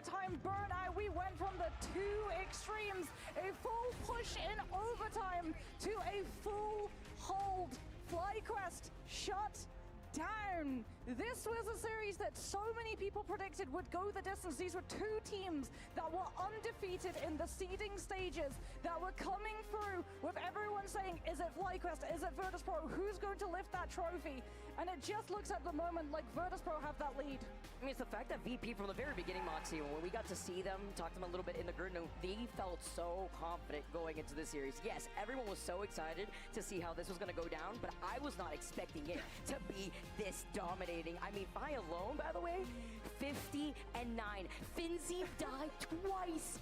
overtime burnout. We went from the two extremes, a full push in overtime to a full hold. FlyQuest shut down. This was a series that so many people predicted would go the distance. These were two teams that were undefeated in the seeding stages, that were coming through with everyone saying, is it FlyQuest, is it Virtus.pro, who's going to lift that trophy? And it just looks at the moment like Virtus.pro have that lead. I mean, it's the fact that VP from the very beginning, Moxie, when we got to see them, talk to them a little bit in the grid, they felt so confident going into this series. Yes, everyone was so excited to see how this was going to go down, but I was not expecting it to be this dominating. I mean, Vi alone, by the way, 50-9. Finzi died twice.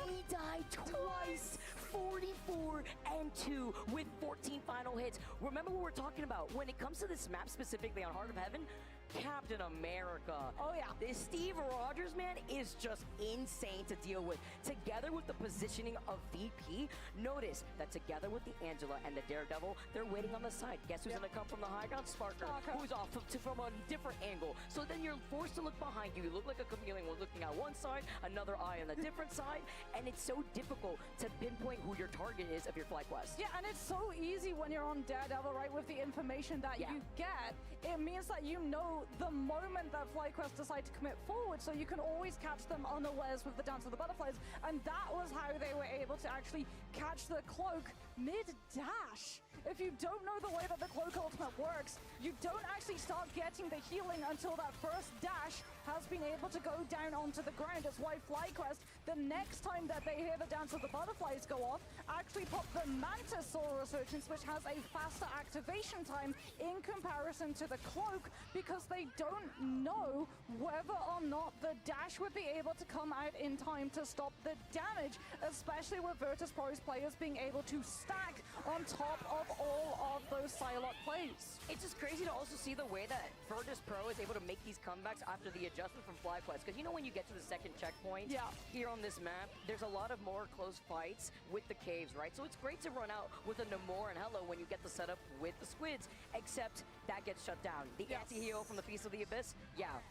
He died twice. 44-2 with 14 final hits. Remember what we're talking about when it comes to this map specifically on Heart of Heaven? Captain America. Oh yeah. This Steve Rogers, man, is just insane to deal with. Together with the positioning of VP, notice that together with the Angela and the Daredevil, they're waiting on the side. Guess who's gonna come from the high ground? Sparker, who's off from a different angle. So then you're forced to look behind you. You look like a chameleon. We're looking at one side, another eye on the different side, and it's so difficult to pinpoint who your target is of your FlyQuest. Yeah, and it's so easy when you're on Daredevil, right, with the information that you get. It means that you know the moment that FlyQuest decide to commit forward, so you can always catch them unawares with the Dance of the Butterflies, and that was how they were able to actually catch the Cloak mid-dash. If you don't know the way that the Cloak ultimate works, you don't actually start getting the healing until that first dash has been able to go down onto the ground. That's why FlyQuest, the next time that they hear the Dance of the Butterflies go off, actually pop the Mantis Soul Resurgence, which has a faster activation time in comparison to the Cloak, because they don't know whether or not the dash would be able to come out in time to stop the damage, especially with Virtus.pro's players being able to stack on top of all of those Psylocke plays. It's just crazy to also see the way that Virtus.pro is able to make these comebacks after the adjustment from FlyQuest, because you know when you get to the second checkpoint here on this map, there's a lot of more close fights with the caves, right? So it's great to run out with a Namor and Hello when you get the setup with the Squids, except that gets shut down. The anti-heal from the Feast of the Abyss,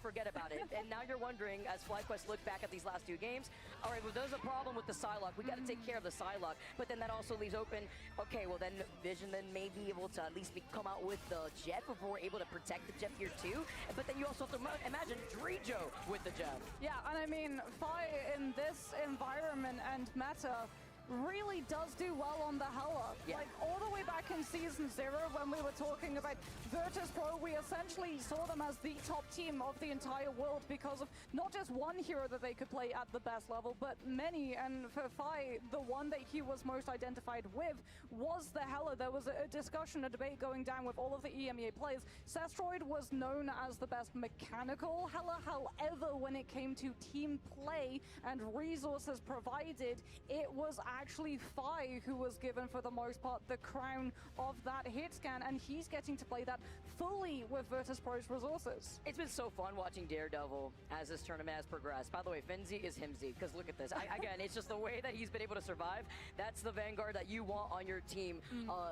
forget about it. And now you're wondering, as FlyQuest look back at these last two games, all right, well, there's a problem with the Psylocke. We got to take care of the Psylocke. But then that also leaves open, okay, well then Vision then may be able to at least come out with the Jet before we're able to protect the Jet here too. But then you also have to imagine Drijo with the Jet. Yeah, and I mean, Fi in this environment and meta really does do well on the Hela. Like, all the way back in Season 0, when we were talking about Virtus.pro, we essentially saw them as the top team of the entire world because of not just one hero that they could play at the best level, but many. And for Fi, the one that he was most identified with was the Hela. There was a discussion, a debate going down with all of the EMEA players. Sestroid was known as the best mechanical Hela. However, when it came to team play and resources provided, it was actually Fi who was given, for the most part, the crown of that hit scan, and he's getting to play that fully with Virtus.pro's resources. It's been so fun watching Daredevil as this tournament has progressed. By the way, Finzi is Himzy, because look at this. Again, it's just the way that he's been able to survive. That's the Vanguard that you want on your team.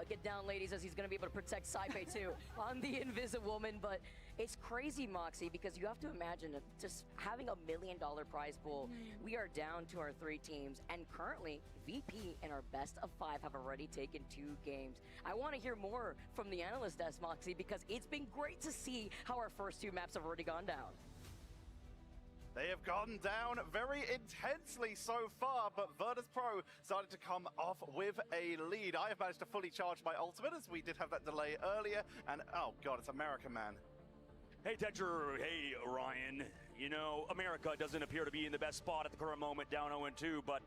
Get down, ladies, as he's going to be able to protect Saipei too on the Invisiwoman. But it's crazy, Moxie, because you have to imagine just having $1 million prize pool. We are down to our 3 teams, and currently VP and our best of 5 have already taken 2 games. I want to hear more from the analyst desk, Moxie, because it's been great to see how our first 2 maps have already gone down. They have gone down very intensely so far, but Virtus.pro started to come off with a lead. I have managed to fully charge my ultimate, as we did have that delay earlier, and oh god, it's America, man. Hey Tetra, hey Ryan. You know, America doesn't appear to be in the best spot at the current moment, down 0-2, but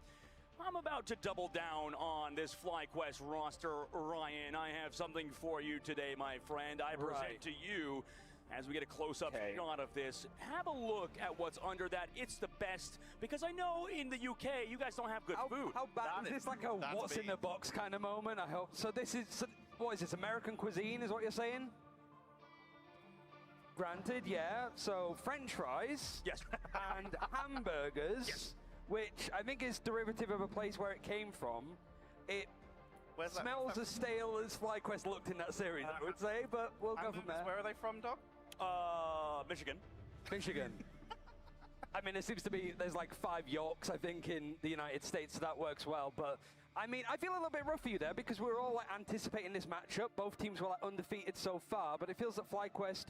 I'm about to double down on this FlyQuest roster, Ryan. I have something for you today, my friend. I present to you, as we get a close-up shot of this, have a look at what's under that. It's the best, because I know in the UK, you guys don't have good food. How bad is this? Like a what's in the box kind of moment, I hope. So this is, what is this, American cuisine is what you're saying? Granted, yeah. So French fries and hamburgers, which I think is derivative of a place where it came from. It smells as stale as FlyQuest looked in that series, I would say, but we'll go from there. Where are they from, Doc? Michigan. Michigan. I I mean, there's like 5 Yorks, I think, in the United States, so that works well. But I mean, I feel a little bit rough for you there because we're all like anticipating this matchup. Both teams were like undefeated so far, but it feels that FlyQuest,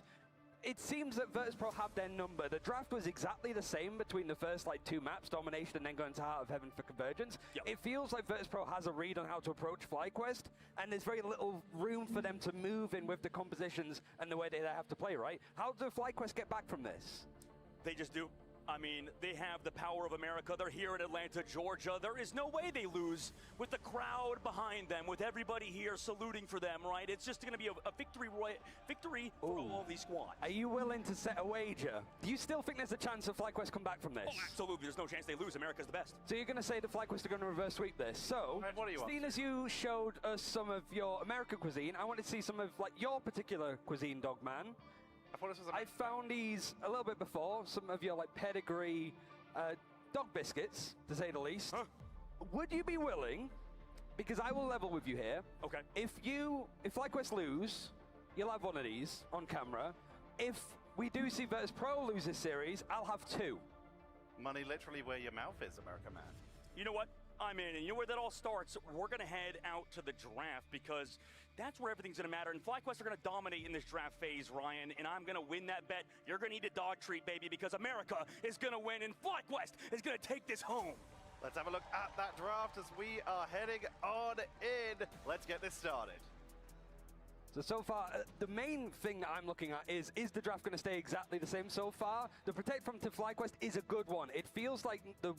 it seems that Virtus.pro have their number. The draft was exactly the same between the first like 2 maps, Domination and then going to Heart of Heaven for Convergence. Yep. It feels like Virtus.pro has a read on how to approach FlyQuest, and there's very little room for them to move in with the compositions and the way they have to play, right? How do FlyQuest get back from this? They just do. I mean, they have the power of America. They're here in Atlanta, Georgia. There is no way they lose with the crowd behind them, with everybody here saluting for them, right? It's just going to be a victory for all of these squads. Are you willing to set a wager? Do you still think there's a chance of FlyQuest come back from this? Oh, absolutely. There's no chance they lose. America's the best. So you're going to say the FlyQuest are going to reverse sweep this. So, seeing as you showed us some of your American cuisine, I wanted to see some of like your particular cuisine, Dogman. I found these a little bit before, some of your like pedigree dog biscuits, to say the least. Huh. Would you be willing, because I will level with you here, okay. If FlyQuest lose, you'll have one of these on camera. If we do see Virtus.pro lose this series, I'll have 2. Money literally where your mouth is, America man. You know what? I'm in, and you know where that all starts? We're going to head out to the draft because that's where everything's going to matter. And FlyQuest are going to dominate in this draft phase, Ryan, and I'm going to win that bet. You're going to eat a dog treat, baby, because America is going to win, and FlyQuest is going to take this home. Let's have a look at that draft as we are heading on in. Let's get this started. So far, the main thing that I'm looking at is the draft going to stay exactly the same so far? The Protect from FlyQuest is a good one. It feels like the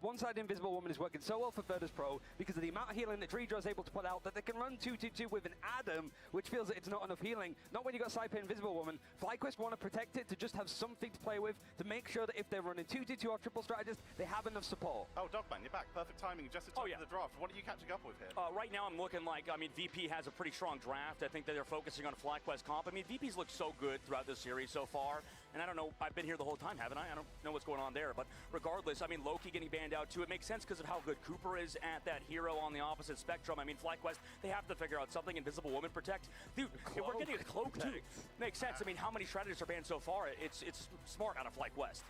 one-sided Invisible Woman is working so well for Virtus.pro because of the amount of healing that Dreedra is able to put out that they can run 2-2-2 with an Adam, which feels that it's not enough healing. Not when you got Saipe Invisible Woman. FlyQuest want to protect it to just have something to play with to make sure that if they're running 2-2-2 or triple strategist, they have enough support. Oh, Dogman, you're back. Perfect timing just in time for the draft. What are you catching up with here? Right now, I'm looking like, I mean, VP has a pretty strong draft. I think that they're focusing on FlyQuest comp. I mean, VP's looked so good throughout this series so far, and I don't know, I've been here the whole time, haven't I? I don't know what's going on there, but regardless, I mean, Loki getting banned out too, it makes sense because of how good Cooper is at that hero on the opposite spectrum. I mean, FlyQuest, they have to figure out something. Invisible Woman Protect. Dude, if we're getting a cloak too, makes sense. I mean, how many strategists are banned so far? It's smart out of FlyQuest.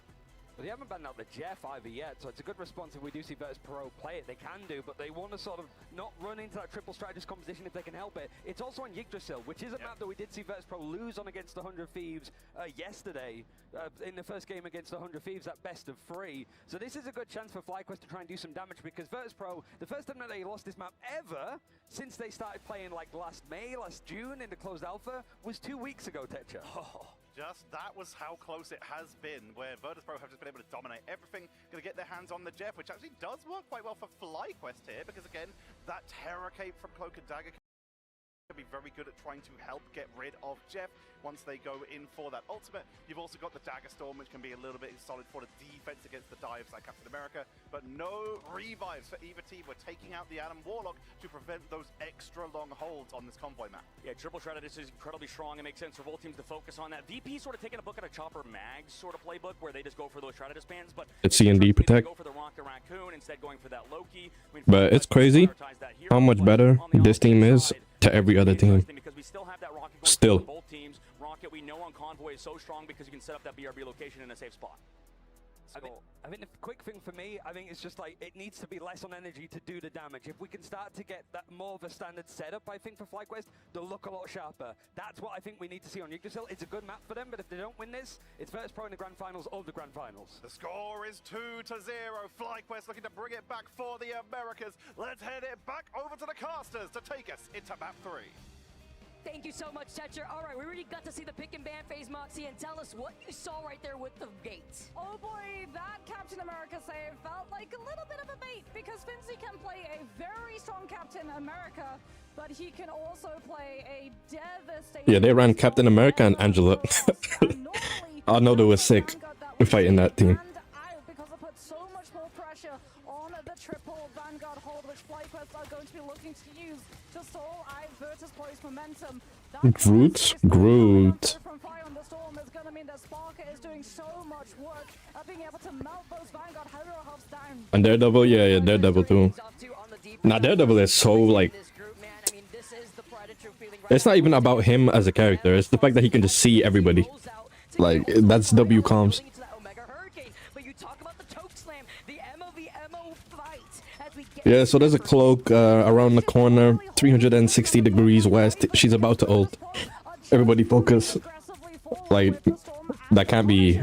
Well, they haven't banned out the Jeff either yet, so it's a good response if we do see Virtus.pro play it. They can do, but they want to sort of not run into that triple strategist composition if they can help it. It's also on Yggdrasil, which is a map that we did see Virtus.pro lose on against the 100 Thieves yesterday in the first game against the 100 Thieves at best of 3. So this is a good chance for FlyQuest to try and do some damage because Virtus.pro, the first time that they lost this map ever since they started playing like last June in the closed alpha was 2 weeks ago, Tetra. Oh. Just that was how close it has been, where Virtus.pro have just been able to dominate everything, going to get their hands on the Jeff, which actually does work quite well for FlyQuest here, because again, that Terror Cape from Cloak and Dagger can be very good at trying to help get rid of Jeff once they go in for that ultimate. You've also got the Dagger Storm, which can be a little bit solid for the defense against the dives like Captain America, but no revives for either team. We're taking out the Adam Warlock to prevent those extra long holds on this convoy map. Yeah, triple strategist is incredibly strong. It makes sense for both teams to focus on that. VP sort of taking a book at a Chopper Mags sort of playbook where they just go for those strategist bans, but it's CND Protect. Go for the Rocket Raccoon instead going for that Loki. I mean, but it's crazy how much better this team is to every other team. Because we still have that Rocket still. Both teams. Rocket, we know on Convoy is so strong because you can set up that BRB location in a safe spot. I think the quick thing for me, I think it's just like it needs to be less on energy to do the damage. If we can start to get that more of a standard setup, I think for FlyQuest, they'll look a lot sharper. That's what I think we need to see on Yggdrasil. It's a good map for them, but if they don't win this, it's Virtus.pro in the grand finals of the grand finals. The score is 2-0. FlyQuest looking to bring it back for the Americas. Let's head it back over to the casters to take us into map 3. Thank you so much, Tetra. All right, we already got to see the pick and ban phase, Moxie, and tell us what you saw right there with the gates. Oh boy, that Captain America save felt like a little bit of a bait because Finzi can play a very strong Captain America, but he can also play a devastating... Yeah, they ran Captain America and Angela. I know they were sick fighting that team. Because it put so much more pressure on the triple Vanguard hold, which FlyQuest are going to be looking to use to stall out Virtus.pro's momentum. Groot. From Fire on the Storm is going to mean that Sparker is doing so much work at being able to melt those Vanguard hero hubs down. And Daredevil, yeah, Daredevil too. Nah, Daredevil is so like... It's not even about him as a character, it's the fact that he can just see everybody. Like, that's W comms. but you talk about the choke slam, the MO fight as we get Yeah, so there's a cloak around the corner, 360 degrees west. She's about to ult. Everybody focus. Like, that can't be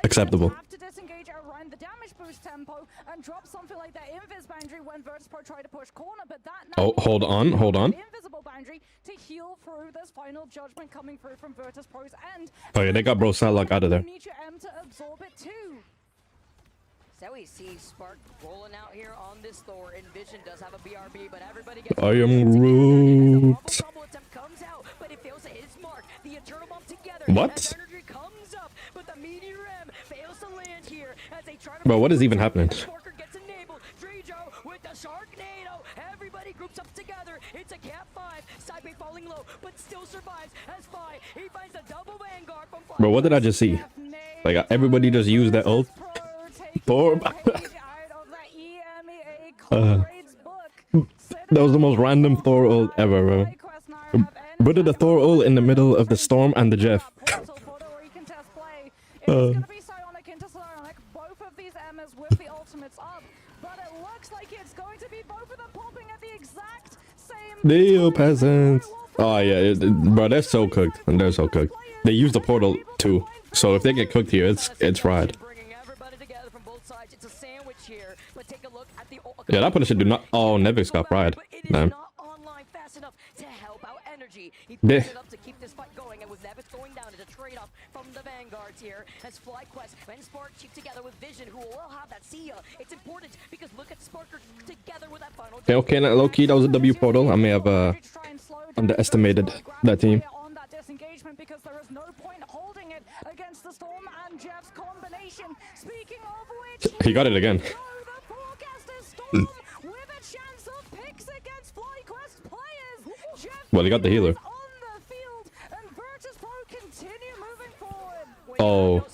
acceptable. Oh, hold on, hold on. Oh yeah, they got Bro Sadlock out of there. So we see Spark rolling out here on this Thor. Envision does have a BRB, but everybody gets I am Groot. Comes out, but it fails to hit his mark. The Eternal Bomb together. What? Energy comes up, but the Meteor M fails to land here as they try to. Bro, what is even happening? Sparker gets enabled. Drejo with the Sharknado. Everybody groups up together. It's a Cat 5. Sidebay falling low, but still survives as Fi. He finds a double Vanguard from Fly. Bro, what did I just see? Like, everybody just used that ult. Thor. That was the most random Thor ult ever, bro. What did the Thor ult in the middle of the Storm and the Jeff? Neo peasants. Oh yeah, bro, they're so cooked. And they're so cooked. They use the portal too. So if they get cooked here, it's fried. Yeah, that Punisher do not. Oh, Nevix got fried. Man. He picks it up to keep this fight going, and with Nevix going down, it's a trade-off from the Vanguards here as FlyQuest and Spark cheap together with Vision, who will have that Sia. It's important because look at Sparker together with that final. Okay, low key, that was a W portal. I may have underestimated that team. Because there is no point holding it against the Storm and Jeff's combination. Speaking of which, he got it again. Well, he got the healer. Oh.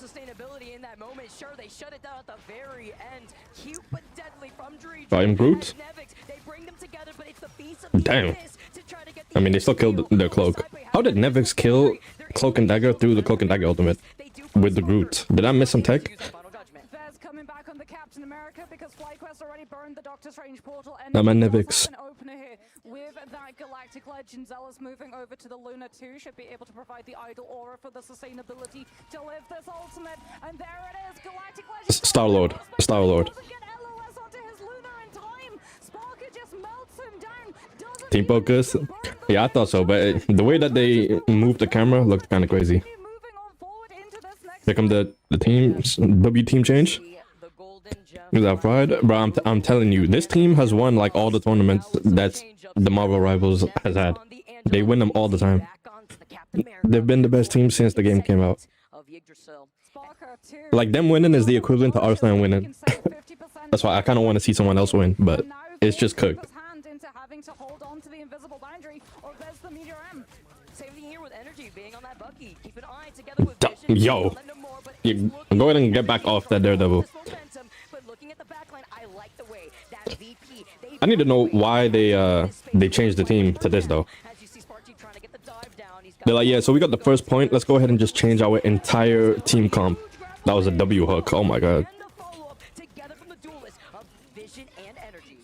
I am Groot. Damn. I mean, they still killed their cloak. How did Nevix kill Cloak and Dagger through the Cloak and Dagger ultimate with the Groot? Did I miss some tech? I'm a Nevix. With that Galactic Legend, Zealous moving over to the Luna 2 should be able to provide the idle aura for the sustainability to live this ultimate. And there it is, Galactic Legend. Star-Lord. Star-Lord. Team focus. Yeah, I thought so, but the way that they moved the camera looked kind of crazy. Here come the teams. W team change. Is that fried? Bro, I'm telling you, this team has won like all the tournaments that the Marvel Rivals has had. They win them all the time. They've been the best team since the game came out. Like, them winning is the equivalent to Arslan winning. That's why I kind of want to see someone else win, but it's just cooked. Yo, go ahead and get back off that Daredevil. I need to know why they changed the team to this though. They're like, yeah, so we got the first point. Let's go ahead and just change our entire team comp. That was a W hook. Oh my god.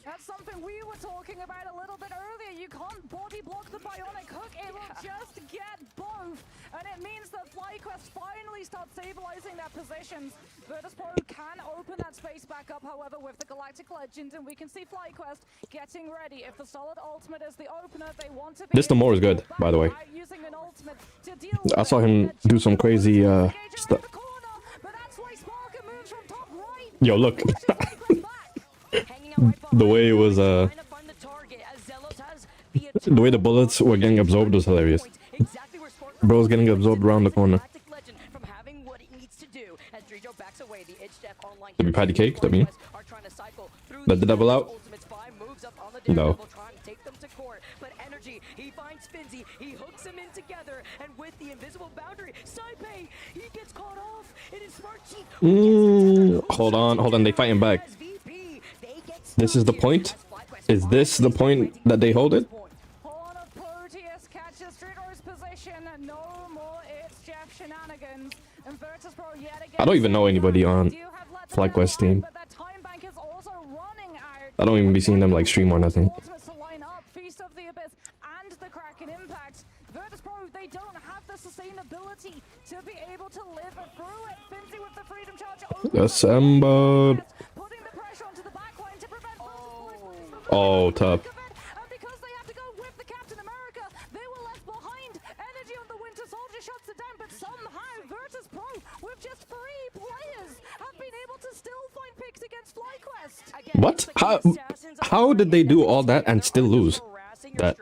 That's something we were talking about a little bit earlier. You can't body block the bionic hook. It will just get both. And it means that FlyQuest finally start stabilizing their positions. Virtus.pro can open that space back up, however, with the Galactic Legend, and we can see FlyQuest getting ready. If the solid ultimate is the opener, they want to be. This Namor is good, by the way. I saw him do some crazy stuff. Yo, look. The way it was the way the bullets were getting absorbed was hilarious. Bro's getting absorbed around the corner. Did we patty cake? That mean? Let the double out? No. Hold on, they fighting back. This is the point? Is this the point that they hold it? I don't even know anybody on FlyQuest team. I don't even be seeing them like stream or nothing. Feast of the Abyss and the Kraken Impact. Virtus.pro, they don't have the sustainability to be able to live through it. Finzi with the Freedom Charge. Assembled. Putting the pressure onto the backline to prevent Oh, tough. And because they have to go with the Captain America, they were left behind. Energy on the Winter Soldier shuts it down, but somehow Virtus.pro, with just 3 players, have been able to still find picks against FlyQuest. What? How did they do all that and still lose? That.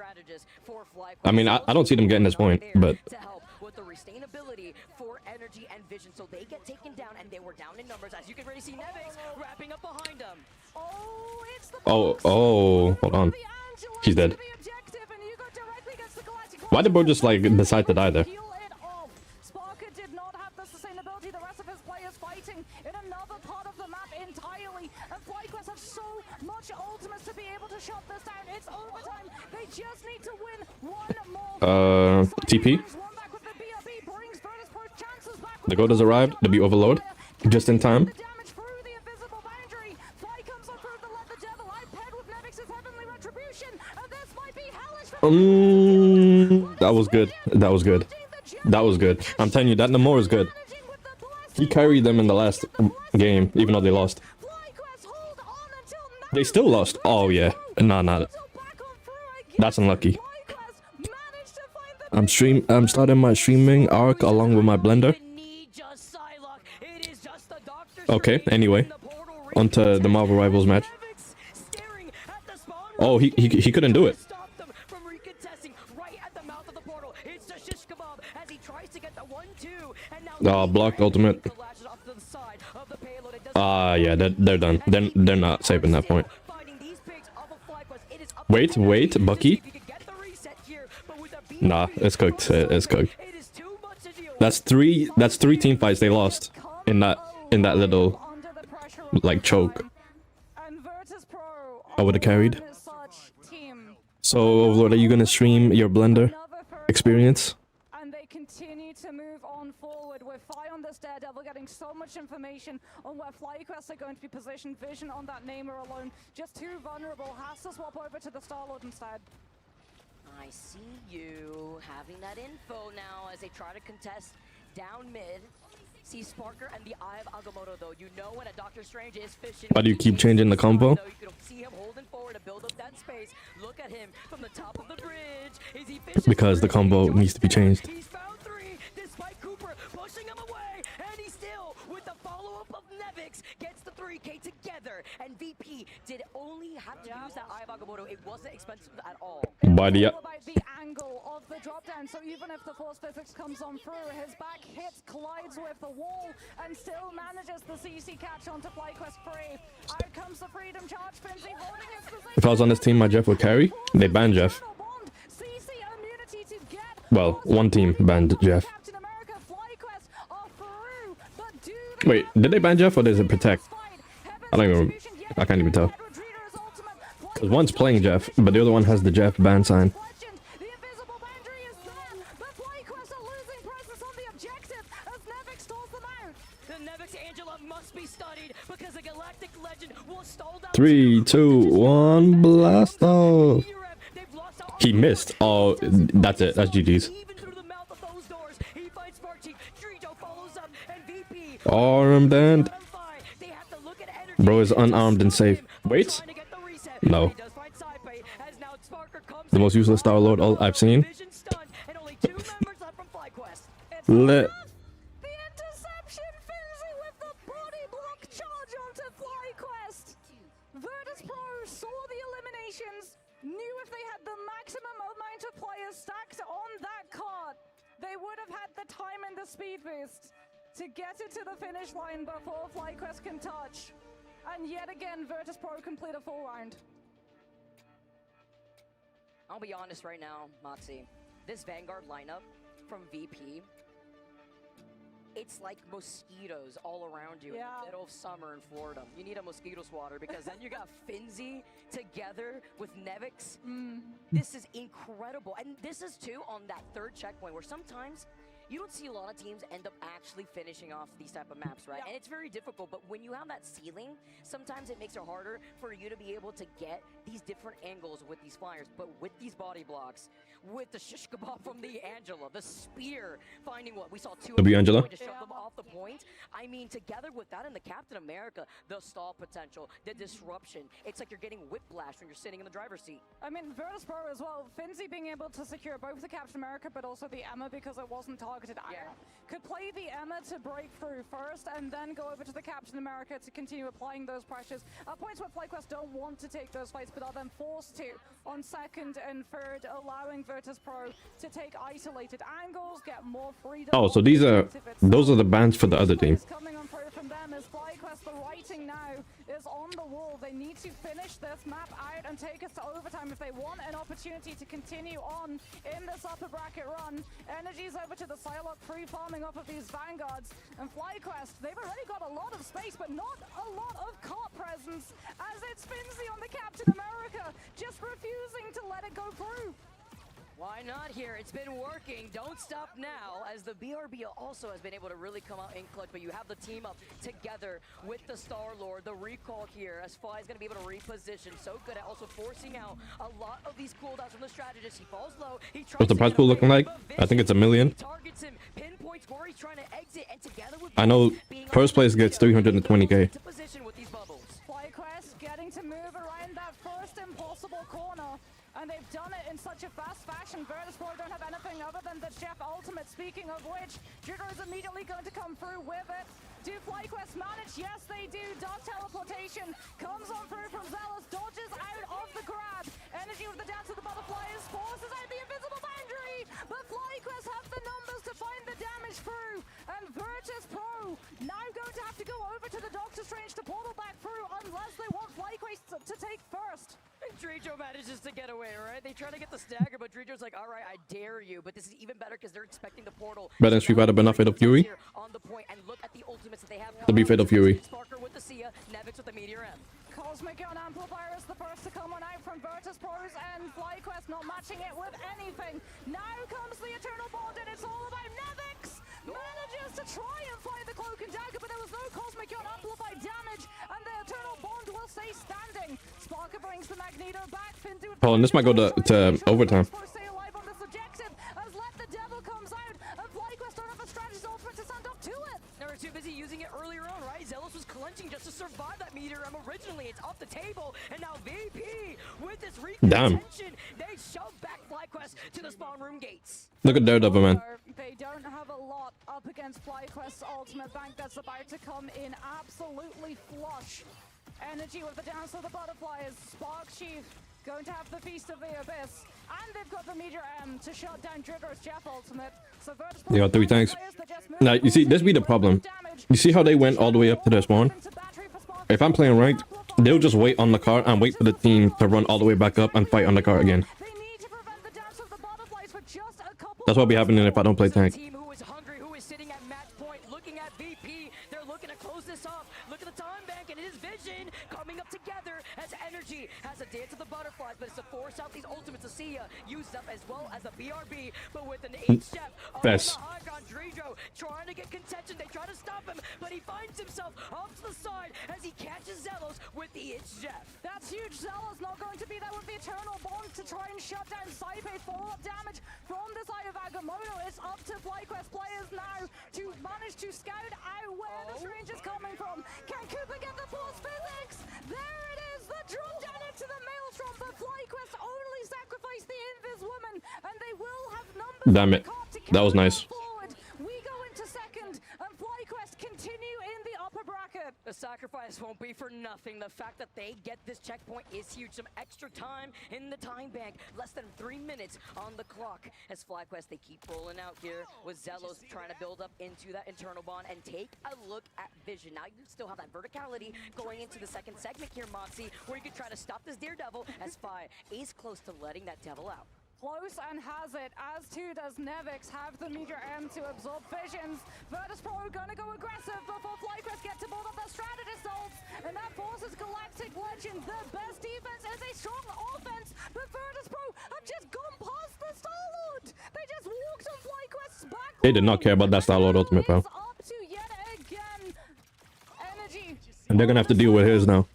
I mean, I don't see them getting this point, but. To help with the sustainability for energy and vision, so they get taken down, and they were down in numbers, as you can already see Nevix wrapping up behind them. Oh, hold on. He's dead. Why did bro just like decide to die there? Sparker did not have the sustainability. The rest of his players fighting in another part of the map entirely. And FlyQuest have so much ultimates to be able to shut this down. It's overtime. They just need to win one more. TP. The gold has arrived. The B overload. Just in time. That was good. That was good. That was good. I'm telling you, that Namor is good. He carried them in the last game, even though they lost. They still lost. Oh yeah. Nah. That's unlucky. I'm starting my streaming arc along with my blender. Okay, anyway. Onto the Marvel Rivals match. Oh, he couldn't do it. Blocked ultimate. Yeah, they're done. They're not saving that point. Wait, Bucky. Nah, it's cooked. It's cooked. That's three team fights they lost in that little like choke. I would have carried. So, Overlord, are you gonna stream your blender experience? And they continue to move on forward with Fi on this Daredevil getting so much information on where FlyQuest are going to be positioned. Vision on that Namer alone, just too vulnerable. Has to swap over to the Star-Lord instead. I see you having that info now as they try to contest down mid. See Sparker and the Eye of Agamotto though. You know when a Doctor Strange is fishing. Why do you keep changing the combo? You can see him holding forward to build up that space. Look at him from the top of the bridge. Is he fishing? Because the combo needs to be changed. He's found 3 despite Cooper pushing him away, and he still with the follow-up of Nevix gets the 3K together. And VP did only have to use that Eye of Agamotto. It wasn't expensive at all. By the angle of the drop down, so even if the force physics comes on through, his back hits, collides with the wall, and still manages the CC catch onto FlyQuest 3. Out comes the Freedom Charge. Finzi holding his position. If I was on this team, my Jeff would carry. They banned Jeff. Well, one team banned Jeff. Wait, did they ban Jeff or does it protect? I don't even. I can't even tell. Because one's playing Jeff, but the other one has the Jeff ban sign. Three, 2, 1, blast off. He missed. Oh, that's it. That's GG's. Armed and bro is unarmed and safe. Wait. No. The most useless Star-Lord I've seen. Lit. The interception, Finzi with the body block charge onto FlyQuest. Virtus.pro saw the eliminations, knew if they had the maximum amount of players stacked on that card, they would have had the time and the speed boost to get it to the finish line before FlyQuest can touch. And yet again, Virtus.pro complete a full round. I'll be honest right now, Moxie. This Vanguard lineup from VP, it's like mosquitoes all around you in the middle of summer in Florida. You need a mosquito swatter because then you got Finzi together with Nevix. This is incredible. And this is too on that third checkpoint where sometimes you don't see a lot of teams end up actually finishing off these type of maps, right? And it's very difficult, but when you have that ceiling, sometimes it makes it harder for you to be able to get these different angles with these flyers. But with these body blocks, with the shish kebab from the Angela, the spear, finding what we saw two of them Angela to shove them off the point. I mean, together with that and the Captain America, the stall potential, the disruption, it's like you're getting whiplash when you're sitting in the driver's seat. I mean, Virtus.pro as well, Finzi being able to secure both the Captain America but also the Emma because it wasn't targeted iron. Could play the Emma to break through first and then go over to the Captain America to continue applying those pressures. At points where FlyQuest don't want to take those fights but are then forced to on second and third, allowing Virtus.pro to take isolated angles, get more freedom. Oh, so those are the bans for the other team. Coming on through from them is FlyQuest. The writing now is on the wall. They need to finish this map out and take us to overtime if they want an opportunity to continue on in this upper bracket run. Energies over to the Psylocke, free farming off of these Vanguards. And FlyQuest, they've already got a lot of space, but not a lot of cart presence, as it's Finzi on the Captain America, just refusing to let it go through. Why not here? It's been working. Don't stop now, as the BRB also has been able to really come out in clutch, but you have the team up together with the Star-Lord, the recall here, as Fly is going to be able to reposition. So good at also forcing out a lot of these cooldowns from the strategist. He falls low. He tries What's the prize pool looking like? I think it's 1 million. Targets him, pinpoints where he's trying to exit, and together with I know first place gets 320k. FlyQuest getting to move around that first impossible corner. And they've done it in such a fast fashion. Virtus.pro don't have anything other than the Jeff Ultimate. Speaking of which, Jitter is immediately going to come through with it. Do FlyQuest manage? Yes, they do. Dark teleportation comes on through from Zealous, dodges out of the grab. Energy with the dance of the butterflies, forces out the invisible boundary. But FlyQuest have the numbers to find the damage through. And Virtus.pro now going to have to go over to the Doctor Strange to portal back through unless they want FlyQuest to take first. And Drijo manages to get away, right? They try to get the stagger, but Drijo's like, all right, I dare you. But this is even better because they're expecting the portal. Better than Street Fighter, but not Fatal Fury. On the point, and look at the ultimates that they have. To be Fatal Fury. Sparker with the Sia, Nevix with the Meteor M. Cosmic Gun Amplifier is the first to come on out from Virtus.pro's and FlyQuest not matching it with anything. Now comes the Eternal Bond, and it's all about Nevix. Manages to try and find the Cloak and Dagger, but there was no Cosmic Gun Amplified damage, and the Eternal Bond will stay standing. Sparker brings the Magneto back. Oh, and this might go to overtime. Stay alive on this objective as Let the Devil comes out, and FlyQuest don't have a strategist ultimate to stand up to it. They were too busy using it earlier on, right? Zealous was clenching just to survive that Meteor M originally. It's off the table, and now VP with this recontention, they shove back FlyQuest to the spawn room gates. Look at Daredevil, man. They don't have a lot up against FlyQuest's ultimate bank that's about to come in absolutely flush. Energy with the dance of the butterflies. Spark Chief going to have the Feast of the Abyss. And they've got the Meteor M to shut down Jitter's Jeff ultimate. So they got 3 tanks. Now, you see, this be the problem. You see how they went all the way up to their spawn? If I'm playing ranked, they'll just wait on the cart and wait for the team to run all the way back up and fight on the cart again. That's what'll be happening if I don't play tank. Who is hungry, who is sitting at match point, looking at VP. They're looking to close this off. Look at the time bank and his vision coming up together as Energy has a dance of the butterflies, but it's to force out these ultimates. Sia used up as well as a BRB, but with an H-Step on the high ground. Drijo trying to get contention. They try to stop him, but he finds himself off to the side as he catches Zealous with the H-Jeff. That's huge. Zealous not going to be there with the Eternal Bond to try and shut down Saipe's follow-up damage from the side of Agamotto. It's up to FlyQuest players now to manage to scout out where the Strange is coming from. Can Cooper get the force physics? There it is, the drop down into the Maelstrom, but FlyQuest only sacrificed the Invis woman, and they will have numbers. Damn it, that was nice. Forward. We go into second, and FlyQuest continue in the upper bracket. The sacrifice won't be for nothing. The fact that they get this checkpoint is huge. Some extra time in the time bank. Less than 3 minutes on the clock. As FlyQuest, they keep rolling out here with Zealous trying to build up into that Eternal Bond and take a look at Vision. Now you still have that verticality going into the second segment here, Moxie, where you can try to stop this Daredevil as Fi is close to letting that Devil out. Close and has it, as too does Nevix. Have the Meteor M to absorb visions. Virtus.pro gonna go aggressive before FlyQuest get to build up their strategist ults, and that forces Galactic Legend. The best defense is a strong offense, but Virtus.pro have just gone past the Star-Lord. They just walked on FlyQuest's back They did not care about that style of ultimate, bro. And they're gonna have to deal with his now.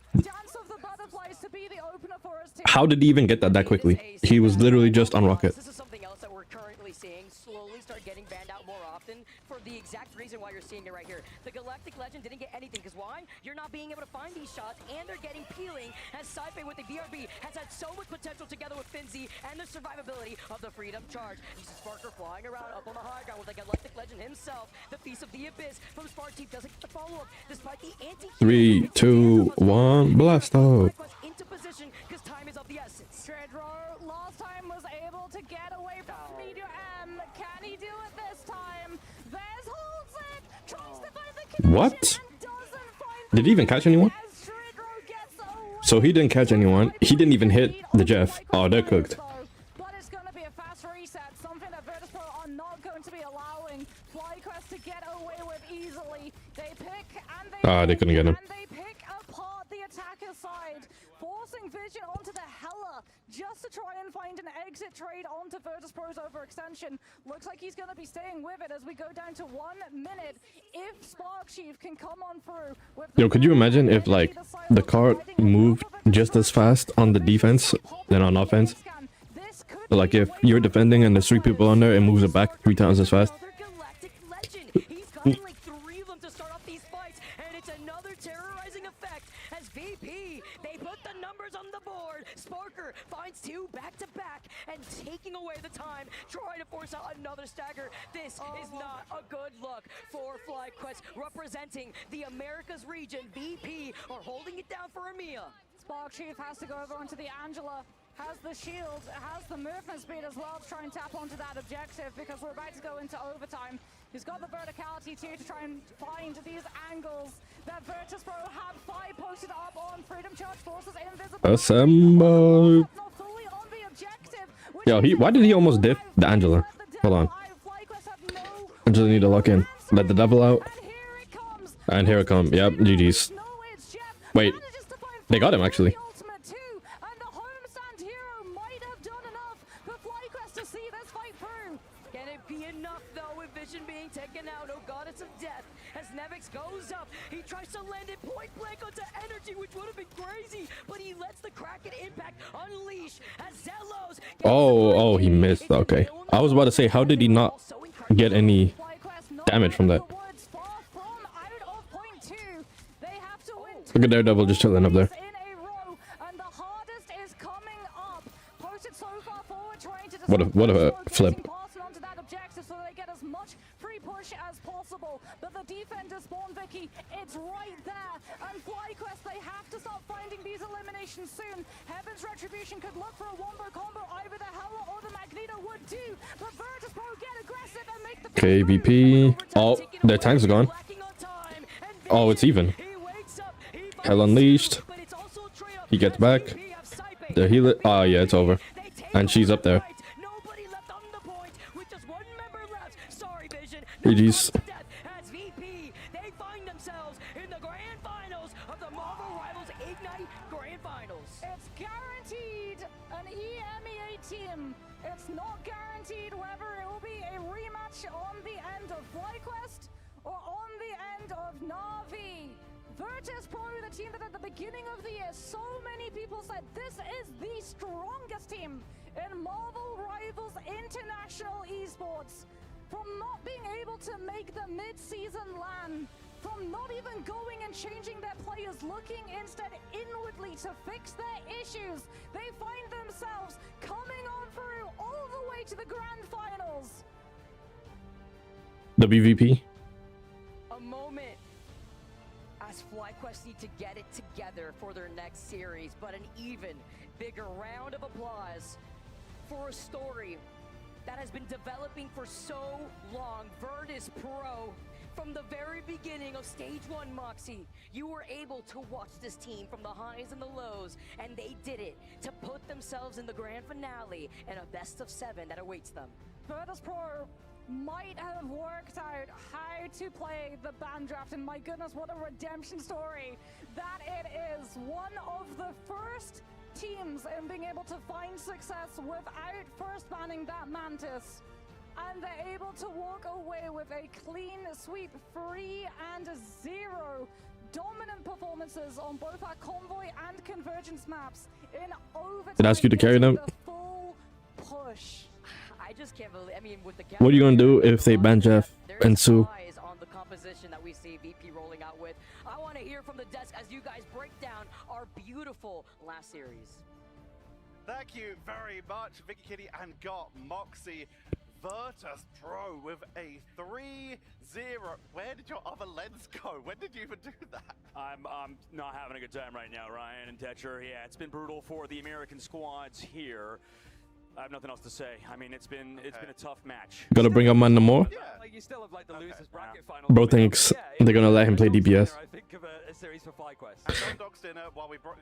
How did he even get that quickly? He was literally just on Rocket. This is something else that we're currently seeing slowly start getting banned out more often for the exact reason why you're seeing it right here. The Galactic Legend didn't get anything because why? You're not being able to find these shots and they're getting peeling as Saipe with the BRB has had so much potential together with Finzi and the survivability of the Freedom Charge. You see Sparker flying around up on the high ground with the Galactic Legend himself. The Feast of the Abyss from Spark Team doesn't get the follow-up despite the anti- 3, 2, 1, blast off. Into position because time is of the essence. Tredro last time was able to get away from Meteor M. Can he do it this time? Vez holds it, tries to find the connection. What? Did he even catch anyone? So he didn't catch anyone. He didn't even hit the Jeff. Oh, they're cooked. But it's going to be a fast reset, something that Virtus.pro are not going to be allowing FlyQuest to get away with easily. They pick and they They couldn't get him. And they pick apart the attacker side, forcing Vision onto the Hela just to try and find an exit trade onto Virtus.pro's overextension. Looks like he's going to be staying with it as we go down to 1 minute. If Spark Chief can come on through with Yo, could you imagine if like the card moved just as fast on the defense than on offense? Like if you're defending and there's 3 people on there, it moves it back 3 times as fast. He's got like 3 of them to start off these fights, and it's another terrorizing effect as VP, they put the numbers on the board. Sparker finds 2 back-to-back and taking away the time, trying to force out another stagger. This is not a good look for FlyQuest, representing the Americas region. VP are holding it down for EMEA. Spark Chief has to go over onto the Angela. Has the shield, has the movement speed as well to try and tap onto that objective because we're about to go into overtime. He's got the verticality too to try and find these angles that Virtus.pro have 5 posted up on Freedom Charge Forces invisible. Assemble. Yo, why did he almost diff the Angela? Hold on. Angela need to lock in. Let the devil out. And here it comes. Yep, GG's. Wait, they got him actually. Being taken out, oh goddess of death, as Nevix goes up, he tries to land it point blank onto Energy, which would have been crazy, but he lets the Kraken impact unleash as Zelos. Oh, he missed. Okay, I was about to say, how did he not get any damage from that? Look at Daredevil just chilling up there. What a flip. As possible, but the defender spawn Vicky, it's right there, and FlyQuest, they have to start finding these eliminations soon. Heaven's Retribution could look for a wombo combo, either the Hela or the Magneto would do, but Virtus.pro get aggressive and make the KVP. Oh, their tanks are gone. Oh, it's even. Hell Unleashed. He gets back. The healer. Oh yeah, it's over. And she's up there. GG's. As VP, they find themselves in the grand finals of the Marvel Rivals Ignite Grand Finals. It's guaranteed an EMEA team. It's not guaranteed whether it will be a rematch on the end of FlyQuest or on the end of Na'Vi. Virtus.pro, the team that at the beginning of the year, so many people said this is the strongest team in Marvel Rivals International Esports. From not being able to make the mid-season LAN, from not even going and changing their players, looking instead inwardly to fix their issues, they find themselves coming on through all the way to the grand finals. WVP. A moment as FlyQuest need to get it together for their next series, but an even bigger round of applause for a story that has been developing for so long. Virtus.pro, from the very beginning of Stage 1 Moxie, you were able to watch this team from the highs and the lows, and they did it to put themselves in the grand finale and a best of 7 that awaits them. Virtus.pro might have worked out how to play the ban draft, and my goodness, what a redemption story that it is. One of the first teams in being able to find success without first banning that Mantis. and they're able to walk away with a clean sweep, 3-0. Dominant performances on both our Convoy and Convergence maps in overtime. Did I ask you to carry them? The full push. I just can't believe. I mean, with the What are you gonna do if they ban Jeff and Sue? On the composition that we see VP rolling out with. I want to hear from the desk as you guys break down our beautiful last series. Thank you very much, Vicky Kitty and Got Moxie. Virtus Pro with a 3-0. Where did your other lens go? When did you even do that? I'm not having a good time right now, Ryan and Tetcher. Yeah, it's been brutal for the American squads here. I have nothing else to say. I mean, it's been a tough match. Gonna bring up Manda more? Yeah. Like you still have like the losers bracket final. Bro thinks they're gonna let him play DPS. I think of a series for FlyQuest.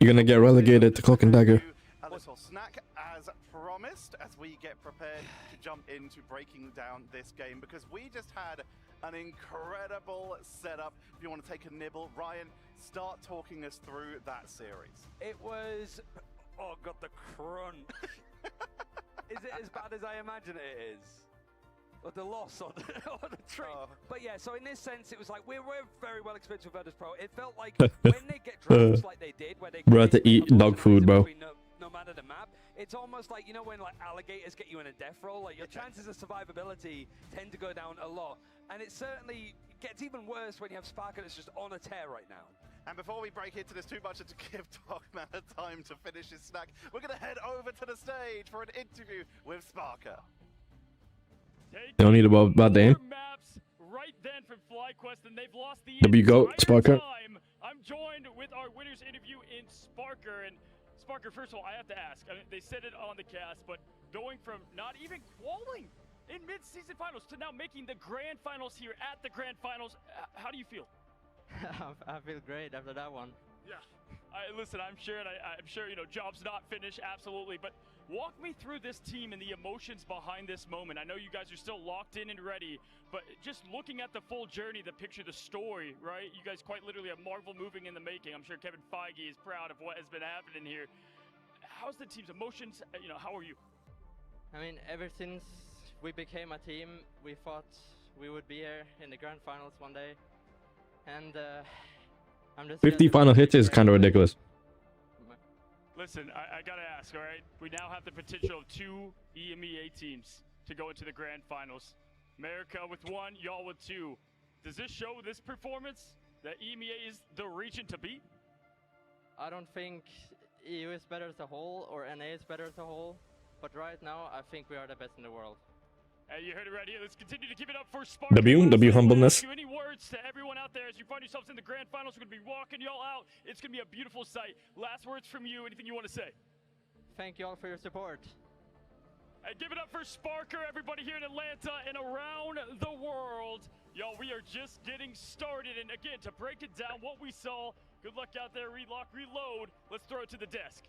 You're gonna get relegated to Cloak and Dagger. A little snack as promised as we get prepared to jump into breaking down this game, because we just had an incredible setup. If you want to take a nibble, Ryan, start talking us through that series. It was, oh god, the crunch. Is it as bad as I imagine it is? Or the loss on the tree. But yeah, so in this sense, it was like we're very well experienced with Virtus Pro. It felt like when they get drafts like they did, where they bro, to eat dog food, bro. No matter the map, it's almost like, you know, when like alligators get you in a death roll, like your chances of survivability tend to go down a lot. And it certainly gets even worse when you have Sparker that's just on a tear right now. And before we break into this too much and to give Dogman a time to finish his snack, we're going to head over to the stage for an interview with Sparker. They don't need about damn. Right then from FlyQuest, and they've lost the W go, Sparker. Time. I'm joined with our winners interview in Sparker. And Sparker, first of all, I have to ask, I mean, they said it on the cast, but going from not even qualifying in mid-season finals to now making the grand finals here at the grand finals, how do you feel? I feel great after that one. Yeah, listen, I'm sure, and I'm sure, you know, job's not finished, absolutely, but walk me through this team and the emotions behind this moment. I know you guys are still locked in and ready, but just looking at the full journey, the picture, the story, right? You guys quite literally have Marvel moving in the making. I'm sure Kevin Feige is proud of what has been happening here. How's the team's emotions? You know, how are you? I mean, ever since we became a team, we thought we would be here in the grand finals one day. And I'm just 50 final hits is kind of ridiculous. Listen, I gotta ask, all right? We now have the potential of 2 EMEA teams to go into the grand finals. America with 1, y'all with 2. Does this show, this performance, that EMEA is the region to beat? I don't think EU is better as a whole or NA is better as a whole, but right now I think we are the best in the world. Hey, you heard it right here. Let's continue to give it up for Sparker. W humbleness. Any words to everyone out there as you find yourselves in the grand finals? We're going to be walking y'all out. It's going to be a beautiful sight. Last words from you. Anything you want to say? Thank you all for your support. Hey, give it up for Sparker, everybody here in Atlanta and around the world. Y'all, we are just getting started. And again, to break it down, what we saw, good luck out there, relock, reload. Let's throw it to the desk.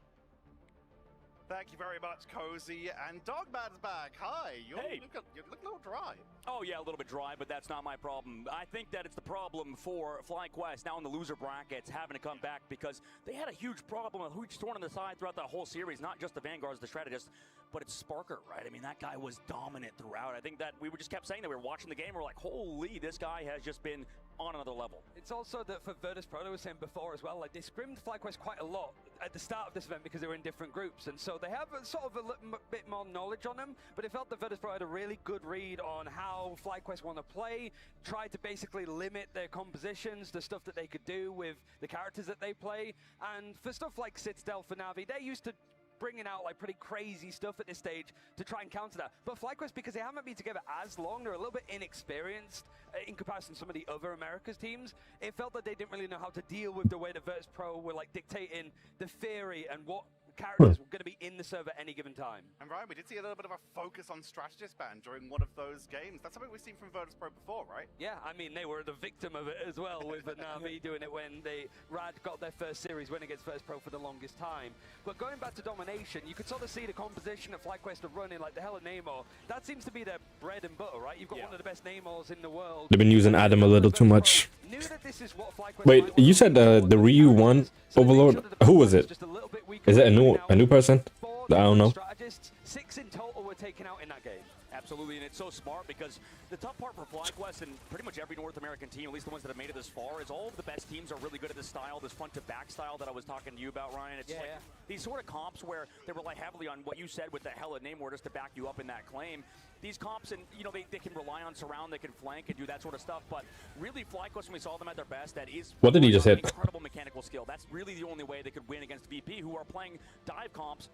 Thank you very much, Cozy. And Dogman's back. Hi. You look a little dry. Oh, yeah, a little bit dry, but that's not my problem. I think that it's the problem for FlyQuest now in the loser brackets having to come back because they had a huge problem, a huge thorn on the side throughout that whole series, not just the Vanguards, the strategists, but it's Sparker, right? I mean, that guy was dominant throughout. I think that we just kept saying that we were watching the game. We're like, holy, this guy has just been on another level. It's also that for Virtus Pro, I was saying before as well, like they scrimmed FlyQuest quite a lot at the start of this event because they were in different groups, and so they have sort of a bit more knowledge on them, but it felt that Virtus Pro had a really good read on how FlyQuest want to play, tried to basically limit their compositions, the stuff that they could do with the characters that they play, and for stuff like Citadel for Na'Vi, they're used to bringing out like pretty crazy stuff at this stage to try and counter that. But FlyQuest, because they haven't been together as long, they're a little bit inexperienced in comparison to some of the other Americas teams. It felt that they didn't really know how to deal with the way that Virtus Pro were like dictating the theory and what characters were going to be in the server at any given time. And Ryan, we did see a little bit of a focus on strategist ban during one of those games. That's something we've seen from Virtus Pro before, right? Yeah, I mean, they were the victim of it as well with Na'Vi doing it when Rad got their first series win against Virtus Pro for the longest time. But going back to domination, you could sort of see the composition that FlyQuest are running, like the Hell of Namor. That seems to be their bread and butter, right? You've got one of the best Namors in the world. They've been using Adam a little too much. Wait, you said the Ryu 1 Overlord? Who was it? Is it a new person? I don't know. 6 in total were taken out in that game. Absolutely, and it's so smart because the tough part for FlyQuest and pretty much every North American team, at least the ones that have made it this far, is all of the best teams are really good at this style, this front-to-back style that I was talking to you about, Ryan. It's these sort of comps where they rely heavily on what you said with the hella name orders to back you up in that claim. These comps, and you know, they can rely on surround, they can flank and do that sort of stuff, but really FlyQuest, when we saw them at their best, that is what did he just hit? Incredible mechanical skill. That's really the only way they could win against VP, who are playing dive comps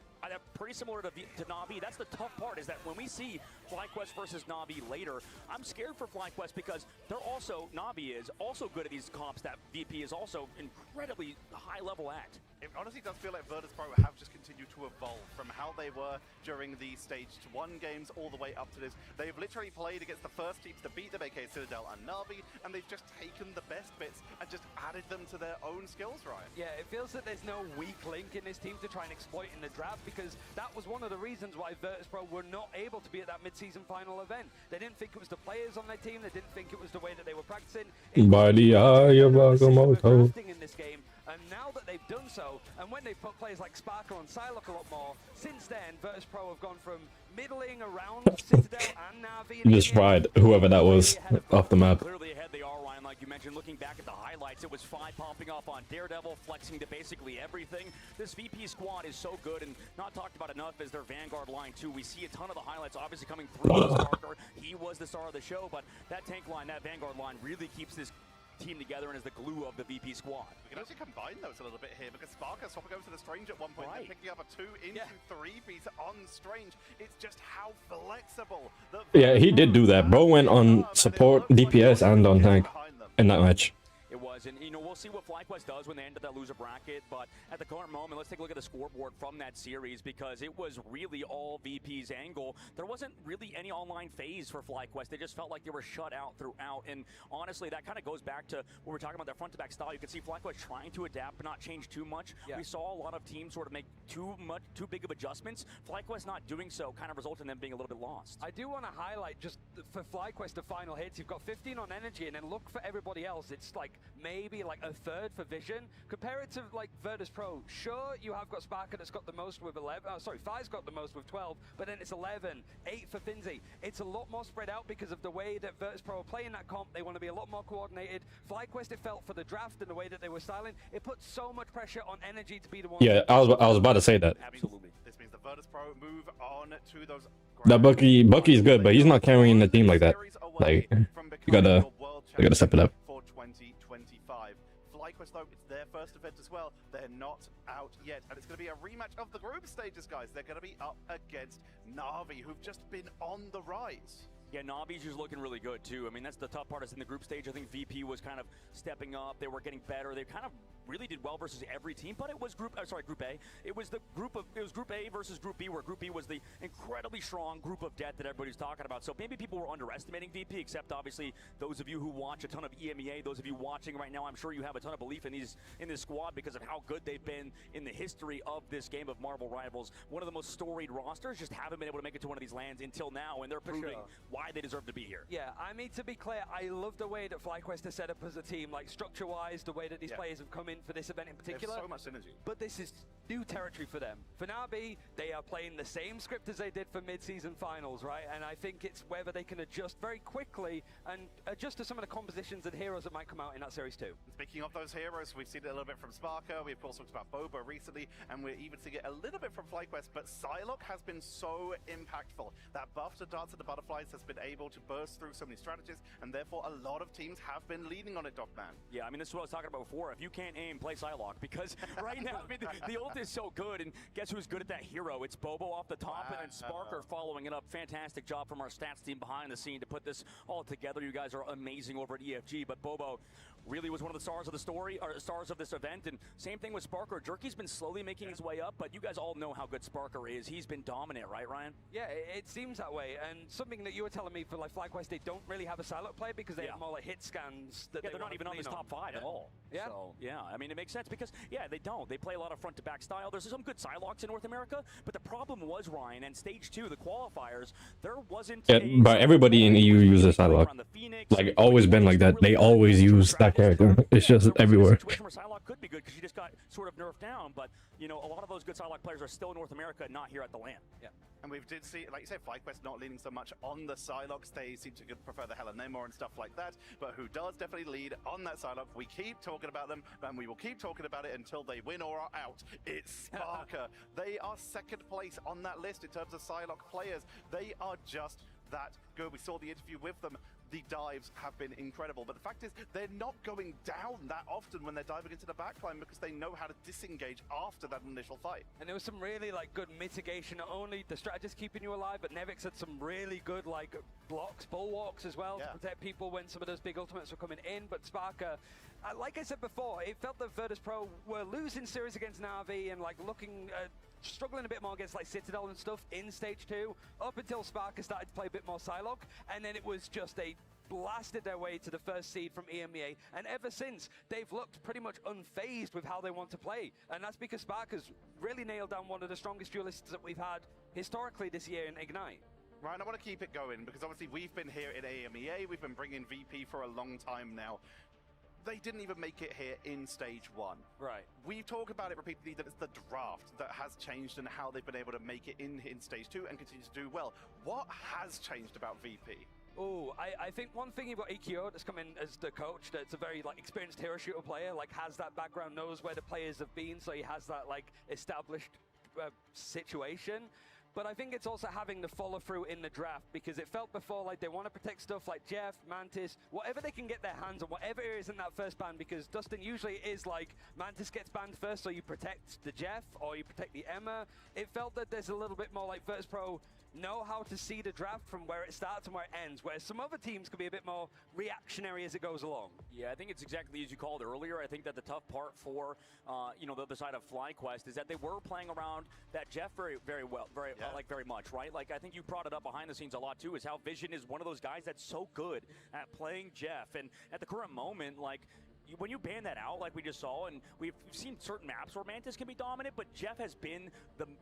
pretty similar to Na'Vi. That's the tough part, is that when we see FlyQuest versus Na'Vi later, I'm scared for FlyQuest because they're also, Na'Vi is also good at these comps that VP is also incredibly high level at. It honestly does feel like Virtus.pro have just continued to evolve from how they were during the Stage 1 games all the way up to this. They've literally played against the first teams to beat them, aka Citadel and Na'Vi, and they've just taken the best bits and just added them to their own skills, Ryan. Yeah, it feels that there's no weak link in this team to try and exploit in the draft, because that was one of the reasons why Virtus.pro were not able to be at that mid-season final event. They didn't think it was the players on their team, they didn't think it was the way that they were practicing. By the eye of Agamotto. In this game, and now that they've done so, and when they put players like Sparker on Psylocke a lot more, since then Virtus.pro have gone from middling around Citadel and Na'Vi. You just fried whoever that was off the map. Clearly ahead they are, Ryan, like you mentioned. Looking back at the highlights, it was Fi popping off on Daredevil, flexing to basically everything. This VP squad is so good, and not talked about enough is their Vanguard line too. We see a ton of the highlights obviously coming through Sparker. He was the star of the show, but that tank line, that Vanguard line really keeps this team together and is the glue of the VP squad. We can actually combine those a little bit here because Sparker swapping over to the Strange at one point and picking up a 2 into 3 piece on Strange. It's just how flexible. Yeah, he did do that. Bro went on support, DPS, and on tank in that match. It was, and you know, we'll see what FlyQuest does when they enter that loser bracket, but at the current moment, let's take a look at the scoreboard from that series, because it was really all VP's angle. There wasn't really any online phase for FlyQuest. They just felt like they were shut out throughout, and honestly, that kind of goes back to what we're talking about, their front-to-back style. You can see FlyQuest trying to adapt, but not change too much. Yeah. We saw a lot of teams sort of make too big of adjustments. FlyQuest not doing so kind of resulted in them being a little bit lost. I do want to highlight, just for FlyQuest, the final hits, you've got 15 on energy, and then look for everybody else. It's like maybe like a third for vision. Compare it to like Virtus.pro. Sure, you have got Sparker that's got the most with 11. Sorry, Fi's got the most with 12, but then it's 11, 8 for Finzi. It's a lot more spread out because of the way that Virtus.pro are playing that comp. They want to be a lot more coordinated. FlyQuest, it felt for the draft and the way that they were styling, it put so much pressure on energy to be the one. Yeah, I was about to say that. Absolutely. This means the Virtus.pro move on to those. That Bucky's good, but he's not carrying the team like that. Like, you gotta step it up. For 2025. FlyQuest, though, it's their first event as well. They're not out yet, and it's going to be a rematch of the group stages, guys. They're going to be up against Na'Vi, who've just been on the rise. Yeah, Na'Vi's just looking really good, too. I mean, that's the tough part is in the group stage. I think VP was kind of stepping up. They were getting better. They kind of really did well versus every team, but it was Group A. It was Group A versus Group B, where Group B was the incredibly strong group of death that everybody's talking about. So maybe people were underestimating VP, except obviously those of you who watch a ton of EMEA, those of you watching right now, I'm sure you have a ton of belief in this squad because of how good they've been in the history of this game of Marvel Rivals. One of the most storied rosters, just haven't been able to make it to one of these lands until now, and they're proving why they deserve to be here. Yeah, I mean, to be clear, I love the way that FlyQuest is set up as a team, like structure-wise, the way that these players have come in for this event in particular. There's so much synergy. But this is new territory for them. For Na'Vi, they are playing the same script as they did for mid-season finals, right? And I think it's whether they can adjust very quickly and adjust to some of the compositions and heroes that might come out in that series too. Speaking of those heroes, we've seen it a little bit from Sparker. We of course talked about Boba recently, and we're even seeing it a little bit from FlyQuest. But Psylocke has been so impactful. That buff to Dance of the Butterflies has been able to burst through so many strategies, and therefore a lot of teams have been leaning on it, Dogman. Yeah, I mean, this is what I was talking about before. If you can't aim, play Psylocke, because right now, I mean, the ult is so good, and guess who's good at that hero? It's Bobo off the top, and then Sparker following it up. Fantastic job from our stats team behind the scene to put this all together. You guys are amazing over at EFG, but Bobo really was one of the stars of the story, or stars of this event, and same thing with Sparker. Jerky's been slowly making his way up, but you guys all know how good Sparker is. He's been dominant, right, Ryan? Yeah, it seems that way, and something that you were telling me for like FlyQuest, they don't really have a Psylocke play because they have more like hit scans. That they're not even on this top 5 at all. Yeah. So, yeah, I mean, it makes sense because, yeah, they don't. They play a lot of front-to-back style. There's some good Psylocks in North America, but the problem was, Ryan, and Stage 2, the qualifiers, there wasn't but everybody in EU uses Psylocke. Like, always been like that. They always use that character. It's just everywhere. Situation where Psylocke could be good because she just got sort of nerfed down, but, you know, a lot of those good Psylocke players are still in North America, not here at the LAN. Yeah. And we did see, like you said, FlyQuest not leaning so much on the Psylocke. They seem to prefer the Helen Namor and stuff like that. But who does definitely lead on that Psylocke? We keep talking about them, and we will keep talking about it until they win or are out. It's Sparker. They are second place on that list in terms of Psylocke players. They are just that good. We saw the interview with them. The dives have been incredible, but the fact is they're not going down that often when they're diving into the backline because they know how to disengage after that initial fight. And there was some really good mitigation. Not only the strategist keeping you alive, but Nevix had some really good blocks, bulwarks as well to protect people when some of those big ultimates were coming in. But Sparker, like I said before, it felt that Virtus Pro were losing series against Na'Vi and looking struggling a bit more against Citadel and stuff in stage 2, up until Sparker started to play a bit more Psylocke, and then it was just they blasted their way to the first seed from EMEA, and ever since they've looked pretty much unfazed with how they want to play, and that's because Sparker's really nailed down one of the strongest duelists that we've had historically this year in Ignite. Ryan, I want to keep it going because obviously we've been here in EMEA, we've been bringing VP for a long time now. They didn't even make it here in stage 1. Right. We talk about it repeatedly that it's the draft that has changed and how they've been able to make it in stage 2 and continue to do well. What has changed about VP? Oh, I think one thing you've got EQO that's come in as the coach, that's a very experienced hero shooter player, has that background, knows where the players have been, so he has that established situation. But I think it's also having the follow through in the draft, because it felt before they want to protect stuff like Jeff, Mantis, whatever they can get their hands on, whatever is in that first ban, because Dustin usually is Mantis gets banned first, so you protect the Jeff or you protect the Emma. It felt that there's a little bit more Virtus Pro know how to see the draft from where it starts and where it ends, whereas some other teams could be a bit more reactionary as it goes along. Yeah, I think it's exactly as you called earlier. I think that the tough part for the other side of FlyQuest is that they were playing around that Jeff very well, very much, right? I think you brought it up behind the scenes a lot too, is how Vision is one of those guys that's so good at playing Jeff, and at the current moment, when you ban that out, like we just saw, and we've seen certain maps where Mantis can be dominant, but Jeff has been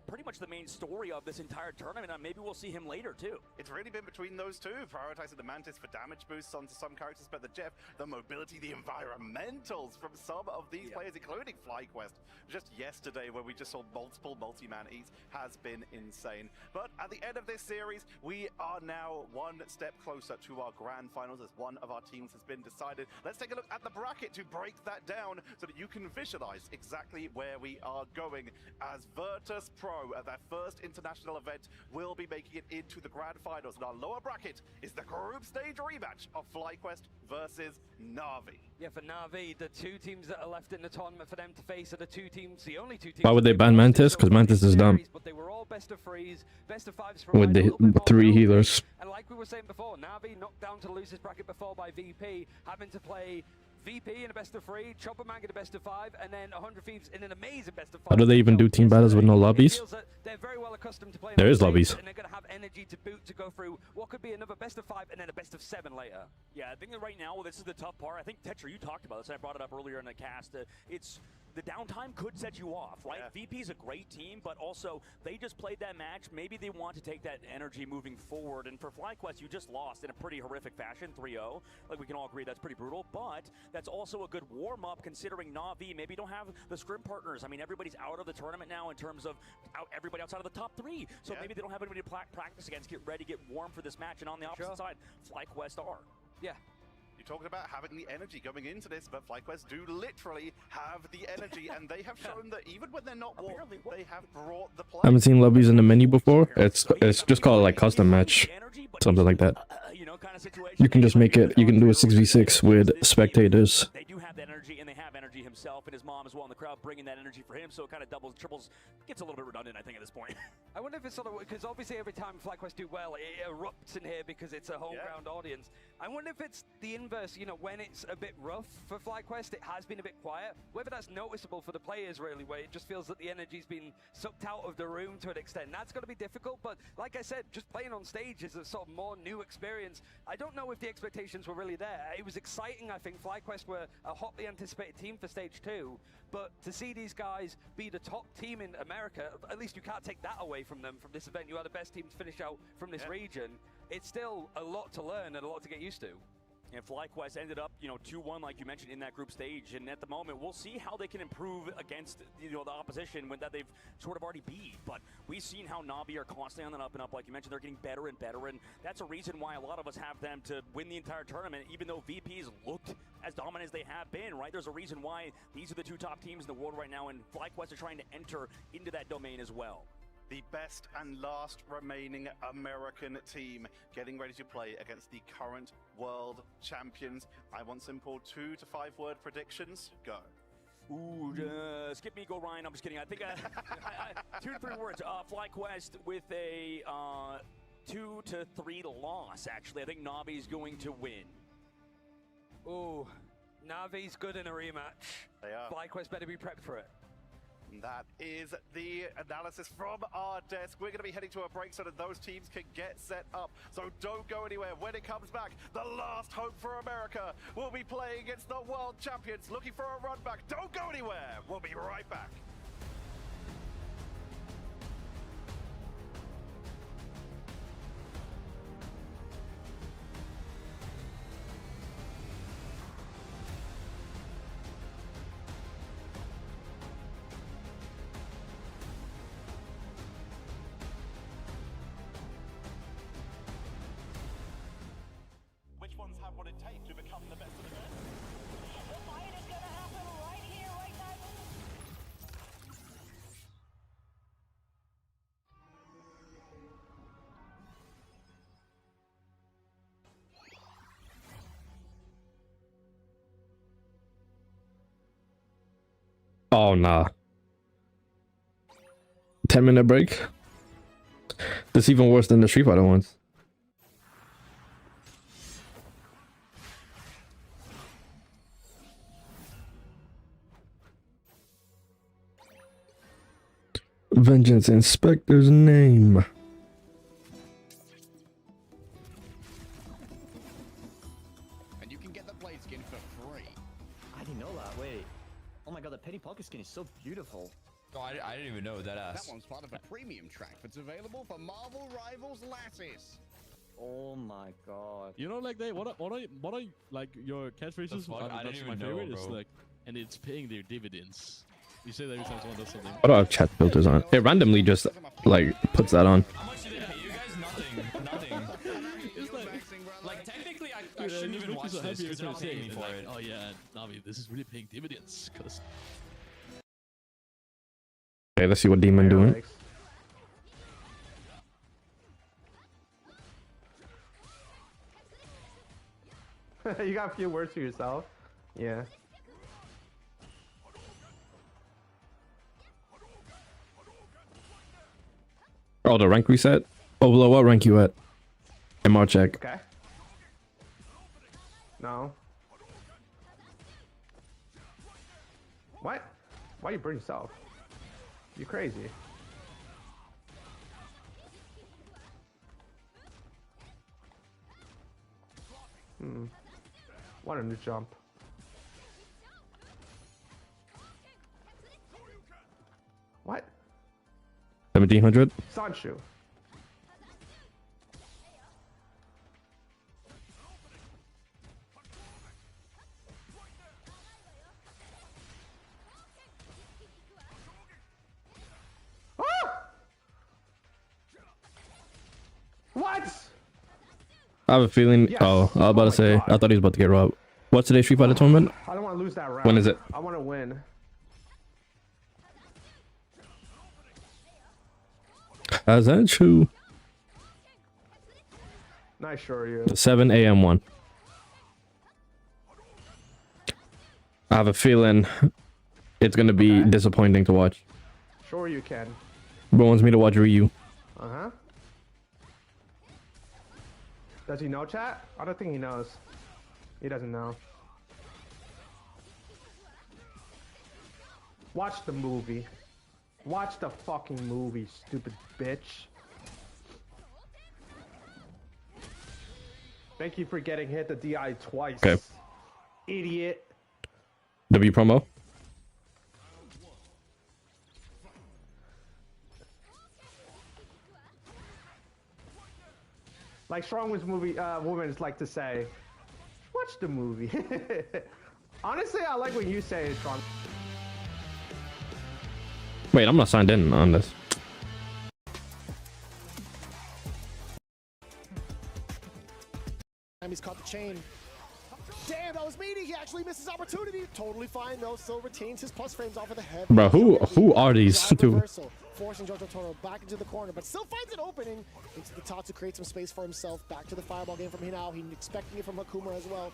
pretty much the main story of this entire tournament, and maybe we'll see him later too. It's really been between those two, prioritizing the Mantis for damage boosts onto some characters, but the Jeff, the mobility, the environmentals from some of these players, including FlyQuest. Just yesterday, where we just saw multiple multi-man eats, has been insane. But at the end of this series, we are now one step closer to our grand finals as one of our teams has been decided. Let's take a look at the bracket to break that down so that you can visualize exactly where we are going, as Virtus Pro at their first international event will be making it into the grand finals. And our lower bracket is the group stage rematch of FlyQuest versus Na'Vi. Yeah, for Na'Vi, the two teams that are left in the tournament for them to face are the only two teams. Why would they ban Mantis? Because Mantis is dumb. But they were all best of 3s, best of 5s with the 3 healers. And like we were saying before, Na'Vi knocked down to the losers bracket before by VP, having to play VP in a best of 3, Chopper Mang in a best of 5, and then 100 Thieves in an amazing best of 5. How do they even do team battles with no lobbies? They're very well accustomed to playing. There is lobbies. And they're going to have energy to boot to go through what could be another best of 5 and then a best of 7 later. Yeah, I think that right now, this is the tough part. I think, Tetra, you talked about this, and I brought it up earlier in the cast. It's the downtime could set you off, right? Yeah. VP's a great team, but also they just played that match. Maybe they want to take that energy moving forward. And for FlyQuest, you just lost in a pretty horrific fashion, 3-0. We can all agree that's pretty brutal, but that's also a good warm-up considering Na'Vi maybe don't have the scrim partners. I mean, everybody's out of the tournament now in terms of everybody outside of the top 3. So maybe they don't have anybody to practice against, get ready, get warm for this match. And on the opposite side, FlyQuest are. Yeah. You talked about having the energy going into this, but FlyQuest do literally have the energy, and they have shown that even when they're not warm, they have brought the play. I haven't seen lobbies in the menu before. It's just called custom match, something like that. You can just make it. You can do a 6v6 with spectators. They do have the energy, and they have energy himself and his mom as well in the crowd, bringing that energy for him. So it kind of doubles, triples, gets a little bit redundant, I think, at this point. I wonder if it's because obviously every time FlyQuest do well, it erupts in here because it's a home ground audience. I wonder if it's the inverse. When it's a bit rough for FlyQuest, it has been a bit quiet. Whether that's noticeable for the players, really, where it just feels that the energy's been sucked out of the room to an extent. That's going to be difficult, but like I said, just playing on stage is a sort of more new experience. I don't know if the expectations were really there. It was exciting, I think. FlyQuest were a hotly anticipated team for stage 2, but to see these guys be the top team in America, at least you can't take that away from them from this event. You are the best team to finish out from this region. It's still a lot to learn and a lot to get used to. And FlyQuest ended up, 2-1, like you mentioned, in that group stage. And at the moment, we'll see how they can improve against, the opposition when that they've sort of already beat. But we've seen how Na'Vi are constantly on the up and up. Like you mentioned, they're getting better and better. And that's a reason why a lot of us have them to win the entire tournament, even though VP's looked as dominant as they have been, right? There's a reason why these are the 2 top teams in the world right now. And FlyQuest are trying to enter into that domain as well. The best and last remaining American team getting ready to play against the current world champions. I want simple 2 to 5 word predictions. Go. Ooh, skip me, go Ryan. I'm just kidding. I think 2 to 3 words. FlyQuest with a 2 to 3 loss, actually. I think Na'Vi's going to win. Ooh, Na'Vi's good in a rematch. They are. FlyQuest better be prepped for it. That is the analysis from our desk. We're going to be heading to a break so that those teams can get set up. So don't go anywhere. When it comes back, the last hope for America will be playing against the world champions, looking for a run back. Don't go anywhere. We'll be right back. What it takes to become the best of the best. The fight is going to happen right here, right now. Oh nah. 10-minute break. This is even worse than the Street Fighter ones. Vengeance Inspector's name. And you can get the blade skin for free. I didn't know that. Wait. Oh my god, the Penny Pocket skin is so beautiful. Oh, I didn't even know that ass. That one's part of a premium track that's available for Marvel Rivals Lattice. Oh my god. You know, like what are like your catchphrases? I didn't even my favorite know, is bro. like, and it's paying their dividends. You say that every time someone does something. Why do I have chat filters on? It randomly just like puts that on. How much did they pay you guys? Nothing. It's Like technically, I shouldn't even watch so this happy because they're not every paying me time I for say it. like, oh yeah, Na'Vi, this is really paying dividends. Cause Okay, let's see what Demon doing. You got a few words for yourself. Yeah. Oh, the rank reset. Overload, what rank you at? MR check. Okay. No. What? Why you burn yourself? You crazy. What a new jump. What? 1700. Sanshu. What? I have a feeling. Yes. Oh, I was about to say. I thought he was about to get robbed. What's today's Street Fighter tournament? I don't want to lose that round. When is it? I want to win. Is that true? Nice, sure you. 7 a.m. one. I have a feeling it's gonna be disappointing to watch. Sure you can. Bro wants me to watch Ryu. Uh-huh. Does he know, chat? I don't think he knows. He doesn't know. Watch the movie. Watch the fucking movie, stupid bitch. Thank you for getting hit the DI twice. Okay. Idiot. W promo. Like Strong Women's movie women's like to say, watch watch the movie. Honestly, I like what you say, Tron. Wait, I'm not signed in on this. He's caught the chain. Damn, that was meaty. He actually missed his opportunity. Totally fine though. Still retains his plus frames off of the head. Bro, who are these two? Forcing Jojo Toro back into the corner, but still finds an opening into the top to create some space for himself. Back to the fireball game from Hinao. He's expecting it from Hakuma as well.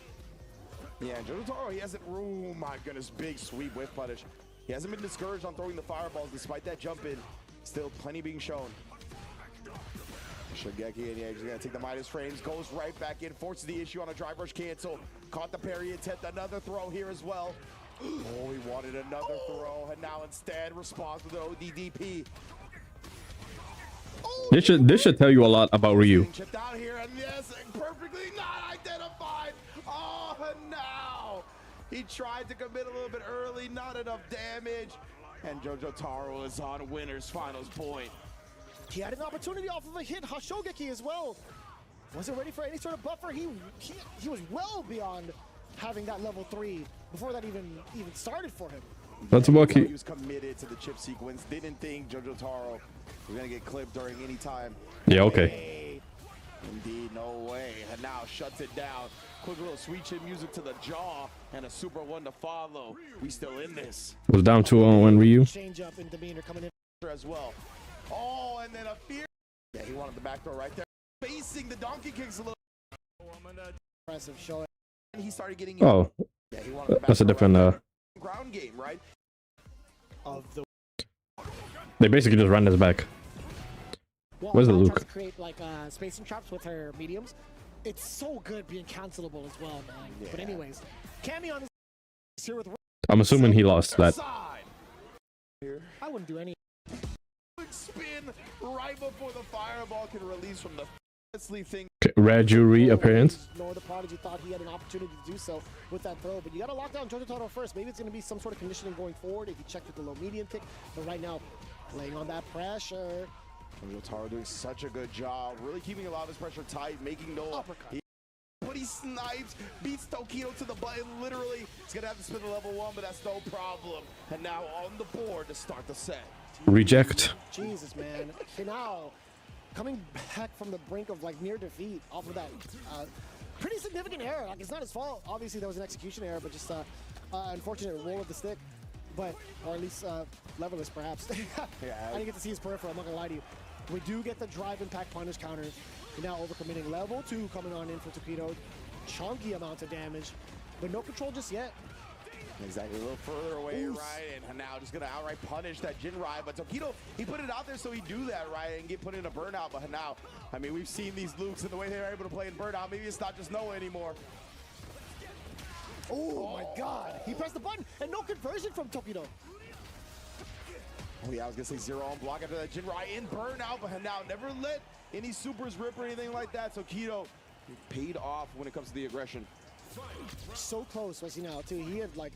Yeah, Jojo Toro, he hasn't. Oh my goodness, big sweep whiff punish. He hasn't been discouraged on throwing the fireballs despite that jump in. Still plenty being shown. Shigeki, and yeah, he's gonna take the minus frames, goes right back in, forces the issue on a drive rush cancel. Caught the parry intent, another throw here as well. Oh, he wanted another throw, and now instead responds with an ODDP. This should tell you a lot about Ryu. Chipped out here, and yes, perfectly not identified. Oh, and now he tried to commit a little bit early, not enough damage, and Jojo Taro is on winner's finals point. He had an opportunity off of a hit Hashogeki as well. Wasn't ready for any sort of buffer. He was well beyond having that level 3 before that even started for him. That's what He was committed to the chip sequence. Didn't think Jojo Taro was gonna get clipped during any time. Yeah, okay. Hey, indeed, no way. And now shuts it down. Quick little sweet chin music to the jaw and a super one to follow. We still in this. Was down 2-0 when Ryu. Change up in demeanor coming in as well. Oh, and then a fear. Yeah, he wanted the back throw right there. Facing the donkey kicks a little impressive show. And he started getting. Oh, yeah, he wanted the back that's a different. Ground game, right? Of the. They basically just ran this back. Well, Where's the Tries Luke? to create like spacing traps with her mediums. It's so good being cancelable as well, man. Yeah. But anyways, Cammy on this here with. I'm assuming he lost that. I wouldn't do any. Spin right before the fireball can release from the thing. Rare jewelry appearance. Nor the Prodigy thought he had an opportunity to do so with that throw, but you got to lock down Jojo Toro first. Maybe it's going to be some sort of conditioning going forward if you check with the low medium kick, but right now, laying on that pressure. Jojo Taro doing such a good job, really keeping a lot of his pressure tight, making no uppercut. But he snipes, beats Tokido to the button, literally. He's going to have to spin the level 1, but that's no problem. And now on the board to start the set. Reject. Jesus, man. Hinao coming back from the brink of like near defeat off of that pretty significant error. Like, it's not his fault. Obviously, there was an execution error, but just unfortunate roll of the stick. But, or at least levelless, perhaps. Yeah, I didn't get to see his peripheral, I'm not gonna lie to you. We do get the drive impact punish counter. Now overcommitting level 2 coming on in for Tokido. Chunky amount of damage, but no control just yet. Exactly, a little further away, right? And now just gonna outright punish that Jinrai, but Tokido, he put it out there so he'd do that, right? And get put in a burnout, but now, I mean, we've seen these Lukes and the way they're able to play in burnout. Maybe it's not just Noah anymore. Oh my God, he pressed the button and no conversion from Tokido. Oh yeah, I was gonna say 0 on block after that Jinrai in burnout, but now never let any supers rip or anything like that. Tokido paid off when it comes to the aggression. So close was he now too. He had like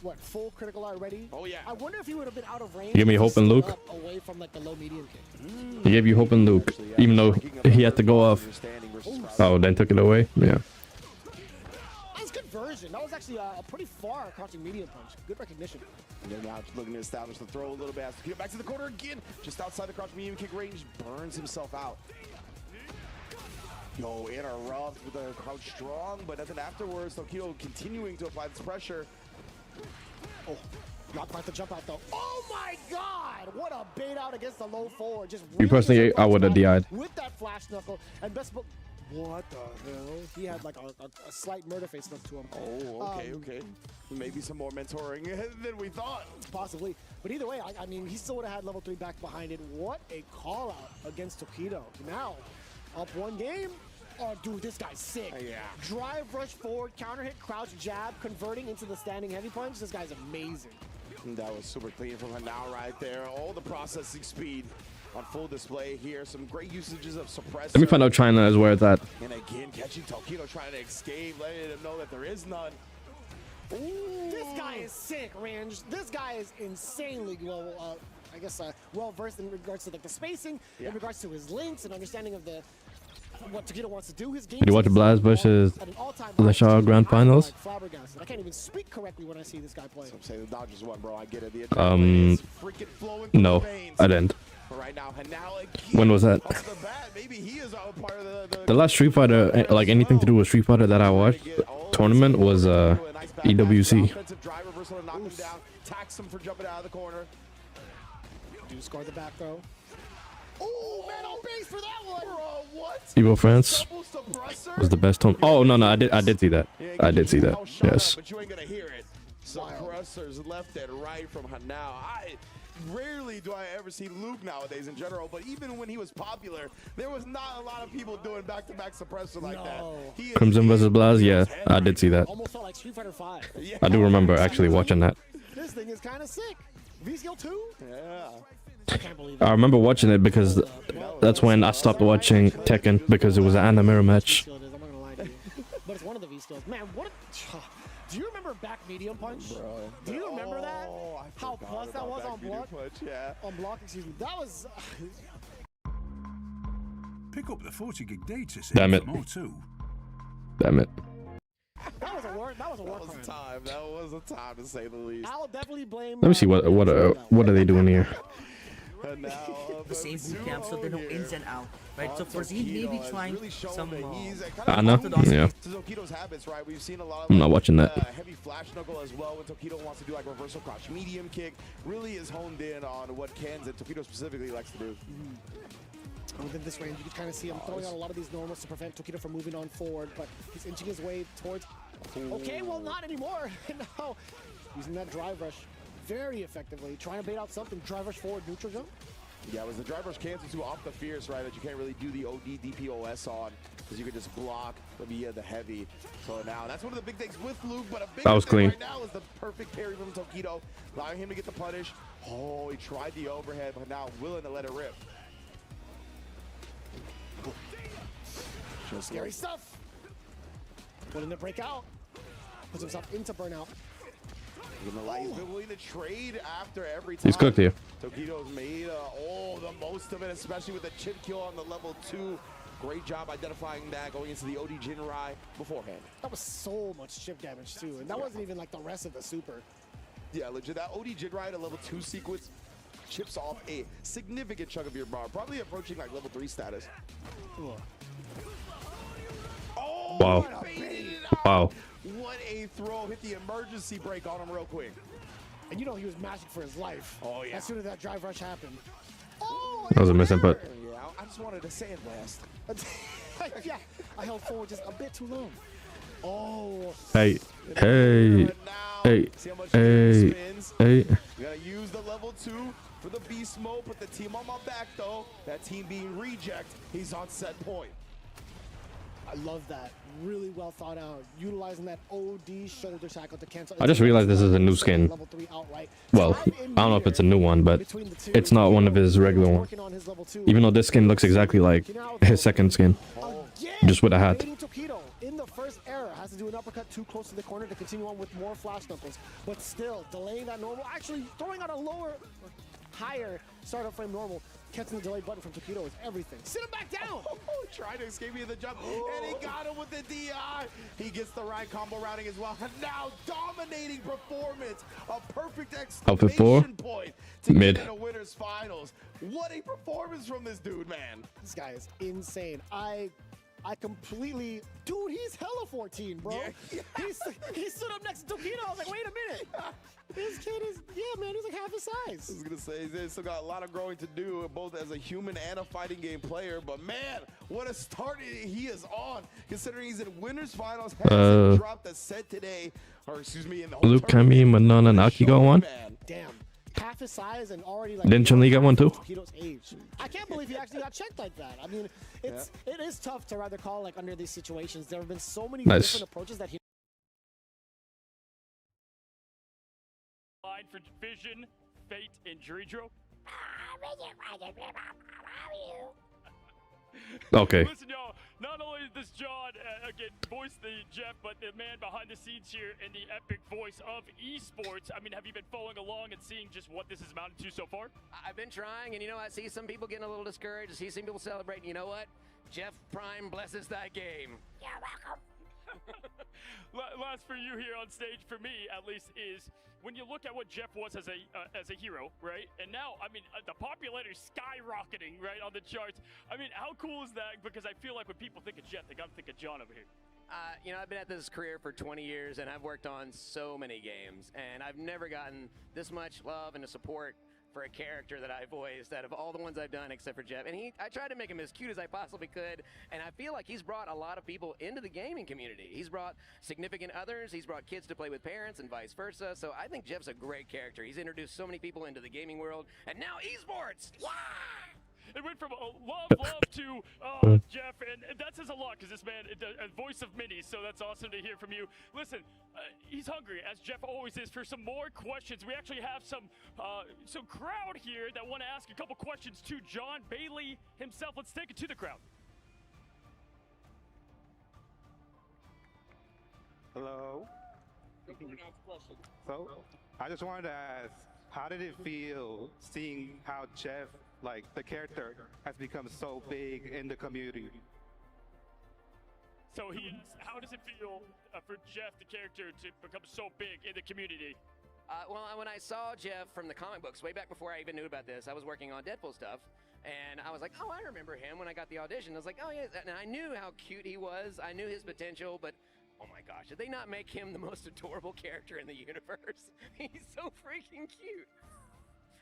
what, full critical already? Oh yeah. I wonder if he would have been out of range. Give me hope in Luke. Away from like the low medium kick. He gave you hope in Luke, even though he had to go off. Oh, then took it away. Yeah. Nice conversion. That was actually a pretty far crouching medium punch. Good recognition. And they're now looking to establish the throw a little bit. Get back to the corner again, just outside the crouching medium kick range, burns himself out. Yo, interrupts with a crouch strong, but nothing afterwards. Tokido continuing to apply this pressure. Oh, not quite the jump out though. Oh my God! What a bait out against the low forward. Just You personally, I would have DI'd. with that flash knuckle and best. What the hell? He had like a slight murder face look to him. Oh, okay, okay. Maybe some more mentoring than we thought. Possibly. But either way, I mean, he still would have had level 3 back behind it. What a call out against Tokido. Now, up one game. Oh, dude, this guy's sick. Yeah. Drive, rush forward, counter hit, crouch, jab, converting into the standing heavy punch. This guy's amazing. And that was super clean from Hinao right there. All the processing speed on full display here. Some great usages of suppressor. Let me find out China is where it's at. And again, catching Tokido trying to escape, letting him know that there is none. Ooh. This guy is sick, Range. This guy is insanely well, I guess, well versed in regards to like the spacing, in regards to his links and understanding of the what Tokido wants to do. His game Did you watch Blast versus at an all-time Lashar Grand Finals? I can't even speak correctly when I see this guy play. So I'm saying the Dodgers won, bro. I get it. The adrenaline is freaking flowing through No, the veins. I didn't. But right now, Hanao, When was that? off the bat, maybe he is a part of The last Street Fighter, like anything to do with Street Fighter that I watched, tournament was EWC. offensive drive reversal to knock him down. Tax him for jumping out of the corner. Do score the back throw. Oh, man, on base for that one. Bro, what? Evo France was the best tournament. Oh no, I did see that. I did see that. Yes. But you ain't gonna hear it. Suppressors left and right from Hanao. Rarely do I ever see Luke nowadays in general, but even when he was popular, there was not a lot of people doing back-to-back suppressor like that. Crimson versus Blaz. Yeah, I did see that. Almost felt like Street Fighter 5. I do remember actually watching that. This thing is kind of sick. V-Skill 2? Yeah. I can't believe it. I remember watching it because that's when I stopped watching Tekken because it was an anime mirror match. I'm not gonna lie to you. But it's one of the V-Skills. Man, do you remember back medium punch? Bro. Do you remember that? How plus that was on block? Punch, yeah. On block, excuse me. That was... Pick up the 40 gig data. Damn it. Damn it. That was a war time. That was a time to say the least. I'll definitely blame... Let me see what are they doing here. The same boot camp, so they know ins and out, right? So for me, maybe trying some I know. Yeah. Tokido's habits, right? We've seen a lot of I'm not watching that. Heavy flash knuckle as well. When Tokido wants to do like reversal crouch medium kick, really is honed in on what Ken's and Tokido specifically likes to do. Within this range, you can kind of see him throwing out a lot of these normals to prevent Tokido from moving on forward, but he's inching his way towards... Okay, well, not anymore. No. Using that drive rush very effectively, trying to bait out something. Drive rush forward, neutral jump. Yeah, it was the drive rush cancel to off the fierce, right, that you can't really do the OD DPOS on, because you can just block the heavy. So now, that's one of the big things with Luke, but a big that was thing clean. Right now is the perfect parry from Tokido, allowing him to get the punish. Oh, he tried the overhead, but now willing to let it rip. Scary stuff. Willing to break out. Puts himself into burnout. He's been willing to trade after every time. He's cooked here. Tokido's made the most of it, especially with the chip kill on the level 2. Great job identifying that going into the OD Jinrai beforehand. That was so much chip damage too, and that wasn't even like the rest of the super. Yeah, legit. That OD Jinrai at a level 2 sequence chips off a significant chunk of your bar, probably approaching like level 3 status. Oh, wow. Wow. What a throw. Hit the emergency brake on him real quick. And you know he was matching for his life. Oh, yeah. As soon as that drive rush happened. Oh, that was a misinput. Yeah, I just wanted to sandblast. Yeah, I held forward just a bit too long. Oh. Hey. We gotta use the level 2 for the beast mode. Put the team on my back though. That team being reject. He's on set point. I love that. Really well thought out. Utilizing that OD shoulder tackle to cancel. I just realized this is a new skin. Well, I don't know if it's a new one, but it's not one of his regular ones. Even though this skin looks exactly like his second skin. Just with a hat. Tokido in the first era has to do an uppercut too close to the corner to continue on with more flash knuckles, but still delaying that normal, actually throwing out a lower, higher startup frame normal. Catching the delay button from Tokido is everything. Sit him back down! Trying to escape me in the jump, and he got him with the DI. He gets the right combo routing as well. And now dominating performance, a perfect exclamation point to mid. get in the winners finals. What a performance from this dude, man! This guy is insane. I completely, dude, he's hella 14, bro. Yeah. He stood up next to Tokido. I was like, wait a minute. This kid is, yeah, man, he's like half his size. I was gonna say, he's still got a lot of growing to do, both as a human and a fighting game player. But man, what a start he is on, considering he's in winners finals. Hasn't dropped a set today, or excuse me, in the whole Luke, Kami, Manon, and Aki got one. Damn. Half his size and already like. Didn't Chun-Li get one too? Age. I can't believe he actually got checked like that. I mean, it is tough to rather call like under these situations. There have been so many different approaches that he. Line for Vision, Fate, and Dredro. Okay. Listen, y'all, not only does John, again, voice the Jeff, but the man behind the scenes here and the epic voice of esports. I mean, have you been following along and seeing just what this has amounted to so far? I've been trying, and you know, I see some people getting a little discouraged. I see some people celebrating. You know what? Jeff Prime blesses that game. You're welcome. Last for you here on stage, for me at least, is when you look at what Jeff was as a hero, right? And now, I mean, the popularity is skyrocketing, right, on the charts. I mean, how cool is that? Because I feel like when people think of Jeff, they gotta think of John over here. You know, I've been at this career for 20 years, and I've worked on so many games, and I've never gotten this much love and support for a character that I voiced out of all the ones I've done except for Jeff. And I tried to make him as cute as I possibly could, and I feel like he's brought a lot of people into the gaming community. He's brought significant others, he's brought kids to play with parents and vice versa, so I think Jeff's a great character. He's introduced so many people into the gaming world, and now esports! Yeah! It went from love to Jeff, and that says a lot because this man, a voice of many, so that's awesome to hear from you. Listen, he's hungry, as Jeff always is, for some more questions. We actually have some crowd here that want to ask a couple questions to John Bailey himself. Let's take it to the crowd. Hello. So, I just wanted to ask, how did it feel seeing how Jeff, like the character, has become so big in the community? So how does it feel for Jeff, the character, to become so big in the community? Well, when I saw Jeff from the comic books, way back before I even knew about this, I was working on Deadpool stuff, and I was like, oh, I remember him when I got the audition. I was like, oh, yeah, and I knew how cute he was. I knew his potential, but oh my gosh, did they not make him the most adorable character in the universe? He's so freaking cute.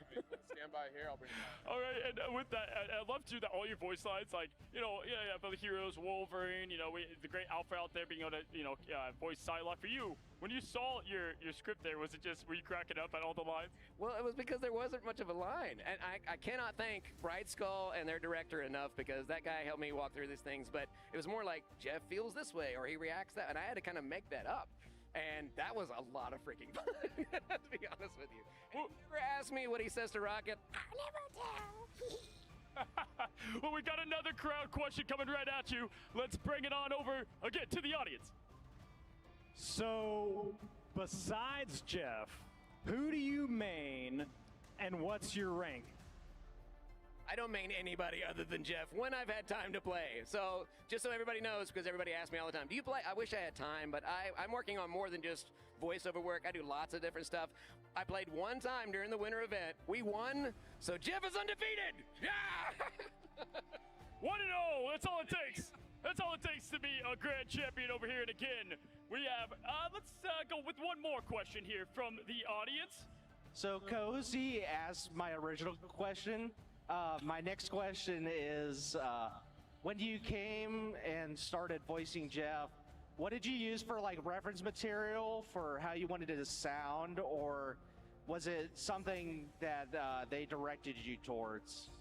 Stand by here, I'll bring it back. All right, and with that, I love too that all your voice lines, like, you know, yeah, for the heroes, Wolverine, you know, the great Alpha out there being able to, you know, voice Psylocke. For you, when you saw your script there, was it just, were you cracking up at all the lines? Well, it was because there wasn't much of a line, and I cannot thank Bright Skull and their director enough, because that guy helped me walk through these things, but it was more like, Jeff feels this way, or he reacts that, and I had to kind of make that up. And that was a lot of freaking fun, to be honest with you. And if you ever ask me what he says to Rocket, I'll never tell. Well, we got another crowd question coming right at you. Let's bring it on over, again, to the audience. So, besides Jeff, who do you main, and what's your rank? I don't main anybody other than Jeff when I've had time to play. So, just so everybody knows, because everybody asks me all the time, do you play? I wish I had time, but I'm working on more than just voiceover work. I do lots of different stuff. I played one time during the winter event. We won, so Jeff is undefeated. Yeah! 1-0, that's all it takes. That's all it takes to be a grand champion over here. And again, we have, let's go with one more question here from the audience. So, Cozy asked my original question. My next question is, when you came and started voicing Jeff, what did you use for like reference material for how you wanted it to sound, or was it something that they directed you towards?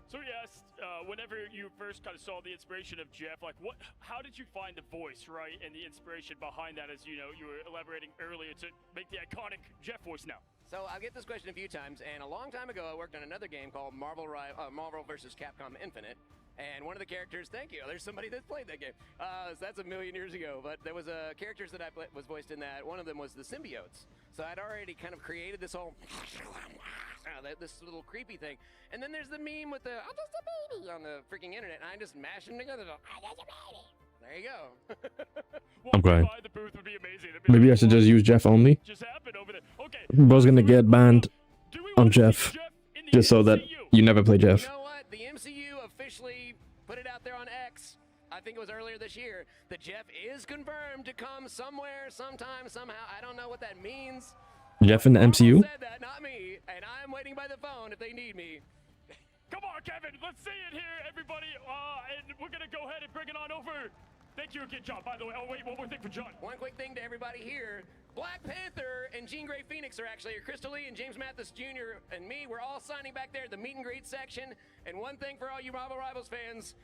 So yes, whenever you first kind of saw the inspiration of Jeff, like how did you find the voice, right, and the inspiration behind that, as you know, you were elaborating earlier to make the iconic Jeff voice now? So I'll get this question a few times, and a long time ago I worked on another game called Marvel vs. Capcom Infinite, and one of the characters, thank you, there's somebody that played that game. So that's a million years ago, but there was characters that I was voiced in that. One of them was the symbiotes. So I'd already kind of created this whole, this little creepy thing. And then there's the meme with the, I'm just a baby on the freaking internet, and I just mash them together. I'm just a baby. There you go. I'm crying. The booth would be amazing. Maybe I should just use Jeff only. Just happened over there. Okay. Bro's gonna get banned on Jeff, just so that you never play Jeff. You know what? The MCU officially put it out there on X. I think it was earlier this year that Jeff is confirmed to come somewhere, sometime, somehow. I don't know what that means. Jeff in the MCU? Said that, not me. And I'm waiting by the phone if they need me. Come on, Kevin. Let's see it here, everybody. And we're going to go ahead and bring it on over. Thank you again, John, by the way. Oh, wait, one more thing for John. One quick thing to everybody here. Black Panther and Jean Grey Phoenix are actually here. Crystal Lee and James Mathis Jr. and me, we're all signing back there at the meet and greet section. And one thing for all you Marvel Rivals fans,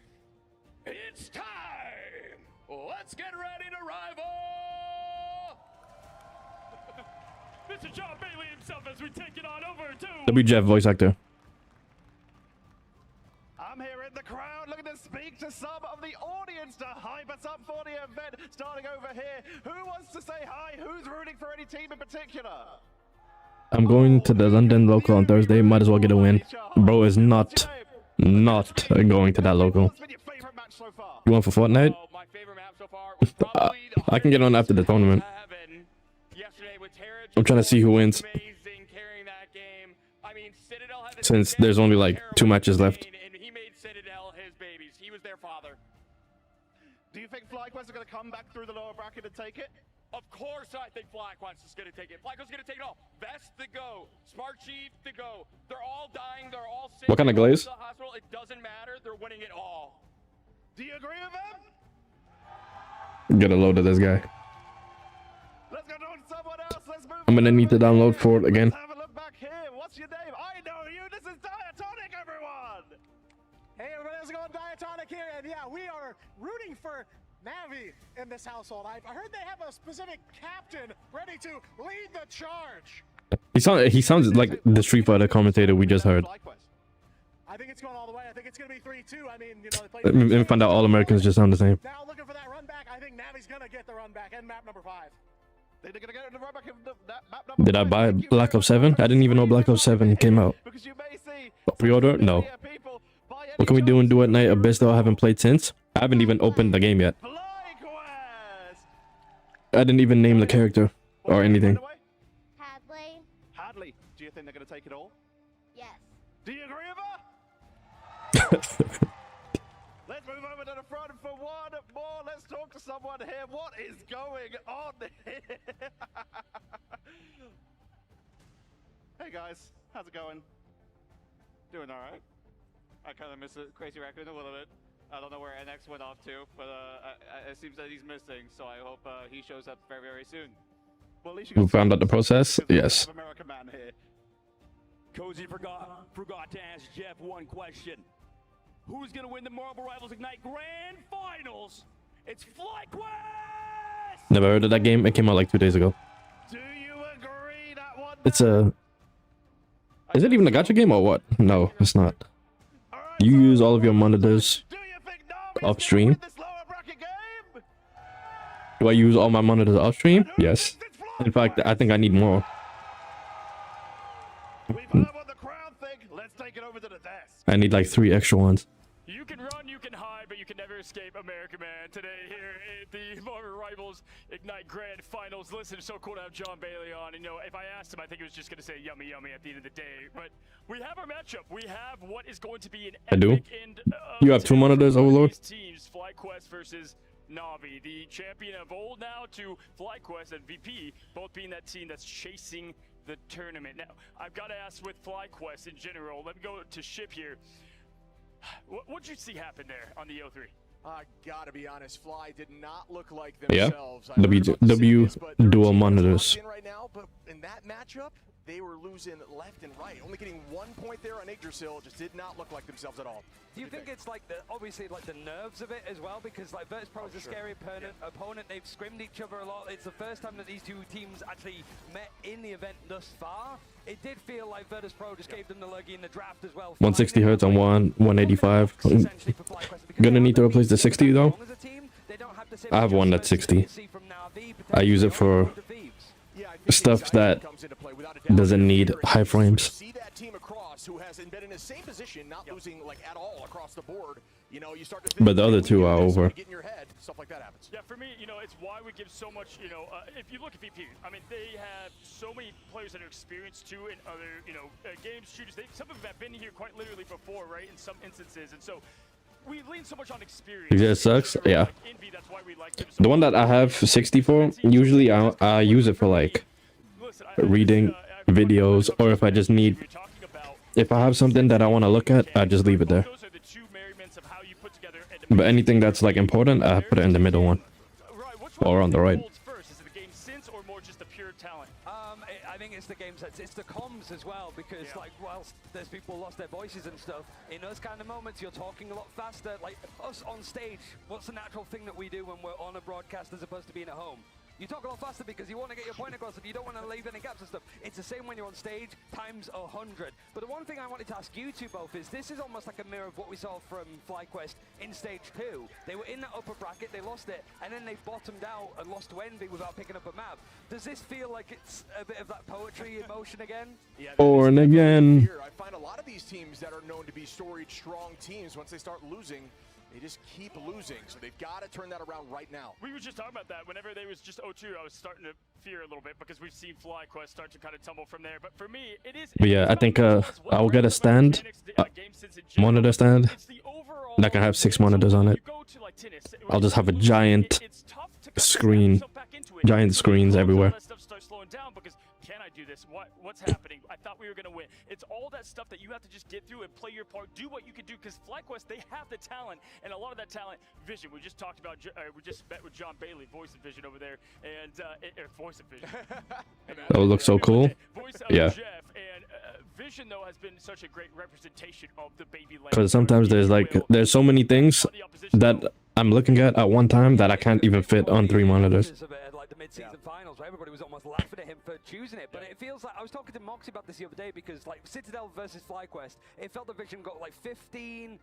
it's time! Let's get ready to rival! Mr. John Bailey himself as we take it on over to... W Jeff, voice actor. I'm here in the crowd looking to speak to some of the audience to hype us up for the event. Starting over here, who wants to say hi? Who's rooting for any team in particular? I'm going to the London local on Thursday. Might as well get a win. Bro is not going to that local. What's been your favorite match You want for Fortnite? I can get on after the tournament. I'm trying to see who wins. Since there's only like 2 matches left. He made Citadel his babies. He was their father. Do you think FlyQuest are going to come back through the lower bracket and take it? Of course I think FlyQuest is going to take it. FlyQuest is going to take it all. Vest to go. Smart Chief to go. They're all dying. They're all sick. What kind of glaze? The hospital. It doesn't matter. They're winning it all. Do you agree with them? Get a load of this guy. Let's go to someone else. Let's move I'm gonna need to download Fort again. Have a look back here. What's your name? I know you. This is Diatonic, everyone. Hey, everybody, how's it going? Diatonic here, and yeah, we are rooting for Navi in this household. I heard they have a specific captain ready to lead the charge. He sounds like the Street Fighter commentator we just heard. I think it's going all the way. I think it's going to be 3-2. I mean, you know, they played. Let me find out all Americans just sound the same. Now looking for that run back. I think Navi's going to get the run back and map number 5. They're going to get the run back of that map number Did I buy Black Ops 7? I didn't even know Black Ops 7 came out. Pre-order? No. What can we do and do at night? Abyss though I haven't played since. I haven't even opened the game yet. I didn't even name the character or anything. Hadley. Hadley. Do you think they're going to take it all? Yes. Do you agree with her? Let's move over to the front for one more. Let's talk to someone here. What is going on here? Hey guys, how's it going? Doing all right. I kind of miss Crazy Raccoon a little bit. I don't know where NX went off to, but it seems that he's missing, so I hope he shows up very, very soon. Well, at least We found out the process? Yes. American man here. Cozy forgot to ask Jeff one question. Who's going to win the Marvel Rivals Ignite Grand Finals? It's FlyQuest! Never heard of that game. It came out like 2 days ago. Do you agree that one? It's a... Is it even a gacha game or what? No, it's not. You use all of your monitors off stream? Do I use all my monitors off stream? Yes. In fact, I think I need more. I need like 3 extra ones. You can run, you can hide, but you can never escape America Man today here at the Marvel Rivals Ignite Grand Finals. Listen, it's so cool to have John Bailey on. And, you know, if I asked him, I think he was just going to say yummy, yummy at the end of the day. But we have our matchup. We have what is going to be an I do. epic end. You have 2 monitors, Overlord? Teams, FlyQuest versus Navi, the champion of old now to FlyQuest and VP, both being that team that's chasing the tournament. Now, I've got to ask with FlyQuest in general, let me go to Ship here. What'd you see happen there on the O3? I gotta be honest, Fly did not look like Yeah. themselves. W dual monitors. Right now, but in that matchup, they were losing left and right. Only getting 1 point there on Yggdrasil. Just did not look like themselves at all. Do you think it's like obviously like the nerves of it as well? Because like Virtus Pro is a scary opponent. They've scrimmed each other a lot. It's the first time that these 2 teams actually met in the event thus far. It did feel like Virtus Pro just gave them the lurgy in the draft as well. 160 hertz on 185. Gonna need to replace the 60 though. I have one that's 60. I use it for stuff that doesn't need high frames. See that team across who has been in the same position, not losing like at all across the board. You know, you start to But the other 2 are over. get in your head, stuff like that happens. Yeah, for me, you know, it's why we give so much, you know, if you look at VP, I mean, they have so many players that are experienced too in other, you know, games, shooters. Some of them have been here quite literally before, right, in some instances. And so we lean so much on experience. It sucks. Yeah. The one that I have 60 for, usually I use it for like reading videos, or if I just need, if I have something that I want to look at, I just leave it there. But anything that's like important, I put it in the middle one or on the right. I think it's the game sets, it's the comms as well, because like whilst there's people lost their voices and stuff, in those kind of moments you're talking a lot faster. Like us on stage, what's the natural thing that we do when we're on a broadcast as opposed to being at home? You talk a lot faster because you want to get your point across and you don't want to leave any gaps and stuff. It's the same when you're on stage, times 100. But the one thing I wanted to ask you two both is, this is almost like a mirror of what we saw from FlyQuest in Stage 2. They were in that upper bracket, they lost it, and then they've bottomed out and lost to Envy without picking up a map. Does this feel like it's a bit of that poetry in motion again? Yeah, Born again. I find a lot of these teams that are known to be storied, strong teams, once they start losing, They just keep losing, so they've got to turn that around right now. We were just talking about that. Whenever they was just 0-2, I was starting to fear a little bit because we've seen FlyQuest start to kind of tumble from there. But for me, it is... But yeah, I think I'll get a stand, monitor stand, and I can have 6 monitors on it. I'll just have a giant screen, giant screens everywhere. Can I do this? What's happening? I thought we were going to win. It's all that stuff that you have to just get through and play your part, do what you can do, because FlyQuest, they have the talent, and a lot of that talent, Vision. We just talked about, we just met with John Bailey, Voice of Vision over there, and Voice of Vision. That would look so cool. Yeah. Jeff, and Vision, though, has been such a great representation of the baby land. Because sometimes there's so many things that I'm looking at one time that I can't even fit on 3 monitors. Like the mid-season finals, where everybody was almost laughing at him for choosing it. But it feels like I was talking to Moxie about this the other day because like Citadel versus FlyQuest, it felt the Vision got like 15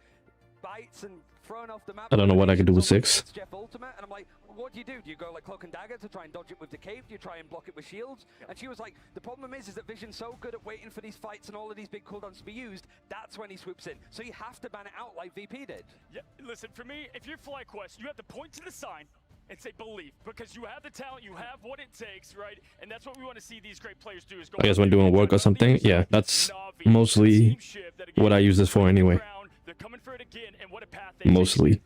bites and thrown off the map. I don't know what I could do with 6. It's Jeff Ultimate, and I'm like, what do? Do you go like Cloak and Dagger to try and dodge it with the cape? Do you try and block it with shields? And she was like, the problem is that Vision's so good at waiting for these fights and all of these big cooldowns to be used, that's when he swoops in. So you have to ban it out like VP did. Yeah, listen, for me, if you're FlyQuest, you have to point to the sign and say believe, because you have the talent, you have what it takes, right? And that's what we want to see these great players do. Is go I guess when doing work or something, yeah, that's mostly what I use this for anyway. They're coming for it again, and what a path Mostly.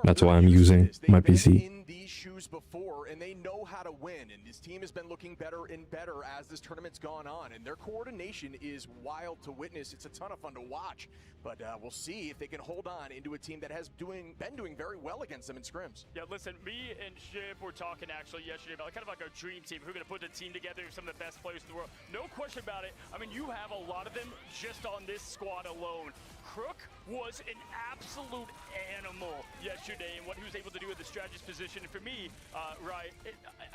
That's why I'm using my PC. In these shoes before, and they know how to win, and this team has been looking better and better as this tournament's gone on, and their coordination is wild to witness. It's a ton of fun to watch, but we'll see if they can hold on into a team that has been doing very well against them in scrims. Yeah, listen, me and Shib were talking actually yesterday about kind of like a dream team. Who are going to put a team together of some of the best players in the world. No question about it. I mean, you have a lot of them just on this squad alone. Crook was an absolute animal yesterday, and what he was able to do at the strategist position. And for me, right,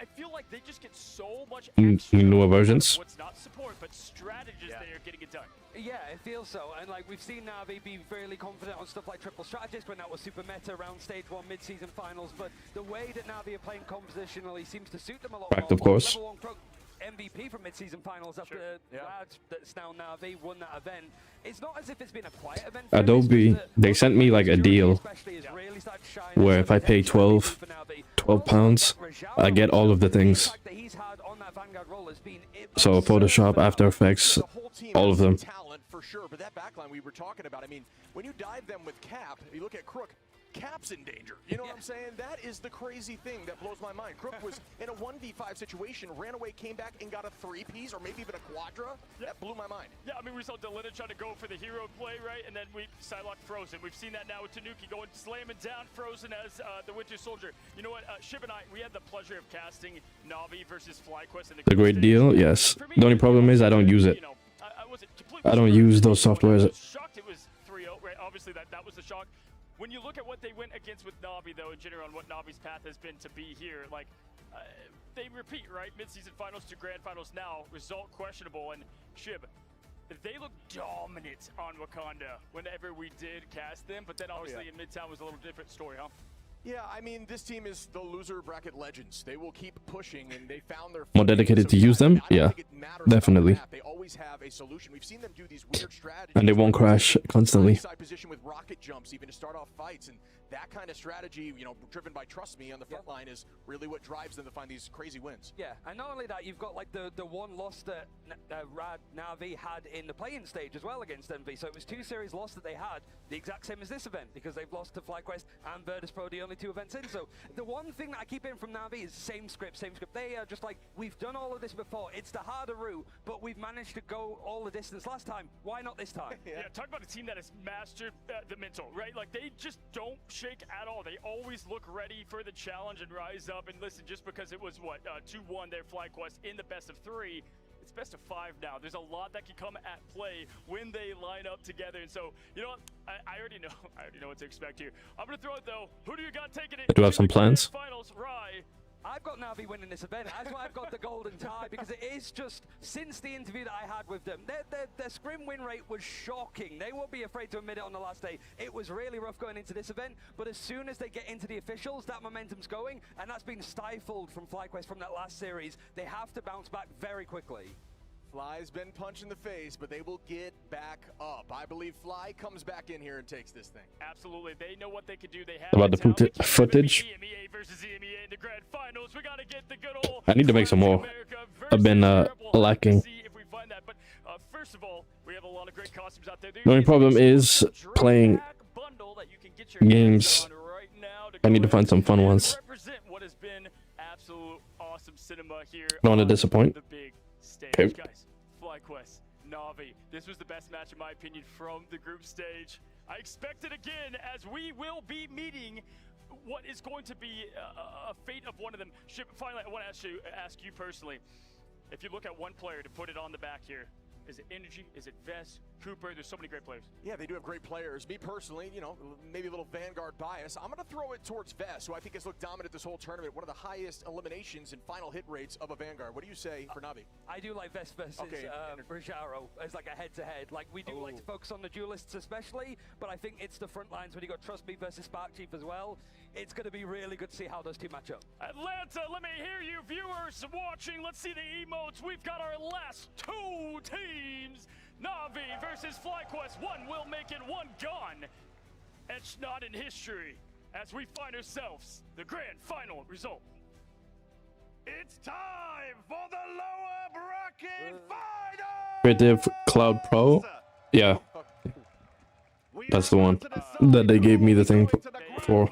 I feel like they just get so much extra. Newer versions. What's not support, but strategists there getting it done. Yeah, it feels so. And like we've seen Na'Vi be fairly confident on stuff like triple strategist when that was super meta around stage 1 mid-season finals. But the way that Na'Vi are playing compositionally seems to suit them a lot more. Of course. Level 1 Crook MVP from mid-season finals after Rad, that's now Na'Vi, won that event. It's not as if it's been a quiet event. Adobe, they sent me like a deal where if I pay 12 pounds, I get all of the things. So Photoshop, After Effects, all of them. Talent for sure, but that backline we were talking about, I mean, when you dive them with Cap, you look at Crook, Cap's in danger. You know what I'm saying? That is the crazy thing that blows my mind. Crook was in a 1v5 situation, ran away, came back, and got a 3-piece, or maybe even a quadra. That blew my mind. Yeah, I mean, we saw Delina trying to go for the hero play, right? And then we Psylocke Frozen. We've seen that now with Tanuki going, slamming down Frozen as the Winter Soldier. You know what, Shib and I, we had the pleasure of casting Na'Vi versus FlyQuest. The great deal, yes. The only problem is I don't use it. I don't use those softwares. Shocked it was 3-0, right? Obviously, that was the shock. When you look at what they went against with Na'Vi, though, in general, and what Na'Vi's path has been to be here, like, they repeat, right? Mid-season finals to grand finals now, result questionable, and Shib, they look dominant on Wakanda whenever we did cast them, but then obviously in Midtown was a little different story, huh? Yeah, I mean, this team is the loser bracket legends. They will keep pushing, and they found their more dedicated to use them. Yeah, definitely. They always have a solution. We've seen them do these weird strategies, and they won't crash constantly. Side position with rocket jumps, even to start off fights, and that kind of strategy, you know, driven by Trust Me on the front line, is really what drives them to find these crazy wins. Yeah, and not only that, you've got like the one loss that Rad Na'Vi had in the play-in stage as well against Envy. So it was 2 series loss that they had, the exact same as this event, because they've lost to FlyQuest and Virtus Pro, the only 2 events in. So the one thing that I keep in from Na'Vi is same script. They are just like, we've done all of this before. It's the harder route, but we've managed to go all the distance last time. Why not this time? Yeah, talk about a team that has mastered the mental, right? Like, they just don't shake at all. They always look ready for the challenge and rise up. And listen, just because it was, what, 2-1 there, FlyQuest in the best of 3, it's best of 5 now. There's a lot that can come at play when they line up together. And so, you know what? I already know what to expect here. I'm going to throw it, though. Who do you got taking it? I do have some plans. Finals, Rye. I've got Na'Vi winning this event. That's why I've got the golden tie, because it is just, since the interview that I had with them, their scrim win rate was shocking. They won't be afraid to admit it on the last day. It was really rough going into this event, but as soon as they get into the officials, that momentum's going, and that's been stifled from FlyQuest from that last series. They have to bounce back very quickly. Fly's been punched in the face, but they will get back up. I believe Fly comes back in here and takes this thing. Absolutely. They know what they can do. They have About the footage. EMEA versus EMEA in the grand finals. We gotta get the good old I need to make some more. I've been lacking. See if we find that. But first of all, we have a lot of great costumes out there. The only problem is playing games. I need to find some fun ones. Represent what has been absolute awesome cinema here. I don't want to disappoint. The big stage, Okay. guys. FlyQuest, Na'Vi. This was the best match in my opinion from the group stage. I expect it again as we will be meeting what is going to be a fate of one of them. Finally, I want to ask you personally, if you look at one player to put it on the back here, is it Energy? Is it Vest? Cooper? There's so many great players. Yeah, they do have great players. Me personally, you know, maybe a little Vanguard bias. I'm going to throw it towards Vest, who I think has looked dominant this whole tournament. One of the highest eliminations and final hit rates of a Vanguard. What do you say for Na'Vi? I do like Vest versus Rajaro as like a head-to-head. Like, we do like to focus on the duelists especially, but I think it's the front lines when you got Trust Me versus Spark Chief as well. It's going to be really good to see how those two match up. Atlanta, let me hear you viewers watching. Let's see the emotes. We've got our last two teams. Na'Vi versus FlyQuest. One will make it, one gone. Etched not in history as we find ourselves the grand final result. It's time for the lower bracket final! Creative Cloud Pro. Yeah. That's the one that they gave me the thing for.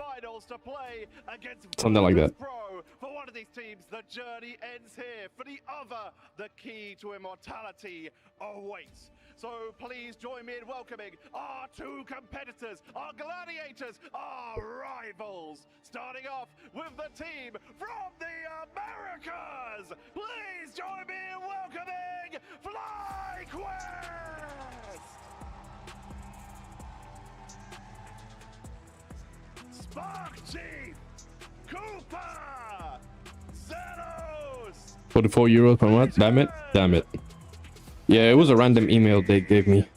Something like that. For one of these teams, the journey ends here. For the other, the key to immortality awaits. So please join me in welcoming our two competitors, our gladiators, our rivals. Starting off with the team from the Americas. Please join me in welcoming FlyQuest! Spark Chief, Cooper, Zenos, 44 euros per month. Damn it. Damn it. Yeah, it was a random email they gave me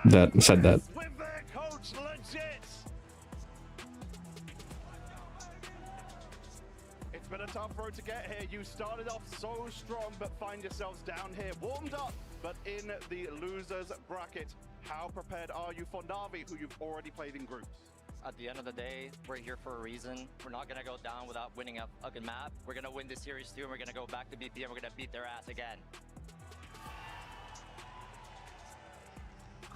that said that. with their coach Legit. It's been a tough road to get here. You started off so strong, but find yourselves down here, warmed up, but in the losers bracket. How prepared are you for Na'Vi, who you've already played in groups? At the end of the day, we're here for a reason. We're not going to go down without winning a good map. We're going to win this series too, and we're going to go back to BP, and we're going to beat their ass again.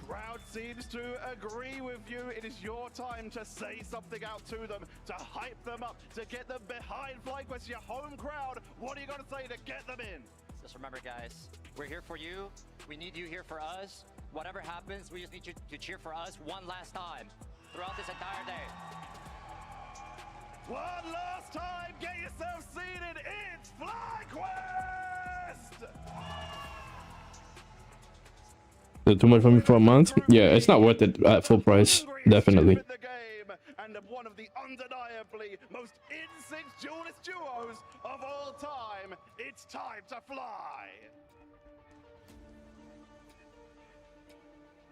Crowd seems to agree with you. It is your time to say something out to them, to hype them up, to get them behind FlyQuest, your home crowd. What are you going to say to get them in? Just remember, guys, we're here for you. We need you here for us. Whatever happens, we just need you to cheer for us one last time throughout this entire day. One last time, get yourself seated. It's FlyQuest! Is it too much for me for a month? Yeah, it's not worth it at full price. Definitely. And one of the undeniably most in-sync duelist duos of all time. It's time to fly.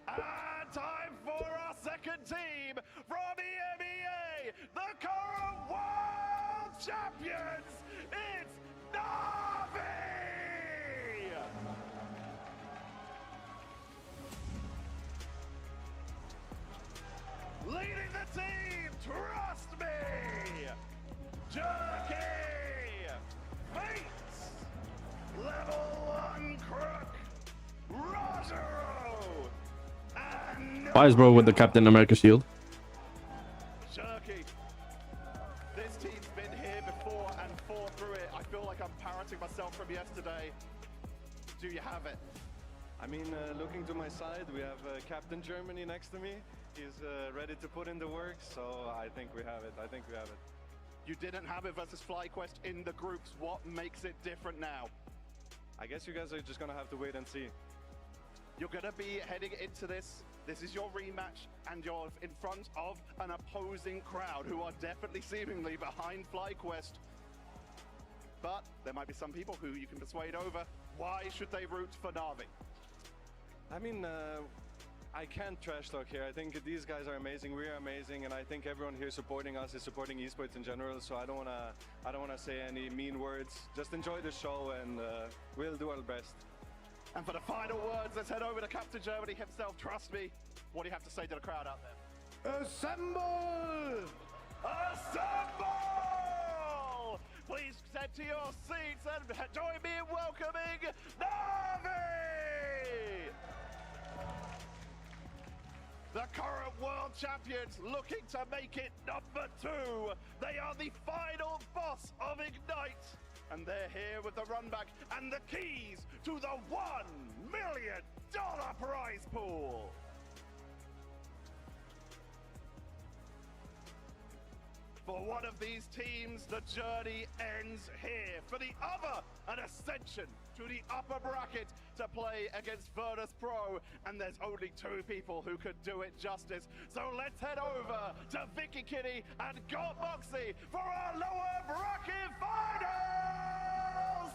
And time for our second team from EMEA, the current world champions. It's Na'Vi! Leading the team, trust me, Jerky, Fates, Level 1 Crook, Rogero, and Why is bro with the Captain America shield? Jerky. This team's been here before and fought through it. I feel like I'm parroting myself from yesterday. Do you have it? I mean, looking to my side, we have Captain Germany next to me. He's ready to put in the work, so I think we have it. I think we have it. You didn't have it versus FlyQuest in the groups. What makes it different now? I guess you guys are just gonna have to wait and see. You're gonna be heading into this. This is your rematch, and you're in front of an opposing crowd who are definitely seemingly behind FlyQuest. But there might be some people who you can persuade over. Why should they root for Na'Vi? I mean, I can't trash talk here. I think these guys are amazing. We are amazing, and I think everyone here supporting us is supporting esports in general. So I don't wanna say any mean words. Just enjoy the show, and we'll do our best. And for the final words, let's head over to Captain Germany himself. Trust me, what do you have to say to the crowd out there? Assemble! Assemble! Please step to your seats and join me in welcoming Na'Vi! The current world champions looking to make it number 2. They are the final boss of Ignite. And they're here with the run back and the keys to the $1 million prize pool. For one of these teams, the journey ends here. For the other, an ascension to the upper bracket to play against Virtus Pro. And there's only 2 people who could do it justice. So let's head over to Vicky Kitty and Got Moxie for our lower bracket finals!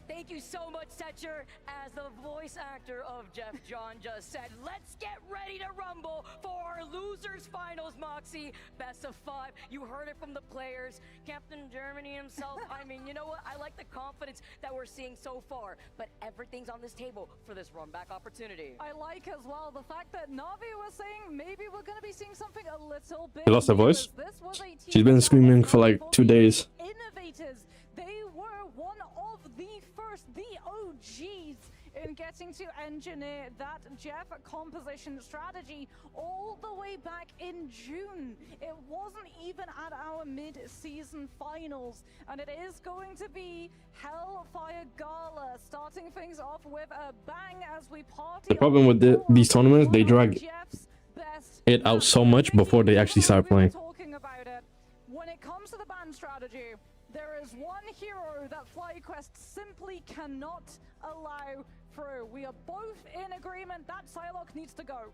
Thank you so much, Setcher. As the voice actor of Jeff John just said, let's get ready to rumble for our losers finals, Moxie. Best of 5. You heard it from the players. Captain Germany himself. I mean, you know what? I like the confidence that we're seeing so far, but everything's on this table for this run back opportunity. I like as well the fact that Na'Vi was saying maybe we're going to be seeing something a little bit. She lost her voice. She's been screaming for like 2 days. Innovators. They were one of the first, the OGs in getting to engineer that Jeff composition strategy all the way back in June. It wasn't even at our mid-season finals, and it is going to be Hellfire Gala, starting things off with a bang as we party. The problem with these tournaments, they drag it out so much before they actually start playing. Talking about it. When it comes to the ban strategy, there is one hero that FlyQuest simply cannot allow through. We are both in agreement that Psylocke needs to go.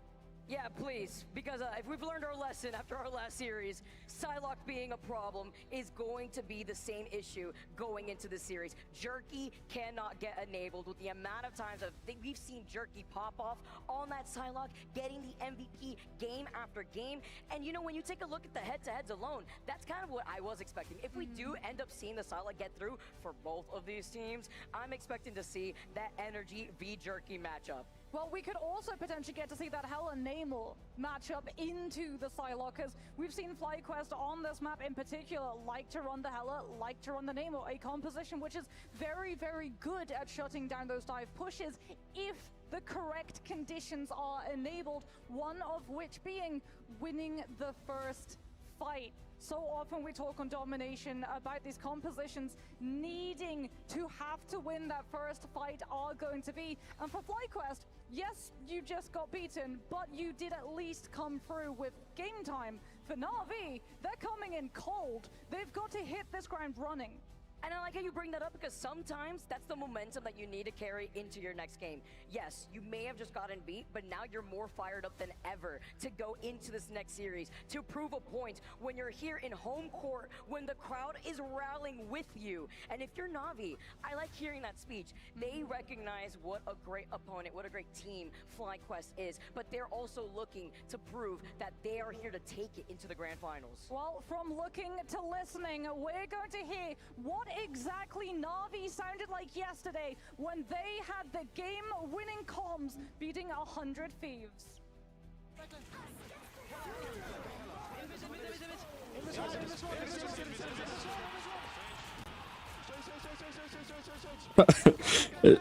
Yeah, please, because if we've learned our lesson after our last series, Psylocke being a problem is going to be the same issue going into the series. Jerky cannot get enabled with the amount of times we've seen Jerky pop off on that Psylocke, getting the MVP game after game. And you know, when you take a look at the head-to-heads alone, that's kind of what I was expecting. If we do end up seeing the Psylocke get through for both of these teams, I'm expecting to see that Energy v Jerky matchup. Well, we could also potentially get to see that Hella Namor matchup into the Psylocke, because we've seen FlyQuest on this map in particular like to run the Hella, like to run the Namor, a composition which is very, very good at shutting down those dive pushes if the correct conditions are enabled, one of which being winning the first fight. So often we talk on Domination about these compositions needing to have to win that first fight are going to be. And for FlyQuest, yes, you just got beaten, but you did at least come through with game time. For Na'Vi, they're coming in cold. They've got to hit this ground running. And I like how you bring that up, because sometimes that's the momentum that you need to carry into your next game. Yes, you may have just gotten beat, but now you're more fired up than ever to go into this next series, to prove a point when you're here in home court, when the crowd is rallying with you. And if you're Na'Vi, I like hearing that speech. They recognize what a great opponent, what a great team FlyQuest is, but they're also looking to prove that they are here to take it into the grand finals. Well, from looking to listening, we're going to hear what exactly Na'Vi sounded like yesterday when they had the game-winning comms beating 100 Thieves.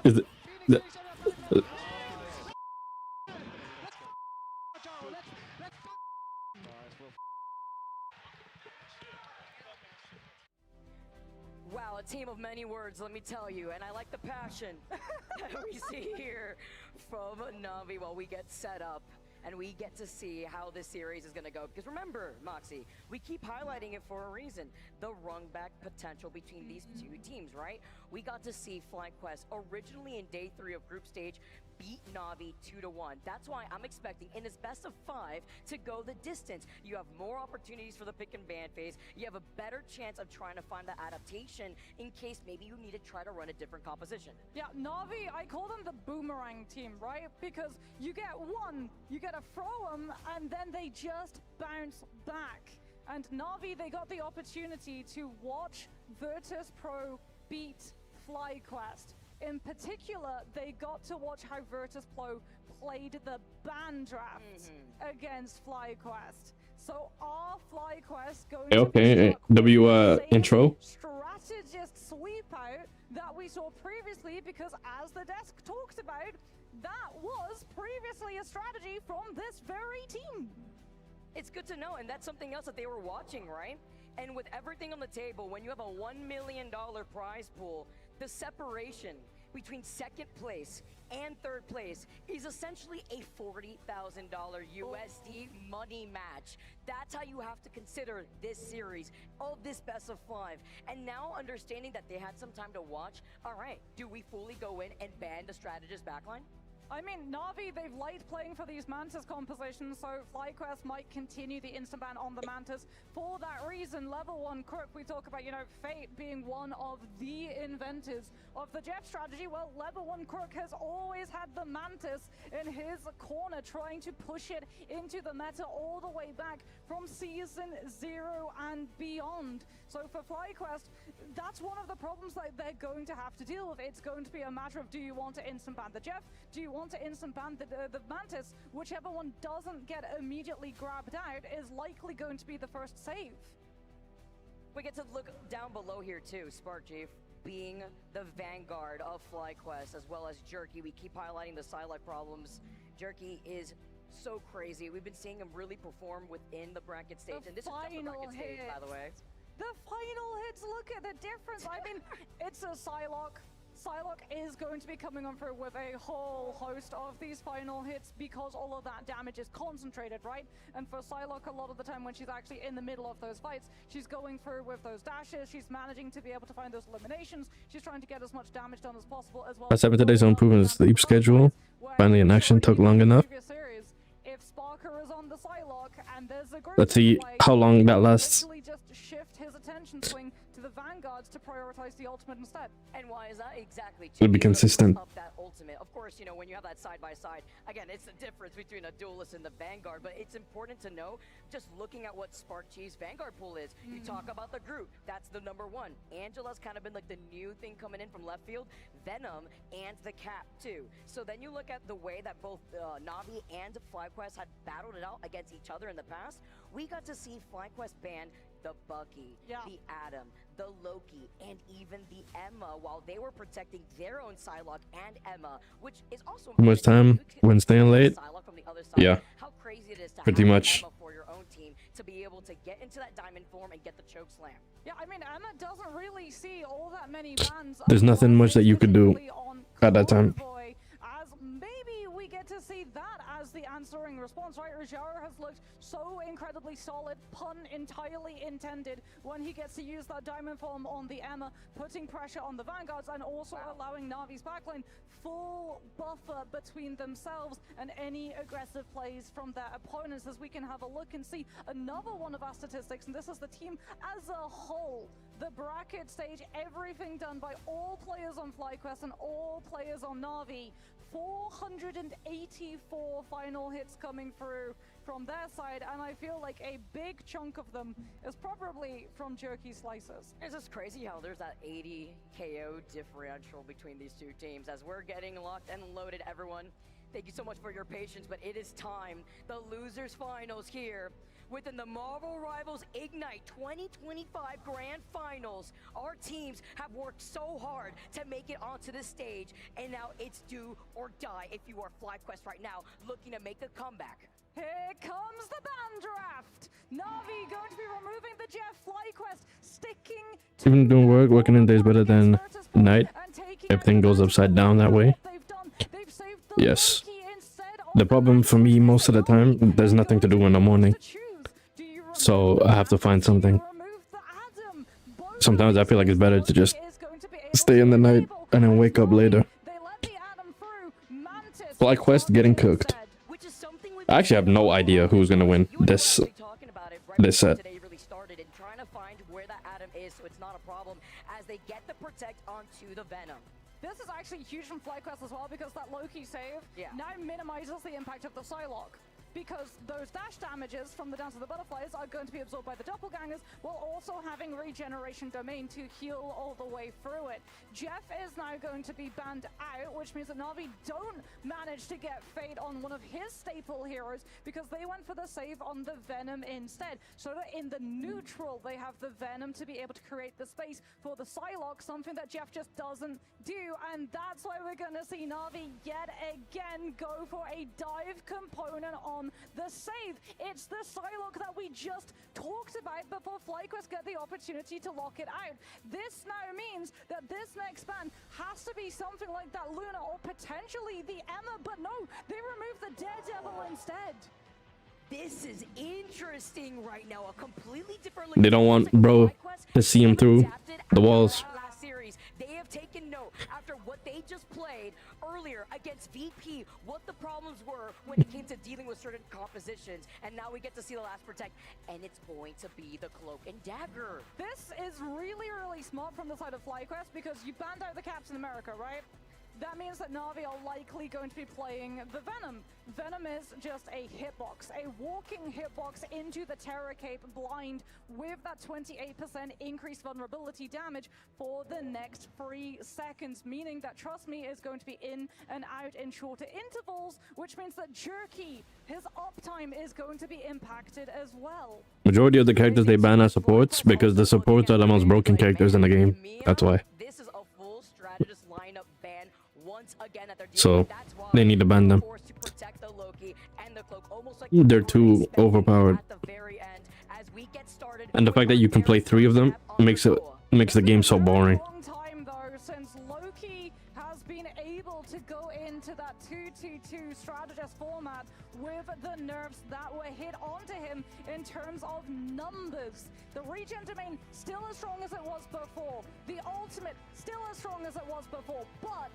Is it, Wow, a team of many words, let me tell you, and I like the passion that we see here from Na'Vi while we get set up and we get to see how this series is going to go. Because remember, Moxie, we keep highlighting it for a reason. The run-back potential between these two teams, right? We got to see FlyQuest originally in day 3 of group stage beat Na'Vi 2-1. That's why I'm expecting in this best of 5 to go the distance. You have more opportunities for the pick and ban phase. You have a better chance of trying to find the adaptation in case maybe you need to try to run a different composition. Yeah, Na'Vi, I call them the boomerang team, right? Because you get one, you get to throw them, and then they just bounce back. And Na'Vi, they got the opportunity to watch Virtus Pro beat FlyQuest. In particular, they got to watch how Virtus.pro played the ban draft against FlyQuest. So are FlyQuest going to Okay, W intro. strategist sweep out that we saw previously? Because as the desk talked about, that was previously a strategy from this very team. It's good to know, and that's something else that they were watching, right? And with everything on the table, when you have a $1 million prize pool, the separation between second place and third place is essentially a $40,000 USD money match. That's how you have to consider this series of this best of 5. And now understanding that they had some time to watch, all right, do we fully go in and ban the strategist backline? I mean, Na'Vi, they've liked playing for these Mantis compositions, so FlyQuest might continue the instant ban on the Mantis. For that reason, level 1 Crook, we talk about, you know, Fate being one of the inventors of the Jeff strategy. Well, level 1 Crook has always had the Mantis in his corner, trying to push it into the meta all the way back from Season 0 and beyond. So for FlyQuest, that's one of the problems that they're going to have to deal with. It's going to be a matter of, do you want to instant ban the Jeff? Do you want to instant ban the Mantis? Whichever one doesn't get immediately grabbed out is likely going to be the first save. We get to look down below here too, Spark Chief being the vanguard of FlyQuest, as well as Jerky. We keep highlighting the Psylocke problems. Jerky is so crazy. We've been seeing him really perform within the bracket stage, and this is just the bracket stage, by the way. The final hits, look at the difference. I mean, it's a Psylocke. Psylocke is going to be coming on through with a whole host of these final hits because all of that damage is concentrated, right? And for Psylocke, a lot of the time when she's actually in the middle of those fights, she's going through with those dashes, she's managing to be able to find those eliminations, she's trying to get as much damage done as possible as well. That's 7 today's on improving his sleep schedule. Finally, an action took long enough. If Sparker is on the Psylocke and there's a group, Let's see how long that lasts. just shift his attention swing to the vanguards to prioritize the ultimate instead. And why is that? Exactly. It'll be consistent. Up that ultimate. Of course, you know, when you have that side by side, again, it's the difference between a duelist and the vanguard, but it's important to know, just looking at what Spark Chief's vanguard pool is. You talk about the group, that's the #1. Angela's kind of been like the new thing coming in from left field, Venom and the Cap too. So then you look at the way that both Na'Vi and FlyQuest had battled it out against each other in the past. We got to see FlyQuest ban the Bucky, the Adam, the Loki, and even the Emma, while they were protecting their own Psylocke and Emma, which is also How much time when staying late? from the other side. Yeah. How crazy it is to Pretty have much. Emma for your own team to be able to get into that diamond form and get the choke slam. Yeah, I mean, Emma doesn't really see all that many bans. There's nothing much that you could do at that time. As maybe we get to see that as the answering response, right? Rajaro has looked so incredibly solid, pun entirely intended, when he gets to use that diamond form on the Emma, putting pressure on the vanguards and also allowing Na'Vi's backline full buffer between themselves and any aggressive plays from their opponents, as we can have a look and see another one of our statistics, and this is the team as a whole. The bracket stage, everything done by all players on FlyQuest and all players on Na'Vi. 484 final hits coming through from their side, and I feel like a big chunk of them is probably from Jerky Slices. It's just crazy how there's that 80 KO differential between these two teams. As we're getting locked and loaded, everyone, thank you so much for your patience, but it is time. The losers finals here within the Marvel Rivals Ignite 2025 Grand Finals. Our teams have worked so hard to make it onto the stage, and now it's do or die if you are FlyQuest right now looking to make a comeback. Here comes the ban draft! Na'Vi going to be removing the Jeff. FlyQuest sticking to Even doing working in days better than night. Everything goes upside down that way. Yes. The problem for me most of the time, there's nothing to do in the morning. So I have to find something. Sometimes I feel like it's better to just stay in the night and then wake up later. FlyQuest getting cooked. I actually have no idea who's gonna win this set. Today really started and trying to find where that Adam is, so it's not a problem as they get the protect onto the Venom. This is actually huge from FlyQuest as well, because that Loki save now minimizes the impact of the Psylocke. because those dash damages from the Dance of the Butterflies are going to be absorbed by the doppelgangers, while also having regeneration domain to heal all the way through it. Jeff is now going to be banned out, which means that Na'Vi don't manage to get Fate on one of his staple heroes because they went for the save on the Venom instead. So that in the neutral, they have the Venom to be able to create the space for the Psylocke, something that Jeff just doesn't do. And that's why we're going to see Na'Vi yet again go for a dive component on the save. It's the Psylocke that we just talked about before FlyQuest get the opportunity to lock it out. This now means that this next ban has to be something like that Luna or potentially the Emma, but no, they remove the Daredevil instead. This is interesting right now. A completely different. They don't want bro to see him through the walls. Last series, they have taken note after what they just played earlier against VP, what the problems were when it came to dealing with certain compositions, and now we get to see the last protect, and it's going to be the Cloak and Dagger. This is really, really smart from the side of FlyQuest because you banned out the Captain America, right? That means that Na'Vi are likely going to be playing the Venom. Venom is just a hitbox, a walking hitbox into the Terror Cape blind with that 28% increased vulnerability damage for the next 3 seconds, meaning that Trust Me is going to be in and out in shorter intervals, which means that Jerky, his uptime is going to be impacted as well. Majority of the characters they ban are supports because the supports are the most broken characters in the game. That's why. This is a full strategist lineup ban. Once again at their So they need to ban them. They're too overpowered. And the fact that you can play 3 of them makes the game so boring. Since Loki has been able to go into that 2-2-2 strategist format with the nerfs that were hit onto him in terms of numbers. The regen domain still as strong as it was before. The ultimate still as strong as it was before, but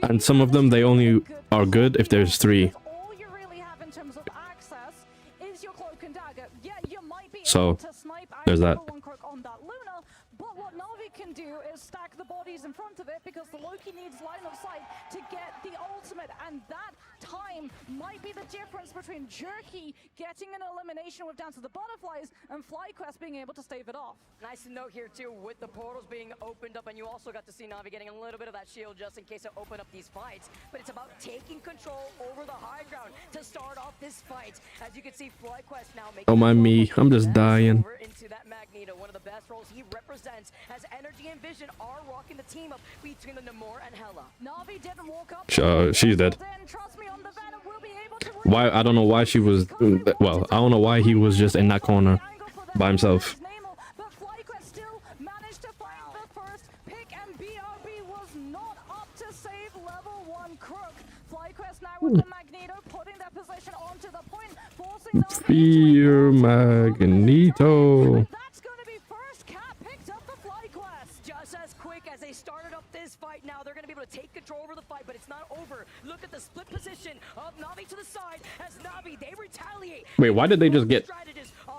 And some of them, they only are good if there's 3. all you really have in terms of access is your Cloak and Dagger. Yeah, you might be So, able to snipe out there's that. one Crook on that Luna, but what Na'Vi can do is stack the bodies in front of it because the Loki needs line of sight to get the ultimate, and that time might be the difference between Jerky getting an elimination with Dance of the Butterflies and FlyQuest being able to stave it off. Nice to note here too, with the portals being opened up, and you also got to see Na'Vi getting a little bit of that shield just in case it opened up these fights. But it's about taking control over the high ground to start off this fight. As you can see, FlyQuest now making Don't mind me, I'm just dying. over into that Magneto, one of the best roles he represents, as Energy and Vision are rocking the team up between the Namor and Hela. Na'Vi didn't walk up. She's dead. Why? I don't know why she was. Well, I don't know why he was just in that corner by himself. But FlyQuest still managed to find the first pick, and BRB was not up to save level 1 Crook. FlyQuest now with the Magneto putting their position onto the point, forcing Na'Vi Fear Magneto. Just as quick as they started up this fight, now they're going to be able to take control over the fight, but it's not over. Look at the split position of Na'Vi to the side as Na'Vi, they retaliate. Wait, why did they just get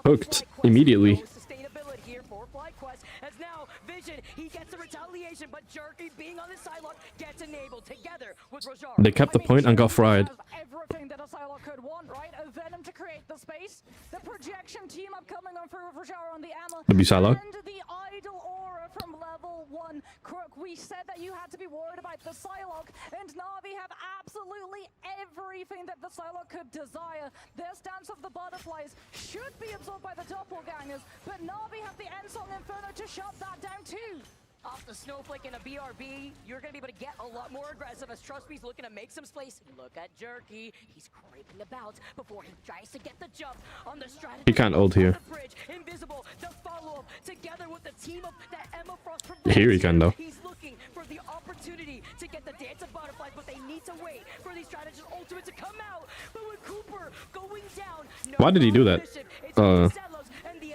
hooked immediately? Sustainability here for FlyQuest, as now Vision, he gets the retaliation, but Jerky being on the Psylocke gets enabled together with Rojar. They kept the point and got fried. Everything that a Psylocke could want, right? A Venom to create the space, the projection team up coming on for Rojar on the ammo, The Psylocke? and the idle aura from level 1 Crook. We said that you had to be worried about the Psylocke, and Na'Vi have absolutely everything that the Psylocke could desire. Their Dance of the Butterflies should be absorbed by the doppelgangers, but Na'Vi have the Ensong Inferno to shut that down too. Off the Snowflake and a BRB, you're going to be able to get a lot more aggressive as Trust Me's looking to make some space. Look at Jerky. He's creeping about before he tries to get the jump on the strategy. He can't ult here. Bridge. Invisible, the follow-up together with the team of that Emma Frost. Here he can, though. He's looking for the opportunity to get the Dance of Butterflies, but they need to wait for these strategists ultimate to come out. But with Cooper going down, Why did he do that?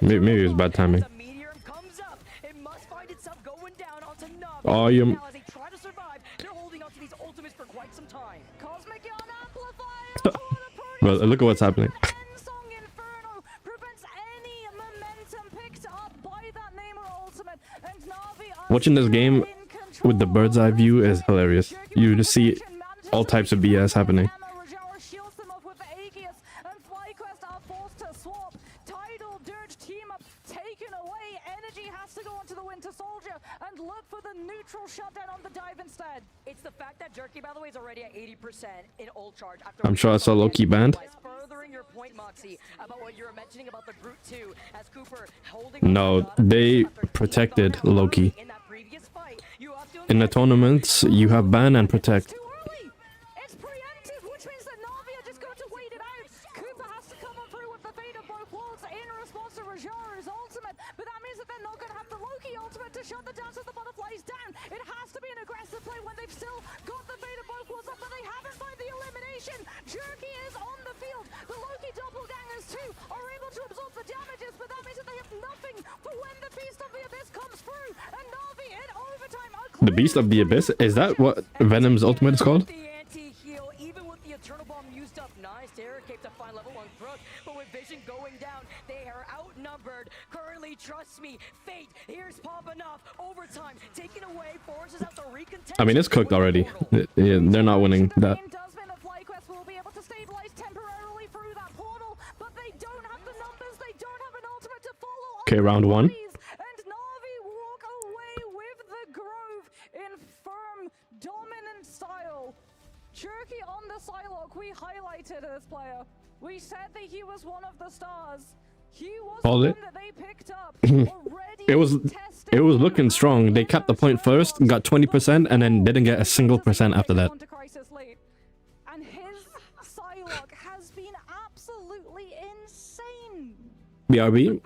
Maybe it was bad timing. Oh, you. Well, look at what's happening. Watching this game with the bird's eye view is hilarious. You just see all types of BS happening. Prometheus and FlyQuest are forced to swap. Tidal, Dirge team up, taken away. Energy has to go onto the Winter Soldier and look for the neutral shutdown on the dive instead. It's the fact that Jerky, by the way, is already at 80% in ult charge. I'm sure it's a low-key band. Furthering your point, Moxie, about what you were mentioning about the Groot 2, as Cooper holding. No, they protected Loki. In the tournaments, you have ban and protect. It's preemptive, which means that Na'Vi are just going to wait it out. Cooper has to come on through with the fate of both worlds in response to Rajaru's ultimate, but that means that they're not going to have the Loki ultimate to shut the Dance of the Butterflies down. It has to be an aggressive play when they've still got the fate of both worlds up, but they haven't found the elimination. Jerky is on the field. The Loki doppelgangers too are able to absorb the damages, but that means that they have nothing for when the Beast of the Abyss comes through. And Na'Vi in overtime are The Beast of the Abyss? Is that what Venom's ultimate is called? Even with the Eternal Bomb used up, nice Derek to find level 1 Crook, but with Vision going down, they are outnumbered. Currently, trust me, Fate, here's popping off, overtime, taken away, forces out the recontest. I mean, it's cooked already. Yeah, they're not winning that. FlyQuest will be able to stabilize temporarily through that portal, but they don't have the numbers, they don't have an ultimate to follow. Okay, round 1. And Na'Vi walk away with the Grove in firm, dominant style. Jerky on the Psylocke, we highlighted this player. We said that he was one of the stars. He was the one that they picked up. It was looking strong. They kept the point first, got 20%, and then didn't get a single percent after that. And his Psylocke has been absolutely insane. BRB,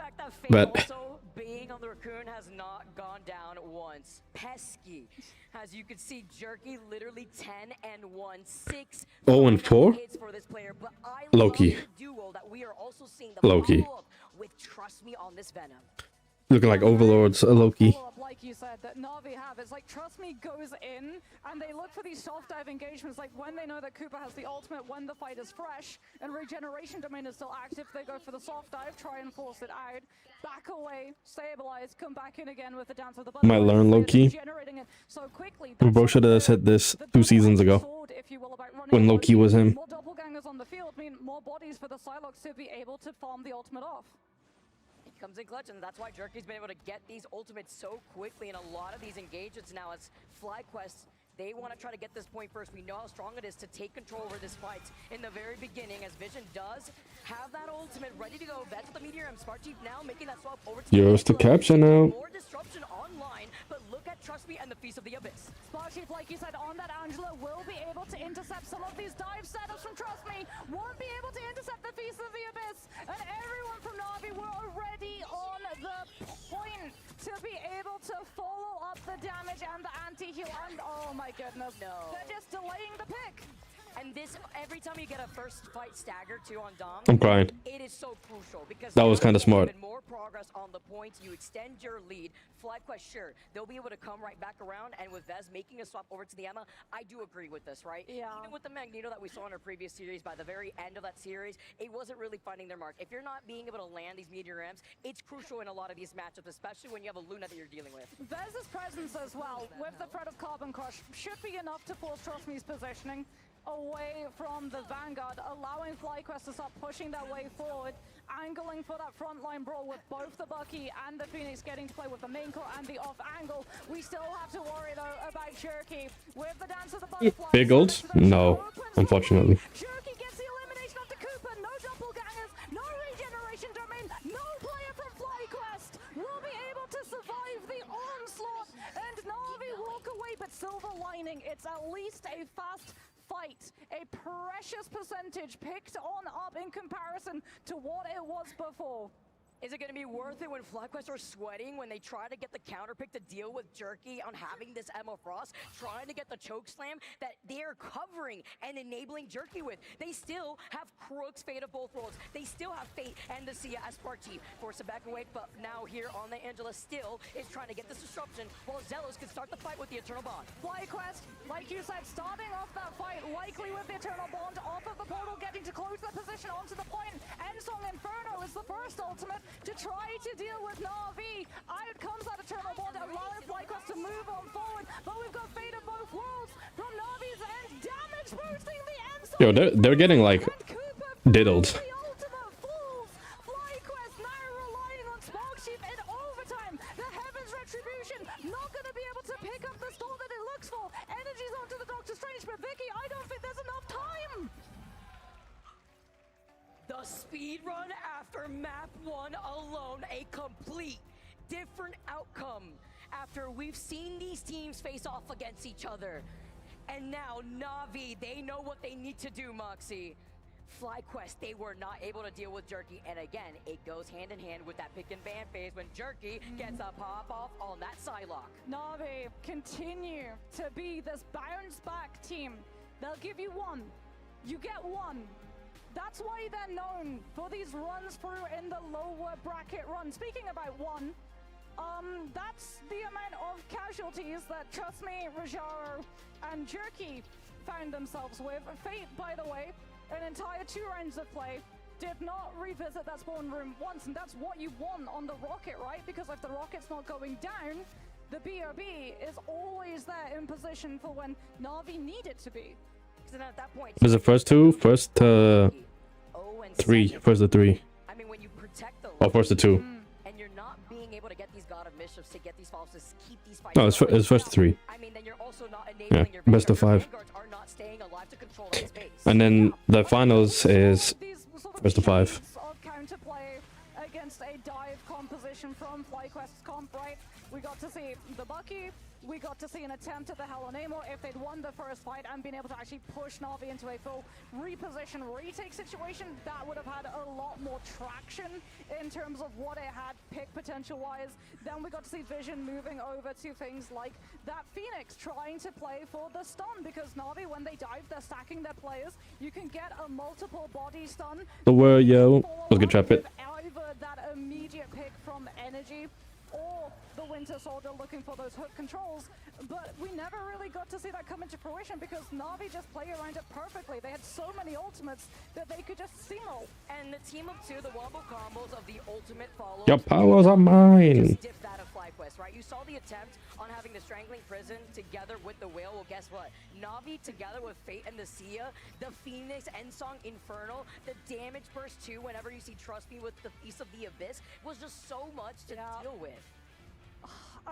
but Being on the Raccoon has not gone down once. Pesky. As you can see, Jerky literally 10-1, 6 0-4. hits for this player, but I Loki. love the duo that we are also seeing the Loki. follow-up with Trust Me on this Venom. Looking like Overlords, Loki. Like you said, that Na'Vi have, it's like Trust Me goes in, and they look for these soft dive engagements, like when they know that Cooper has the ultimate, when the fight is fresh, and Regeneration Domain is still active, they go for the soft dive, try and force it out, back away, stabilize, come back in again with the Dance of the Butterflies. Might learn Loki. Generating it so quickly. Bro should have said this 2 seasons ago, when Loki was him. More doppelgangers on the field mean more bodies for the Psylocke to be able to farm the ultimate off. Comes in clutch, and that's why Jerky's been able to get these ultimates so quickly in a lot of these engagements now. As FlyQuest, they want to try to get this point first. We know how strong it is to take control over this fight in the very beginning, as Vision does have that ultimate ready to go. That's the Meteor M. Smart Chief now making that swap over to Yours to capture now. more disruption online, but look at Trust Me and the Feast of the Abyss. Smart Chief, like you said, on that Angela will be able to intercept some of these dive setups from Trust Me. Won't be able to intercept the Feast of the Abyss, and everyone from Na'Vi were already on the point to be able to follow up the damage and the anti-heal, and oh my goodness, they're just delaying the pick. And this, every time you get a first fight stagger too on Dom, I'm crying. It is so crucial because That was kinda smart. Even more progress on the points, you extend your lead. FlyQuest, sure, they'll be able to come right back around, and with Vez making a swap over to the Emma, I do agree with this, right? Yeah. Even with the Magneto that we saw in our previous series, by the very end of that series, it wasn't really finding their mark. If you're not being able to land these Meteor M's, it's crucial in a lot of these matchups, especially when you have a Luna that you're dealing with. Vez's presence as well, with the threat of Carbon Crush, should be enough to force Trust Me's positioning away from the Vanguard, allowing FlyQuest to start pushing their way forward, angling for that frontline brawl with both the Bucky and the Phoenix getting to play with the main core and the off angle. We still have to worry though about Jerky with the Dance of the Butterflies. Big ult? No, unfortunately. Jerky gets the elimination of the Cooper, no doppelgangers, no regeneration domain, no player from FlyQuest will be able to survive the onslaught, and Na'Vi walk away, but silver lining, it's at least a fast fight, a precious percentage picked on up in comparison to what it was before. Is it going to be worth it when FlyQuest are sweating when they try to get the counter pick to deal with Jerky on having this Emma Frost, trying to get the choke slam that they're covering and enabling Jerky with? They still have Crook's Fate of both worlds. They still have Fate and the Sia as part chief. Force it back away, but now here on the Angela still is trying to get this disruption while Zelos can start the fight with the Eternal Bond. FlyQuest, like you said, starting off that fight likely with the Eternal Bond off of the portal, getting to close the position onto the point. Ensong Inferno is the first ultimate to try to deal with Na'Vi. Out comes that Eternal Bond, allowing FlyQuest to move on forward, but we've got Fate of both worlds from Na'Vi's end, damage boosting the Ensong. Yo, they're getting like diddled. FlyQuest now relying on Sparksheep in overtime. The Heaven's Retribution not going to be able to pick up the stall that it looks for. Energy's onto the Doctor Strange, but Vicky, I don't think there's enough time. The speed run after map 1 alone, a complete different outcome after we've seen these teams face off against each other. And now Na'Vi, they know what they need to do, Moxie. FlyQuest, they were not able to deal with Jerky, and again, it goes hand in hand with that pick and ban phase when Jerky gets a pop-off on that Psylocke. Na'Vi continue to be this bounce-back team. They'll give you one. You get one. That's why they're known for these runs through in the lower bracket run. Speaking about one, that's the amount of casualties that, trust me, Rajaro and Jerky found themselves with. Fate, by the way, an entire 2 rounds of play, did not revisit that spawn room once, and that's what you want on the rocket, right? Because if the rocket's not going down, the BRB is always there in position for when Na'Vi need it to be. Because at that point, Was it first 2? First 3. First the 3. I mean, when you protect the Oh, first the 2. and you're not being able to get these God of Mischiefs to get these falls to keep these fights. No, it's first 3. I mean, then you're also not enabling your Best of 5. Vanguards are not staying alive to control that space. And then the finals is first of 5. Of counterplay against a dive composition from FlyQuest's comp, right? We got to see the Bucky, we got to see an attempt at the Hell on Amo. If they'd won the first fight and been able to actually push Na'Vi into a full reposition retake situation, that would have had a lot more traction in terms of what it had pick potential wise. Then we got to see Vision moving over to things like that Phoenix trying to play for the stun, because Na'Vi, when they dive, they're stacking their players. You can get a multiple body stun. The word, yo. Was good trap it. Either that immediate pick from Energy or the Winter Soldier looking for those hook controls, but we never really got to see that come into fruition because Na'Vi just play around it perfectly. They had so many ultimates that they could just steamroll. And the team of 2, the wombo combos of the ultimate follow. Your powers are mine. Just dipped out of FlyQuest, right? You saw the attempt on having the Strangling Prison together with the Whale. Well, guess what? Na'Vi together with Fate and the Sia, the Phoenix, Ensong, Infernal, the damage burst too, whenever you see Trust Me with the Feast of the Abyss, was just so much to deal with.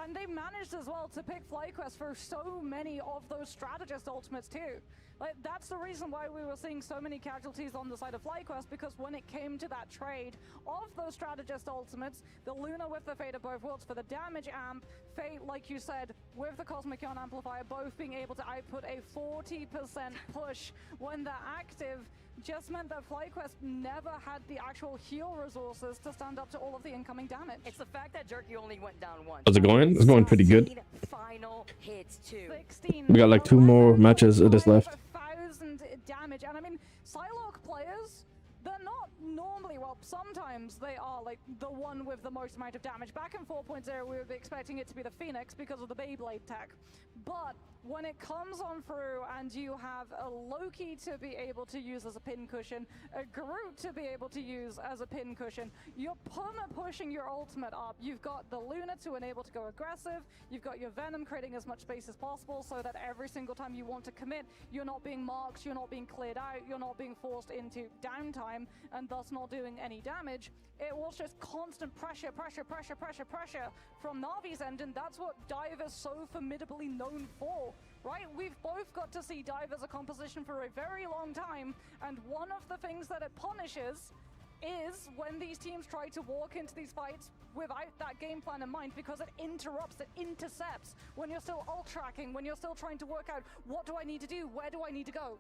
And they managed as well to pick FlyQuest for so many of those strategist ultimates too. Like, that's the reason why we were seeing so many casualties on the side of FlyQuest, because when it came to that trade of those strategist ultimates, the Luna with the Fate of both worlds for the damage amp, Fate, like you said, with the Cosmic Ion Amplifier, both being able to output a 40% push when they're active, just meant that FlyQuest never had the actual heal resources to stand up to all of the incoming damage. It's the fact that Jerky only went down once. How's it going? It's going pretty good. Final hits too. 16. We got like 2 more matches of this left. 1,000 damage, and I mean, Psylocke players, they're not normally, well, sometimes they are like the one with the most amount of damage. Back in 4.0, we would be expecting it to be the Phoenix because of the Beyblade tech. But when it comes on through and you have a Loki to be able to use as a pin cushion, a Groot to be able to use as a pin cushion, you're pushing your ultimate up. You've got the Luna to enable to go aggressive, you've got your Venom creating as much space as possible so that every single time you want to commit, you're not being marked, you're not being cleared out, you're not being forced into downtime and thus not doing any damage. It was just constant pressure from Na'Vi's end, and that's what Dive is so formidably known for, right? We've both got to see Dive as a composition for a very long time, and one of the things that it punishes is when these teams try to walk into these fights without that game plan in mind, because it interrupts, it intercepts when you're still ult-tracking, when you're still trying to work out what do I need to do, where do I need to go.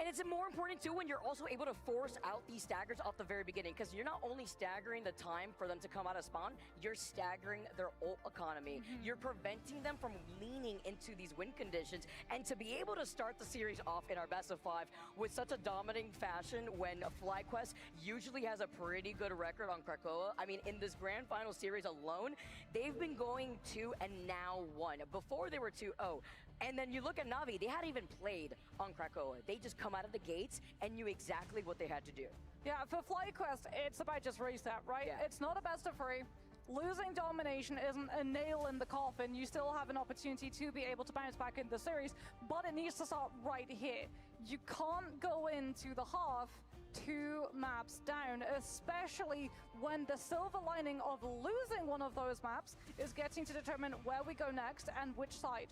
And it's more important too when you're also able to force out these staggers off the very beginning, because you're not only staggering the time for them to come out of spawn, you're staggering their ult economy. You're preventing them from leaning into these win conditions, and to be able to start the series off in our best of 5 with such a dominating fashion when FlyQuest usually has a pretty good record on Krakoa. I mean, in this grand final series alone, they've been going 2 and now 1. Before they were 2-0. And then you look at Na'Vi, they hadn't even played on Krakoa. They just come out of the gates and knew exactly what they had to do. Yeah, for FlyQuest, it's about just reset, right? Yeah. It's not a best of 3. Losing domination isn't a nail in the coffin. You still have an opportunity to be able to bounce back in the series, but it needs to start right here. You can't go into the half 2 maps down, especially when the silver lining of losing one of those maps is getting to determine where we go next and which side.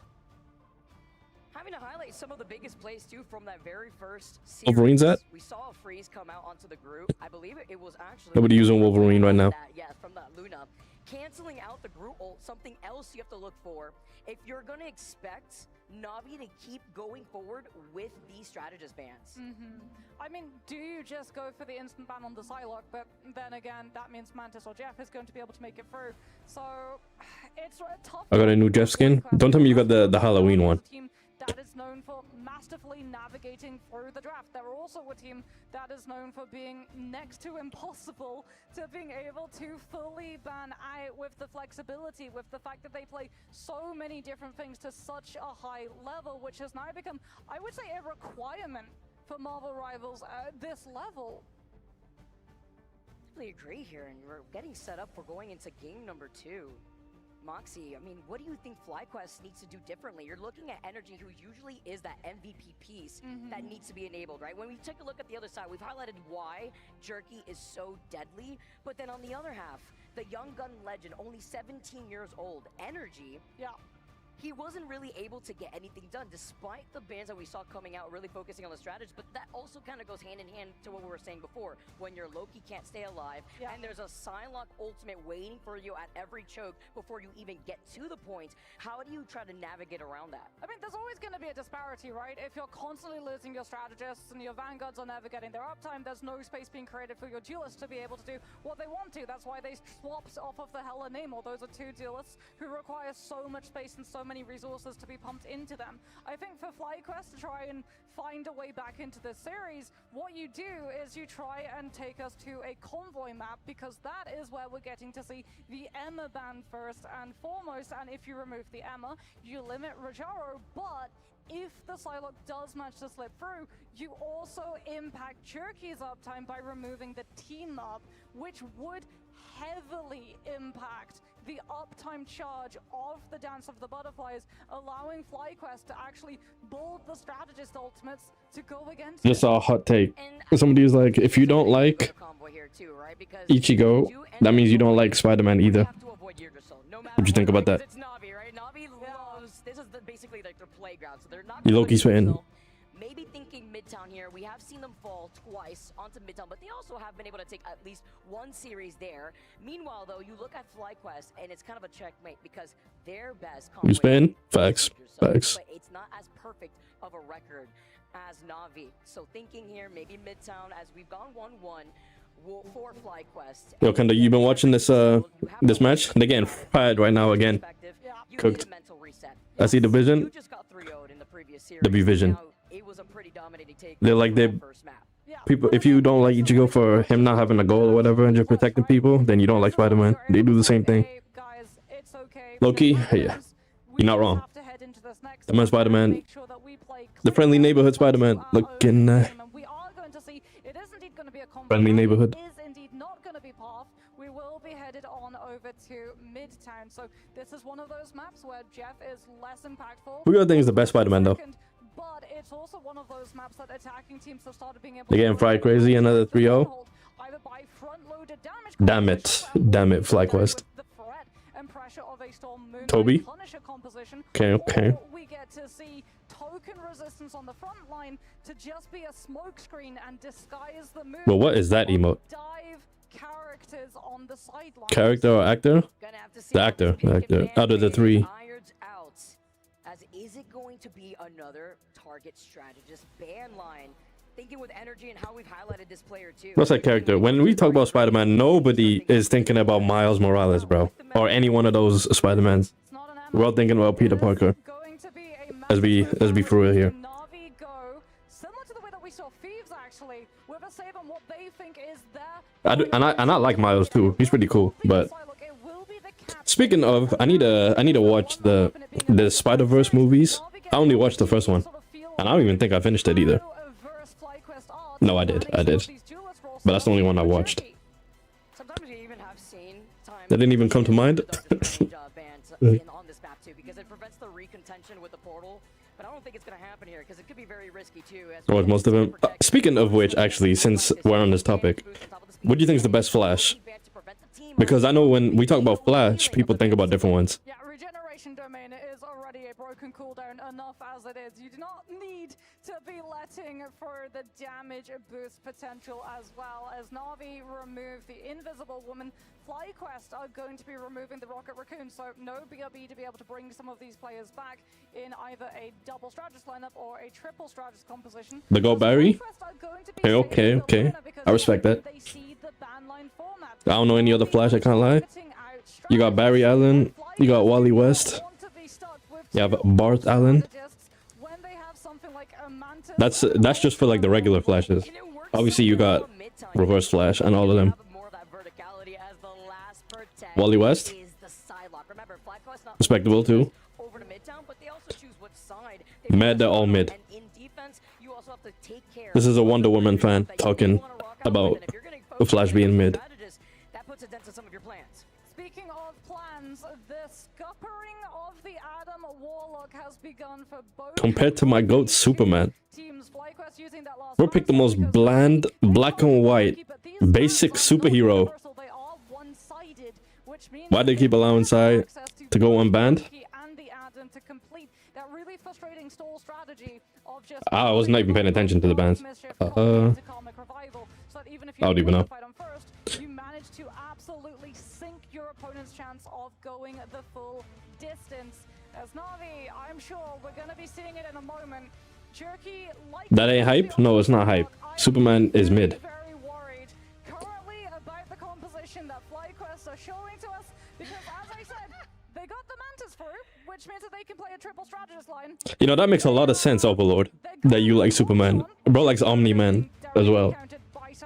Having to highlight some of the biggest plays too from that very first series. Wolverine's at? We saw a freeze come out onto the group. I believe it was actually Nobody using Wolverine right now. yeah, from that Luna. Canceling out the group ult, something else you have to look for. If you're going to expect Na'Vi to keep going forward with these strategist bans. I mean, do you just go for the instant ban on the Psylocke? But then again, that means Mantis or Jeff is going to be able to make it through. So it's a tough. I got a new Jeff skin. Don't tell me you got the Halloween one. That is known for masterfully navigating through the draft. They're also a team that is known for being next to impossible to being able to fully ban out with the flexibility, with the fact that they play so many different things to such a high level, which has now become, I would say, a requirement for Marvel Rivals at this level. I really agree here, and we're getting set up for going into game number 2. Moxie, I mean, what do you think FlyQuest needs to do differently? You're looking at Energy, who usually is that MVP piece that needs to be enabled, right? When we take a look at the other side, we've highlighted why Jerky is so deadly, but then on the other half, the young gun legend, only 17 years old, Energy, he wasn't really able to get anything done despite the bans that we saw coming out really focusing on the strategies, but that also kind of goes hand in hand to what we were saying before. When your Loki can't stay alive and there's a Psylocke ultimate waiting for you at every choke before you even get to the point, how do you try to navigate around that? I mean, there's always going to be a disparity, right? If you're constantly losing your strategists and your vanguards are never getting their uptime, there's no space being created for your duelists to be able to do what they want to. That's why they swapped off of the Hela Namor. Those are 2 duelists who require so much space and so many resources to be pumped into them. I think for FlyQuest to try and find a way back into this series, what you do is you try and take us to a convoy map, because that is where we're getting to see the Emma ban first and foremost, and if you remove the Emma, you limit Rajaro, but if the Psylocke does manage to slip through, you also impact Jerky's uptime by removing the team up, which would heavily impact the uptime charge of the Dance of the Butterflies, allowing FlyQuest to actually build the strategist ultimates to go against Just a hot take. Somebody was like, if you don't like Ichigo, that means you don't like Spider-Man either. What'd you think about that? It's Na'Vi, right? Na'Vi loves, this is basically like their playground, so they're not You Loki's sweating. maybe thinking Midtown here. We have seen them fall twice onto Midtown, but they also have been able to take at least 1 series there. Meanwhile, though, you look at FlyQuest, and it's kind of a checkmate because their best You spin? Facts. Facts. but it's not as perfect of a record as Na'Vi. So thinking here, maybe Midtown, as we've gone 1-1 for FlyQuest. Yo, Kenda, you been watching this this match? They're getting fried right now again. Cooked. I see Division. Division. They're like people. If you don't like Ichigo for him not having a goal or whatever and just protecting people, then you don't like Spider-Man. They do the same thing. Loki, yeah, you're not wrong. The man Spider-Man, the friendly neighborhood Spider-Man, looking friendly neighborhood. We will be headed on over to Midtown. So this is one of those maps where Jeff is less impactful. Who do you think is the best Spider-Man though? But it's also one of those maps that attacking teams have started being able They're getting fried crazy. Another 3-0. either by front-loaded damage. Damn it, FlyQuest. And pressure of a Storm Moon Toby. Punisher composition. Okay. Or we get to see token resistance on the front line to just be a smokescreen and disguise the move. Well, what is that emote? Dive characters on the sideline. Character or actor? The actor. Out of the 3. As is it going to be another target strategist ban line? Thinking with Energy and how we've highlighted this player too. What's that character? When we talk about Spider-Man, nobody is thinking about Miles Morales, bro. Or any one of those Spider-Mans. We're all thinking about Peter Parker. Let's be for real here. Na'Vi go similar to the way that we saw Thieves actually with a save on what they think is their And I like Miles too. He's pretty cool. But speaking of, I need to watch the Spider-Verse movies. I only watched the first one, and I don't even think I finished it either. No, I did. But that's the only one I watched. That didn't even come to mind. on this map too, because it prevents the recontention with the portal. But I don't don't think it's going to happen here because it could be very risky too. As Or most of them. Speaking of which, actually, since we're on this topic, what do you think is the best Flash? Because I know when we talk about Flash, people think about different ones. Yeah, regeneration domain is already a broken cooldown enough as it is. You do not need to be letting for the damage boost potential as well. As Na'Vi remove the Invisible Woman, FlyQuest are going to be removing the Rocket Raccoon, so no BRB to be able to bring some of these players back in either a double Strategist lineup or a triple Strategist composition. The Go Barry? Okay. I respect that. I don't know any other Flash, I can't lie. You got Barry Allen, you got Wally West, you have Barth Allen. That's just for like the regular Flashes. Obviously you got Reverse Flash and all of them. Wally West, respectable too. Mad, they're all mid. This is a Wonder Woman fan talking about the Flash being mid. Speaking of plans, the scuppering of the Adam Warlock has begun for both Compared to my GOAT Superman, bro picked the most bland, black and white, basic superhero. Why'd they keep allowing Sai to go unbanned? I was not even paying attention to the bans. I don't even know. You managed to absolutely sink your opponent's chance of going the full distance. As Na'Vi, I'm sure we're going to be seeing it in a moment. Jerky, like That ain't hype? No, it's not hype. Superman is mid. very worried currently about the composition that FlyQuest are showing to us because, as I said, they got the Mantis through, which means that they can play a triple Strategist line. You know, that makes a lot of sense, Overlord, that you like Superman. Bro likes Omni-Man as well.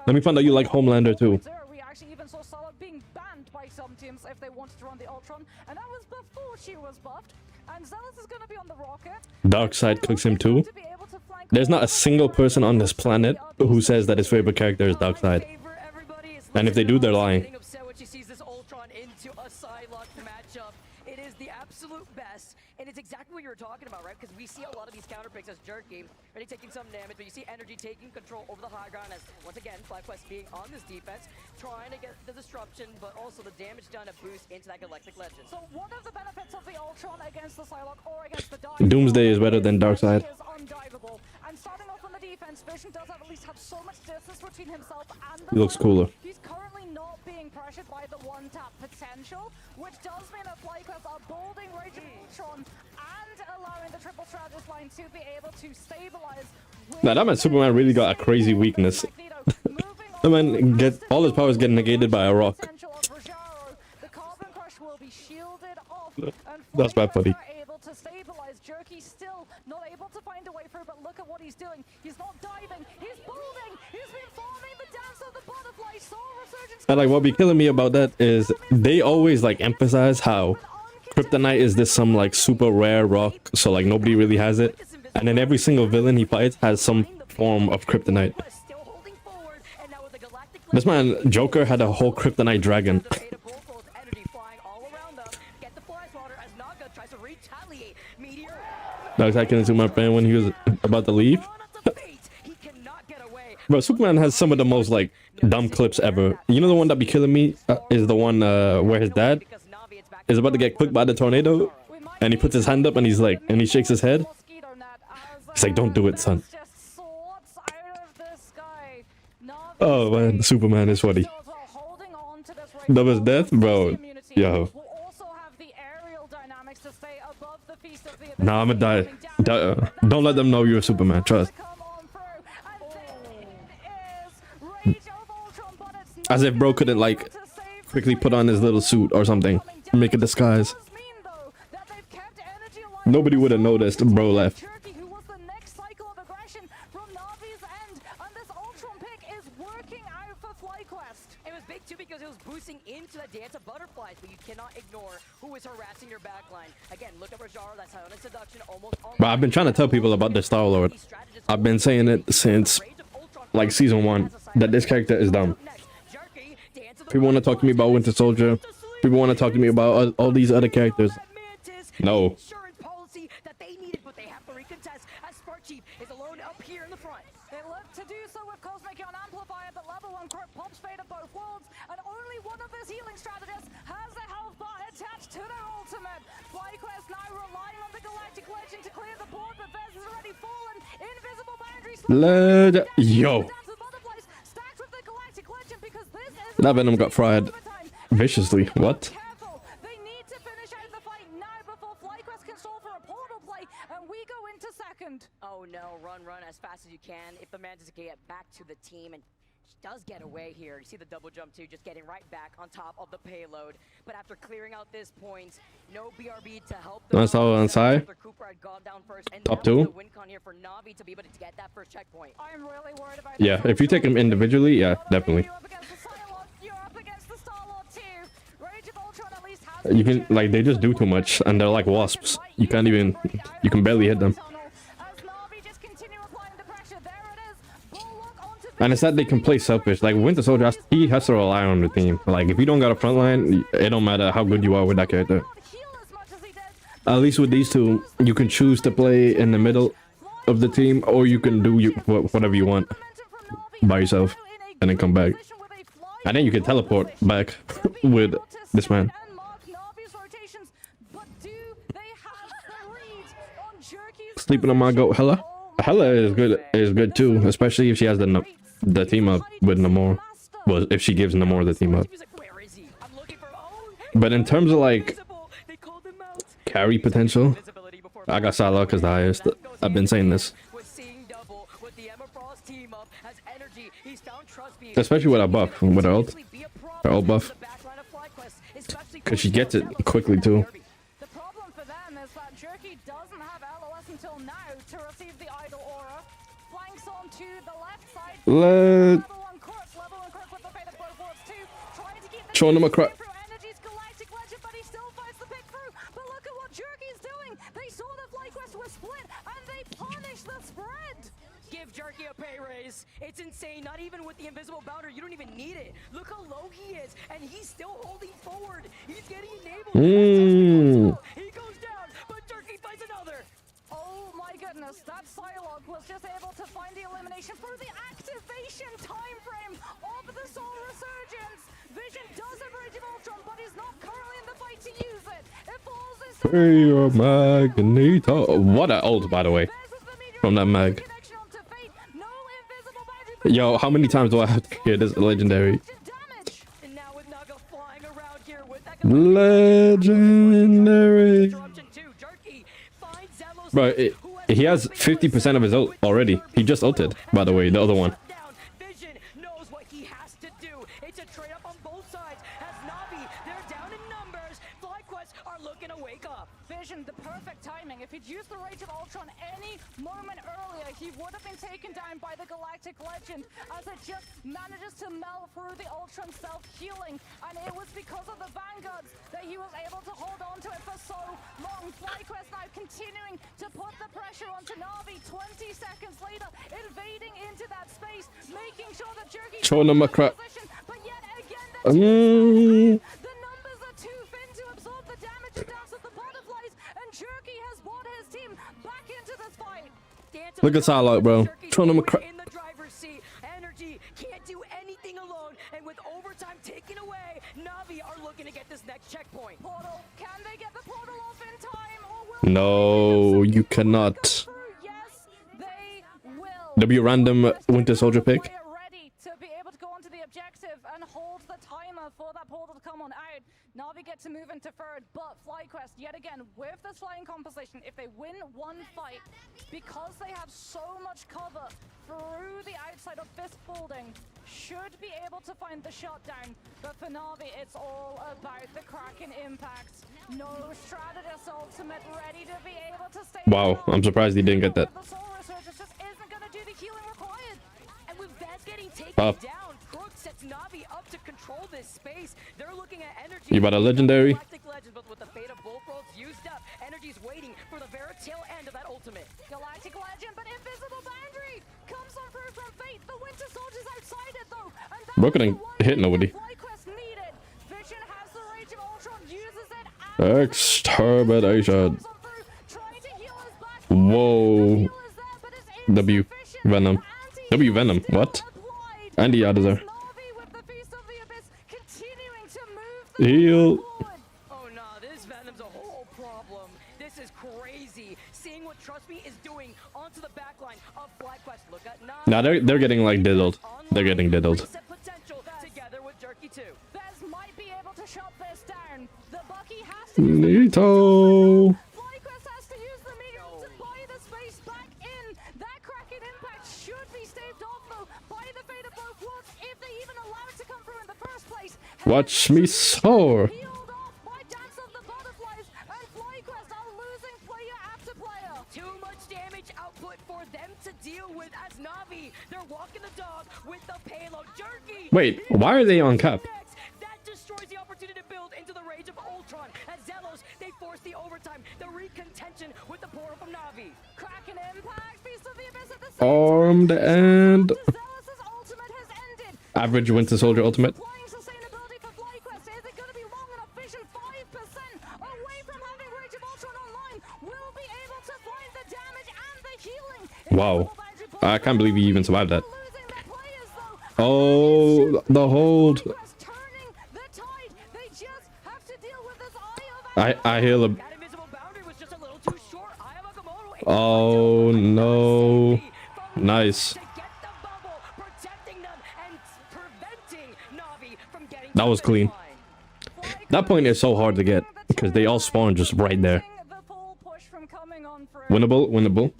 Let me find out you like Homelander too. We actually even saw Solid being banned by some teams if they wanted to run the Ultron, and that was before she was buffed. And Zealous is going to be on the Rocket. Darkseid cooks him too. There's not a single person on this planet who says that his favorite character is Darkseid. And if they do, they're lying. It is the absolute best, and it's exactly what you were talking about, right? Because we see a lot of these counter picks as Jerky, already taking some damage, but you see Energy taking control over the high ground as, once again, FlyQuest being on this defense, trying to get the disruption, but also the damage done to boost into that Galactic Legend. So one of the benefits of the Ultron against the Psylocke or against the Doomsday is better than Darkseid. is undiveable. And starting off on the defense, Vision does at least have so much distance between himself and the He looks cooler. He's currently not being pressured by the one-tap potential, which does mean that FlyQuest are building Rage of Ultron and allowing the triple Strategist line to be able to stabilize. Nah, that man Superman really got a crazy weakness. That man all his powers get negated by a rock. The Carbon Crush will be shielded off. That's bad, buddy. Able to stabilize. Jerky still not able to find a way through, but look at what he's doing. He's not diving. He's building. He's been farming the dance of the butterfly. Soul Resurgence. And like what be killing me about that is they always like emphasize how Kryptonite is this some like super rare rock, so like nobody really has it. And then every single villain he fights has some form of Kryptonite. This man Joker had a whole Kryptonite dragon. Darkseid killing Superman fan when he was about to leave. Bro, Superman has some of the most like dumb clips ever. You know the one that be killing me is the one where his dad is about to get cooked by the tornado, and he puts his hand up and he's like, and he shakes his head. He's like, "Don't do it, son." Oh man, Superman is funny. Double death, bro. Yo. Nah, I'ma die. Don't let them know you're Superman. Trust. As if bro couldn't like quickly put on his little suit or something, make a disguise. Nobody would have noticed bro left. It was big too because it was boosting into the dance of butterflies, but you cannot ignore who is harassing your backline. Again, look at Rajaro, that's how on seduction almost on. But I've been trying to tell people about the Star-Lord. I've been saying it since like season 1 that this character is dumb. People want to talk to me about Winter Soldier. People want to talk to me about all these other characters. No. healing strategist has a health bar attached to their ultimate. FlyQuest now relying on the Galactic Legend to clear the board, but Vez has already fallen. Invisible boundary Yo. That Venom got fried viciously. What? They need to finish out the fight now before FlyQuest can stall for a portal play, and we go into second. Oh no, run as fast as you can. If the Mantis can get back to the team, and she does get away here. You see the double jump too, just getting right back on top of the payload. But after clearing out this point, no BRB to help them. That's all on side. Top 2. I'm really worried about Yeah, if you take them individually, yeah, definitely. You can, like, they just do too much, and they're like wasps. You can't even, you can barely hit them. And it's that they can play selfish. Like, Winter Soldier, he has to rely on the team. Like, if you don't got a front line, it don't matter how good you are with that character. At least with these two, you can choose to play in the middle of the team, or you can do whatever you want by yourself, and then come back. And then you can teleport back with this man. Sleeping on my goat, Hella. Hella is good too, especially if she has the team up with Namor. Well, if she gives Namor the team up. But in terms of like carry potential, I got Psylocke as the highest. I've been saying this. Especially with her buff, with her ult. Her ult buff. Because she gets it quickly too. Showing him a crack. Give Jerky a pay raise. It's insane. Not even with the invisible boundary, you don't even need it. Look how low he is, and he's still holding forward. He's getting enabled. He goes down, but Jerky finds another. Oh my goodness, that Psylocke was just able to find the elimination through the activation time frame of the Soul Resurgence. Vision does have Rage of Ultron, but he's not currently in the fight to use it. It falls into Hey, Magneto. What a ult, by the way, from that mag. Yo, how many times do I have to hear this legendary? Legendary. Bro, he has 50% of his ult already. He just ulted, by the way, the other one. Vision, the perfect timing. If he'd used the Rage of Ultron any moment earlier, he would have been taken down by the Galactic Legend, as it just manages to melt through the Ultron self-healing. And it was because of the Vanguards that he was able to hold on to it for so long. FlyQuest now continuing to put the pressure onto Na'Vi. 20 seconds later, invading into that space, making sure that Jerky showing him a crap. But yet again, the numbers are too thin to absorb the damage and dance of the butterflies, and Jerky has brought his team back into this fight. Look at Psylocke, bro. Showing him a crap. In the driver's seat, Energy can't do anything alone, and with overtime taken away, Na'Vi are looking to get this next checkpoint. Portal, can they get the portal off in time, or will No, you cannot. Yes, they will. W random Winter Soldier pick. Ready to be able to go onto the objective and hold the timer for that portal to come on out. Na'Vi get to move into third, but FlyQuest, yet again, with this flying composition, if they win one fight, because they have so much cover through the outside of this building, should be able to find the shutdown. But for Na'Vi, it's all about the Kraken impact. No Strategist ultimate ready to be able to stay. Wow, I'm surprised he didn't get that. The Soul Resurgence just isn't going to do the healing required. And with Vez getting taken Up. down, Crook sets Na'Vi up to control this space. They're looking at Energy. You about a legendary? Legend, but with the fate of both worlds used up, Energy's waiting for the very tail end of that ultimate. Galactic Legend, but Invisible Boundary comes on through from Fate. The Winter Soldier's outside it though, and that Bro couldn't hit nobody. FlyQuest needed. Vision has the Rage of Ultron, uses it. Extermination. Whoa. W Venom. W Venom. What? And the others are. continuing to move the Heal. Oh no, this Venom's a whole problem. This is crazy. Seeing what Trust Me is doing onto the backline of FlyQuest. Look at Navi. Nah, they're getting like diddled. They're getting diddled. Reset potential together with Jerky too. Bez might be able to shut this down. The Bucky has to Nito. FlyQuest has to use the meteor to buy the space back in. That Kraken impact should be staved off though by the fate of both worlds if they even allow it to come through in the first place. Watch me soar. Too much damage output for them to deal with as Navi. They're walking the dog with the payload. Jerky. Wait, why are they on cap? That destroys the opportunity to build into the rage of Ultron. As Zelos, they force the overtime, the recontention with the portal from Navi. Kraken impact, Feast of the Abyss at the Armed and average Winter Soldier ultimate. Wow, I can't believe he even survived that. Oh, the hold. I heal him. Oh no. Nice. That was clean. That point is so hard to get because they all spawn just right there. Winnable, winnable.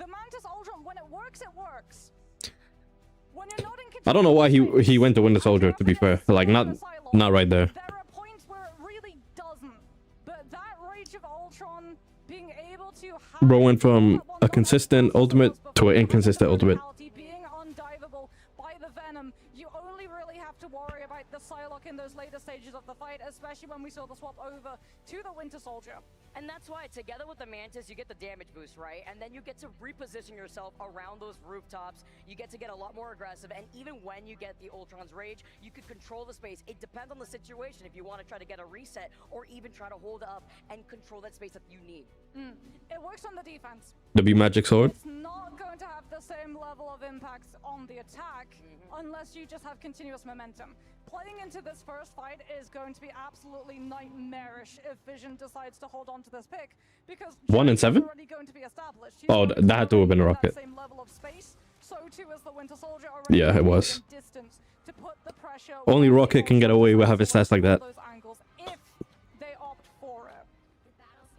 I don't know why he went to Winter Soldier, to be fair. Like not right there. Bro went from a consistent ultimate to an inconsistent ultimate. The Psylocke in those later stages of the fight, especially when we saw the swap over to the Winter Soldier. And that's why, together with the Mantis, you get the damage boost, right? And then you get to reposition yourself around those rooftops. You get to get a lot more aggressive, and even when you get the Ultron's Rage, you can control the space. It depends on the situation if you want to try to get a reset or even try to hold up and control that space that you need. It works on the defense. W Magic Sword. It's not going to have the same level of impact on the attack unless you just have continuous momentum. Playing into this first fight is going to be absolutely nightmarish if Vision decides to hold on to this pick because 1 and 7? Oh, that had to have been a rocket. Same level of space. So too is the Winter Soldier Yeah, it was. Only Rocket can get away with having stats like that.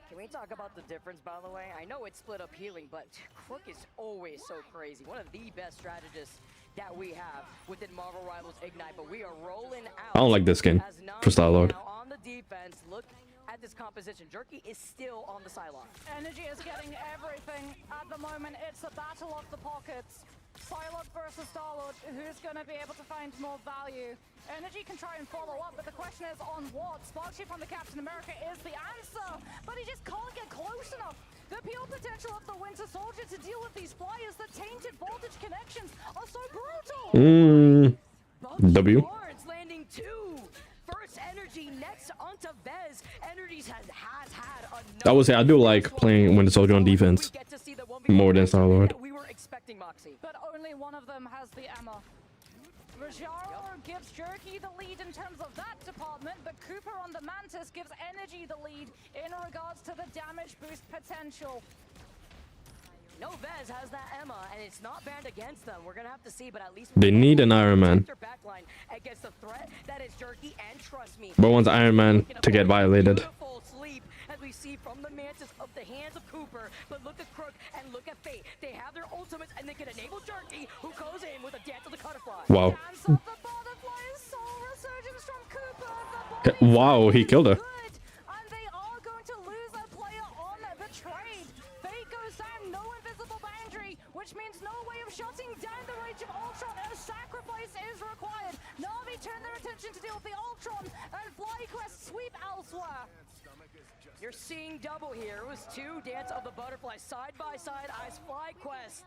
Can we talk about the difference, by the way? I know it's split up healing, but Crook is always so crazy. One of the best strategists that we have within Marvel Rivals Ignite, but we are rolling out. I don't like this skin for Star-Lord. On the defense, look at this composition. Jerky is still on the sideline. Energy is getting everything at the moment. It's a battle of the pockets. Psylocke versus Star-Lord, who's going to be able to find more value? Energy can try and follow up, but the question is on what? Sparkshift on the Captain America is the answer, but he just can't get close enough. The pure potential of the Winter Soldier to deal with these flyers, the tainted voltage connections are so brutal. W. Lawrence landing two. First Energy, next onto Vez. Energies has had enough. I would say I do like playing Winter Soldier on defense more than Star-Lord. We were expecting Moxie. But only one of them has the Emma. Rajaro gives Jerky the lead in terms of that department, but Cooper on the Mantis gives Energy the lead in regards to the damage boost potential. No, Vez has that Emma, and it's not banned against them. We're gonna have to see, but at least They need an Iron Man. backline against the threat that is Jerky, and trust me. Bro wants Iron Man to get violated. Beautiful sleep, as we see from the Mantis of the hands of Cooper. But look at Crook and look at Fate. They have their ultimates, and they can enable Jerky, who goes in with a dance of the butterfly. Wow. Wow, he killed her. Which means no way of shutting down the Rage of Ultron. A sacrifice is required. Na'Vi turn their attention to deal with the Ultron, and FlyQuest sweep elsewhere. You're seeing double here. It was two Dance of the Butterfly side by side as FlyQuest.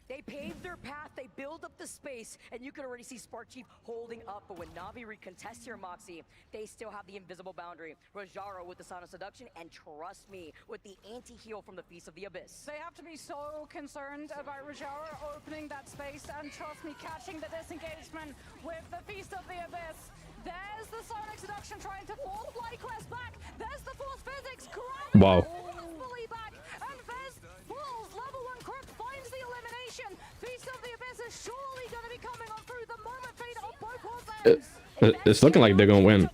They paved their path, they build up the space, and you can already see Sparkchief holding up. But when Na'Vi recontests here, Moxie, they still have the invisible boundary. Rajaro with the Sound of Seduction, and trust me, with the anti-heal from the Feast of the Abyss. They have to be so concerned about Rajaro opening that space, and trust me, catching the disengagement with the Feast of the Abyss. There's the Sonic Seduction. Wow. It's looking like they're gonna win.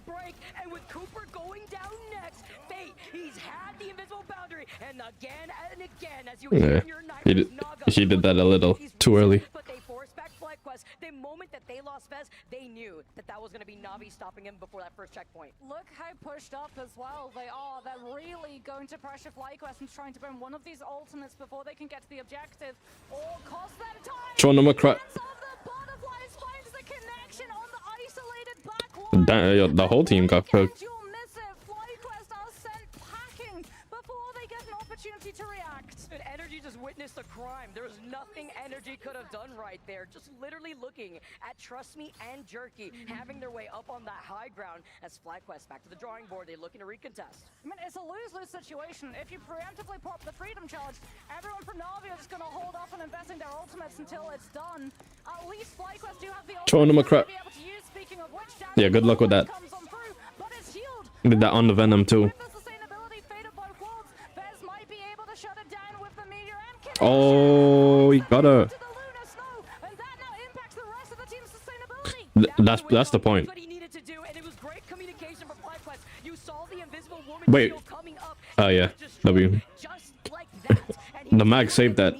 And with Cooper going down next, Fate, he's had the invisible boundary, and again, as you Yeah, he did that a little too early. But they forced back FlyQuest. The moment that they lost Fez, they knew that that was going to be Na'Vi stopping him before that first checkpoint. Look how pushed up as well they are. They're really going to pressure FlyQuest and trying to burn one of these ultimates before they can get to the objective, or cost them time. Showing them a crack. The whole team got cooked. Energy just witnessed a crime. There was nothing Energy could have done right there. Just literally looking at Trust Me and Jerky having their way up on that high ground as FlyQuest back to the drawing board. They're looking to recontest. I mean, it's a lose-lose situation. If you preemptively pop the Freedom Charge, everyone from Na'Vi are just going to hold off on investing their ultimates until it's done. At least FlyQuest do have the Showing them a crap. Yeah, good luck with that. Did that on the Venom too. Oh, he got her. That's the point. Wait. Oh yeah, W. The mag saved that.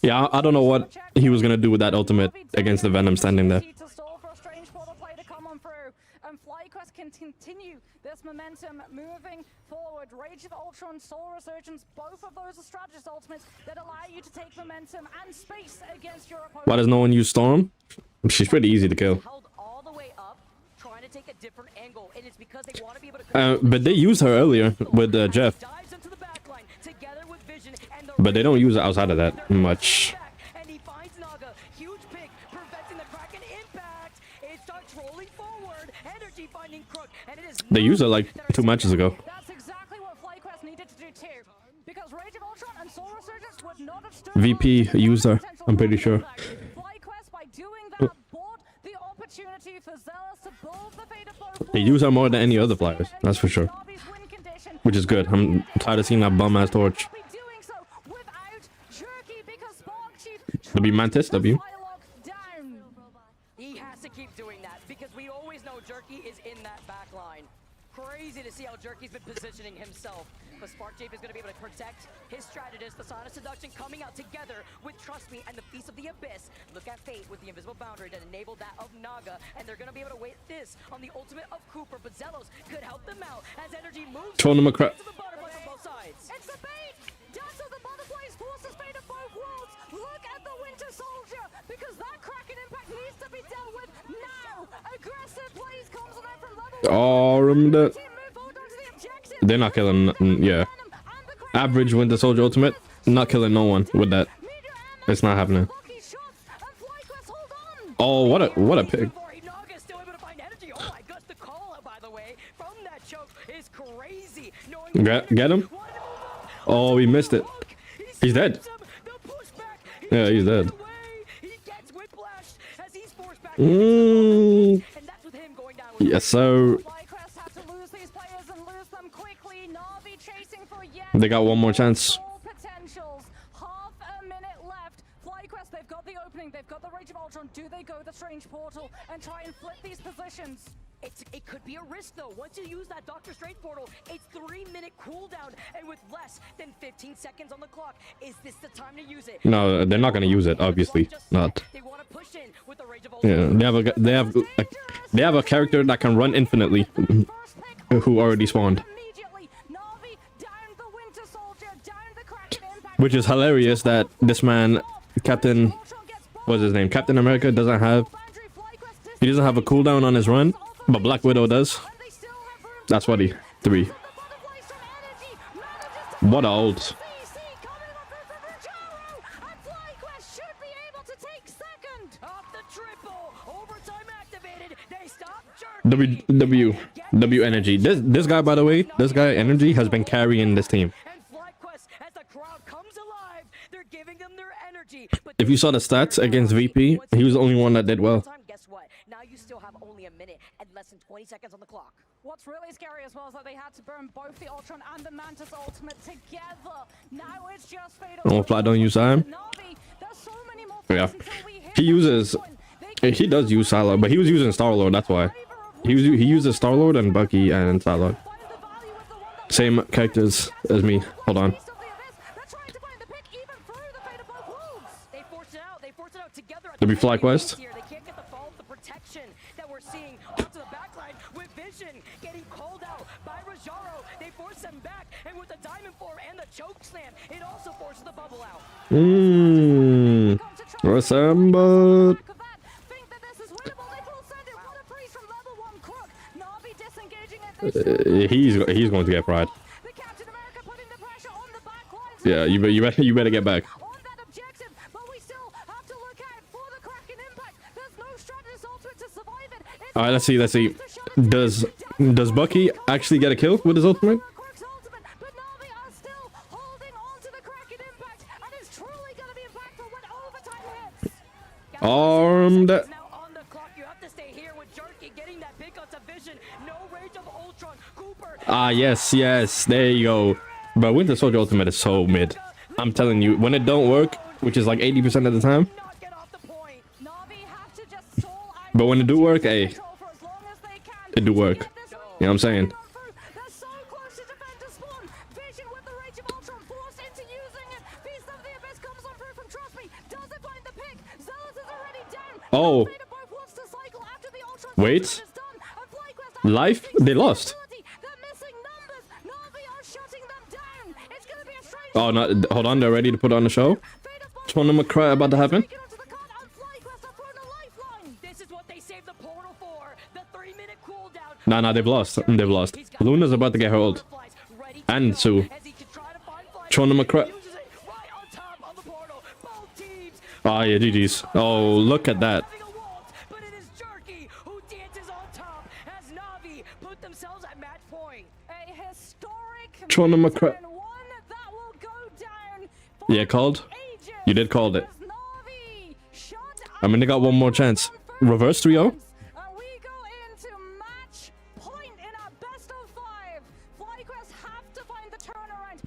Yeah, I don't know what he was gonna do with that ultimate against the Venom standing there. And FlyQuest can continue this momentum moving forward. Rage of Ultron, Soul Resurgence, both of those are strategist ultimates that allow you to take momentum and space against your opponent. Why does no one use Storm? She's pretty easy to kill. But they used her earlier with Jeff. But they don't use it outside of that much. They used it like 2 matches ago. That's exactly what FlyQuest needed to do too. Because Rage of Ultron and Soul Resurgence would not have stood VP used her, I'm pretty sure. FlyQuest, by doing that, bought the opportunity for Zealous to build the fate of both. They use her more than any other players, that's for sure. Which is good. I'm tired of seeing that bum-ass torch. W Mantis, W. He has to keep doing that because we always know Jerky is in that back line. Crazy to see how Jerky's been positioning himself. But Sparkjape is going to be able to protect his strategist. The Sonic Seduction coming out together with Trust Me and the Feast of the Abyss. Look at Fate with the invisible boundary that enabled that of Naga. And they're going to be able to wait this on the ultimate of Cooper. But Zelos could help them out as Energy moves Throwing them a crap. to the butterflies on both sides. It's a bait! Dance of the Butterflies forces fate of both worlds. Look at the Winter Soldier, because that Kraken impact needs to be dealt with now. Aggressive plays comes on from level. Oh, remember that? They're not killing. Yeah. Average Winter Soldier ultimate. Not killing no one with that. It's not happening. Oh, what a pick. Get him. Oh, he missed it. He's dead. Yeah, he's dead. Yes, so they got one more chance. Half a minute left. FlyQuest, they've got the opening, they've got the Rage of Ultron. Do they go the Strange Portal and try and flip these positions? It could be a risk though. Once you use that Doctor Strange portal, it's 3-minute cooldown, and with less than 15 seconds on the clock, is this the time to use it? No, they're not gonna use it. Obviously not. Yeah, they have a character that can run infinitely, who already spawned. Which is hilarious that this man, Captain, what's his name? Captain America doesn't have. He doesn't have a cooldown on his run, but Black Widow does. That's what he 3. What a ult. W Energy. This guy, by the way, this guy Energy has been carrying this team. If you saw the stats against VP, he was the only one that did well. you still have only a minute and less than 20 seconds on the clock. What's really scary as well is that they had to burn both the Ultron and the Mantis ultimate together. Now it's just Fate Oh, Fly don't use time. Yeah, he does use Psylocke, but he was using Star-Lord. That's why he uses Star-Lord and Bucky and Psylocke. Same characters as me. Hold on. Did we fly quest? They can't get the follow the protection that we're seeing onto the backline with Vision getting called out by Rajaro. They force them back, and with the Diamond Form and the choke slam, it also forces the bubble out. Resembled. He's going to get fried. Yeah, you better get back. All right, let's see. Does Bucky actually get a kill with his ultimate? Armed. Ah, yes. There you go. But Winter Soldier ultimate is so mid. I'm telling you, when it don't work, which is like 80% of the time. But when it do work, hey, it do work. You know what I'm saying? Oh. Wait. Life? They lost. Oh, no. Hold on. They're ready to put on the show. Tournament cry about to happen. Nah, they've lost. They've lost. Luna's about to get her ult. And Sue. Tournament cry. Oh, yeah, GG's. Oh, look at that. Tournament cry. Yeah, called. You did call it. I mean, they got one more chance. Reverse 3-0.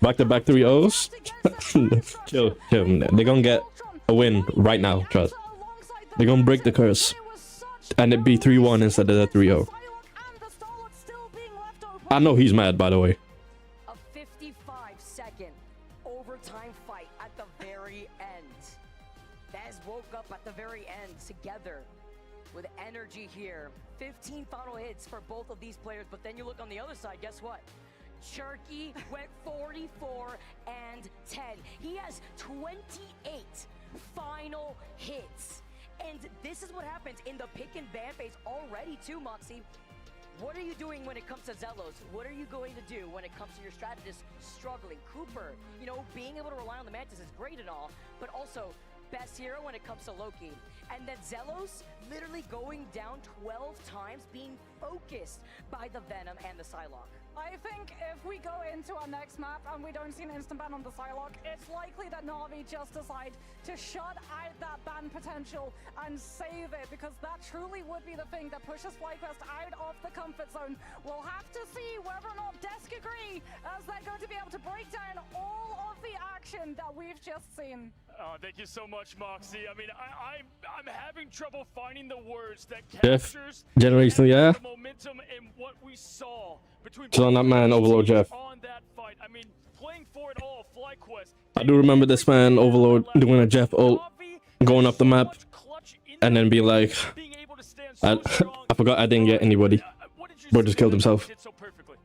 Back-to-back 3-0s. Chill. They're gonna get a win right now, trust. They're gonna break the curse. And it'd be 3-1 instead of the 3-0. I know he's mad, by the way. A 55-second overtime fight at the very end. Bez woke up at the very end together with energy here. 15 final hits for both of these players, but then you look on the other side, guess what? Cherky went 44 and 10. He has 28 final hits. And this is what happens in the pick and ban phase already too, Moxie. What are you doing when it comes to Zelos? What are you going to do when it comes to your strategist struggling? Cooper, you know, being able to rely on the Mantis is great and all, but also best hero when it comes to Loki. And then Zelos literally going down 12 times, being focused by the Venom and the Psylocke. I think if we go into our next map and we don't see an instant ban on the Psylocke, it's likely that Na'Vi just decide to shut out that ban potential and save it, because that truly would be the thing that pushes FlyQuest out of the comfort zone. We'll have to see whether or not Desk agree, as they're going to be able to break down all of the action that we've just seen. Thank you so much, Moxie. I mean, I'm having trouble finding the words that Jeff, captures generation, yeah. the momentum and what we saw between Chill on that man, Overlord Jeff. on that fight. I mean, playing for it all, FlyQuest. I do remember this man, Overlord, doing a Jeff ult, going up the map, and then be like, I forgot I didn't get anybody. Bro just killed himself.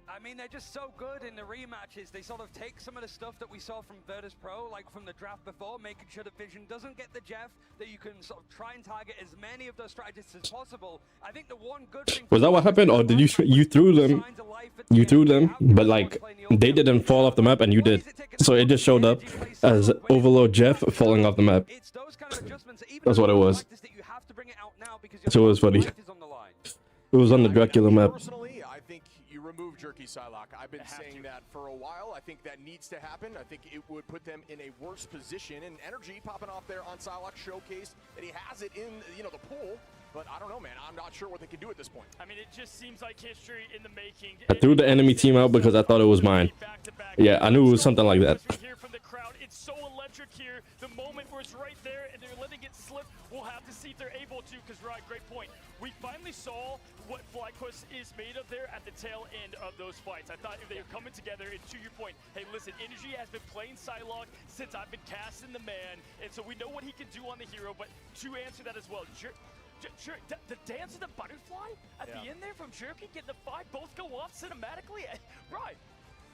I mean, they're just so good in the rematches. They sort of take some of the stuff that we saw from Virtus Pro, like from the draft before, making sure that Vision doesn't get the Jeff, that you can sort of try and target as many of those strategists as possible. I think the one good thing... Was that what happened, or did you threw them? You threw them, but like, they didn't fall off the map and you did. So it just showed up as Overlord Jeff falling off the map. That's what it was. So it was funny. It was on the Dracula map. Personally, I think you removed Jerky Psylocke. I've been saying that for a while. I think that needs to happen. I think it would put them in a worse position. And Energy popping off there on Psylocke showcased that he has it in, you know, the pool. But I don't know, man. I'm not sure what they can do at this point. I mean, it just seems like history in the making. I threw the enemy team out because I thought it was mine. Yeah, I knew it was something like that. Hear from the crowd. It's so electric here. The moment where it's right there and they're letting it slip, we'll have to see if they're able to, because Ryan, great point. We finally saw what FlyQuest is made of there at the tail end of those fights. I thought if they were coming together, and to your point, hey, listen, Energy has been playing Psylocke since I've been casting the man, and so we know what he can do on the hero, but to answer that as well, the dance of the butterfly at the end there from Jerky, getting the 5 both go off cinematically, right?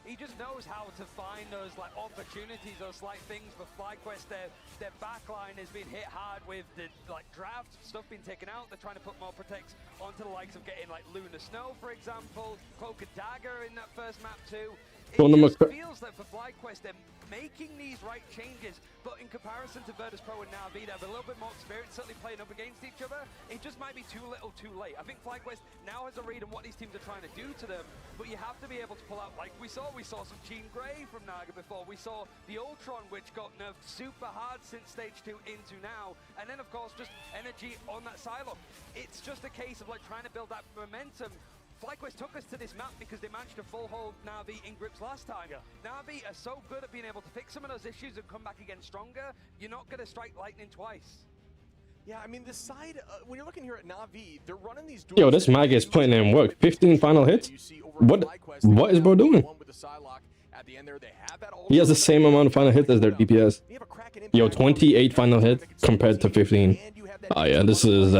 He just knows how to find those like opportunities, those slight things for FlyQuest. Their backline has been hit hard with the like draft stuff being taken out. They're trying to put more protects onto the likes of getting like Lunar Snow, for example, Cloak and Dagger in that first map too. It just feels that for FlyQuest, they're making these right changes, but in comparison to Virtus.pro and Na'Vi, they have a little bit more experience, certainly playing up against each other. It just might be too little too late. I think FlyQuest now has a read on what these teams are trying to do to them, but you have to be able to pull out, like we saw some Jean Grey from Naga before, we saw the Ultron, which got nerfed super hard since Stage 2 into now, and then of course just Energy on that Psylocke. It's just a case of like trying to build that momentum. FlyQuest took us to this map because they managed to full hold Na'Vi in grips last time. Na'Vi are so good at being able to fix some of those issues and come back again stronger, you're not going to strike lightning twice. Yeah, I mean, this side, when you're looking here at Na'Vi, they're running these... Yo, this Mag is putting in work. 15 final hits? What is bro doing? He has the same amount of final hits as their DPS. Yo, 28 final hits compared to 15. Oh yeah, this is...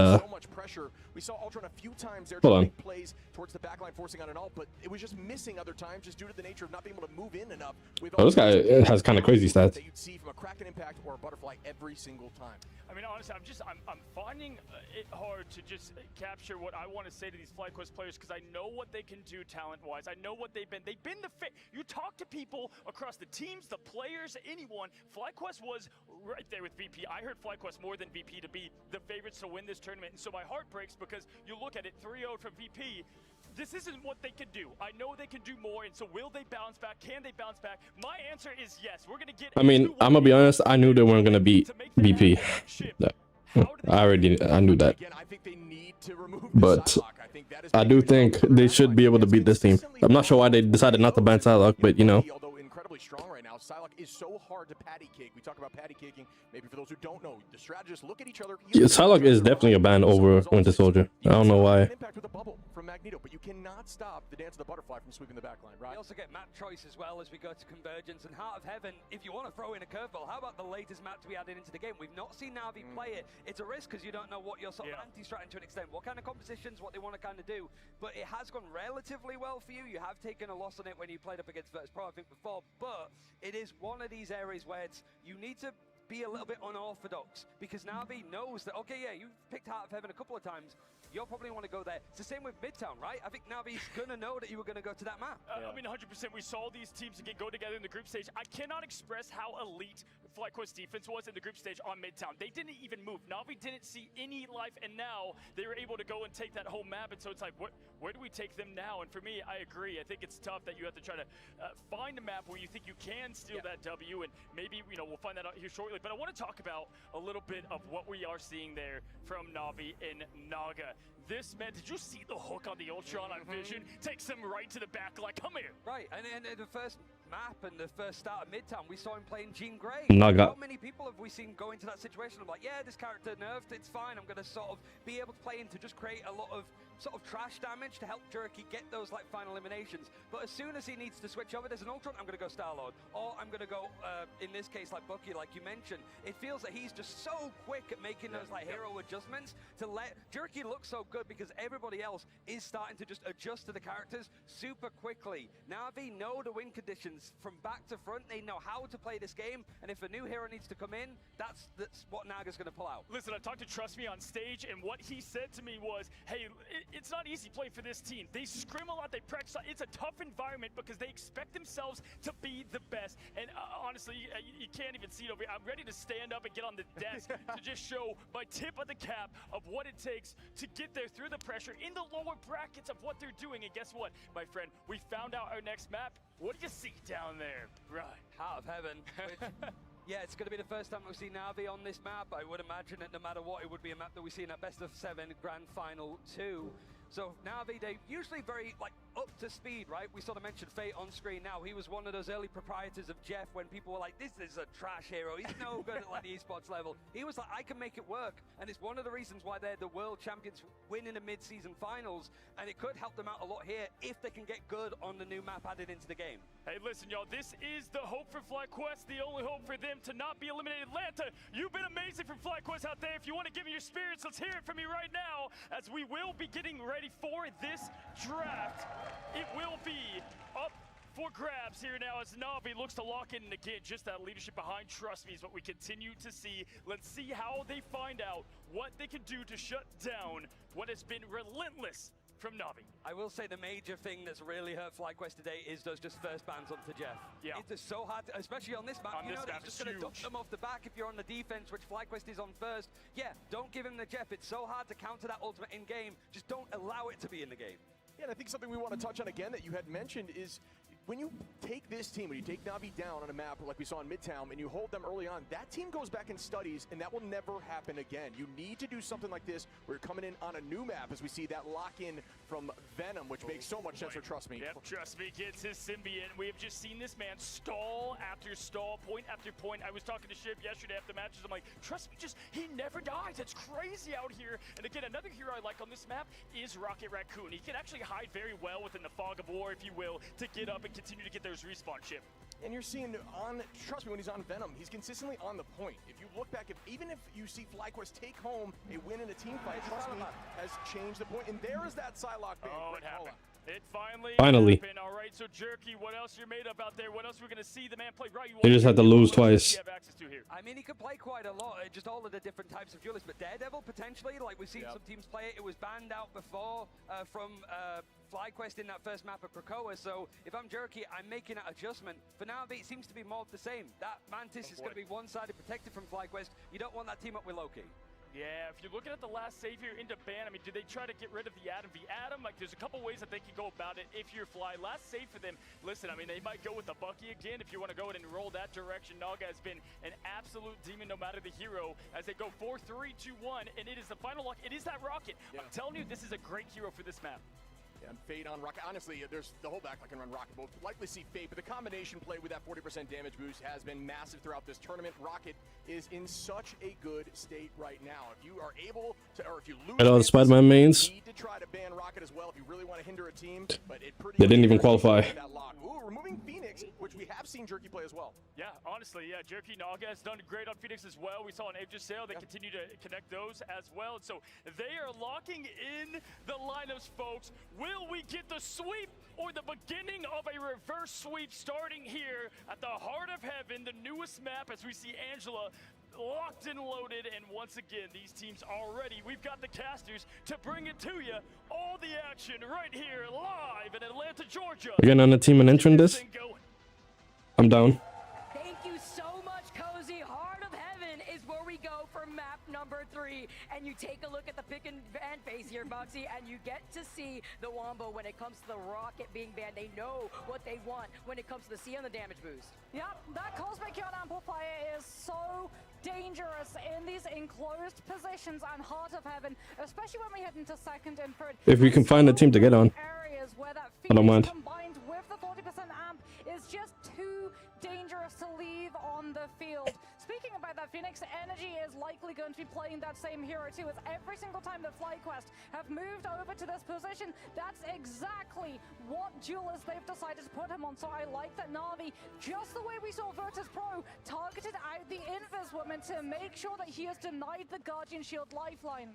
We saw Ultron a few times there Hold on. plays towards the backline, forcing on an ult, but it was just missing other times just due to the nature of not being able to move in enough. With Oh, this guy has kind of crazy stats. that you'd see from a Kraken Impact or a Butterfly every single time. I mean, honestly, I'm finding it hard to just capture what I want to say to these FlyQuest players, because I know what they can do talent-wise. I know what they've been. They've been the fit. You talk to people across the teams, the players, anyone. FlyQuest was right there with VP. I heard FlyQuest more than VP to be the favorites to win this tournament, and so my heart breaks because you look at it 3-0 from VP. This isn't what they can do. I know they can do more, and so will they bounce back? Can they bounce back? My answer is yes. We're going to get... I mean, I'm gonna be honest, I knew they weren't gonna beat VP. I knew that. But I do think they should be able to beat this team. I'm not sure why they decided not to ban Psylocke, but you know. Although incredibly strong right now, Psylocke is so hard to patty cake. We talk about patty caking. Maybe for those who don't know, the strategists look at each other. Yeah, Psylocke is definitely a ban over Winter Soldier. I don't know why. Impact with a bubble from Magneto, but you cannot stop the dance of the butterfly from sweeping the backline, right? We also get map choice as well as we go to Convergence and Heart of Heaven. If you want to throw in a curveball, how about the latest map to be added into the game? We've not seen Na'Vi play it. It's a risk because you don't know what you're sort of anti-stratting to an extent, what kind of compositions, what they want to kind of do. But it has gone relatively well for you. You have taken a loss on it when you played up against Virtus.pro, I think, before. But it is one of these areas where you need to be a little bit unorthodox, because Na'Vi knows that, okay, yeah, you've picked Heart of Heaven a couple of times, you'll probably want to go there. It's the same with Midtown, right? I think Na'Vi's going to know that you were going to go to that map. I mean, 100%. We saw these teams again go together in the group stage. I cannot express how elite FlyQuest defense was in the group stage on Midtown. They didn't even move. Na'Vi didn't see any life, and now they were able to go and take that whole map. And so it's like, where do we take them now? And for me, I agree. I think it's tough that you have to try to find a map where you think you can steal that W, and maybe, you know, we'll find that out here shortly. But I want to talk about a little bit of what we are seeing there from Na'Vi in Naga. This, man, did you see the hook on the Ultron on Vision? Takes him right to the back, like, come here. Right, and the first map and the first start of Midtown, we saw him playing Jean Grey. Naga. How many people have we seen go into that situation? I'm like, yeah, this character nerfed, it's fine. I'm going to sort of be able to play in to just create a lot of sort of trash damage to help Jerky get those like final eliminations. But as soon as he needs to switch over, there's an Ultron, I'm going to go Star-Lord. Or I'm going to go, in this case, like Bucky, like you mentioned. It feels that he's just so quick at making those like hero adjustments to let Jerky look so good, because everybody else is starting to just adjust to the characters super quickly. Na'Vi know the win conditions. experience from back to front. They know how to play this game, and if a new hero needs to come in, that's what Naga's going to pull out. Listen, I talked to Trust Me on stage, and what he said to me was, hey, it's not easy playing for this team. They scrim a lot, they practice. It's a tough environment because they expect themselves to be the best. And honestly, you can't even see it over here. I'm ready to stand up and get on the desk to just show my tip of the cap of what it takes to get there through the pressure in the lower brackets of what they're doing. And guess what, my friend? We found out our next map. What do you see down there? Right. Heart of Heaven. Which, yeah, it's going to be the first time we see Na'Vi on this map. I would imagine that no matter what, it would be a map that we see in that best of 7 grand final 2. So Na'Vi, they usually very up to speed, right? We sort of mentioned Fate on screen now. He was one of those early proprietors of Jeff when people were like, this is a trash hero. He's no good at the esports level. He was like, I can make it work. And it's one of the reasons why they're the world champions winning the mid-season finals. And it could help them out a lot here if they can get good on the new map added into the game. Hey, listen, y'all, this is the hope for FlyQuest, the only hope for them to not be eliminated. Atlanta, you've been amazing for FlyQuest out there. If you want to give me your spirits, let's hear it from you right now, as we will be getting ready for this draft. It will be up for grabs here now as Na'Vi looks to lock in, and again, just that leadership behind Trust Me is what we continue to see. Let's see how they find out what they can do to shut down what has been relentless from Na'Vi. I will say the major thing that's really hurt FlyQuest today is those just first bans onto Jeff. Yeah. It's just so hard, especially on this map. On you this know, map, it's just it's going to dump them off the back if you're on the defense, which FlyQuest is on first. Yeah, don't give him the Jeff. It's so hard to counter that ultimate in-game. Just don't allow it to be in the game. Yeah, and I think something we want to touch on again that you had mentioned is when you take this team, when you take Na'Vi down on a map like we saw in Midtown, and you hold them early on, that team goes back and studies, and that will never happen again. You need to do something like this where you're coming in on a new map, as we see that lock-in from Venom, which makes so much sense for Trust Me. Yep, Trust Me gets his symbiote. We have just seen this man stall after stall, point after point. I was talking to Shib yesterday after matches. I'm like, Trust Me, he never dies. It's crazy out here. And again, another hero I like on this map is Rocket Raccoon. He can actually hide very well within the fog of war, if you will, to get up and continue to get those respawn chip. And you're seeing on, Trust Me, when he's on Venom, he's consistently on the point. If you look back, even if you see FlyQuest take home a win in a team fight, Trust Me has changed the point. And there is that Psylocke bait. Oh, it happened. It finally happened. All right, so Jerky, what else you're made up out there? What else we're going to see the man play right? They just had to lose twice. I mean, he could play quite a lot, just all of the different types of duelists, but Daredevil potentially, like we've seen some teams play it. It was banned out before from FlyQuest in that first map of Krakoa, so if I'm Jerky, I'm making that adjustment. For now, it seems to be more of the same. That Mantis is going to be one-sided protected from FlyQuest. You don't want that team up with Loki. Yeah, if you're looking at the last save here into ban, I mean, do they try to get rid of the Atom v Atom? Like, there's a couple ways that they can go about it if you're Fly. Last save for them, listen, I mean, they might go with the Bucky again if you want to go ahead and roll that direction. Naga has been an absolute demon no matter the hero as they go 4, 3, 2, 1, and it is the final lock. It is that Rocket. Yeah. I'm telling you, this is a great hero for this map. And Fate on Rocket. Honestly, there's the whole backline can run Rocket. We'll likely see Fate, but the combination play with that 40% damage boost has been massive throughout this tournament. Rocket is in such a good state right now. If you are able to, or if you lose, All the Spider-Man mains. You need to try to ban Rocket as well if you really want to hinder a team. But it pretty They didn't even qualify. That lock. Ooh, removing Phoenix, which we have seen Jerky play as well. Yeah, honestly, yeah, Jerky Naga has done great on Phoenix as well. We saw an Aegis Sail. They continue to connect those as well. So they are locking in the lineups, folks. Will we get the sweep or the beginning of a reverse sweep starting here at the Heart of Heaven, the newest map, as we see Angela locked and loaded. And once again, these teams are ready. We've got the casters to bring it to you. All the action right here live in Atlanta, Georgia. Again on the team and entering this. I'm down. Thank you so much, Cozy. Heart of Heaven is where we go for map number 3. And you take a look at the pick and ban phase here, Boxy, and you get to see the Wombo when it comes to the Rocket being banned. They know what they want when it comes to the C on the damage boost. Yep, that Cosmic Ion Amplifier is so dangerous in these enclosed positions and Heart of Heaven, especially when we head into second and third. If we can find a team to get on, areas where that I don't mind. combined with the 40% amp is just too dangerous to leave on the field. Speaking about that, Phoenix Energy is likely going to be playing that same hero too, as every single time that FlyQuest have moved over to this position, that's exactly what duelist they've decided to put him on. So I like that Na'Vi, just the way we saw Virtus Pro, targeted out the Invis woman to make sure that he has denied the Guardian Shield lifeline.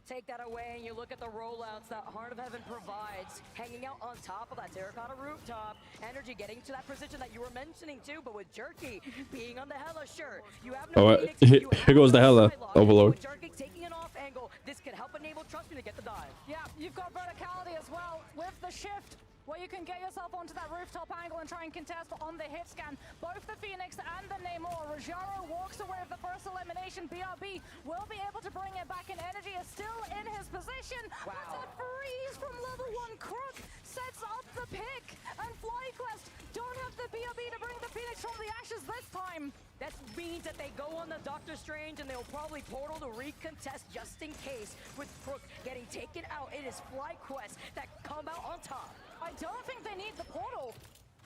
take that away and you look at the rollouts that Heart of Heaven provides, hanging out on top of that terracotta rooftop, Energy getting to that position that you were mentioning too, but with Jerky being on the Hella, sure, you have no Phoenix, Here goes the Hella Overlord. with Jerky taking an off angle, this could help enable Trust Me to get the dive. Yeah, you've got verticality as well with the shift, where you can get yourself onto that rooftop angle and try and contest on the hit scan. Both the Phoenix and the Namor. Rajaro walks away with the first elimination. BRB will be able to bring it back, and Energy is still in his position. Wow. But that freeze from level 1 Crook sets up the pick, and FlyQuest don't have the BRB to bring the Phoenix from the ashes this time. That means that they go on the Doctor Strange and they'll probably portal to recontest just in case. With Crook getting taken out, it is FlyQuest that come out on top. I don't think they need the portal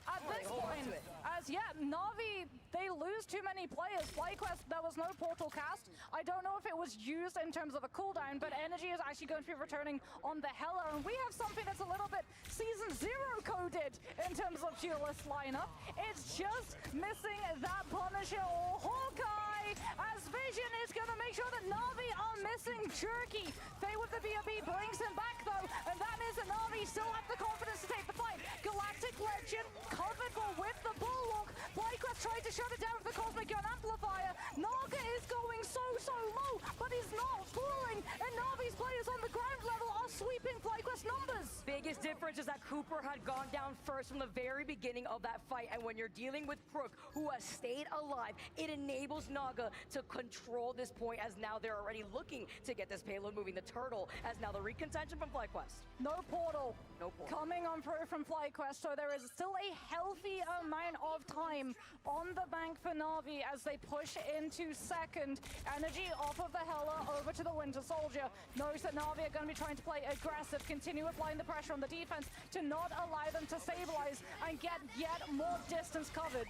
at this point. As Na'Vi, they lose too many players. FlyQuest, there was no portal cast. I don't know if it was used in terms of a cooldown, but Energy is actually going to be returning on the Hella, and we have something that's a little bit Season 0 coded in terms of Duelist lineup. It's just missing that Punisher or Hawkeye, as Vision is going to make sure that Na'Vi are missing Jerky. Faye with the BRB brings him back though, and that means that Na'Vi still have the confidence to take the fight. Galactic Legend covered for with the Bulwark. FlyQuest tried to shut it down with the Cosmic Gun Amplifier. Naga is going so low, but he's not falling, and Na'Vi's players on the ground level are sweeping FlyQuest numbers. Biggest difference is that Cooper had gone down first from the very beginning of that fight, and when you're dealing with Crook, who has stayed alive, it enables Naga to control this point, as now they're already looking to get this payload moving. The turtle, as now the recontention from FlyQuest. No portal. No portal. Coming on through from FlyQuest, so there is still a healthy amount of time on the bank for Na'Vi as they push into second. Energy off of the Hella over to the Winter Soldier. Knows that Na'Vi are going to be trying to play aggressive, continue applying the pressure on the defense to not allow them to stabilize and get yet more distance covered.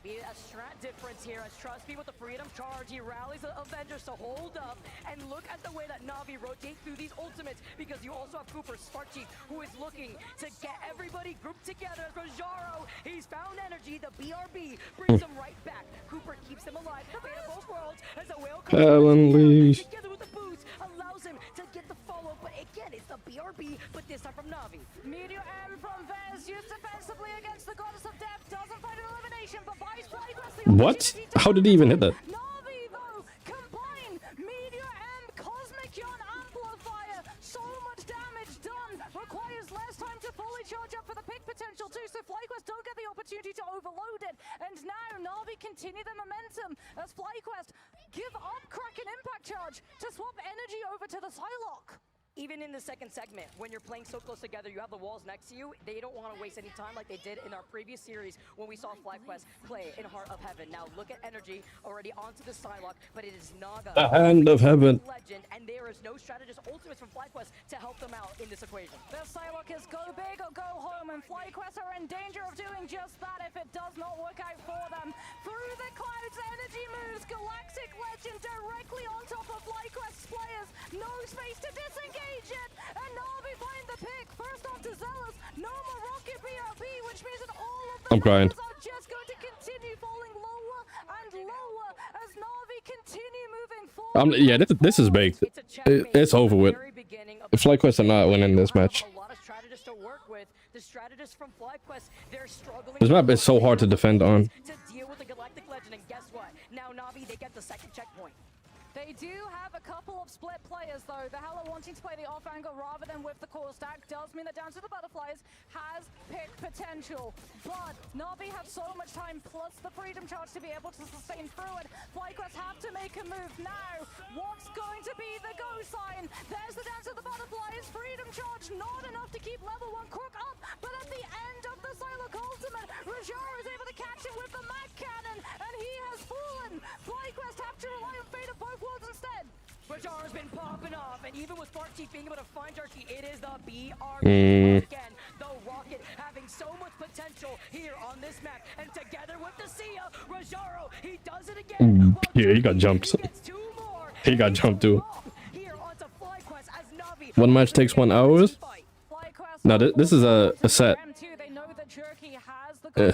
Be a strat difference here as Trust Me with the Freedom Charge. He rallies the Avengers to hold up, and look at the way that Na'Vi rotate through these ultimates, because you also have Cooper Spark Chief, who is looking to get everybody grouped together. Rajaro, he's found Energy. The BRB brings him right back. Cooper keeps him alive. The fate of both worlds as the whale comes together with the boots, allows him to get the follow. But again, it's the BRB, but this time from Na'Vi. Meteor M from Vez used defensively against the Goddess of Death. Doesn't find an elimination, but buys FlyQuest the What? How did he even hit that? Na'Vi though, combine Meteor M, Cosmic Yawn Amplifier. So much damage done. Requires less time to fully charge up for the pick potential too, so FlyQuest don't get the opportunity to overload it. And now Na'Vi continue the momentum as FlyQuest give up Kraken Impact Charge to swap Energy over to the Psylocke. Even in the second segment, when you're playing so close together, you have the walls next to you, they don't want to waste any time like they did in our previous series when we saw FlyQuest play in Heart of Heaven. Now look at Energy already onto the Psylocke, but it is Naga. The Hand of Heaven. Legend, and there is no strategist ultimates from FlyQuest to help them out in this equation. The Psylocke is go big or go home, and FlyQuest are in danger of doing just that if it does not work out for them. Through the clouds, Energy moves. Galactic Legend directly on top of FlyQuest's players. No space to disengage it, and Na'Vi find the pick. First off to Zealous, no more Rocket BRB, which means that all of the players are just going to continue falling lower and lower as Na'Vi continue moving forward. Yeah, this is baked. It's over with. If FlyQuest are not winning this match. A lot of strategists to work with. The strategists from FlyQuest, they're struggling. This map is so hard to defend on. To deal with the Galactic Legend, and guess what? Now Na'Vi, they get the second checkpoint. They do have a couple of split players though. The Hella wanting to play the off angle rather than with the core stack does mean that Dance of the Butterflies has pick potential. But Na'Vi have so much time plus the Freedom Charge to be able to sustain through it. FlyQuest have to make a move now. What's going to be the go sign? There's the Dance of the Butterflies. Freedom Charge not enough to keep level 1 Crook up, but at the end of the Psylocke ultimate, Rajaro is able to catch him with the Mag Cannon, and he has fallen. FlyQuest have to rely on fate of both worlds instead. Rajaro's been popping off, and even with Spark Chief being able to find Jerky, it is the BRB again. The Rocket having so much potential here on this map, and together with the Sia, Rajaro, he does it again. Yeah, he got jumped. He got jumped too. One match takes 1 hour. No, this is a set.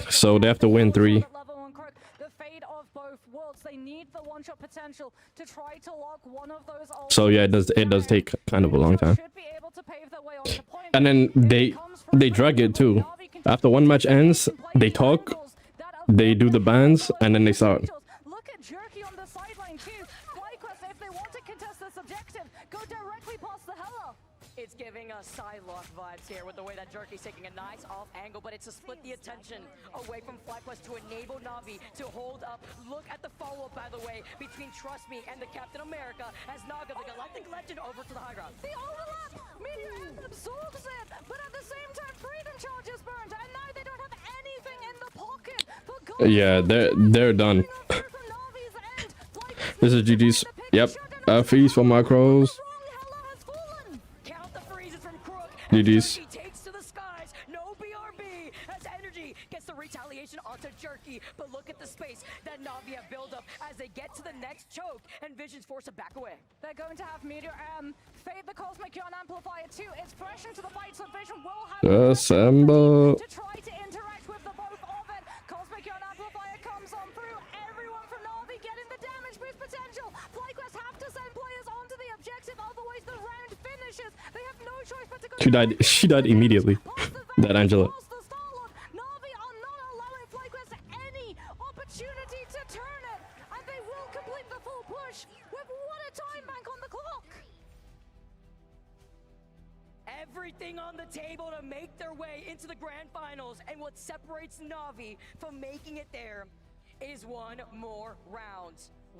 So they have to win 3. The fate of both worlds. They need the one-shot potential to try to lock one of those. So yeah, it does take kind of a long time. Should be able to pave their way onto point. And then they drag it too. After one match ends, they talk, they do the bans, and then they start. Look at Jerky on the sideline too. FlyQuest, if they want to contest this objective, go directly past the Hela. It's giving us Psylocke vibes here with the way that Jerky's taking a nice off angle, but it's to split the attention away from FlyQuest to enable Na'Vi to hold up. Look at the follow-up, by the way, between Trust Me and the Captain America as Naga, the Galactic Legend, over to the high ground. The overlap! Meteor M absorbs it, but at the same time, Freedom Charge is burned, and now they don't have anything in the pocket. Yeah, they're done. This is GG's. Yep. Freeze for macros. GG's. Takes to the skies. No BRB as Energy gets the retaliation onto Jerky, but look at the space that Na'Vi have built up as they get to the next choke, and Vision's forced to back away. They're going to have Meteor M fade the Cosmic Yawn Amplifier too. It's fresh into the fight, so Vision will have Assemble. to try to interact with the both of it. Cosmic Yawn Amplifier comes on through. Everyone from Na'Vi getting the damage boost potential. FlyQuest have to send players onto the objective, otherwise the round finishes. They have no choice but to go. She died immediately. That Angela. Na'Vi are not allowing FlyQuest any opportunity to turn it, and they will complete the full push with what a time bank on the clock. Everything on the table to make their way into the grand finals, and what separates Na'Vi from making it there is one more round.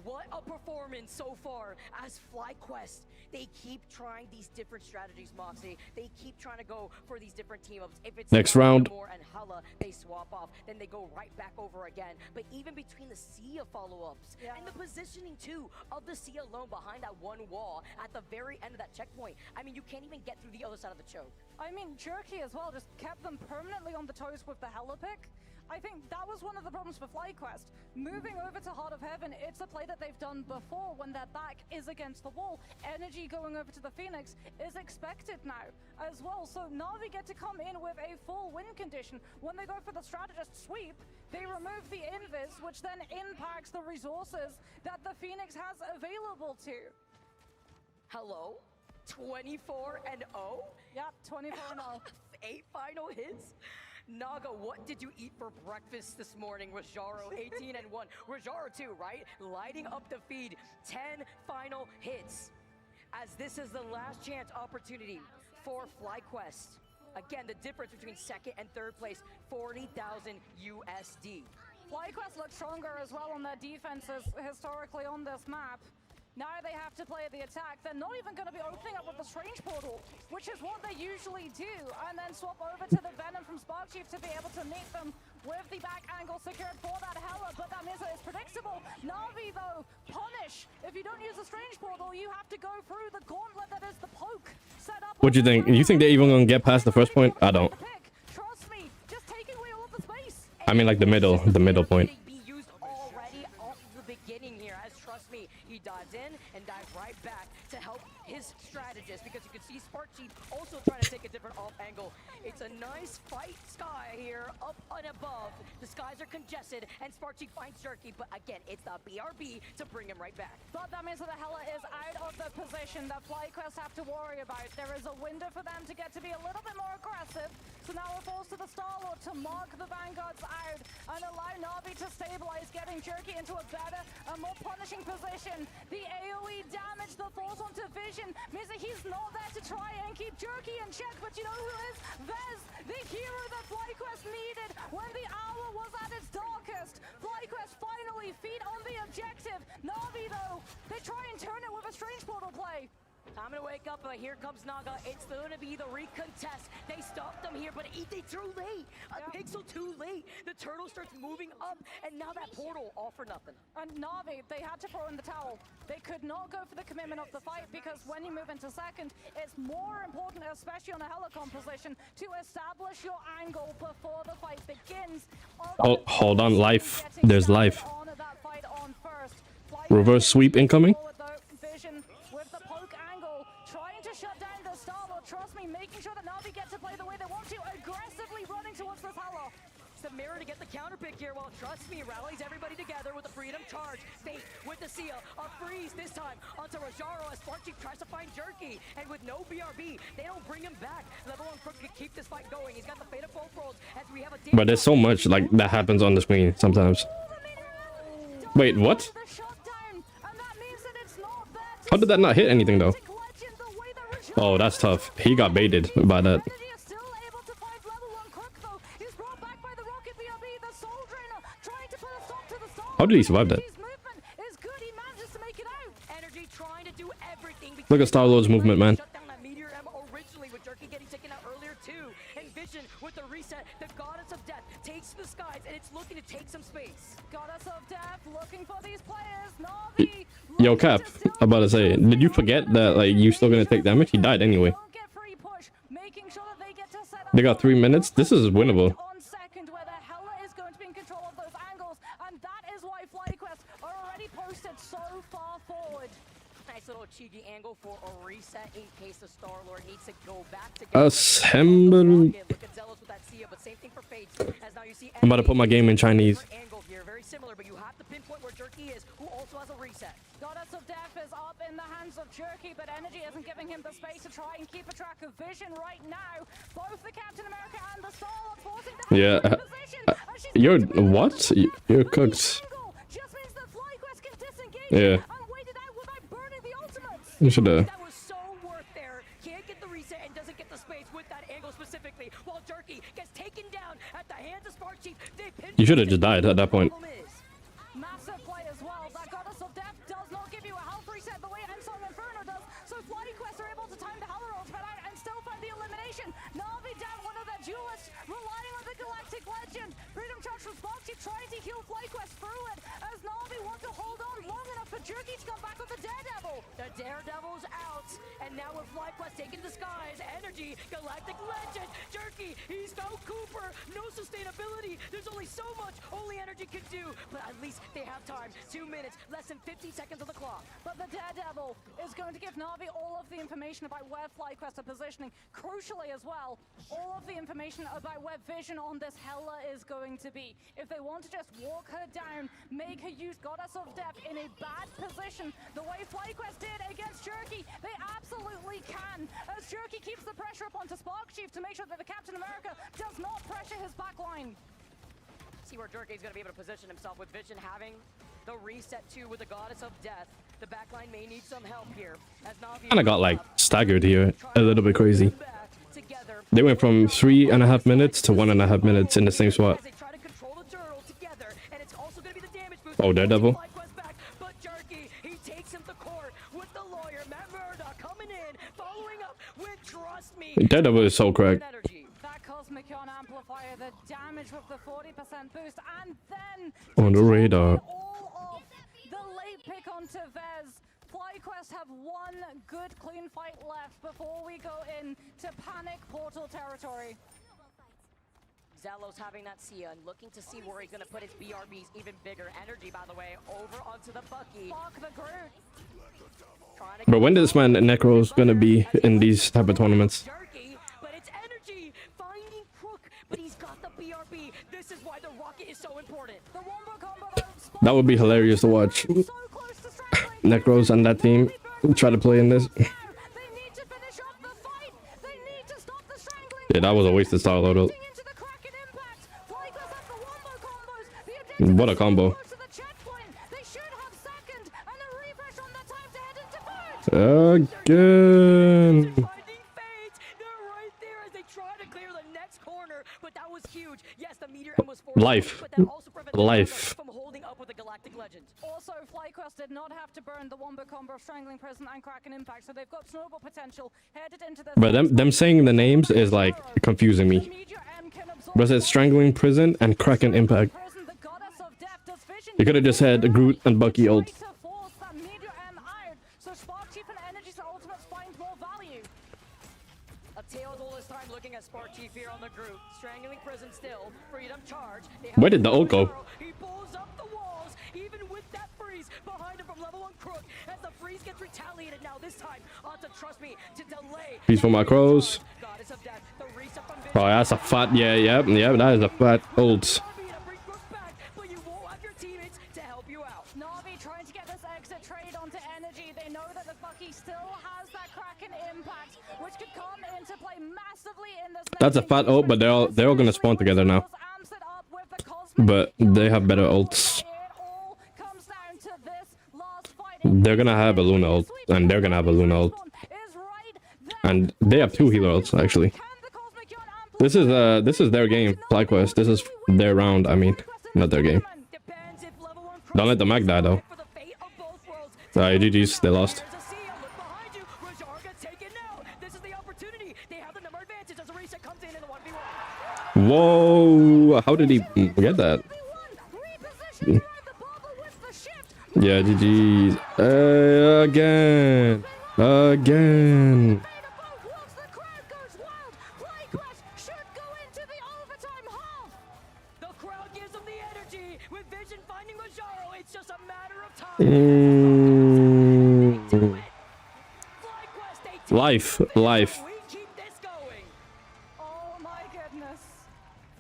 What a performance so far as FlyQuest. They keep trying these different strategies, Moxie. They keep trying to go for these different team-ups. If it's next round and Hela, they swap off, then they go right back over again. But even between the Sia follow-ups and the positioning too of the Sia alone behind that one wall at the very end of that checkpoint, I mean, you can't even get through the other side of the choke. I mean, Jerky as well just kept them permanently on the toes with the Hela pick. I think that was one of the problems for FlyQuest. Moving over to Heart of Heaven, it's a play that they've done before when their back is against the wall. Energy going over to the Phoenix is expected now as well. So Na'Vi get to come in with a full win condition. When they go for the strategist sweep, they remove the invis, which then impacts the resources that the Phoenix has available to. Hello? 24-0? Yep, 24-0. 8 final hits? Naga, what did you eat for breakfast this morning? Rajaro 18-1. Rajaro too, right? Lighting up the feed. 10 final hits. As this is the last chance opportunity for FlyQuest. Again, the difference between second and third place, 40,000 USD. FlyQuest looks stronger as well on their defenses historically on this map. Now they have to play the attack. They're not even going to be opening up with the Strange Portal, which is what they usually do, and then swap over to the Venom from Spark Chief to be able to meet them with the back angle secured for that Hela, but that means that it's predictable. Na'Vi, though, punish. If you don't use the Strange Portal, you have to go through the gauntlet that is the poke set up. What do you think? You think they're even gonna get past the first point? I don't. Trust me, just taking away all of the space. I mean, like the middle point. He dives in and dives right back to help his strategist, because you can see Spark Chief also trying to take a different off angle. It's a nice fight sky here up and above. The skies are congested and Spark Chief finds Jerky, but again, it's the BRB to bring him right back. But that means that the Hela is out of the position that FlyQuest have to worry about. There is a window for them to get to be a little bit more aggressive. So now it falls to the Star-Lord to mark the Vanguards out and allow Na'Vi to stabilize, getting Jerky into a better and more punishing position. The AoE damage that falls onto Vision means that he's not there to try and keep Jerky in check, but you know who is? Vez, the hero that FlyQuest needed when the hour was at its darkest. FlyQuest finally feet on the objective. Na'Vi, though, they try and turn it with a Strange Portal play. Time to wake up, but here comes Naga. It's going to be the recontest. They stopped them here, but they too late. A pixel too late. The turtle starts moving up, and now that portal all for nothing. And Na'Vi, they had to throw in the towel. They could not go for the commitment of the fight, because when you move into second, it's more important, especially on a Hela composition, to establish your angle before the fight begins. Hold on, life. There's life. Reverse sweep incoming. Vision with the poke angle, trying to shut down the Star-Lord. Trust me, making sure that Na'Vi get to play the way they want to, aggressively running towards this Hela. the mirror to get the counter pick here. Well, trust me, rallies everybody together with the freedom charge. Fate with the Sia, a freeze this time onto Rajaro as Spark Chief tries to find Jerky. And with no BRB, they don't bring him back. Level 1 Crook can keep this fight going. He's got the Fate of both worlds as we have a... But there's so much like that happens on the screen sometimes. Wait, what? How did that not hit anything though? Oh, that's tough. He got baited by that. How did he survive that? Look at Star-Lord's movement, man. Originally with Jerky getting taken out earlier too. And Vision with the reset, the Goddess of Death takes the skies and it's looking to take some space. Goddess of Death looking for these players. Na'Vi. Yo, Cap, I'm about to say, did you forget that like you still gonna take damage? He died anyway. They got 3 minutes. This is winnable. On second, where the Hella is going to be in control of those angles, and that is why FlyQuest are already posted so far forward. Nice little cheeky angle for a reset in case the Star-Lord needs to go back to Assemble. Look at Zealous with that Sia, but same thing for Fates. As now you see I'm about to put my game in Chinese. angle here, very similar, but you have to pinpoint where Jerky is, who also has a reset. Goddess of Death is up in the hands of Jerky, but Energy isn't giving him the space to try and keep a track of Vision right now. Both the Captain America and the Star-Lord forcing the Yeah. You're what? You're cooked. just means that FlyQuest can disengage Yeah. and wait it out without burning the ultimates. You should have. That was so worth there. Can't get the reset and doesn't get the space with that angle specifically, while Jerky gets taken down at the hands of Spark Chief. They pin You should have just died at that point. Massive play as well. That Goddess of Death does not give you a health reset the way Ensong Inferno does. So FlyQuest are able to time the Hella ultimate out and still find the elimination. Na'Vi down one of their duelists, relying on the Galactic Legend. Freedom Charge from Spark Chief trying to heal FlyQuest through it as Na'Vi want to hold on long enough for Jerky to come back with the Daredevil. The Daredevil's out, and now with FlyQuest taking the skies, Energy, Galactic Legend, Jerky, he's no Cooper, no sustainability. There's only so much only Energy can do, but at least they have time. 2 minutes, less than 15 seconds on the clock. But the Daredevil is going to give Na'Vi all of the information about where FlyQuest are positioning. Crucially as well, all of the information about where Vision on this Hella is going to be. If they want to just walk her down, make her use Goddess of Death in a bad position, the way FlyQuest did against Jerky, they absolutely can. As Jerky keeps the pressure up onto Spark Chief to make sure that the Captain America does not pressure his backline. See where Jerky's going to be able to position himself with Vision having the reset too with the Goddess of Death. The backline may need some help here. As Na'Vi Kind of got like staggered here. A little bit crazy. They went from 3.5 minutes to 1.5 minutes in the same spot. Oh, Daredevil. But Jerky, he takes him to court with the lawyer, Matt Murdock, coming in, following up with Trust Me. Daredevil is so cracked. That Cosmic Yawn Amplifier, the damage with the 40% boost, and then On the radar. all of the late pick onto Vez. FlyQuest have one good clean fight left before we go in to panic portal territory. Zelos having that Sia and looking to see where he's going to put his BRBs even bigger. Energy, by the way, over onto the Bucky. But when this man Necro's gonna be in these type of tournaments? But it's Energy finding Crook, but he's got the BRB. This is why the Rocket is so important. The Wombo combo. That would be hilarious to watch. Necros and that team try to play in this. Yeah, that was a wasted style loadout. What a combo. Again. Life. Life. Also, FlyQuest did not have to burn the Wombo combo of Strangling Prison and Kraken Impact, so they've got snowball potential headed into the... But them saying the names is like confusing me. But it's Strangling Prison and Kraken Impact. You could have just had Groot and Bucky ult. So Spark Chief and Energy's ultimates find more value. A tailed all this time looking at Spark Chief here on the group. Strangling Prison still. Freedom charge. Where did the ult go? He pulls up the walls, even with that freeze behind him from level 1 Crook. As the freeze gets retaliated now this time onto Trust Me to delay. Peace for my crows. Oh, that's a fat. Yeah, yeah, yeah. That is a fat ult. Na'Vi trying to get this exit trade onto energy. They know that the Bucky still has that Kraken impact, which could come into play massively in this. That's a fat ult, but they're all gonna spawn together now. But they have better ults. They're gonna have a Luna ult, and they're gonna have a Luna ult, and they have 2 healer ults actually. This is their game, FlyQuest. This is their round. I mean, not their game. Don't let the Mac die though. Sorry, GG's. They lost. Whoa! How did he get that? Yeah, GG's. Again. Again. Life. Oh my goodness.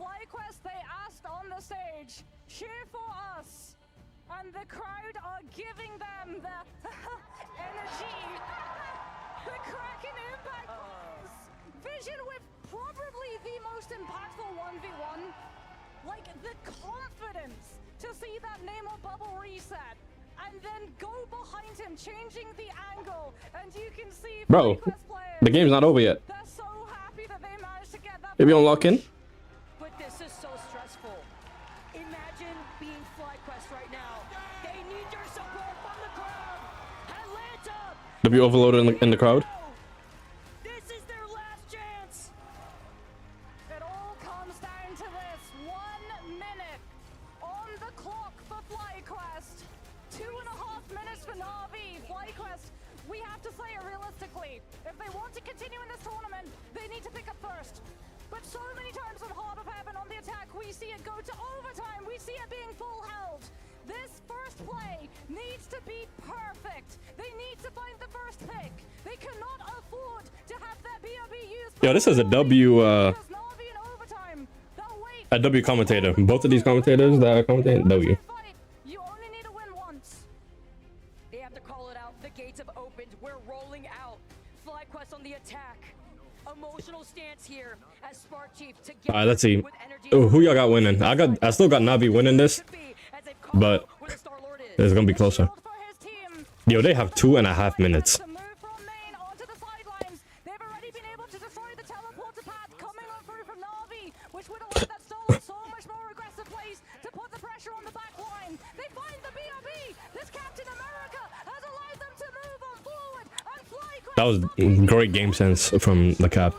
FlyQuest, they asked on the stage, cheer for us. And the crowd are giving them the energy. The Kraken impact was Vision with probably the most impactful 1v1. Like the confidence to see that Namor bubble reset. And then go behind him, changing the angle, and you can see Bro, the game's not over yet. they're so happy that they managed to get that. If you unlock in, But this is so stressful. Imagine being FlyQuest right now. They need your support from the crowd. Atlanta, to be overloaded in the crowd. this is their last chance. It all comes down to this. 1 minute on the clock for FlyQuest. 2.5 minutes for Na'Vi. FlyQuest, we have to say it realistically. If they want to continue in this tournament, they need to pick up first. But so many times on Heart of Heaven on the attack, we see it go to overtime. We see it being full held. This first play needs to be perfect. They need to find the first pick. They cannot afford to have their BRB used. Yo, this is a W. A W commentator. Both of these commentators that are commentating, W. You only need to win once. They have to call it out. The gates have opened. We're rolling out. FlyQuest on the attack. Emotional stance here as Spark Chief to get All right, let's see. Oh, who y'all got winning? I still got Na'Vi winning this, but it's gonna be closer. Yo, they have 2.5 minutes. Which would allow that Stolen so much more aggressive plays to put the pressure on the back line. They find the BRB. This Captain America has allowed them to move on forward and FlyQuest. That was great game sense from the Cap.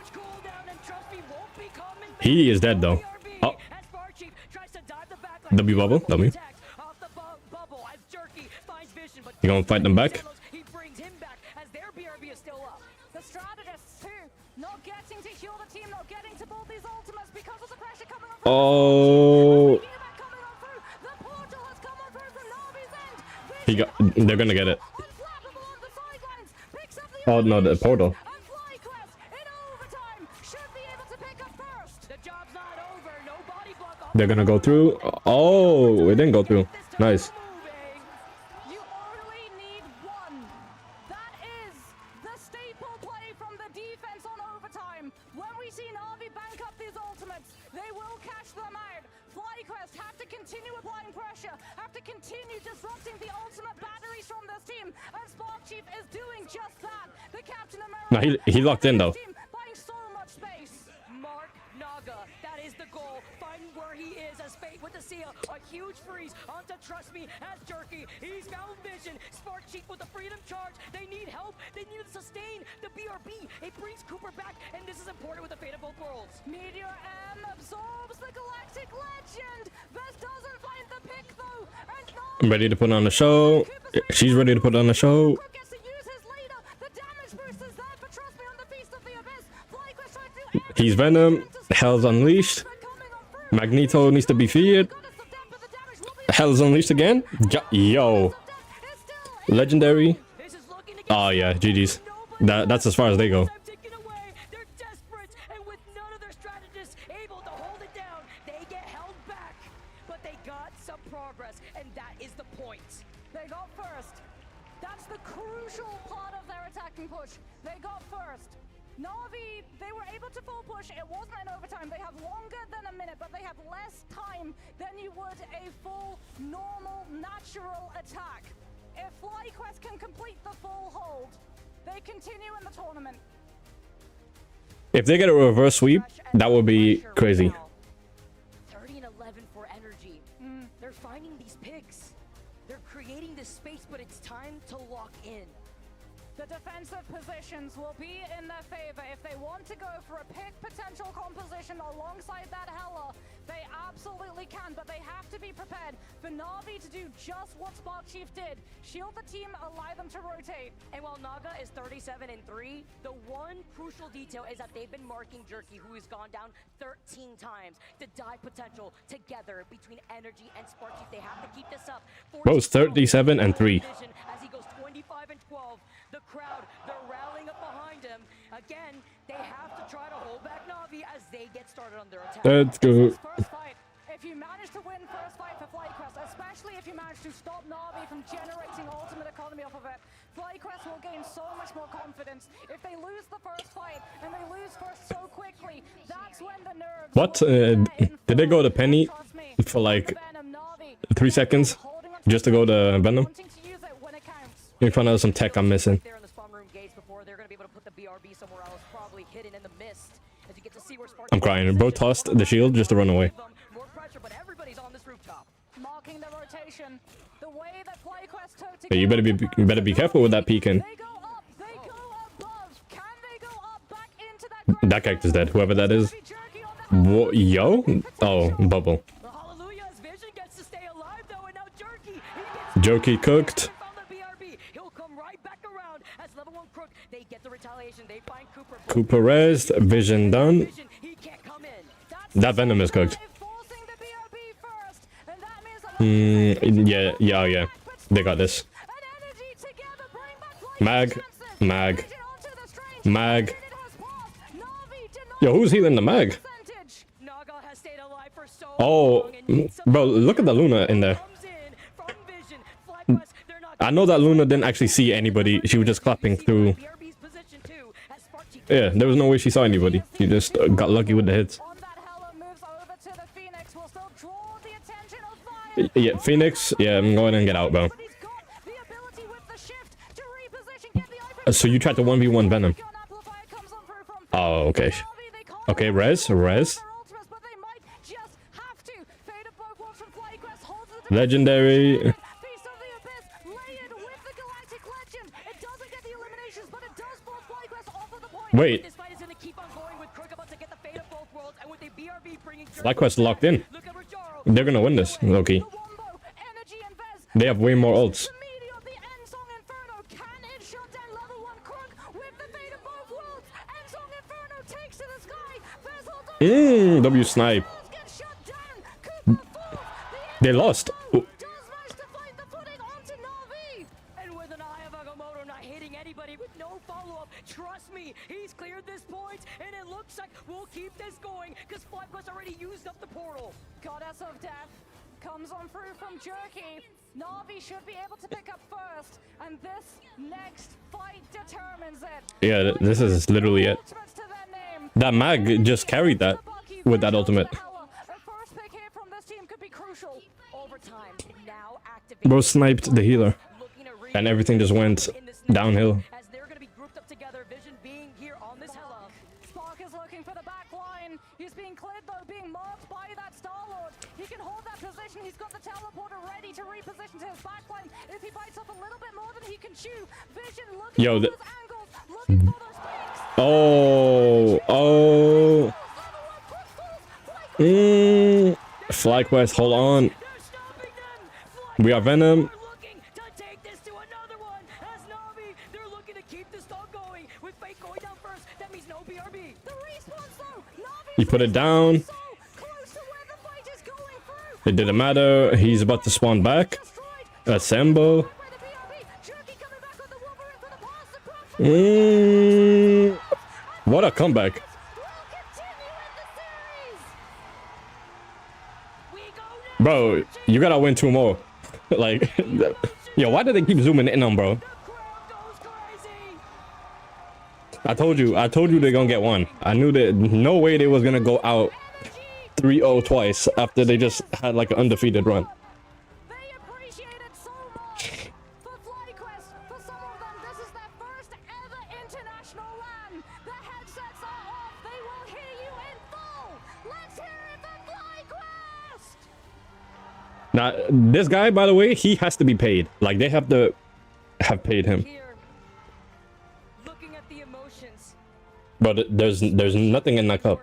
He is dead though. Oh. W bubble. W. You gonna fight them back? He brings him back as their BRB is still up. The strategists too, not getting to heal the team, not getting to build these ultimates because of the pressure coming on. Oh. He got. They're gonna get it. Oh no, the portal. They're gonna go through. Oh, it didn't go through. Nice. You only need one. That is the staple play from the defense on overtime. When we see Na'Vi bank up these ultimates, they will catch them out. FlyQuest have to continue applying pressure, have to continue disrupting the ultimate batteries from this team, and Spark Chief is doing just that. The Captain America. No, he locked in though. Buying so much space. Mark Naga, that is the goal. Find where he is as Fate with the seal. A huge freeze onto Trust Me as Jerky. He's found Vision. Spark Chief with the freedom charge. They need help. They need to sustain the BRB. It brings Cooper back, and this is important with the fate of both worlds. Meteor M absorbs the Galactic Legend. Vest doesn't find the pick though. And I'm ready to put on the show. She's ready to put on the show. He's Venom. Hell's Unleashed. Magneto needs to be feared. Hell's Unleashed again. Yo. Legendary. Oh yeah, GG's. That's as far as they go. push. They got first. Na'Vi, they were able to full push. It wasn't an overtime. They have longer than a minute, but they have less time than you would a full, normal, natural attack. If FlyQuest can complete the full hold, they continue in the tournament. If they get a reverse sweep, that would be crazy. 30 and 11 for energy. They're finding these picks. They're creating this space, but it's time to lock in. The defensive positions will be in their favor. If they want to go for a pick potential composition alongside that Hela, they absolutely can, but they have to be prepared for Na'Vi to do just what Spark Chief did. Shield the team, allow them to rotate. And while Naga is 37 and 3, the one crucial detail is that they've been marking Jerky, who has gone down 13 times. The dive potential together between Energy and Spark Chief. They have to keep this up. Bro's 37 and 3. As he goes 25 and 12, the crowd, they're rallying up behind him. Again, they have to try to hold back Na'Vi as they get started on their attack. Let's go. First fight. If you manage to win first fight for FlyQuest, especially if you manage to stop Na'Vi from generating ultimate economy off of it, FlyQuest will gain so much more confidence. If they lose the first fight and they lose first so quickly, that's when the nerves. What? Did they go to Penny for like 3 seconds just to go to Venom? Let me find out some tech I'm missing. They're in the spawn room gates before they're going to be able to put the BRB somewhere else, probably hidden in the mist. As you get to see where Spark I'm crying. Bro tossed the shield just to run away. more pressure, but everybody's on this rooftop. Marking the rotation. The way that FlyQuest took Hey, you better be careful with that peeking. That character's dead. Whoever that is. What? Yo? Oh, Bubble. Jerky cooked. Cooper rezzed. Vision done. That Venom is cooked. Yeah. They got this. Mag. Yo, who's healing the Mag? Oh, bro, look at the Luna in there. I know that Luna didn't actually see anybody. She was just clapping through. Yeah, there was no way she saw anybody. She just got lucky with the hits. Yeah, Phoenix. Yeah, I'm going and get out, bro. So you tried to 1v1 Venom. Oh, okay. Okay, Rez. Legendary. Wait. FlyQuest locked in. They're gonna win this, Loki. They have way more ults. W snipe. They lost. Ooh. And with an Eye of Agamotto not hitting anybody with no follow-up, trust me, he's cleared this point, and it looks like we'll keep this going because FlyQuest already used up the portal. Goddess of Death comes on through from Jerky. Na'Vi should be able to pick up first, and this next fight determines it. Yeah, this is literally it. That Mag just carried that with that ultimate. Bro sniped the healer, and everything just went downhill. As they're going to be grouped up together, Vision being here on this Hela. Spark is looking for the back line. He's being cleared though, being marked by that Star-Lord. He can hold that position. He's got the teleporter ready to reposition to his back line. If he bites off a little bit more than he can chew, Vision looking for those angles, looking for those peaks. FlyQuest, hold on. We are Venom. He put it down. It didn't matter. He's about to spawn back. Assemble. What a comeback. Bro, you gotta win 2 more. Like, yo, why do they keep zooming in on bro? I told you they're gonna get one. I knew that no way they was gonna go out 3-0 twice after they just had like an undefeated run. Now, this guy, by the way, he has to be paid. Like, they have to have paid him. Looking at the emotions. But there's nothing in that cup.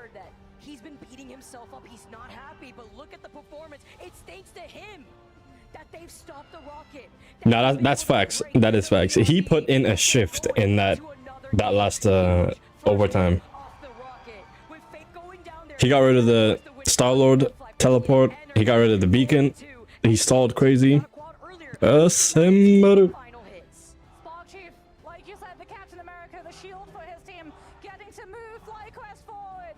He's been beating himself up. He's not happy, but look at the performance. It's thanks to him that they've stopped the rocket. Now, that's facts. That is facts. He put in a shift in that last overtime. He got rid of the Star-Lord teleport. He got rid of the beacon. He stalled crazy. Somebody. Spark Chief, like you said, the Captain America, the shield for his team, getting to move FlyQuest forward.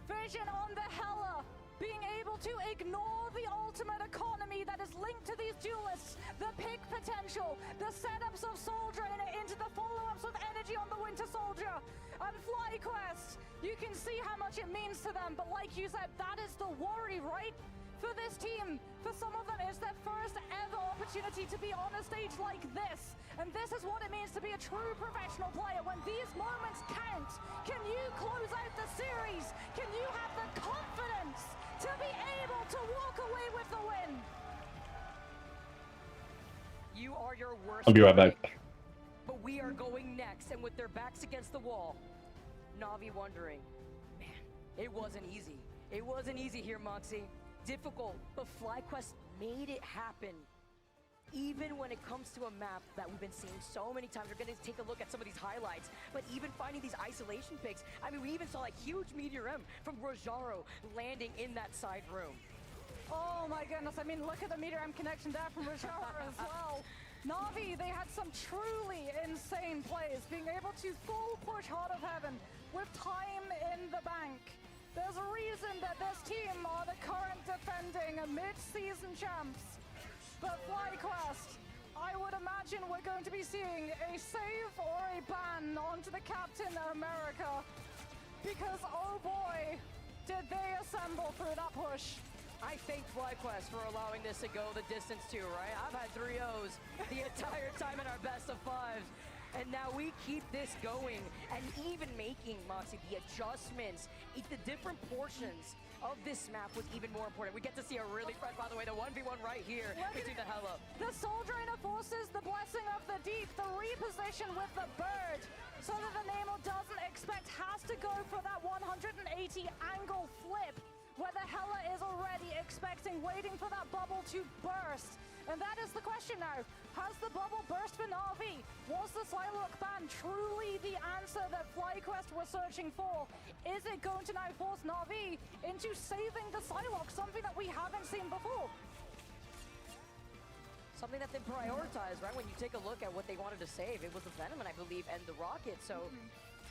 Vision on the Hela, being able to ignore the ultimate economy that is linked to these duelists, the pick potential, the setups of Soul Drainer into the follow-ups of energy on the Winter Soldier, and FlyQuest. You can see how much it means to them, but like you said, that is the worry, right? For this team, for some of them, it's their first ever opportunity to be on a stage like this. And this is what it means to be a true professional player. When these moments count, can you close out the series? Can you have the confidence to be able to walk away with the win? You are your worst. I'll be right back. But we are going next, and with their backs against the wall, Na'Vi wondering, man, it wasn't easy. It wasn't easy here, Moxie. Difficult, but FlyQuest made it happen. Even when it comes to a map that we've been seeing so many times, we're going to take a look at some of these highlights, but even finding these isolation picks, I mean, we even saw like huge Meteor M from Rojaro landing in that side room. Oh my goodness, I mean, look at the Meteor M connection there from Rojaro as well. Na'Vi, they had some truly insane plays, being able to full push Heart of Heaven with time in the bank. There's a reason that this team are the current defending mid-season champs. But FlyQuest, I would imagine we're going to be seeing a save or a ban onto the Captain America. Because, oh boy, did they assemble through that push. I thank FlyQuest for allowing this to go the distance too, right? I've had 3-0s the entire time in our best of 5s. And now we keep this going and even making, Moxie, the adjustments, the different portions of this map was even more important. We get to see a really fresh, by the way, the 1v1 right here between the Hela. The Soul Drainer forces the Blessing of the Deep, the reposition with the bird, so that the Namor doesn't expect, has to go for that 180 angle flip, where the Hela is already expecting, waiting for that bubble to burst. And that is the question now. Has the bubble burst for Na'Vi? Was the Psylocke ban truly the answer that FlyQuest were searching for? Is it going to now force Na'Vi into saving the Psylocke, something that we haven't seen before? Something that they prioritized, right? When you take a look at what they wanted to save, it was the Venom, I believe, and the Rocket. So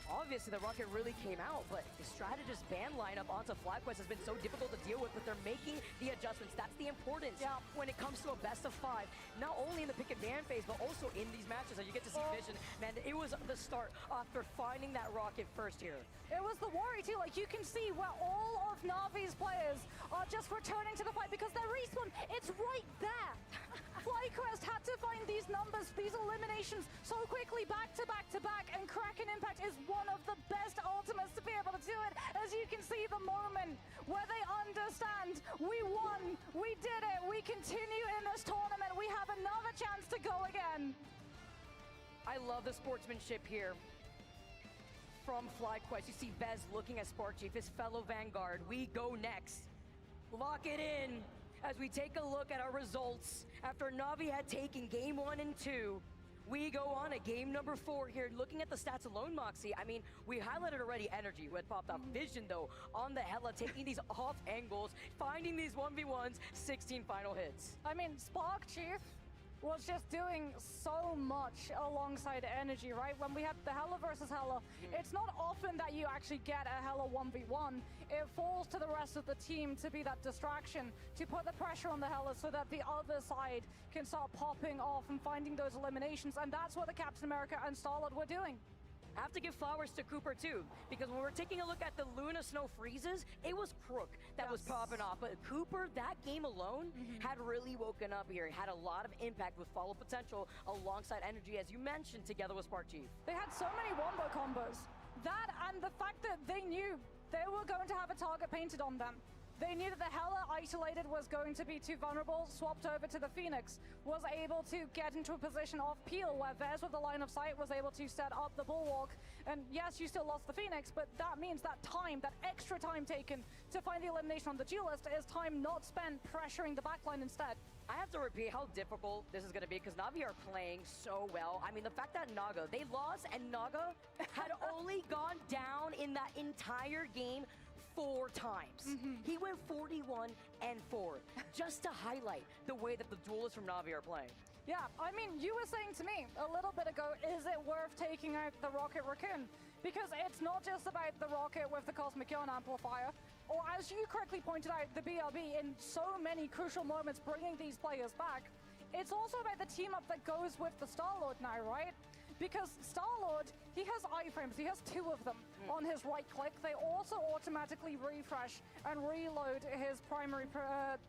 obviously the Rocket really came out, but the strategist ban lineup onto FlyQuest has been so difficult to deal with, but they're making the adjustments. That's the importance when it comes to a best of 5, not only in the pick and ban phase, but also in these matches that you get to see Vision. Man, it was the start after finding that Rocket first here. It was the worry too, like you can see where all of Na'Vi's players are just returning to the fight because their respawn, it's right there. FlyQuest had to find these numbers, these eliminations so quickly back to back to back, and Kraken Impact is one of the best ultimates to be able to do it. As you can see, the moment where they understand, we won, we did it, we continue in this tournament, we have another chance to go again. I love the sportsmanship here from FlyQuest. You see Bez looking at Spark Chief, his fellow Vanguard. We go next. Lock it in as we take a look at our results. After Na'Vi had taken game 1 and 2, we go on to game number 4 here. Looking at the stats alone, Moxie, I mean, we highlighted already energy who had popped off. Vision, though, on the Hela, taking these off angles, finding these 1v1s, 16 final hits. I mean, Spark Chief was just doing so much alongside energy, right? When we had the Hela versus Hela, it's not often that you actually get a Hela 1v1. It falls to the rest of the team to be that distraction, to put the pressure on the Hela so that the other side can start popping off and finding those eliminations, and that's what the Captain America and Star-Lord were doing. I have to give flowers to Cooper too, because when we're taking a look at the Luna Snow freezes, it was Crook that was popping off. But Cooper, that game alone, had really woken up here. He had a lot of impact with follow potential alongside energy, as you mentioned, together with Spark Chief. They had so many wombo combos. That and the fact that they knew they were going to have a target painted on them. They knew that the Hela isolated was going to be too vulnerable, swapped over to the Phoenix, was able to get into a position of peel where Vez with the line of sight was able to set up the bulwark. And yes, you still lost the Phoenix, but that means that time, that extra time taken to find the elimination on the duelist is time not spent pressuring the backline instead. I have to repeat how difficult this is going to be because Na'Vi are playing so well. I mean, the fact that Naga, they lost and Naga had only gone down in that entire game 4 times. He went 41-4, just to highlight the way that the duelists from Na'Vi are playing. Yeah, I mean, you were saying to me a little bit ago, is it worth taking out the Rocket Raccoon? Because it's not just about the Rocket with the Cosmic Yawn Amplifier, or as you correctly pointed out, the BRB in so many crucial moments bringing these players back. It's also about the team up that goes with the Star-Lord now, right? Because Star-Lord, he has iframes, he has 2 of them on his right click. They also automatically refresh and reload his primary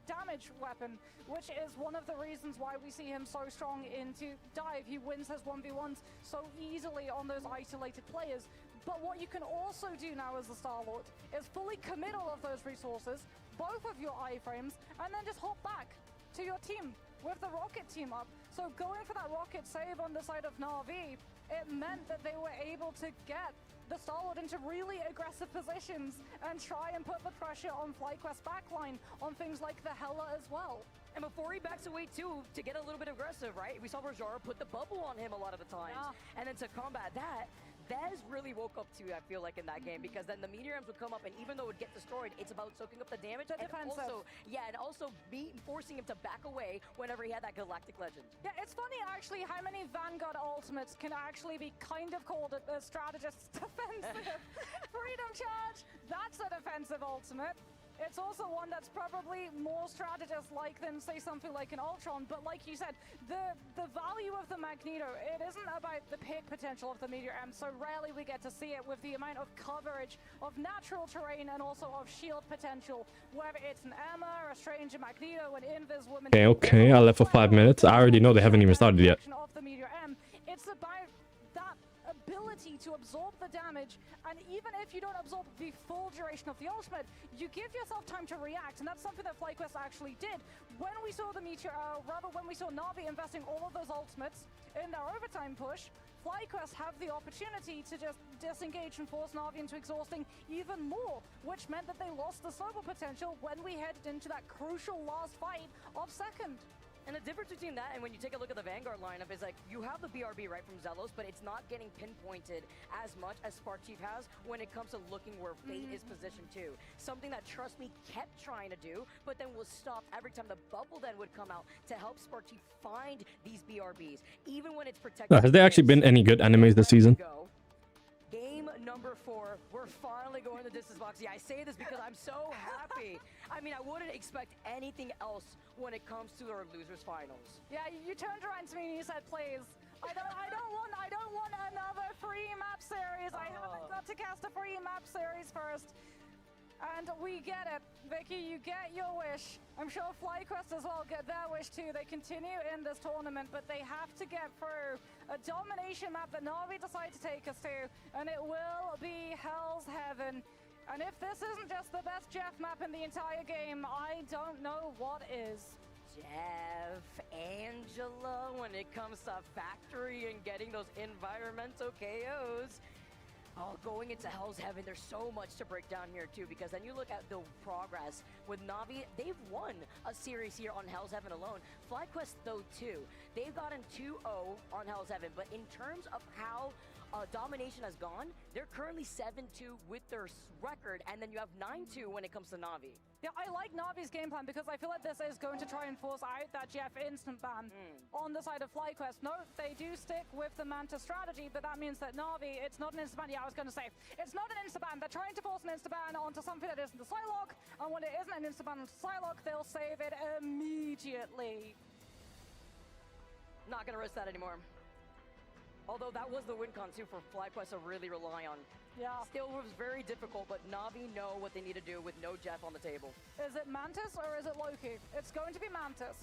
damage weapon, which is one of the reasons why we see him so strong into dive. He wins his 1v1s so easily on those isolated players. But what you can also do now as the Star-Lord is fully commit all of those resources, both of your iframes, and then just hop back to your team with the Rocket team up. So going for that Rocket save on the side of Na'Vi, it meant that they were able to get the Star-Lord into really aggressive positions and try and put the pressure on FlyQuest backline on things like the Hela as well. And before he backs away too, to get a little bit aggressive, right? We saw Rajara put the bubble on him a lot of the times. And then to combat that, Vez really woke up too, I feel like, in that game, because then the Meteorams would come up, and even though it would get destroyed, it's about soaking up the damage and also forcing him to back away whenever he had that Galactic Legend. Yeah, it's funny actually how many Vanguard ultimates can actually be kind of called a strategist's defensive. Freedom Charge, that's a defensive ultimate. It's also one that's probably more strategist-like than, say, something like an Ultron. But like you said, the value of the Magneto, it isn't about the pick potential of the Meteor M. So rarely we get to see it with the amount of coverage of natural terrain and also of shield potential. Whether it's an Emma, a Stranger Magneto, an Invis Woman. Okay, I left for 5 minutes. I already know they haven't even started yet. Of the Meteor M, it's about that ability to absorb the damage, and even if you don't absorb the full duration of the ultimate, you give yourself time to react, and that's something that FlyQuest actually did. When we saw the Meteor, when we saw Na'Vi investing all of those ultimates in their overtime push, FlyQuest have the opportunity to just disengage and force Na'Vi into exhausting even more, which meant that they lost the snowball potential when we headed into that crucial last fight of second. And the difference between that and when you take a look at the Vanguard lineup is like, you have the BRB right from Zelos, but it's not getting pinpointed as much as Spark Chief has when it comes to looking where Fate is positioned too. Something that, trust me, kept trying to do, but then was stopped every time the bubble then would come out to help Spark Chief find these BRBs, even when it's protected. Has there actually been any good animes this season? Game number 4, we're finally going to distance box. Yeah, I say this because I'm so happy. I mean, I wouldn't expect anything else when it comes to our losers finals. Yeah, you turned around to me and you said, "Please, I don't want another free map series. I haven't got to cast a free map series first." And we get it. Vicky, you get your wish. I'm sure FlyQuest as well get their wish too. They continue in this tournament, but they have to get through a domination map that Na'Vi decide to take us to, and it will be Hell's Heaven. And if this isn't just the best Jeff map in the entire game, I don't know what is. Jeff, Angela, when it comes to factory and getting those environmental KOs. Oh, going into Hell's Heaven, there's so much to break down here too, because then you look at the progress with Na'Vi. They've won a series here on Hell's Heaven alone. FlyQuest, though, too. They've gotten 2-0 on Hell's Heaven, but in terms of how domination has gone, they're currently 7-2 with their record, and then you have 9-2 when it comes to Na'Vi. Yeah, I like Na'Vi's game plan because I feel like this is going to try and force out that Jeff instant ban on the side of FlyQuest. No, they do stick with the Manta strategy, but that means that Na'Vi, it's not an instant ban. Yeah, I was going to say, it's not an instant ban. They're trying to force an instant ban onto something that isn't the Psylocke, and when it isn't an instant ban onto Psylocke, they'll save it immediately. Not going to risk that anymore. Although that was the win con too for FlyQuest to really rely on. Yeah. Still was very difficult, but Na'Vi know what they need to do with no Jeff on the table. Is it Mantis or is it Loki? It's going to be Mantis.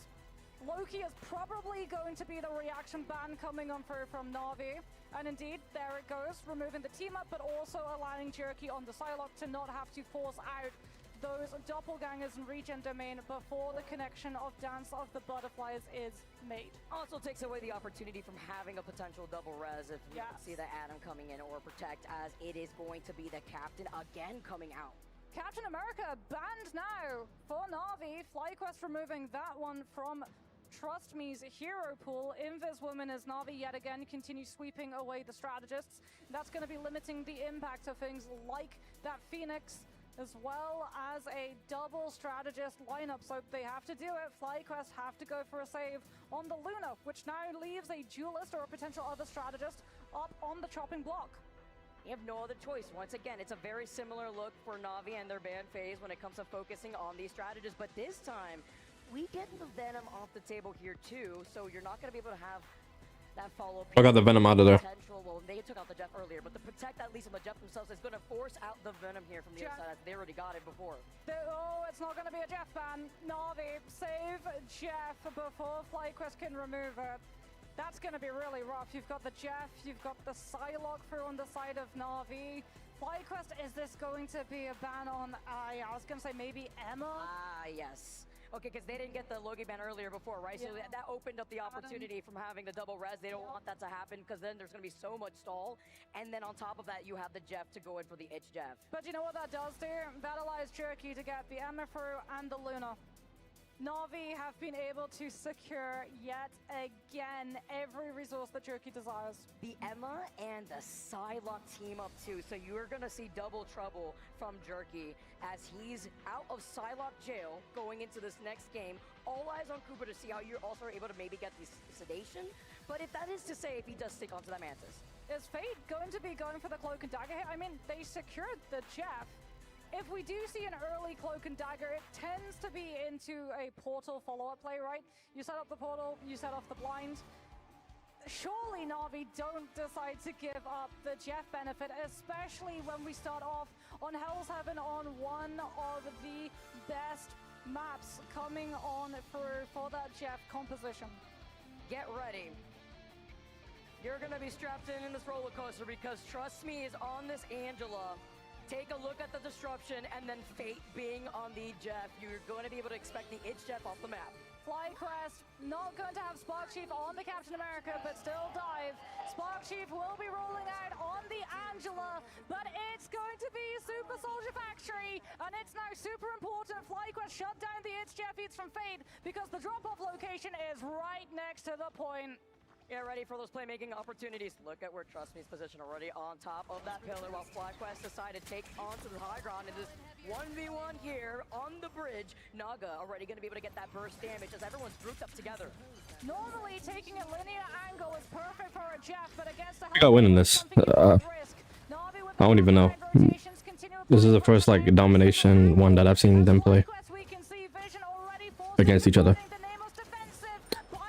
Loki is probably going to be the reaction ban coming on through from Na'Vi. And indeed, there it goes, removing the team up, but also allowing Jerky on the Psylocke to not have to force out those doppelgangers in regen domain before the connection of Dance of the Butterflies is made. Also takes away the opportunity from having a potential double res if you see the Adam coming in or Protect, as it is going to be the Captain again coming out. Captain America banned now for Na'Vi. FlyQuest removing that one from Trust Me's hero pool. Invis Woman as Na'Vi yet again continues sweeping away the strategists. That's going to be limiting the impact of things like that Phoenix, as well as a double strategist lineup. So they have to do it. FlyQuest have to go for a save on the Luna, which now leaves a duelist or a potential other strategist up on the chopping block. You have no other choice. Once again, it's a very similar look for Na'Vi and their ban phase when it comes to focusing on these strategists. But this time, we get the Venom off the table here too, so you're not going to be able to have that follow-up. I got the Venom out of there. Well, they took out the Jeff earlier, but the Protect, at least on the Jeff themselves, is going to force out the Venom here from the other side, as they already got it before. Oh, it's not going to be a Jeff ban. Na'Vi save Jeff before FlyQuest can remove it. That's going to be really rough. You've got the Jeff, you've got the Psylocke through on the side of Na'Vi. FlyQuest, is this going to be a ban on, I was going to say maybe Emma? Yes. Okay, because they didn't get the Loki ban earlier before, right? So that opened up the opportunity from having the double res. They don't want that to happen because then there's going to be so much stall. And then on top of that, you have the Jeff to go in for the itch Jeff. But you know what that does do? That allows Jerky to get the Emma through and the Luna. Na'Vi have been able to secure yet again every resource that Jerky desires. The Emma and the Psylocke team up too, so you're gonna see double trouble from Jerky as he's out of Psylocke jail going into this next game. All eyes on Cooper to see how you're also able to maybe get the sedation, but if that is to say, if he does stick onto that Mantis. Is Fate going to be going for the Cloak and Dagger hit? I mean, they secured the Jeff. If we do see an early Cloak and Dagger, it tends to be into a portal follow-up play, right? You set up the portal, you set off the blind. Surely Na'Vi don't decide to give up the Jeff benefit, especially when we start off on Hell's Heaven on one of the best maps coming on through for that Jeff composition. Get ready. You're gonna be strapped in this roller coaster because Trust Me is on this Angela. Take a look at the disruption and then Fate being on the Jeff. You're going to be able to expect the itch Jeff off the map. FlyQuest not going to have Spark Chief on the Captain America, but still dive. Spark Chief will be rolling out on the Angela, but it's going to be Super Soldier Factory, and it's now super important. FlyQuest shut down the itch Jeff Eats from Fate because the drop-off location is right next to the point. Get ready for those playmaking opportunities. Look at where Trust Me's position already on top of that pillar while FlyQuest decided to take onto the high ground in this 1v1 here on the bridge. Naga already going to be able to get that burst damage as everyone's grouped up together. Normally taking a linear angle is perfect for a Jeff, but against the I got winning this. I don't even know. This is the first like domination one that I've seen them play against each other.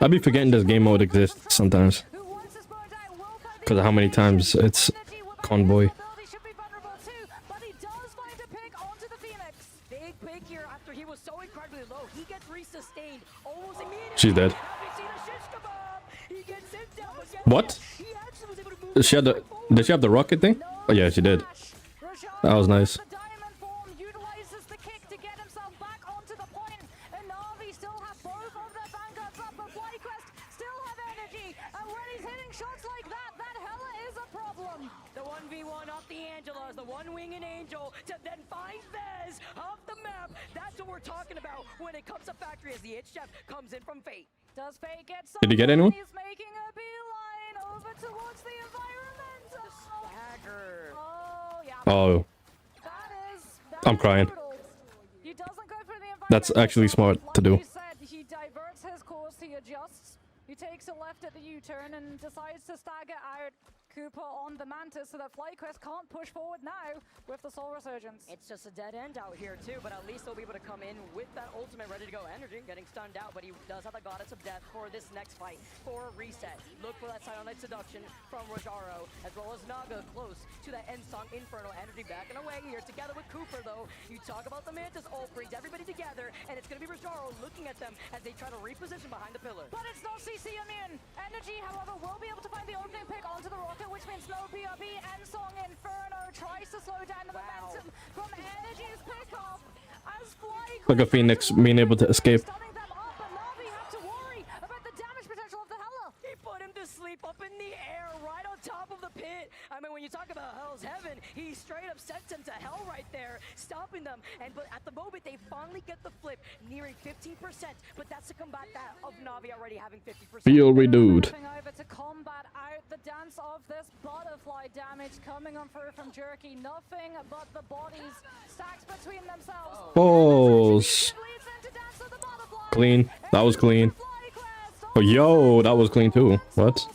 I'd be forgetting this game mode exists sometimes because of how many times it's convoy. She's dead. What? Did she have the rocket thing? Oh yeah, she did. That was nice. When it comes to Factory as the itch Jeff comes in from Fate. Does Fate get some? Did he get anyone? He's making a beeline over towards the environment. The stagger. Oh yeah. Oh. I'm crying. He doesn't go for the environment. That's actually smart to do. Like you said, he diverts his course, he adjusts. He takes a left at the U-turn and decides to stagger out Cooper on the Mantis so that FlyQuest can't push forward now with the Soul Resurgence. It's just a dead end out here too, but at least they'll be able to come in with that ultimate ready to go. Energy getting stunned out, but he does have the Goddess of Death for this next fight. For a reset. Look for that Silent Seduction from Rojaro, as well as Naga close to that End Song Inferno. Energy backing away here together with Cooper though. You talk about the Mantis ult brings everybody together, and it's going to be Rojaro looking at them as they try to reposition behind the pillar. But it's not CC immune. Energy, however, will be able to find the opening pick onto the rocket, which means no BRB. End Song Inferno tries to slow down the momentum from Energy's pickup as FlyQuest. Look at Phoenix being able to escape. He put him to sleep up in the air, right on top of the pit. I mean, when you talk about Hell's Heaven, he straight up sent him to hell right there, stopping them. But at the moment, they finally get the flip, nearing 15%. But that's to combat that of Na'Vi already having 50%. Feel renewed. Over to combat out the dance of this butterfly damage coming on through from Jerky. Nothing but the bodies stacked between themselves. Balls. Clean. That was clean. Oh, yo, that was clean too. What?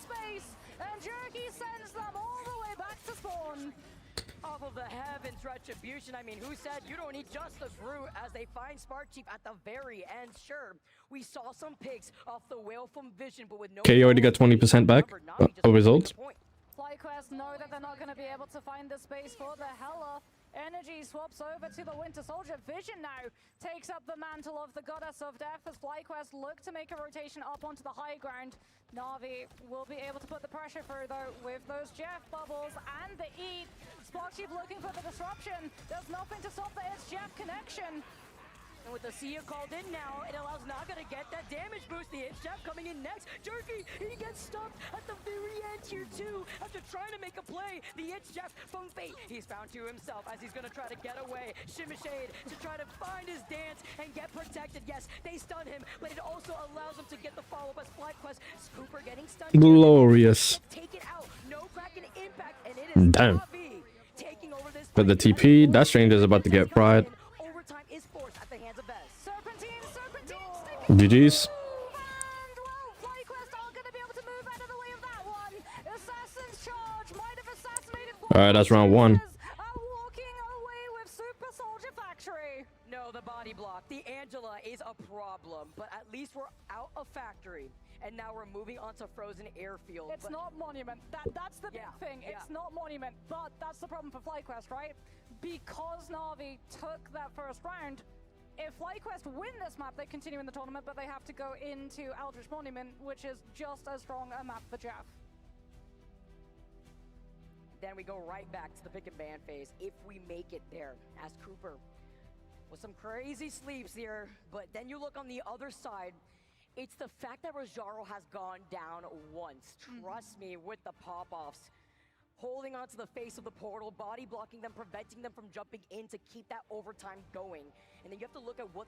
Retribution. I mean, who said you don't need just the brute as they find Spark Chief at the very end? Sure, we saw some picks off the whale from Vision, but with no. Okay, you already got 20% back. A result. FlyQuest know that they're not going to be able to find the space for the Hela. Energy swaps over to the Winter Soldier. Vision now takes up the mantle of the Goddess of Death as FlyQuest look to make a rotation up onto the high ground. Na'Vi will be able to put the pressure through though with those Jeff bubbles and the Eat. Spark Chief looking for the disruption. There's nothing to stop the It's Jeff connection. And with the Sia called in now, it allows Naga to get that damage boost. The It's Jeff coming in next. Jerky, he gets stumped at the very end here too. After trying to make a play, the It's Jeff from Fate. He's found to himself as he's going to try to get away. Shimishade to try to find his dance and get protected. Yes, they stun him, but it also allows him to get the follow-up as FlyQuest. Cooper getting stunned. Glorious. Take it out. No Kraken impact, and it is Damn. Na'Vi taking over this. But the TP, that Stranger's about to get fried. Overtime is forced at the hands of Vez. GG's. Alright, that's round one. No, the body block. The Angela is a problem, but at least we're out of factory. And now we're moving on to Frozen Airfield. It's not Monument. That's the big thing. It's not Monument, but that's the problem for FlyQuest, right? Because Na'Vi took that first round, if FlyQuest win this map, they continue in the tournament, but they have to go into Eldritch Monument, which is just as strong a map for Jeff. Then we go right back to the pick and ban phase if we make it there as Cooper with some crazy sleeps here. But then you look on the other side, it's the fact that Rojaro has gone down once. Trust me, with the pop-offs. Holding onto the face of the portal, body blocking them, preventing them from jumping in to keep that overtime going. And then you have to look at what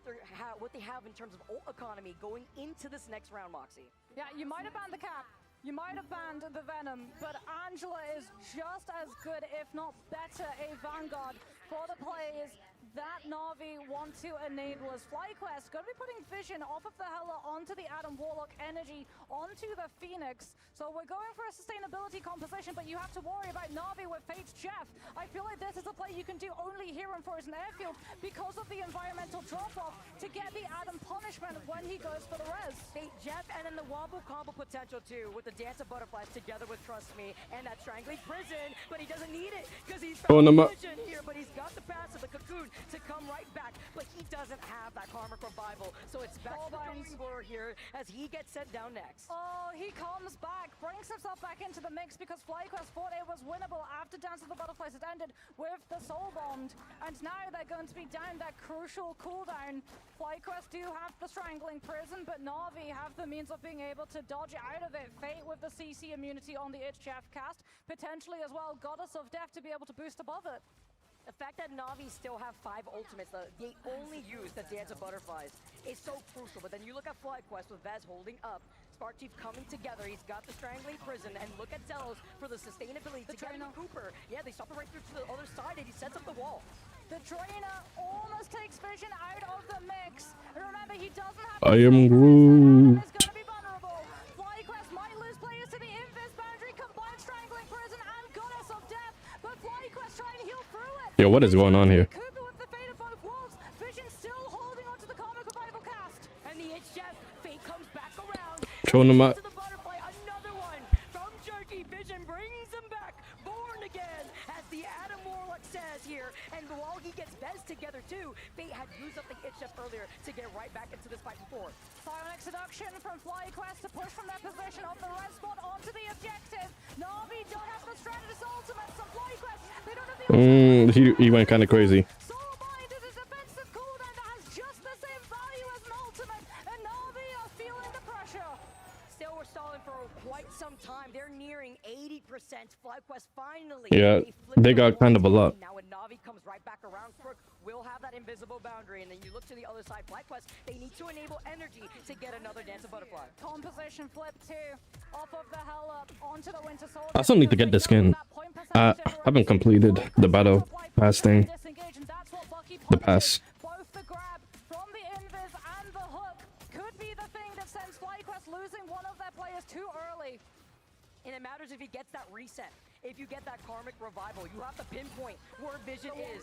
they have in terms of ult economy going into this next round, Moxie. Yeah, you might have banned the Cap. You might have banned the Venom, but Angela is just as good, if not better, a Vanguard for the players that Na'Vi want to enable as FlyQuest going to be putting Vision off of the Hela onto the Adam Warlock Energy onto the Phoenix. So we're going for a sustainability composition, but you have to worry about Na'Vi with Fate's Jeff. I feel like this is a play you can do only here in Frozen Airfield because of the environmental drop-off to get the Adam punishment when he goes for the res. Fate Jeff and then the wobble combo potential too with the Dance of Butterflies together with Trust Me and that Strangling Prison, but he doesn't need it because he's found Vision here, but he's got the pass of the Cocoon to come right back, but he doesn't have that Karmic Revival, so it's back to the drawing board here as he gets sent down next. Oh, he comes back, brings himself back into the mix because FlyQuest thought it was winnable after Dance of the Butterflies had ended with the Soul Bond, and now they're going to be down that crucial cooldown. FlyQuest do have the Strangling Prison, but Na'Vi have the means of being able to dodge out of it. Fate with the CC immunity on the It's Jeff cast, potentially as well Goddess of Death to be able to boost above it. The fact that Na'Vi still have 5 ultimates, they only use the Dance of Butterflies, is so crucial. But then you look at FlyQuest with Vez holding up, Spark Chief coming together, he's got the Strangling Prison, and look at Zelos for the sustainability to get Cooper. Yeah, they stop it right through to the other side, and he sets up the wall. The Trainer almost takes Vision out of the mix. And remember, he doesn't have I am Groot. FlyQuest might lose players to the Invis boundary, combined Strangling Prison Yo, what is going on here? Throwing them out. Together too. Fate had used up the itch up earlier to get right back into this fight before. Silent seduction from FlyQuest to push from their position of the red spot onto the objective. Na'Vi don't have the strategist ultimate, so FlyQuest, they don't have the He went kind of crazy. Soulbind is a defensive cooldown that has just the same value as an ultimate, and Na'Vi are feeling the pressure. Still, we're stalling for quite some time. They're nearing 80%. FlyQuest finally. Yeah, they got kind of a lot. Now when Na'Vi comes right back around, Crook will have that invisible boundary, and then you look to the other side. FlyQuest, they need to enable energy to get another Dance of Butterfly. Composition flip too, off of the Hela onto the Winter Soldier. I still need to get the skin. I haven't completed the battle pass thing. The pass. Both the grab from the invis and the hook could be the thing that sends FlyQuest losing one of their players too early. And it matters if he gets that reset. If you get that karmic revival, you have to pinpoint where Vision is.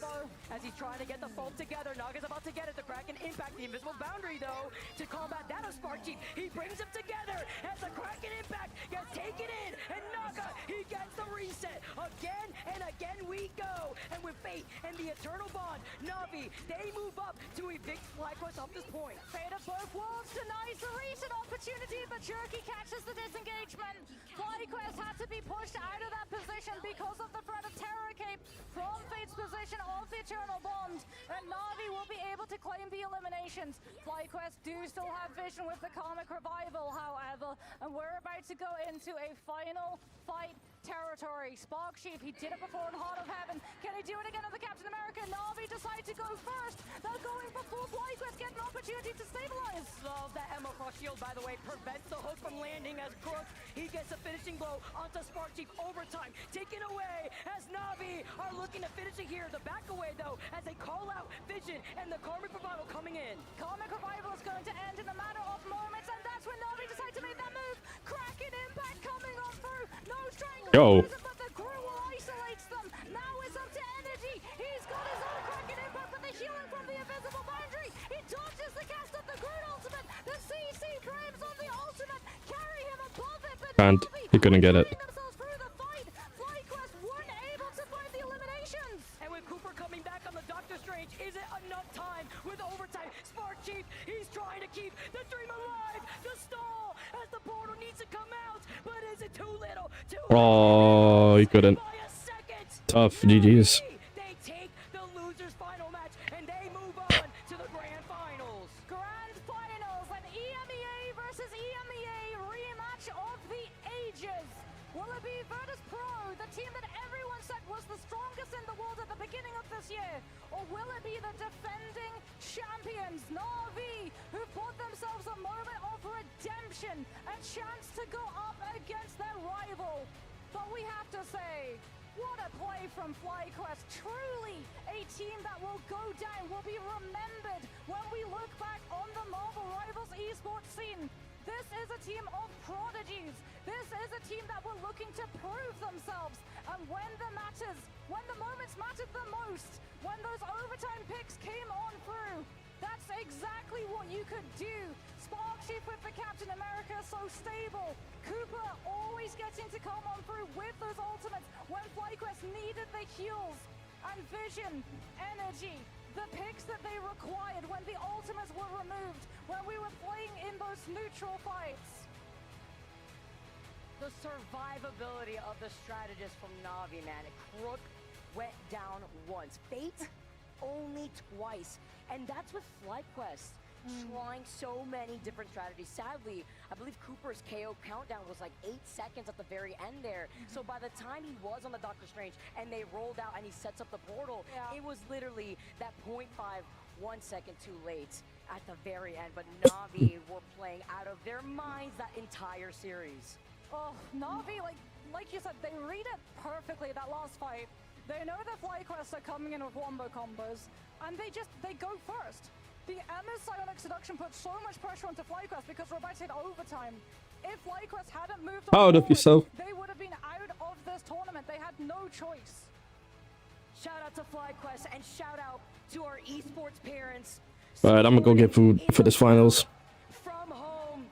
As he's trying to get the fold together, Naga's about to get it. The Kraken impact, the invisible boundary though, to combat that of Spark Chief. He brings them together as the Kraken impact gets taken in, and Naga, he gets the reset. Again and again we go. And with Fate and the Eternal Bond, Na'Vi, they move up to evict FlyQuest off this point. Fate of both worlds denies the reset opportunity, but Jerky catches the disengagement. FlyQuest had to be pushed out of that position because of the threat of Terror Cape from Fate's position of the Eternal Bond, and Na'Vi will be able to claim the eliminations. FlyQuest do still have Vision with the Karmic Revival, however, and we're about to go into a final fight territory. Spark Chief, he did it before in Heart of Heaven. Can he do it again at the Captain America? Na'Vi decide to go first. They're going before FlyQuest get an opportunity to stabilize. Love that Emma Cross shield, by the way, prevents the hook from landing as Crook, he gets a finishing blow onto Spark Chief. Overtime taken away as Na'Vi are looking to finish it here. The back away though, as they call out Vision and the Karmic Revival coming in. Karmic Revival is going to end in a matter of moments, and that's when Na'Vi decide to make that move. Kraken impact coming on through. No strangle. Yo. But the Gruul isolates them. Now it's up to Energy. He's got his own Kraken impact, but the healing from the invisible boundary. He dodges the cast of the Groot ultimate. The CC frames on the ultimate carry him above it, but And he couldn't get it. FlyQuest weren't able to find the eliminations. And with Cooper coming back on the Doctor Strange, is it enough time with overtime? Spark Chief, he's trying to keep the dream alive. The stall as the portal needs to come out, but is it too little? Oh, he couldn't. Tough. GG's. They take the loser's final match and they move on to the grand finals. Grand finals, an EMEA versus EMEA rematch of the ages. Will it be Virtus Pro, the team that everyone said was the strongest in the world at the beginning of this year? Or will it be the defending champions, Na'Vi, who bought themselves a moment of redemption, a chance to go up against their rival? But we have to say, what a play from FlyQuest. Truly a team that will go down, will be remembered when we look back on the Marvel Rivals esports scene. This is a team of prodigies. This is a team that were looking to prove themselves. And when the moments mattered the most, when those overtime picks came on through, that's exactly what you could do. Spark Chief with the Captain America, so stable. Cooper always getting to come on through with those ultimates when FlyQuest needed the heals. And Vision, Energy, the picks that they required when the ultimates were removed, when we were playing in those neutral fights. The survivability of the strategist from Na'Vi, man. Crook went down once. Fate only twice. And that's with FlyQuest. Trying so many different strategies. Sadly, I believe Cooper's KO countdown was like 8 seconds at the very end there. So by the time he was on the Doctor Strange and they rolled out and he sets up the portal, it was literally that 0.5, 1 second too late at the very end. But Na'Vi were playing out of their minds that entire series. Oh, Na'Vi, like you said, they read it perfectly, that last fight. They know that FlyQuest are coming in with wombo combos, and they go first. The Emma's Psionic Seduction put so much pressure onto FlyQuest because we're about to hit overtime. If FlyQuest hadn't moved on Proud of forward, yourself. they would have been out of this tournament. They had no choice. Shout out to FlyQuest and shout out to our esports parents. Alright, I'm gonna go get food for this finals. From home,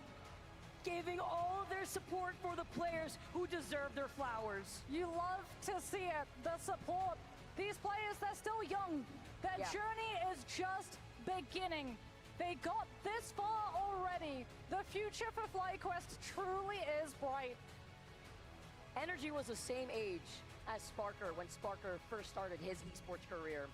giving all of their support for the players who deserve their flowers. You love to see it, the support. These players, they're still young. Their journey is just beginning. They got this far already. The future for FlyQuest truly is bright. Energy was the same age as Sparker when Sparker first started his esports career.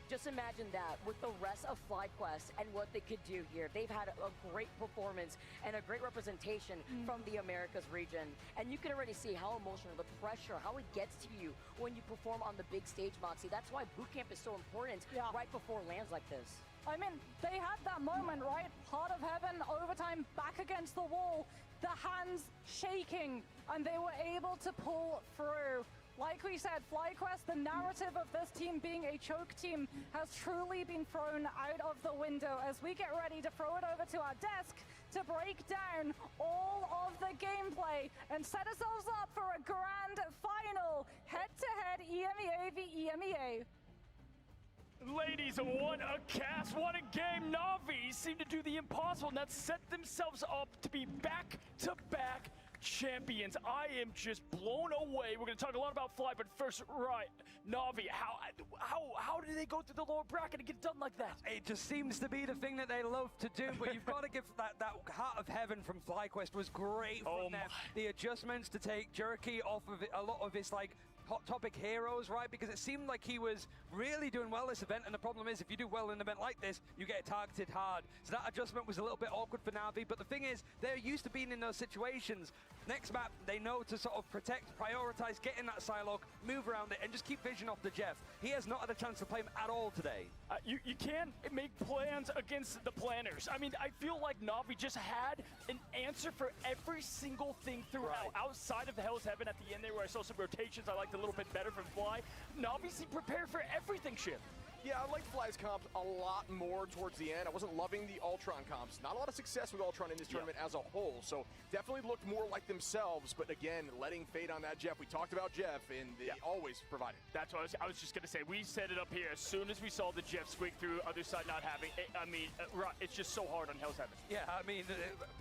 Just imagine that with the rest of FlyQuest and what they could do here. They've had a great performance and a great representation from the Americas region. And you can already see how emotional, the pressure, how it gets to you when you perform on the big stage, Moxie. That's why boot camp is so important right before lands like this. I mean, they had that moment, right? Heart of Heaven, overtime, back against the wall, the hands shaking, and they were able to pull through. Like we said, FlyQuest, the narrative of this team being a choke team has truly been thrown out of the window as we get ready to throw it over to our desk to break down all of the gameplay and set ourselves up for a grand final head-to-head EMEA v EMEA. Ladies, what a cast, what a game. Na'Vi seem to do the impossible and that set themselves up to be back-to-back champions. I am just blown away. We're going to talk a lot about Fly, but first, right, Na'Vi, how did they go through the lower bracket and get done like that? It just seems to be the thing that they love to do, but you've got to give that Heart of Heaven from FlyQuest was great from them. The adjustments to take Jerky off of a lot of his, like, hot topic heroes, right? Because it seemed like he was really doing well this event, and the problem is if you do well in an event like this, you get targeted hard. So that adjustment was a little bit awkward for Na'Vi, but the thing is, they're used to being in those situations. Next map, they know to sort of protect, prioritize, get in that Psylocke, move around it, and just keep vision off the Jeff. He has not had a chance to play him at all today. You can't make plans against the planners. I mean, I feel like Na'Vi just had an answer for every single thing throughout. Outside of the Hell's Heaven at the end there where I saw some rotations, I liked a little bit better from Fly. Na'Vi seemed prepared for everything, Ship. Yeah, I like Fly's comps a lot more towards the end. I wasn't loving the Ultron comps. Not a lot of success with Ultron in this tournament as a whole, so definitely looked more like themselves, but again, letting fade on that Jeff. We talked about Jeff, and they always provided. That's what I was just going to say. We set it up here as soon as we saw the Jeff squeak through, other side not having it. I mean, it's just so hard on Hell's Heaven. Yeah, I mean,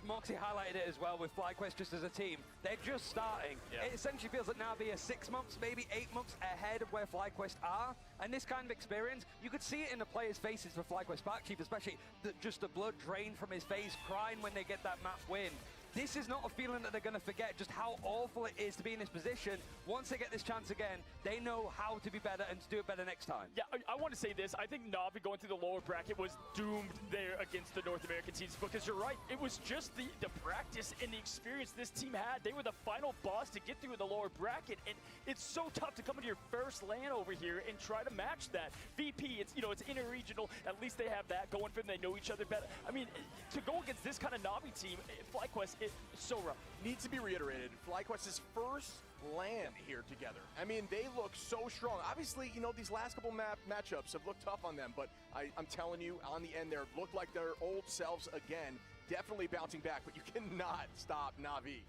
Moxie highlighted it as well with FlyQuest just as a team. They're just starting. It essentially feels like Na'Vi are 6 months, maybe 8 months ahead of where FlyQuest are, and this kind of experience, you could see it in the players' faces for FlyQuest Spark Chief, especially just the blood drain from his face, crying when they get that map win. This is not a feeling that they're going to forget, just how awful it is to be in this position. Once they get this chance again, they know how to be better and to do it better next time. Yeah, I want to say this. I think Na'Vi going through the lower bracket was doomed there against the North American teams because you're right. It was just the practice and the experience this team had. They were the final boss to get through the lower bracket, and it's so tough to come into your first LAN over here and try to match that. VP, it's inter-regional. At least they have that going for them. They know each other better. I mean, to go against this kind of Na'Vi team, FlyQuest, it's so rough. Needs to be reiterated, FlyQuest's first LAN here together. I mean, they look so strong. Obviously, these last couple matchups have looked tough on them, but I'm telling you, on the end there, looked like their old selves again. Definitely bouncing back, but you cannot stop Na'Vi.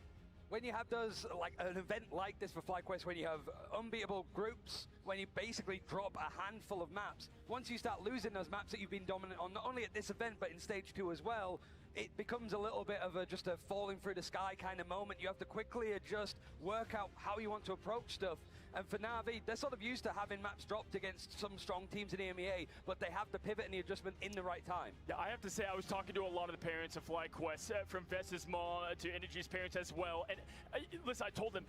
When you have those, like an event like this for FlyQuest, when you have unbeatable groups, when you basically drop a handful of maps, once you start losing those maps that you've been dominant on, not only at this event, but in Stage 2 as well, it becomes a little bit of just a falling through the sky kind of moment. You have to quickly adjust, work out how you want to approach stuff. And for Na'Vi, they're sort of used to having maps dropped against some strong teams in EMEA, but they have the pivot and the adjustment in the right time. Yeah, I have to say, I was talking to a lot of the parents of FlyQuest, from Vess's mom to Energy's parents as well. And listen, I told them,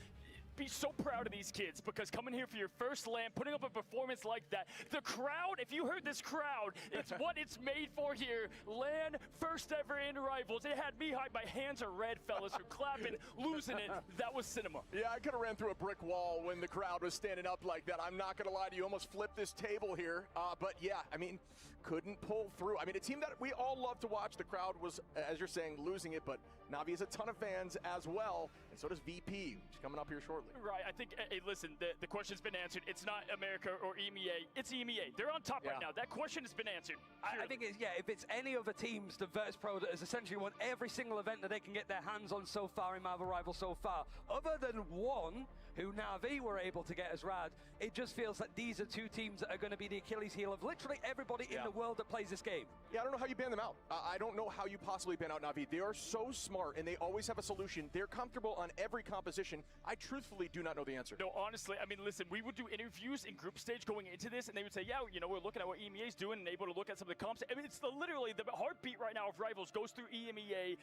be so proud of these kids because coming here for your first LAN, putting up a performance like that, the crowd, if you heard this crowd, it's what it's made for here. LAN, first ever in Rivals. It had me hyped. My hands are red, fellas, who clapping, losing it. That was cinema. Yeah, I could have ran through a brick wall when the crowd was standing up like that. I'm not going to lie to you, almost flipped this table here. But yeah, I mean, couldn't pull through. I mean, a team that we all love to watch. The crowd was, as you're saying, losing it, but Na'Vi has a ton of fans as well. and so does VP, which is coming up here shortly. Right, I think, hey, listen, the question's been answered. It's not America or EMEA, it's EMEA. They're on top right now. That question has been answered. I think it's, if it's any other teams than Virtus Pro that has essentially won every single event that they can get their hands on so far in Marvel Rivals so far, other than one, who Na'Vi were able to get as rad, it just feels like these are two teams that are going to be the Achilles heel of literally everybody in the world that plays this game. Yeah, I don't know how you ban them out. I don't know how you possibly ban out Na'Vi. They are so smart, and they always have a solution. They're comfortable on every composition. I truthfully do not know the answer. No, honestly, I mean, listen, we would do interviews in group stage going into this, and they would say, yeah, you know, we're looking at what EMEA's doing and able to look at some of the comps. I mean, it's literally the heartbeat right now of Rivals goes through EMEA.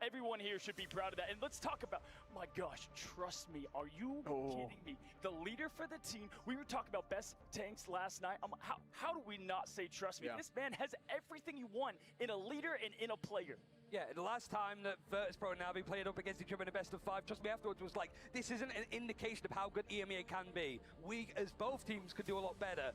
Everyone here should be proud of that. And let's talk about, my gosh, trust me, are you kidding me? The leader for the team, we were talking about best tanks last night. How do we not say trust me? This man has everything you want in a leader and in a player. Yeah, the last time that Virtus Pro and Na'Vi played up against each other in a best of 5, trust me, afterwards was like, this isn't an indication of how good EMEA can be. We, as both teams, could do a lot better.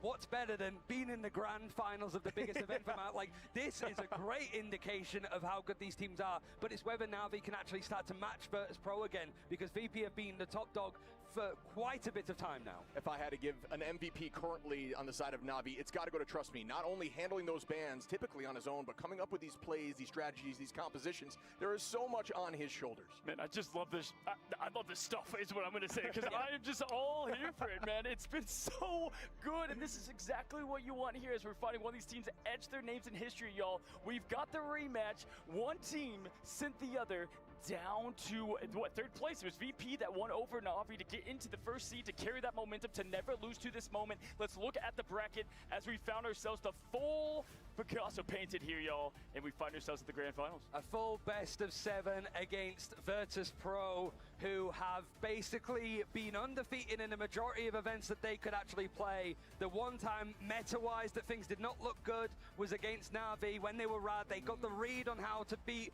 What's better than being in the grand finals of the biggest event from out? Like, this is a great indication of how good these teams are, but it's whether Na'Vi can actually start to match Virtus Pro again, because VP have been the top dog for quite a bit of time now. If I had to give an MVP currently on the side of Na'Vi, it's got to go to Trust Me. Not only handling those bans typically on his own, but coming up with these plays, these strategies, these compositions. There is so much on his shoulders. Man, I just love this. I love this stuff is what I'm going to say, because I am just all here for it, man. It's been so good, and this is exactly what you want here as we're fighting one of these teams that etch their names in history, y'all. We've got the rematch. One team sent the other down to, what, third place? It was VP that won over Na'Vi to get into the first seed, to carry that momentum, to never lose to this moment. Let's look at the bracket as we found ourselves the full Picasso painted here, y'all, and we find ourselves at the grand finals. A full best of 7 against Virtus Pro, who have basically been undefeated in a majority of events that they could actually play. The one time meta-wise that things did not look good was against Na'Vi. When they were rad, they got the read on how to beat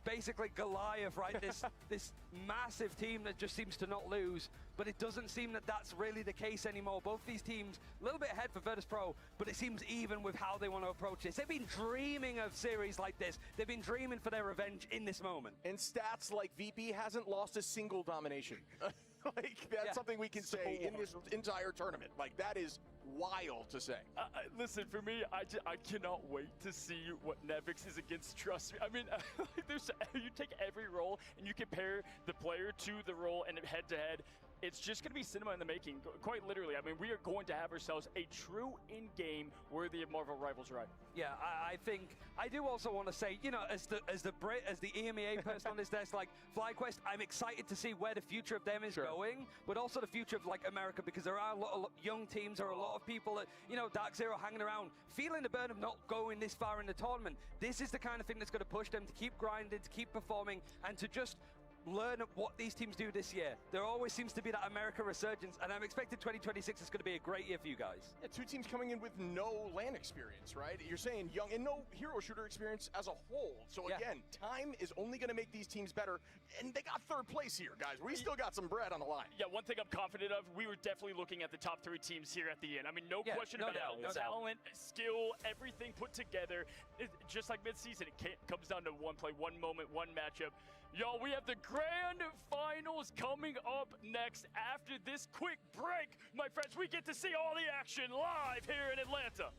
basically Goliath, right? This massive team that just seems to not lose, but it doesn't seem that that's really the case anymore. Both these teams a little bit ahead for Virtus Pro, but it seems even with how they want to approach this. They've been dreaming of series like this. They've been dreaming for their revenge in this moment. And stats like VP hasn't lost a single domination. Like, that's something we can say in this entire tournament. Like, that is wild to say. Listen, for me, I cannot wait to see what Nevix is against Trust Me. I mean, you take every role and you compare the player to the role and head-to-head. It's just going to be cinema in the making, quite literally. I mean, we are going to have ourselves a true in-game worthy of Marvel Rivals ride. Yeah, I think I do also want to say, you know, as the EMEA person on this desk, like FlyQuest, I'm excited to see where the future of them is going, but also the future of like America, because there are a lot of young teams, there are a lot of people that, you know, Dark Zero hanging around, feeling the burn of not going this far in the tournament. This is the kind of thing that's going to push them to keep grinding, to keep performing, and to just learn what these teams do this year. There always seems to be that America resurgence, and I'm expecting 2026 is going to be a great year for you guys. Yeah, two teams coming in with no LAN experience, right? You're saying young and no hero shooter experience as a whole. So again, time is only going to make these teams better, and they got third place here, guys. We still got some bread on the line. Yeah, one thing I'm confident of, we were definitely looking at the top 3 teams here at the end. I mean, no question about it. Talent, skill, everything put together. Just like mid-season, it comes down to one play, one moment, one matchup. Y'all, we have the grand finals coming up next. After this quick break, my friends, we get to see all the action live here in Atlanta.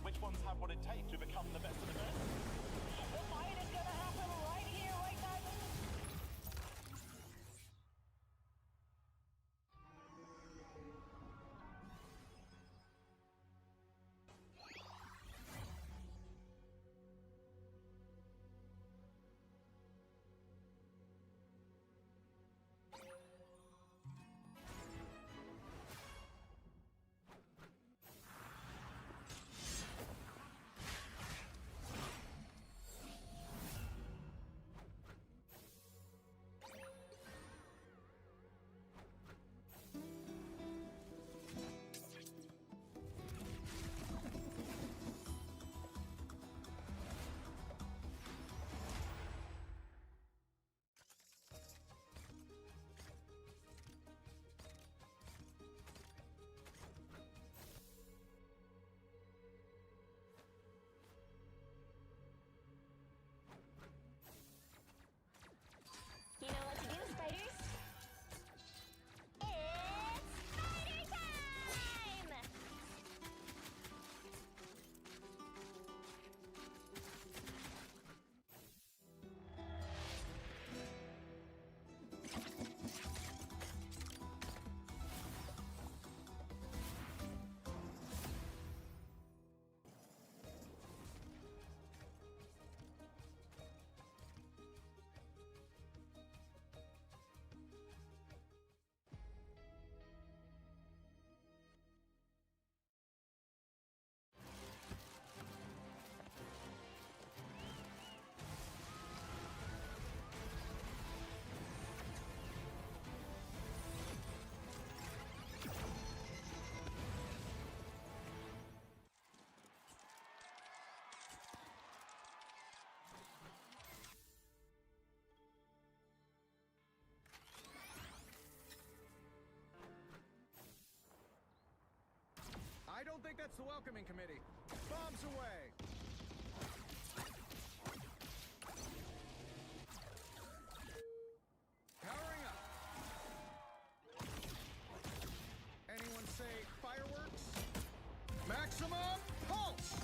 Which ones have what it takes to become the best of the best? The fight is gonna happen right here, right now. I don't think that's the welcoming committee. Bombs away. Powering up. Anyone say fireworks? Maximum pulse!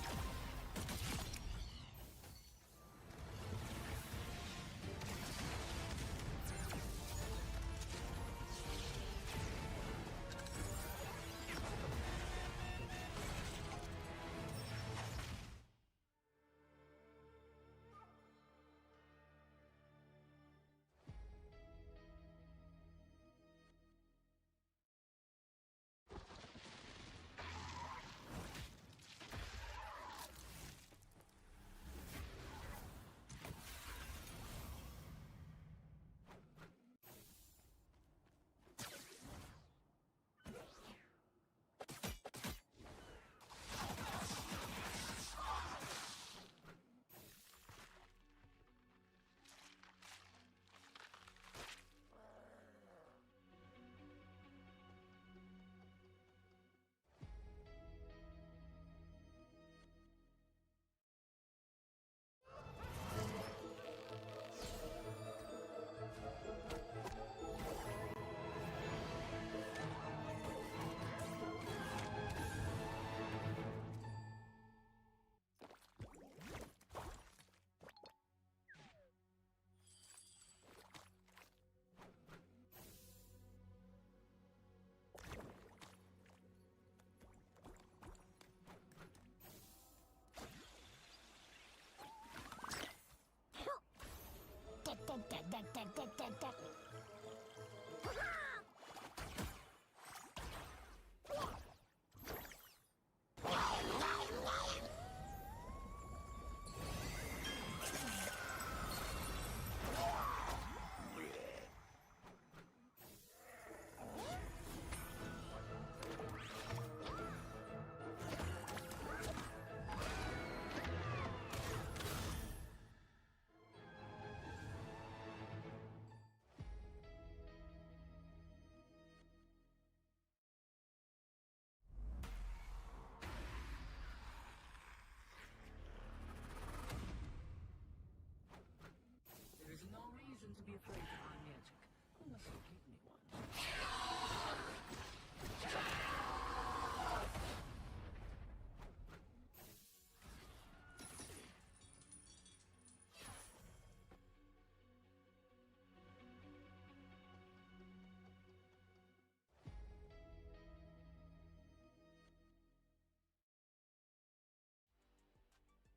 afraid of my magic, unless you give me one.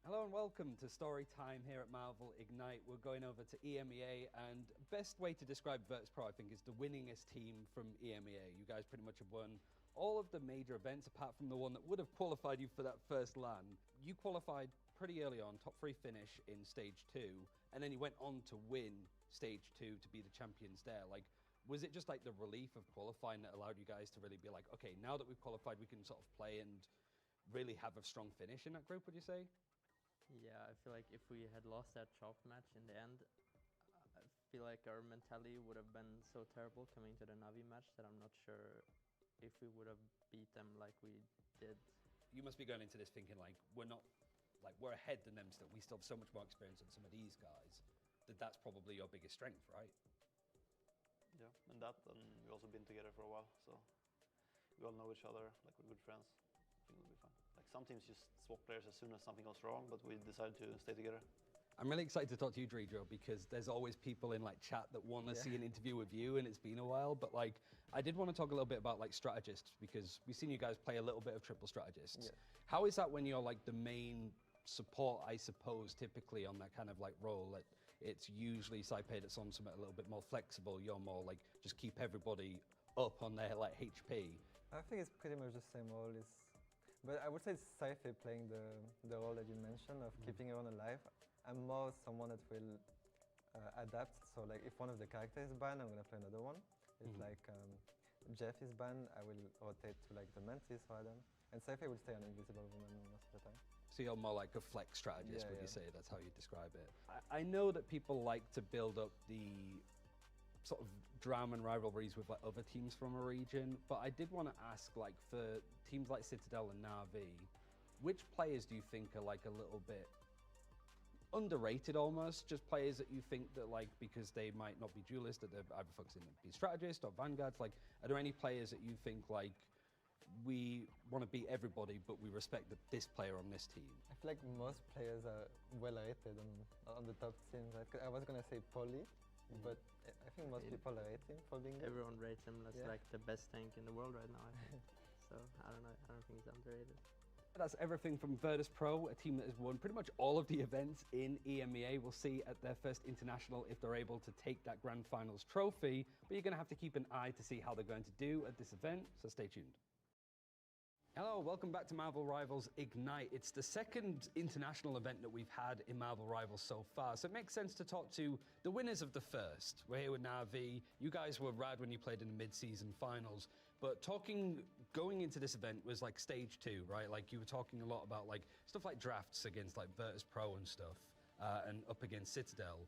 Hello and welcome to Story Time here at Marvel Ignite. We're going over to EMEA, and best way to describe Virtus Pro, I think, is the winningest team from EMEA. You guys pretty much have won all of the major events, apart from the one that would have qualified you for that first LAN. You qualified pretty early on, top 3 finish in Stage 2, and then you went on to win Stage 2 to be the champions there. Like, was it just like the relief of qualifying that allowed you guys to really be like, okay, now that we've qualified, we can sort of play and really have a strong finish in that group, would you say? Yeah, I feel like if we had lost that Chop match in the end, I feel like our mentality would have been so terrible coming to the Navi match that I'm not sure if we would have beat them like we did. You must be going into this thinking like, we're ahead than them still. We still have so much more experience than some of these guys. That's probably your biggest strength, right? Yeah, and we've also been together for a while, so we all know each other, like we're good friends. I think it'll be fun. Like some teams just swap players as soon as something goes wrong, but we decided to stay together. I'm really excited to talk to you, Dredro, because there's always people in like chat that want to see an interview with you, and it's been a while. But like, I did want to talk a little bit about like strategists, because we've seen you guys play a little bit of triple strategists. Yeah. How is that when you're like the main support, I suppose, typically on that kind of like role? That it's usually Saipei that's on something a little bit more flexible. You're more like just keep everybody up on their like HP. I think it's pretty much the same role. But I would say it's Saipei playing the role that you mentioned of keeping everyone alive. I'm more someone that will adapt. So like if one of the characters is banned, I'm gonna play another one. If like Jeff is banned, I will rotate to like the Mantis or Adam. And Saipei will stay on Invisible Woman most of the time. So you're more like a flex strategist, would you say? That's how you describe it. I know that people like to build up the sort of drama and rivalries with like other teams from a region, but I did want to ask, like, for teams like Citadel and Na'Vi, which players do you think are like a little bit underrated almost? Just players that you think that, like, because they might not be duelists, that they're either focusing on being strategists or vanguards. Like, are there any players that you think, like, we want to beat everybody, but we respect this player on this team? I feel like most players are well rated on the top teams. I was gonna say Polly, but I think most people rate him for being good. Everyone rates him as like the best tank in the world right now, I think. So I don't know, I don't think he's underrated. That's everything from Virtus Pro, a team that has won pretty much all of the events in EMEA. We'll see at their first international if they're able to take that Grand Finals trophy, but you're going to have to keep an eye to see how they're going to do at this event, so stay tuned. Hello, welcome back to Marvel Rivals Ignite. It's the second international event that we've had in Marvel Rivals so far, so it makes sense to talk to the winners of the first. We're here with Na'Vi. You guys were rad when you played in the mid-season finals, but going into this event was like stage 2, right? Like, you were talking a lot about like stuff like drafts against like Virtus Pro and stuff, and up against Citadel.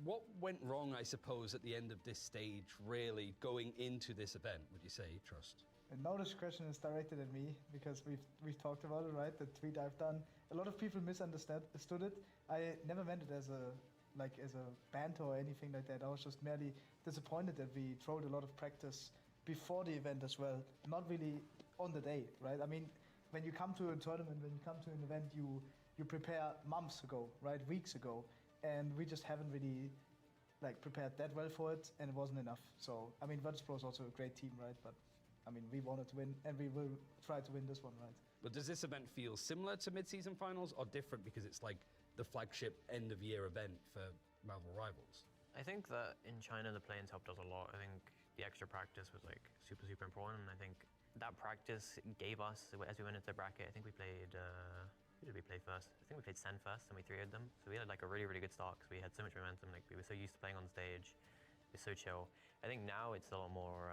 What went wrong, I suppose, at the end of this stage, really going into this event, would you say, Trust? And now this question is directed at me because we've talked about it, right? The tweet I've done. A lot of people misunderstood it. I never meant it as a banter or anything like that. I was just merely disappointed that we throwed a lot of practice before the event as well, not really on the day, right? I mean, when you come to a tournament, when you come to an event, you prepare months ago, right? Weeks ago, and we just haven't really like prepared that well for it, and it wasn't enough. So I mean, Virtus Pro is also a great team, right? But I mean, we wanted to win, and we will try to win this one, right? But does this event feel similar to mid-season finals or different because it's like the flagship end-of-year event for Marvel Rivals? I think that in China, the play-ins helped us a lot. I think the extra practice was like super, super important. And I think that practice gave us, as we went into the bracket, I think we played, who did we play first? I think we played Sen first, and we 3'd them. So we had like a really, really good start because we had so much momentum. Like, we were so used to playing on stage. It was so chill. I think now it's a lot more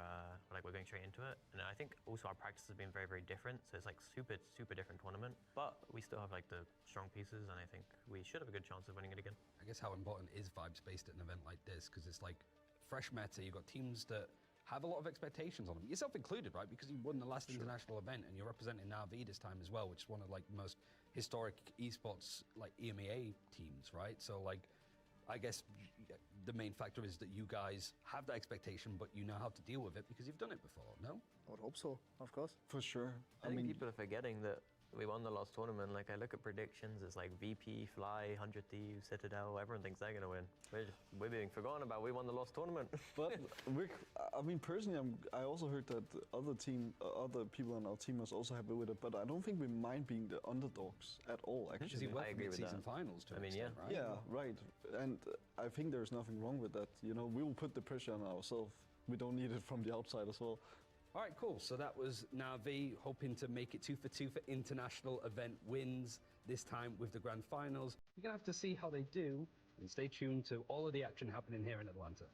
like we're going straight into it. And I think also our practice has been very, very different. So it's like super, super different tournament. But we still have like the strong pieces, and I think we should have a good chance of winning it again. I guess how important is vibes-based at an event like this? Because it's like fresh meta, you've got teams that have a lot of expectations on them, yourself included, right? Because you won the last international event and you're representing Na'Vi this time as well, which is one of like the most historic esports like EMEA teams, right? So like, I guess the main factor is that you guys have that expectation, but you know how to deal with it because you've done it before, no? I would hope so, of course. For sure. I think people are forgetting that we won the last tournament. Like, I look at predictions, it's like VP, Fly, 100 Thieves, Citadel, everyone thinks they're gonna win. We're being forgotten about. We won the last tournament. But I mean, personally, I also heard that other people on our team was also happy with it, but I don't think we mind being the underdogs at all, actually. I agree with that. Finals to right? Yeah, right. And I think there's nothing wrong with that. You know, we will put the pressure on ourselves. We don't need it from the outside as well. All right, cool. So that was Na'Vi hoping to make it 2 for 2 for international event wins, this time with the Grand Finals. You're going to have to see how they do, and stay tuned to all of the action happening here in Atlanta.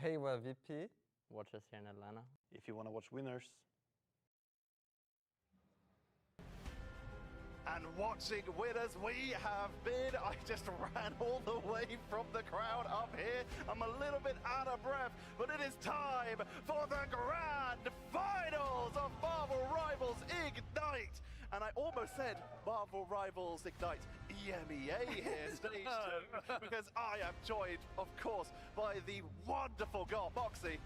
Hey, we're VP. Watch us here in Atlanta. If you want to watch winners. And watching winners we have been. I just ran all the way from the crowd up here. I'm a little bit out of breath, but it is time for the grand finals of Marvel Rivals Ignite. And I almost said Marvel Rivals Ignite EMEA here, stage 2, because I am joined, of course, by the wonderful God Moxie.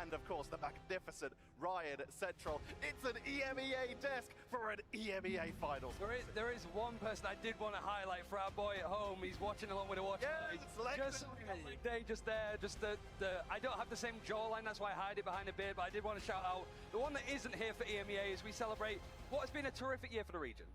And of course, the magnificent Ryan Central. It's an EMEA desk for an EMEA finals. There is one person I did want to highlight for our boy at home. He's watching along with the watch. Just there. I don't have the same jawline, that's why I hide it behind a beard. But I did want to shout out the one that isn't here for EMEA as we celebrate what has been a terrific year for the region.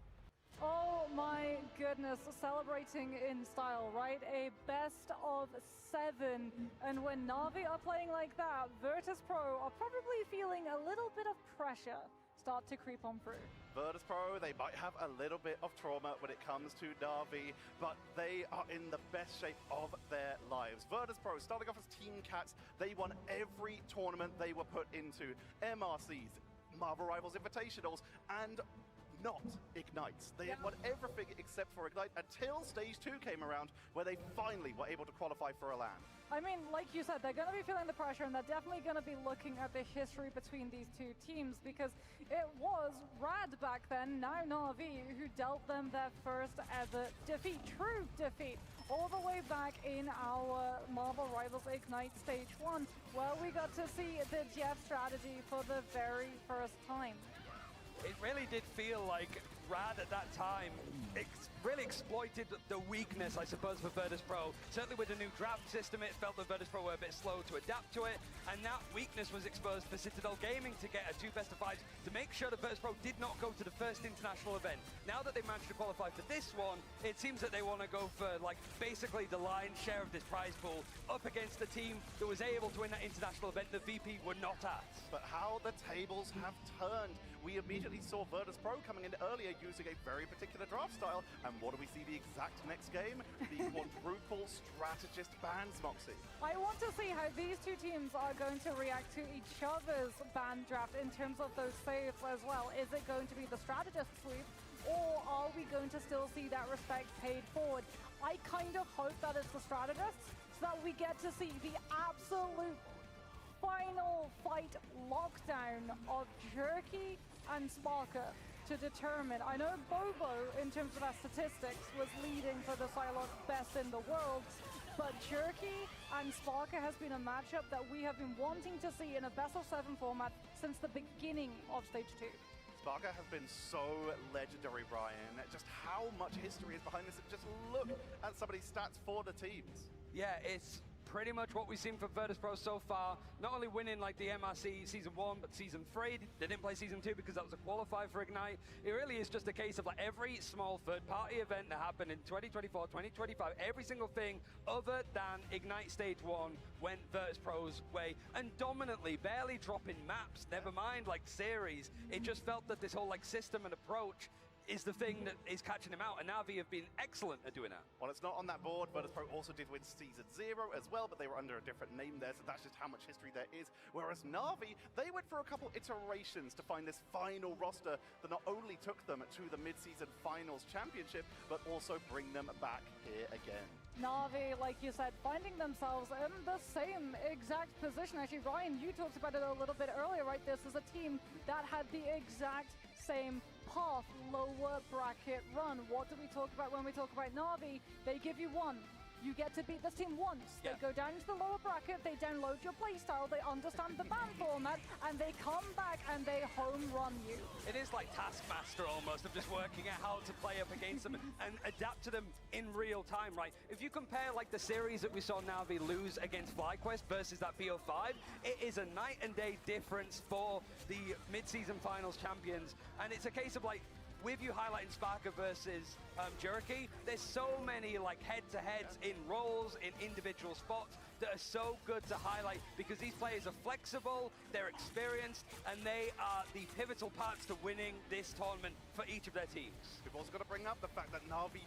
Oh my goodness, celebrating in style, right? A best of 7. And when Na'Vi are playing like that, Virtus.pro are probably feeling a little bit of pressure start to creep on through. Virtus.pro, they might have a little bit of trauma when it comes to Na'Vi, but they are in the best shape of their lives. Virtus.pro, starting off as Team Cats, they won every tournament they were put into. MRCs, Marvel Rivals Invitationals, and not Ignites. They had won everything except for Ignite until stage 2 came around, where they finally were able to qualify for a LAN. I mean, like you said, they're going to be feeling the pressure, and they're definitely going to be looking at the history between these two teams, because it was Rad back then, now Na'Vi, who dealt them their first ever defeat, true defeat, all the way back in our Marvel Rivals Ignite Stage 1, where we got to see the Jeff strategy for the very first time. It really did feel like Rad at that time really exploited the weakness, I suppose, for Virtus.pro. Certainly with the new draft system, it felt that Virtus.pro were a bit slow to adapt to it, and that weakness was exposed for Citadel Gaming to get a 2 best-of-5s to make sure that Virtus.pro did not go to the first international event. Now that they managed to qualify for this one, it seems that they want to go for, like, basically the lion's share of this prize pool up against the team that was able to win that international event the VP were not at. But how the tables have turned. We immediately saw Virtus.pro coming in earlier using a very particular draft style, and what do we see the exact next game? The quadruple strategist bans, Moxie. I want to see how these two teams are going to react to each other's ban draft in terms of those saves as well. Is it going to be the strategist sweep, or are we going to still see that respect paid forward? I kind of hope that it's the strategists, so that we get to see the absolute final fight lockdown of Jerky and Sparker to determine. I know Bobo, in terms of our statistics, was leading for the Psylocke best in the world, but Jerky and Sparker has been a matchup that we have been wanting to see in a best-of-7 format since the beginning of Stage 2. Sparker has been so legendary, Brian. Just how much history is behind this. Just look at some of these stats for the teams. Yeah, it's pretty much what we've seen from Virtus.pro so far. Not only winning like the MRC Season 1, but Season 3. They didn't play Season 2 because that was a qualifier for Ignite. It really is just a case of like every small third-party event that happened in 2024, 2025, every single thing other than Ignite Stage 1 went Virtus.pro's way, and dominantly, barely dropping maps, never mind like series. It just felt that this whole like system and approach is the thing that is catching him out, and Na'Vi have been excellent at doing that. Well, it's not on that board. Virtus.pro also did win Season 0 as well, but they were under a different name there, so that's just how much history there is. Whereas Na'Vi, they went for a couple iterations to find this final roster that not only took them to the mid-season finals championship, but also bring them back here again. Na'Vi, like you said, finding themselves in the same exact position. Actually, Ryan, you talked about it a little bit earlier, right? This is a team that had the exact same path, lower bracket run. What do we talk about when we talk about Na'Vi? They give you one. You get to beat this team once. Yeah. They go down to the lower bracket, they download your playstyle, they understand the ban format, and they come back and they home run you. It is like Taskmaster almost, of just working out how to play up against them and adapt to them in real time, right? If you compare like the series that we saw Na'Vi lose against FlyQuest versus that BO5, it is a night and day difference for the mid-season finals champions. And it's a case of like, with you highlighting Sparker versus Jerky, there's so many like head-to-heads in roles, in individual spots. that are so good to highlight because these players are flexible, they're experienced, and they are the pivotal parts to winning this tournament for each of their teams. We've also got to bring up the fact that Na'Vi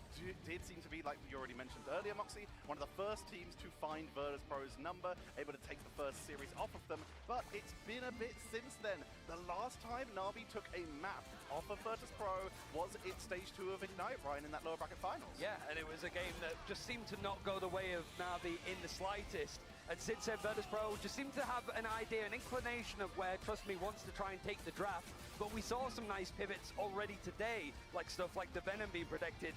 did seem to be, like you already mentioned earlier, Moxie, one of the first teams to find Virtus.pro's number, able to take the first series off of them, but it's been a bit since then. The last time Na'Vi took a map off of Virtus.pro was in Stage 2 of Ignite, Ryan, in that lower bracket finals. Yeah, and it was a game that just seemed to not go the way of Na'Vi in the slightest. And since then, Virtus.pro just seemed to have an idea, an inclination of where Trust Me wants to try and take the draft. But we saw some nice pivots already today, like stuff like the Venom being protected,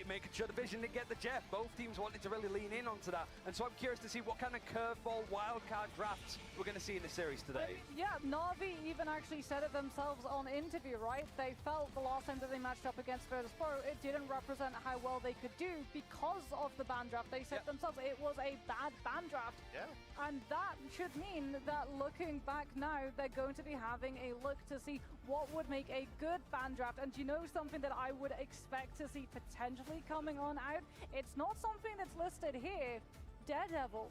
making sure the Vision didn't get the Jeff. Both teams wanted to really lean in onto that. And so I'm curious to see what kind of curveball, wildcard drafts we're going to see in the series today. Yeah, Na'Vi even actually said it themselves on interview, right? They felt the last time that they matched up against Virtus.pro, it didn't represent how well they could do because of the ban draft. They said themselves it was a bad ban draft. Yeah. And that should mean that looking back now, they're going to be having a look to see what would make a good ban draft. And you know something that I would expect to see potentially coming on out? It's not something that's listed here. Daredevil.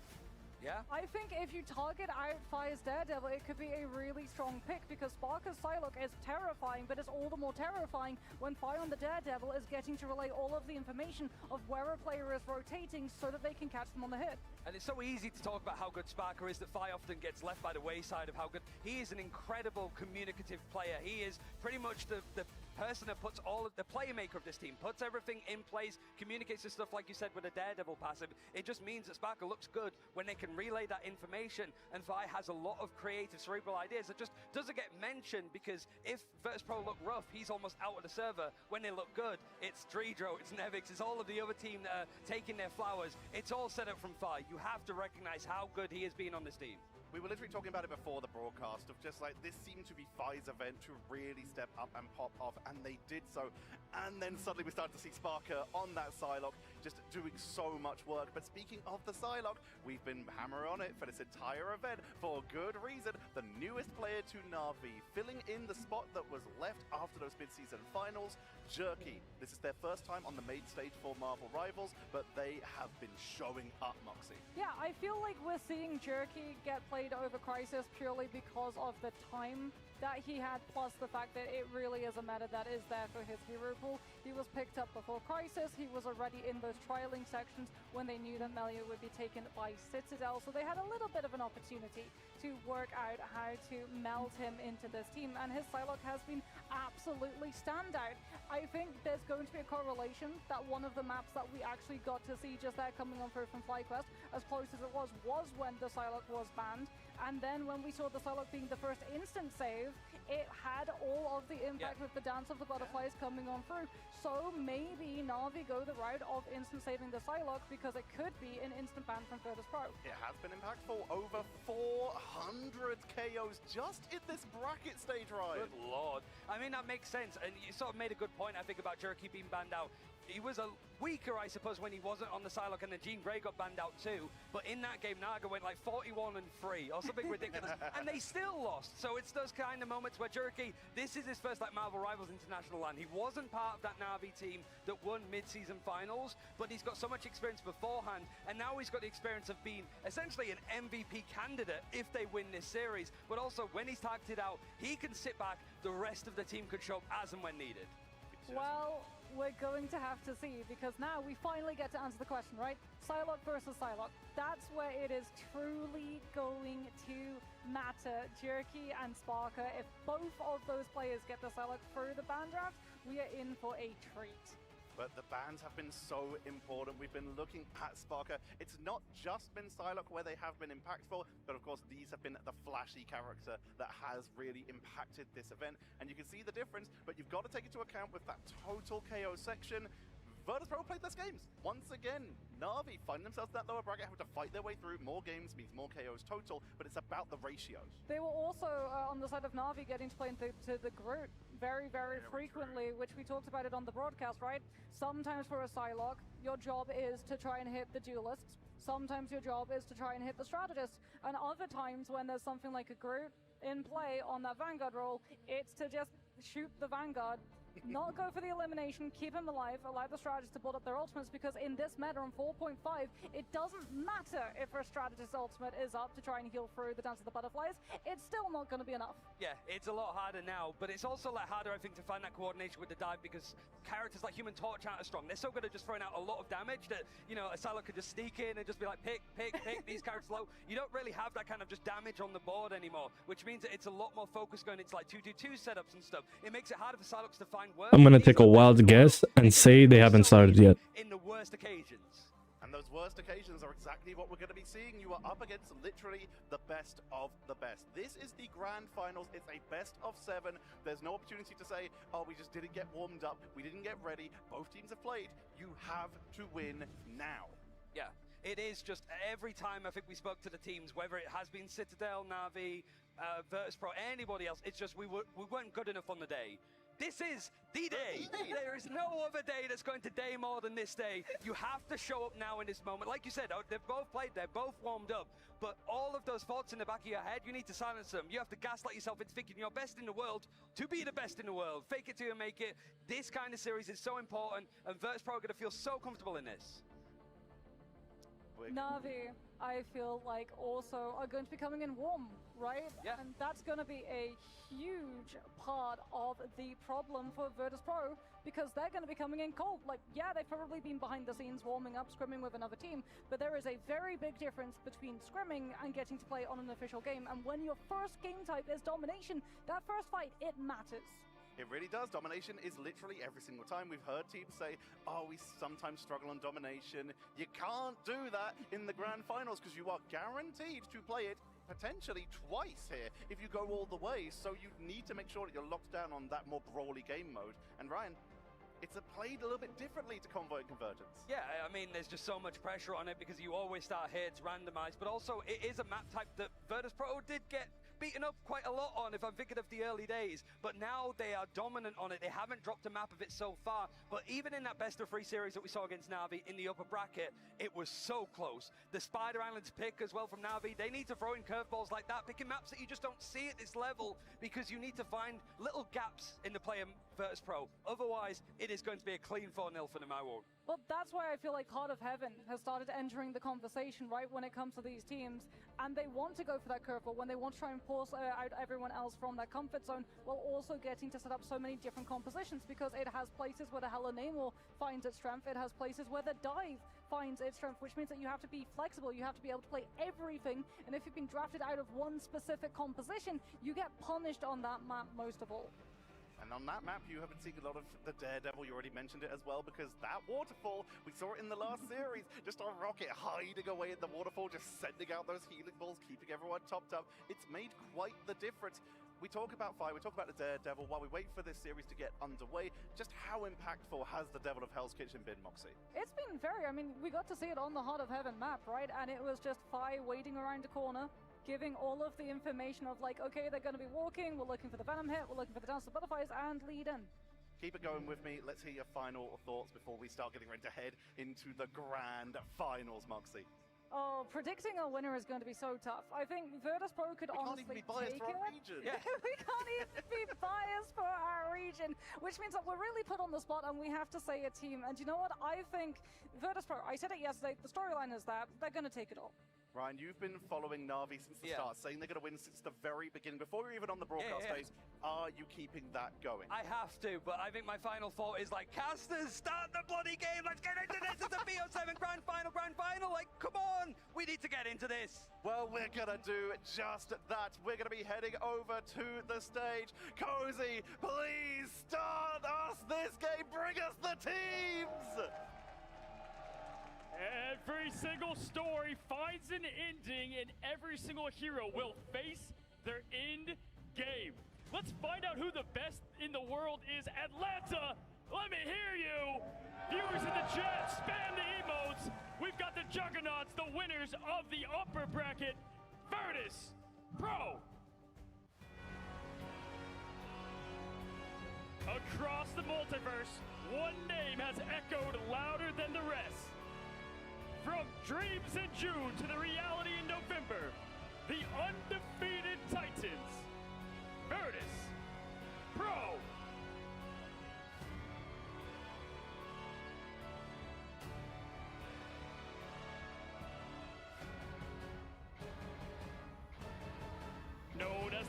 Yeah. I think if you target out Fire's Daredevil, it could be a really strong pick because Sparker's Psylocke is terrifying, but it's all the more terrifying when Fire on the Daredevil is getting to relay all of the information of where a player is rotating so that they can catch them on the hit. And it's so easy to talk about how good Sparker is that Fire often gets left by the wayside of how good. He is an incredible communicative player. He is pretty much the person that puts all of the playmaker of this team, puts everything in place, communicates the stuff like you said with a Daredevil passive. It just means that Sparker looks good when they can relay that information, and Fire has a lot of creative cerebral ideas that just doesn't get mentioned because if Virtus.pro look rough, he's almost out of the server. When they look good, it's Dredro, it's Nevix, it's all of the other team that are taking their flowers. It's all set up from Fire. You have to recognize how good he has been on this team. We were literally talking about it before the broadcast of just like this seemed to be Fi's event to really step up and pop off, and they did so. And then suddenly we started to see Sparker on that Psylocke just doing so much work. But speaking of the Psylocke, we've been hammering on it for this entire event for good reason. The newest player to Na'Vi, filling in the spot that was left after those mid-season finals, Jerky. This is their first time on the main stage for Marvel Rivals, but they have been showing up, Moxie. Yeah, I feel like we're seeing Jerky get played over Crisis purely because of the time that he had, plus the fact that it really is a meta that is there for his hero pool. He was picked up before Crisis, he was already in those trialing sections when they knew that Melia would be taken by Citadel, so they had a little bit of an opportunity to work out how to meld him into this team, and his Psylocke has been absolutely standout. I think there's going to be a correlation that one of the maps that we actually got to see just there coming on through from FlyQuest, as close as it was when the Psylocke was banned, and then when we saw the Psylocke being the first instant save, it had all of the impact with the Dance of the Butterflies coming on through. So maybe Na'Vi go the route of instant saving the Psylocke because it could be an instant ban from Virtus.pro. It has been impactful. Over 400 KOs just in this bracket stage, Ryan. Good lord. I mean, that makes sense. And you sort of made a good point, I think, about Jerky being banned out. He was a weaker, I suppose, when he wasn't on the Psylocke, and then Jean Grey got banned out too. But in that game, Naga went like 41-3 or something ridiculous, and they still lost. So it's those kind of moments where Jerky, this is his first like Marvel Rivals International land. He wasn't part of that Na'Vi team that won mid-season finals, but he's got so much experience beforehand, and now he's got the experience of being essentially an MVP candidate if they win this series. But also, when he's targeted out, he can sit back, the rest of the team could show up as and when needed. Well, we're going to have to see, because now we finally get to answer the question, right? Psylocke versus Psylocke. That's where it is truly going to matter. Jerky and Sparker, if both of those players get the Psylocke through the ban draft, we are in for a treat. But the bans have been so important. We've been looking at Sparker. It's not just been Psylocke where they have been impactful, but of course these have been the flashy character that has really impacted this event. And you can see the difference, but you've got to take into account with that total KO section. Virtus.pro played less games. Once again, Na'Vi find themselves in that lower bracket, having to fight their way through. More games means more KOs total, but it's about the ratios. They were also, on the side of Na'Vi, getting to play into the Groot very frequently, which we talked about it on the broadcast, right? Sometimes for a Psylocke, your job is to try and hit the duelists. Sometimes your job is to try and hit the strategists. And other times when there's something like a Groot in play on that Vanguard role, it's to just shoot the Vanguard not go for the elimination, keep him alive, allow the strategists to build up their ultimates, because in this meta on 4.5, it doesn't matter if a strategist's ultimate is up to try and heal through the Dance of the Butterflies, it's still not going to be enough. Yeah, it's a lot harder now, but it's also like harder, I think, to find that coordination with the dive, because characters like Human Torch aren't as strong. They're so good at just throwing out a lot of damage that, you know, a Sylar could just sneak in and just be like, pick, these characters low. You don't really have that kind of just damage on the board anymore, which means that it's a lot more focus going into like 2-2-2 setups and stuff. It makes it harder for Sylar to find work. I'm gonna take a wild guess and say they haven't started yet. In the worst occasions. And those worst occasions are exactly what we're going to be seeing. You are up against literally the best of the best. This is the grand finals. It's a best of 7. There's no opportunity to say, oh, we just didn't get warmed up. We didn't get ready. Both teams have played. You have to win now. Yeah, it is just every time I think we spoke to the teams, whether it has been Citadel, Na'Vi, Virtus.pro, anybody else, it's just we weren't good enough on the day. This is the day. There is no other day that's going to day more than this day. You have to show up now in this moment. Like you said, they've both played, they're both warmed up, but all of those thoughts in the back of your head, you need to silence them. You have to gaslight yourself into thinking you're best in the world to be the best in the world. Fake it till you make it. This kind of series is so important, and Virtus.pro are going to feel so comfortable in this. Na'Vi, I feel like also are going to be coming in warm, right? Yeah. And that's going to be a huge part of the problem for Virtus.pro, because they're going to be coming in cold. Like, yeah, they've probably been behind the scenes warming up, scrimming with another team, but there is a very big difference between scrimming and getting to play on an official game. And when your first game type is domination, that first fight, it matters. It really does. Domination is literally every single time. We've heard teams say, oh, we sometimes struggle on domination. You can't do that in the grand finals because you are guaranteed to play it potentially twice here if you go all the way. So you need to make sure that you're locked down on that more brawly game mode. And Ryan, it's played a little bit differently to Convoy and Convergence. Yeah, I mean, there's just so much pressure on it because you always start here, it's randomized, but also it is a map type that Virtus.pro did get beaten up quite a lot on if I'm thinking of the early days, but now they are dominant on it. They haven't dropped a map of it so far, but even in that best of 3 series that we saw against Na'Vi in the upper bracket, it was so close. The Spider Islands pick as well from Na'Vi, they need to throw in curveballs like that, picking maps that you just don't see at this level because you need to find little gaps in the play of Virtus.pro. Otherwise, it is going to be a clean 4-0 for them, I won't. Well, that's why I feel like Heart of Heaven has started entering the conversation, right, when it comes to these teams. And they want to go for that curveball when they want to try and force out everyone else from their comfort zone, while also getting to set up so many different compositions, because it has places where the Hela Namor finds its strength, it has places where the dive finds its strength, which means that you have to be flexible, you have to be able to play everything, and if you've been drafted out of one specific composition, you get punished on that map most of all. And on that map, you haven't seen a lot of the Daredevil. You already mentioned it as well, because that waterfall, we saw it in the last series. Just a rocket hiding away in the waterfall, just sending out those healing balls, keeping everyone topped up. It's made quite the difference. We talk about fire, we talk about the Daredevil. While we wait for this series to get underway, just how impactful has the Devil of Hell's Kitchen been, Moxie? It's been I mean, we got to see it on the Heart of Heaven map, right? And it was just Fi waiting around the corner, giving all of the information of like, okay, they're going to be walking, we're looking for the Venom hit, we're looking for the Dance of Butterflies, and lead in. Keep it going with me. Let's hear your final thoughts before we start getting ready to head into the grand finals, Moxie. Oh, predicting a winner is going to be so tough. I think Virtus.pro could honestly take it. Yeah. We can't even be biased for our region, which means that we're really put on the spot and we have to say a team. And you know what? I think Virtus.pro, I said it yesterday, the storyline is that they're going to take it all. Ryan, you've been following Na'Vi since the start, saying they're going to win since the very beginning. Before you're even on the broadcast phase, are you keeping that going? I have to, but I think my final thought is like, casters, start the bloody game. Let's get into this. It's a BO7 grand final. Like, come on. We need to get into this. Well, we're going to do just that. We're going to be heading over to the stage. Cozy, please start us this game. Bring us the teams. Every single story finds an ending, and every single hero will face their end game. Let's find out who the best in the world is. Atlanta, let me hear you. Viewers in the chat, spam the emotes. We've got the juggernauts, the winners of the upper bracket, Virtus.pro. Across the multiverse, one name has echoed louder than the rest. From dreams in June to the reality in November, the undefeated Titans, Virtus.pro.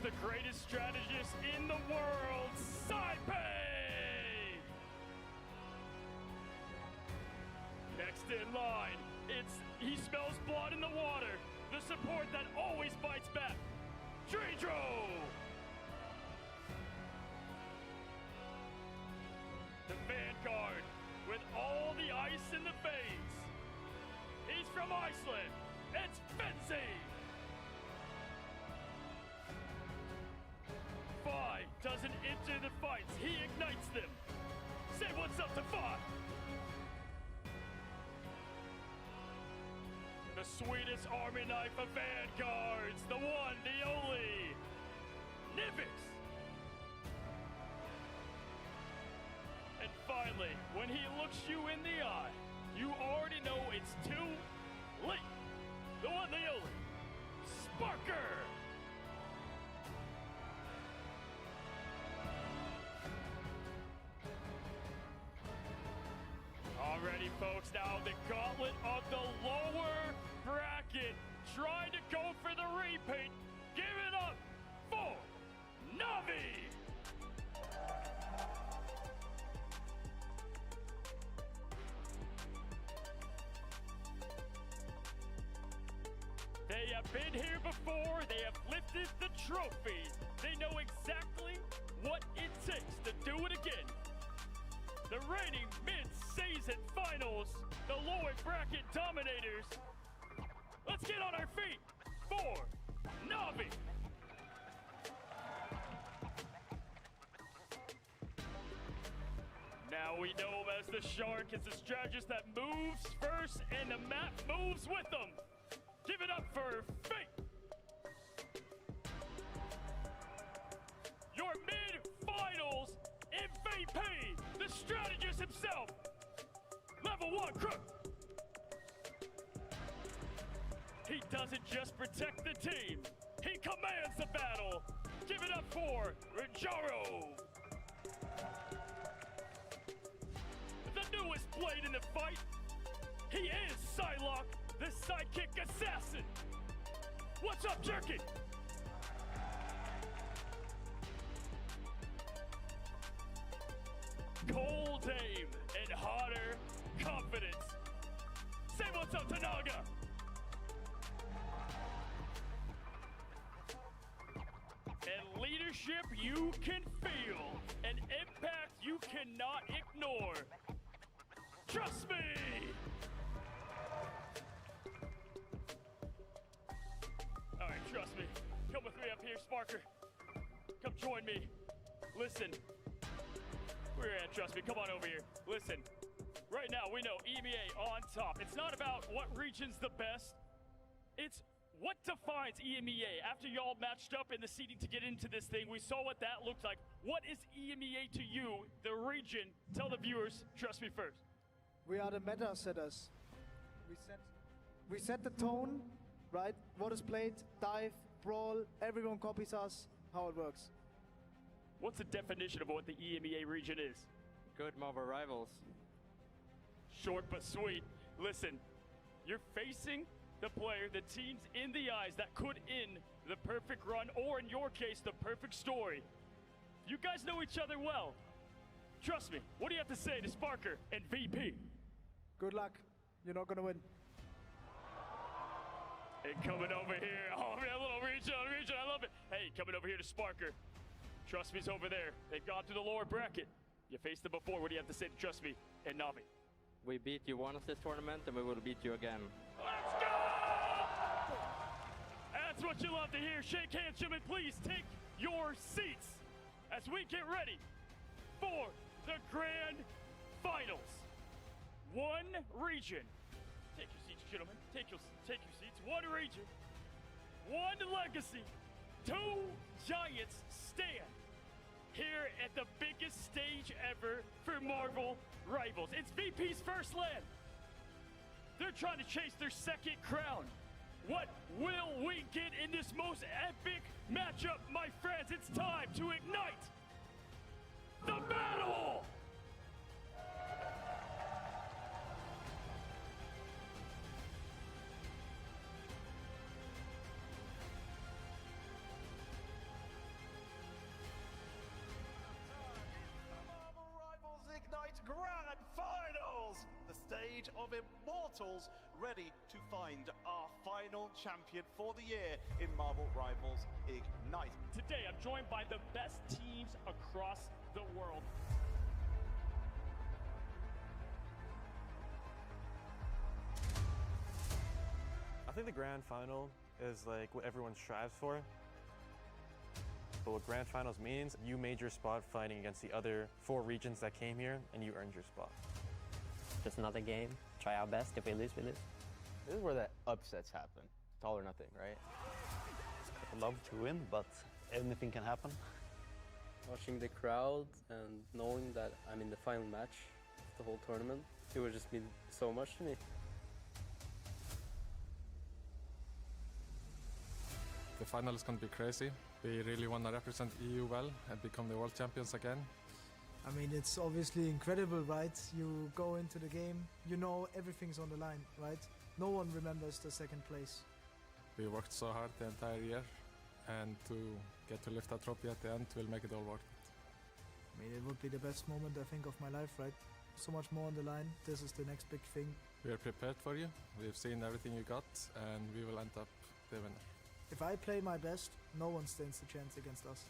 the greatest strategist in the world, Saipei! Next in line, he smells blood in the water. The support that always fights back, Dreedro! The Vanguard with all the ice in the veins. He's from Iceland. It's Fenzi! Fi doesn't enter the fights. He ignites them. Say what's up to Fi! The sweetest army knife of Vanguards. The one, the only. Nivix! And finally, when he looks you in the eye, you already know it's too late. The one, the only, Sparker! Alrighty, folks, now the gauntlet of the lower bracket, trying to go for the repeat. Give it up for Navi! They have been here before, they have lifted the trophy. They know exactly what it takes to do it again. The reigning mid-season finals, the lower bracket dominators. Let's get on our feet for Navi. Now we know him as the Shark, is the strategist that moves first and the map moves with them. Give it up for Fate. Your mid-finals MVP, the strategist himself. Level 1 Crook. He doesn't just protect the team, he commands the battle. Give it up for Rajaro. The newest blade in the fight. He is Psylocke, the sidekick assassin. What's up, Jerky? Cold aim and hotter confidence. Say what's up to Naga. And leadership you can feel. An impact you cannot ignore. Trust me! Alright, trust me. Come with me up here, Sparker. Come join me. Listen. Where you at? Trust me. Come on over here. Listen. Right now, we know EMEA on top. It's not about what region's the best. It's what defines EMEA. After y'all matched up in the seeding to get into this thing, we saw what that looked like. What is EMEA to you, the region? Tell the viewers, trust me first. We are the meta setters. We set the tone, right? What is played, dive, brawl, everyone copies us, how it works. What's the definition of what the EMEA region is? Good mobile rivals. Short but sweet. Listen, you're facing the player, the teams in the eyes that could end the perfect run, or in your case, the perfect story. You guys know each other well. Trust me, what do you have to say to Sparker and VP? Good luck. You're not gonna win. And coming over here, oh man, a little region, I love it. Hey, coming over here to Sparker. Trust me's over there. They've gone through the lower bracket. You faced them before. What do you have to say to Trust Me and Navi? We beat you once this tournament, and we will beat you again. Let's go! That's what you love to hear. Shake hands, gentlemen. Please take your seats as we get ready for the grand finals. One region. Take your seats, gentlemen. Take your seats. One region. One legacy. Two giants stand here at the biggest stage ever for Marvel Rivals. It's VP's first land. They're trying to chase their second crown. What will we get in this most epic matchup, my friends? It's time to ignite the battle! stage of Immortals, ready to find our final champion for the year in Marvel Rivals Ignite. Today, I'm joined by the best teams across the world. I think the grand final is like what everyone strives for. But what grand finals means, you made your spot fighting against the other 4 regions that came here, and you earned your spot. Just another game, try our best. If we lose, we lose. This is where the upsets happen. It's all or nothing, right? I love to win, but anything can happen. Watching the crowd and knowing that I'm in the final match of the whole tournament, it would just mean so much to me. The final is going to be crazy. We really want to represent EU well and become the world champions again. I mean, it's obviously incredible, right? You go into the game, you know everything's on the line, right? No one remembers the second place. We worked so hard the entire year, and to get to lift that trophy at the end will make it all worth it. I mean, it would be the best moment, I think, of my life, right? So much more on the line. This is the next big thing. We are prepared for you. We've seen everything you got, and we will end up the winner. If I play my best, no one stands a chance against us.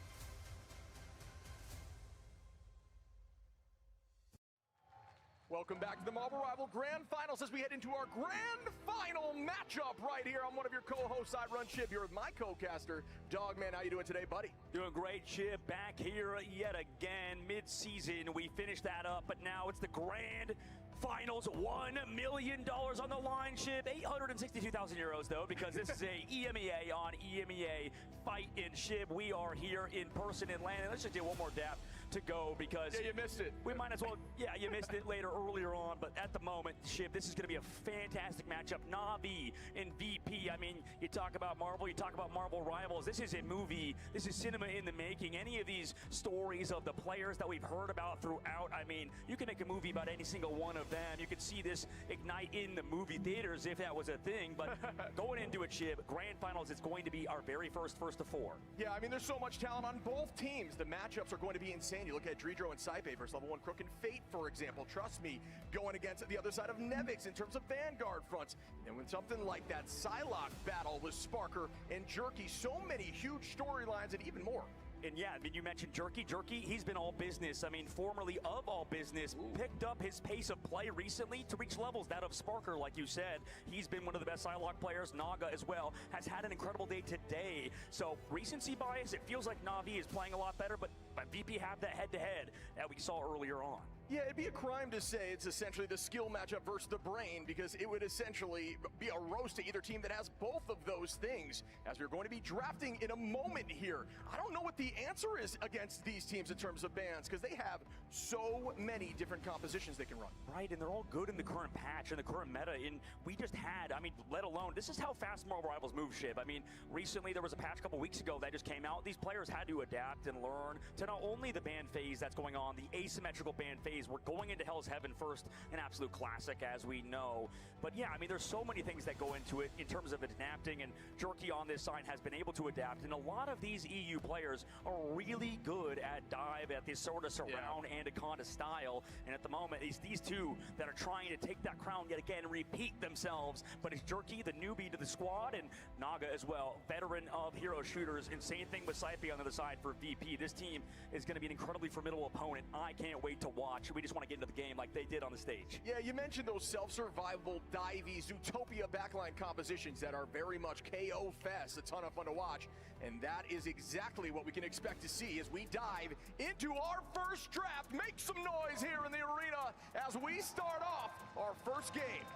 Welcome back to the Marvel Rival Grand Finals as we head into our grand final matchup right here. I'm one of your co-hosts, I Run Chib, here with my co-caster, Dogman. How you doing today, buddy? Doing great, Chib. Back here yet again, mid-season. We finished that up, but now it's the grand finals. $1 million on the line, Chib. 862,000 euros, though, because this is a EMEA on EMEA fight in Chib. We are here in person in Landon. Let's just do one more dap to go because you missed it. We might as well, you missed it earlier on, but at the moment, Chib, this is going to be a fantastic matchup. Na'Vi and VP. I mean, you talk about Marvel, you talk about Marvel Rivals. This is a movie. This is cinema in the making. Any of these stories of the players that we've heard about throughout, I mean, you can make a movie about any single one of them. You could see this ignite in the movie theaters if that was a thing, but going into it, Chib, grand finals is going to be our very first of 4. Yeah, I mean, there's so much talent on both teams. The matchups are going to be insane. You look at Dredro and Saipe versus level 1 Crook and Fate, for example. Trust me, going against the other side of Nevix in terms of Vanguard fronts. And when something like that Psylocke battle with Sparker and Jerky, so many huge storylines and even more. And yeah, I mean, you mentioned Jerky. Jerky, he's been all business. I mean, formerly of all business, picked up his pace of play recently to reach levels that of Sparker, like you said. He's been one of the best Psylocke players. Naga as well has had an incredible day today. So recency bias, it feels like Na'Vi is playing a lot better, but VP have that head-to-head that we saw earlier on. Yeah, it'd be a crime to say it's essentially the skill matchup versus the brain, because it would essentially be a roast to either team that has both of those things, as we're going to be drafting in a moment here. I don't know what the answer is against these teams in terms of bans, because they have so many different compositions they can run. Right, and they're all good in the current patch and the current meta. And we just had, I mean, let alone, this is how fast Marvel Rivals move, Chib. I mean, recently there was a patch a couple weeks ago that just came out. These players had to adapt and learn to not only the ban phase that's going on, the asymmetrical ban phase. We're going into Hell's Heaven first, an absolute classic, as we know. But yeah, I mean, there's so many things that go into it in terms of adapting, and Jerky on this side has been able to adapt. And a lot of these EU players are really good at dive, at this sort of surround Anaconda style. And at the moment, it's these two that are trying to take that crown yet again and repeat themselves. But it's Jerky, the newbie to the squad, and Naga as well, veteran of hero shooters. And same thing with Saipe on the other side for VP. This team is going to be an incredibly formidable opponent. I can't wait to watch. We just want to get into the game like they did on the stage. Yeah, you mentioned those self-survivable, divey, Zootopia backline compositions that are very much KO fest. A ton of fun to watch, and that is exactly what we can expect to see as we dive into our first draft. Make some noise here in the arena as we start off our first game.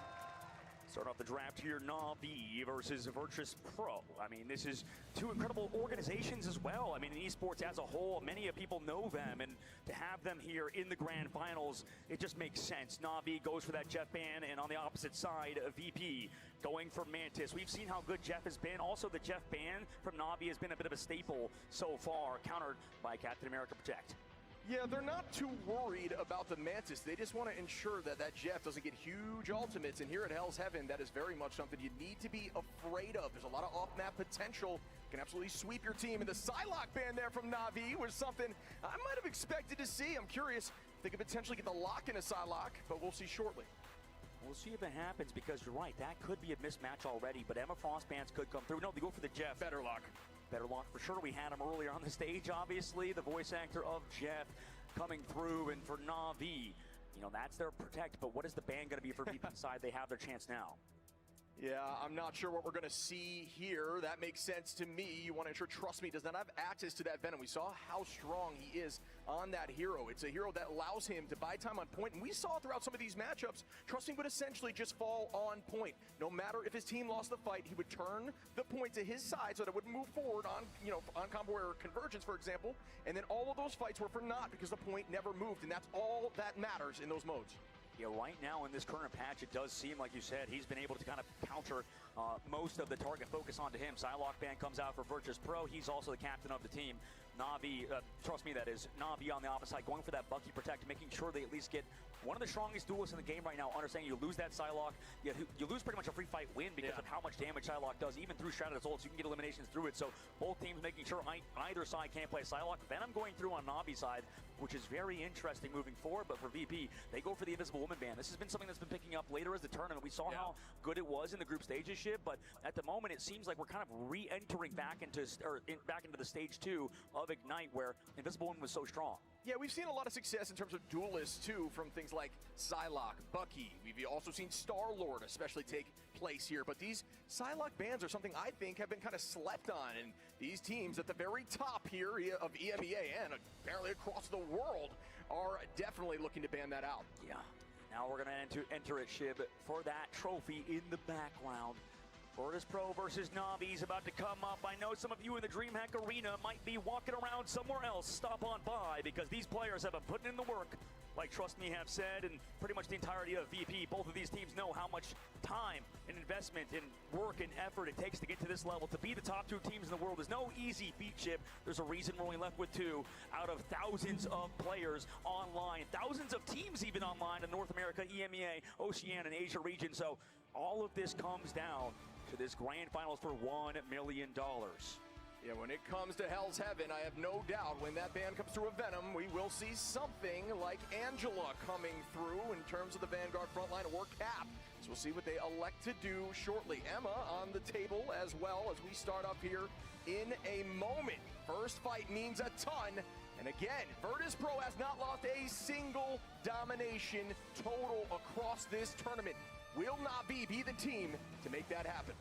Start off the draft here, Na'Vi versus Virtus Pro. I mean, this is two incredible organizations as well. I mean, in esports as a whole, many of people know them, and to have them here in the grand finals, it just makes sense. Na'Vi goes for that Jeff ban, and on the opposite side, VP going for Mantis. We've seen how good Jeff has been. Also, the Jeff ban from Na'Vi has been a bit of a staple so far, countered by Captain America Protect. Yeah, they're not too worried about the Mantis. They just want to ensure that that Jeff doesn't get huge ultimates. And here at Hell's Heaven, that is very much something you need to be afraid of. There's a lot of off-map potential. Can absolutely sweep your team. And the Psylocke ban there from Na'Vi was something I might have expected to see. I'm curious if they could potentially get the lock in a Psylocke, but we'll see shortly. We'll see if it happens, because you're right, that could be a mismatch already, but Emma Frostbands could come through. No, they go for the Jeff. Better luck. Better luck for sure. We had him earlier on the stage, obviously, the voice actor of Jeff coming through, and for Na'Vi, you know, that's their protect, but what is the ban going to be for VP side? They have their chance now. Yeah, I'm not sure what we're going to see here. That makes sense to me. You want to ensure Trust Me does not have access to that Venom. We saw how strong he is on that hero. It's a hero that allows him to buy time on point, and we saw throughout some of these matchups, Trust Me would essentially just fall on point. No matter if his team lost the fight, he would turn the point to his side so that it would move forward on, you know, on combo or convergence, for example, and then all of those fights were for naught because the point never moved, and that's all that matters in those modes. Yeah, right now in this current patch, it does seem, like you said, he's been able to kind of counter most of the target focus onto him. Psylocke ban comes out for Virtus Pro. He's also the captain of the team. Na'Vi, trust me, that is Na'Vi on the opposite side, going for that Bucky protect, making sure they at least get one of the strongest duelists in the game right now. Understanding you lose that Psylocke, you lose pretty much a free fight win because of how much damage Psylocke does, even through Shrouded Ult, so you can get eliminations through it. So both teams making sure either side can't play Psylocke. Venom going through on Na'Vi side, which is very interesting moving forward, but for VP, they go for the Invisible Woman ban. This has been something that's been picking up later as the tournament. We saw how good it was in the group stages ship, but at the moment it seems like we're kind of re-entering back into the stage 2 of Ignite, where Invisible Woman was so strong. Yeah, we've seen a lot of success in terms of duelists, too, from things like Psylocke, Bucky. We've also seen Star-Lord especially take place here. But these Psylocke bans are something I think have been kind of slept on. And these teams at the very top here of EMEA and apparently across the world are definitely looking to ban that out. Yeah. Now we're going to enter it, Shib, for that trophy in the background. Virtus Pro versus Na'Vi is about to come up. I know some of you in the DreamHack Arena might be walking around somewhere else. Stop on by, because these players have been putting in the work, like Trust Me have said, and pretty much the entirety of VP. Both of these teams know how much time and investment and work and effort it takes to get to this level. To be the top 2 teams in the world is no easy feat, Chip. There's a reason we're only left with 2 out of thousands of players online, thousands of teams even online in North America, EMEA, Oceania, and Asia region. So all of this comes down to this grand finals for $1 million. Yeah, when it comes to Hell's Heaven, I have no doubt when that ban comes through a Venom, we will see something like Angela coming through in terms of the Vanguard frontline or Cap. So we'll see what they elect to do shortly. Emma on the table as well as we start up here in a moment. First fight means a ton. And again, Virtus Pro has not lost a single domination total across this tournament. Will Na'Vi be the team to make that happen?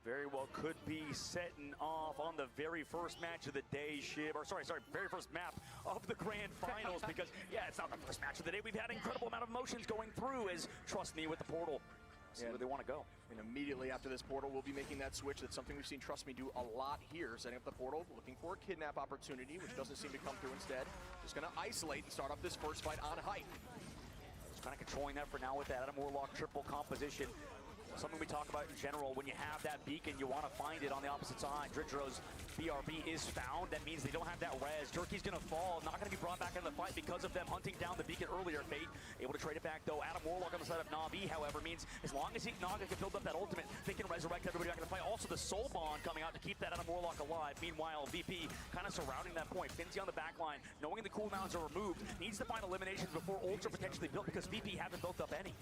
Very well could be setting off on the very first match of the day, Shib. Or sorry, very first map of the grand finals, because, yeah, it's not the first match of the day. We've had an incredible amount of emotions going through as Trust Me with the portal. See where they want to go. And immediately after this portal, we'll be making that switch. That's something we've seen Trust Me do a lot here. Setting up the portal, looking for a kidnap opportunity, which doesn't seem to come through instead. Just going to isolate and start off this first fight on height. Just kind of controlling that for now with that Adam Warlock triple composition. Something we talk about in general, when you have that beacon, you want to find it on the opposite side. Dridro's BRB is found. That means they don't have that res. Jerky's going to fall, not going to be brought back into the fight because of them hunting down the beacon earlier. Fate able to trade it back, though. Adam Warlock on the side of Na'Vi, however, means as long as Naga can build up that ultimate, they can resurrect everybody back in the fight. Also, the Soul Bond coming out to keep that Adam Warlock alive. Meanwhile, VP kind of surrounding that point. Finzi on the back line, knowing the cooldowns are removed, needs to find eliminations before ults are potentially built, because VP haven't built up any.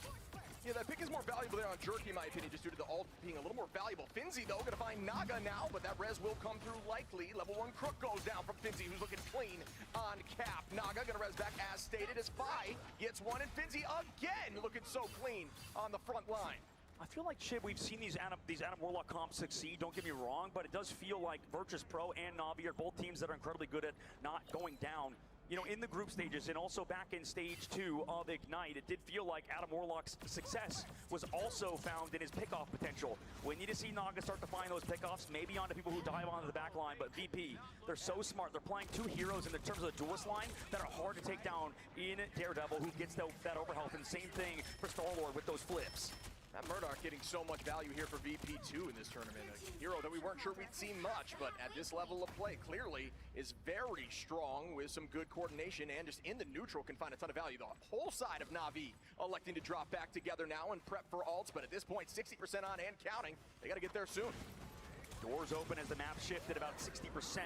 Yeah, that pick is more valuable there on Jerky, in my opinion, just due to the ult being a little more valuable. Finzi, though, going to find Naga now, but that res will come through likely. Level 1 Crook goes down from Finzi, who's looking clean on Cap. Naga going to res back as stated as Fi gets one, and Finzi again looking so clean on the front line. I feel like, Chib, we've seen these Adam Warlock comps succeed, don't get me wrong, but it does feel like Virtus Pro and Na'Vi are both teams that are incredibly good at not going down, you know, in the group stages, and also back in stage 2 of Ignite. It did feel like Adam Warlock's success was also found in his pickoff potential. We need to see Naga start to find those pickoffs, maybe onto people who dive onto the back line, but VP, they're so smart. They're playing 2 heroes in terms of the duelist line that are hard to take down in Daredevil, who gets that overhealth, and same thing for Star-Lord with those flips. That Murdoch getting so much value here for VP2 in this tournament. A hero that we weren't sure we'd see much, but at this level of play, clearly is very strong with some good coordination, and just in the neutral can find a ton of value. The whole side of Na'Vi electing to drop back together now and prep for ults, but at this point, 60% on and counting. They got to get there soon. Doors open as the map shifted about 60%.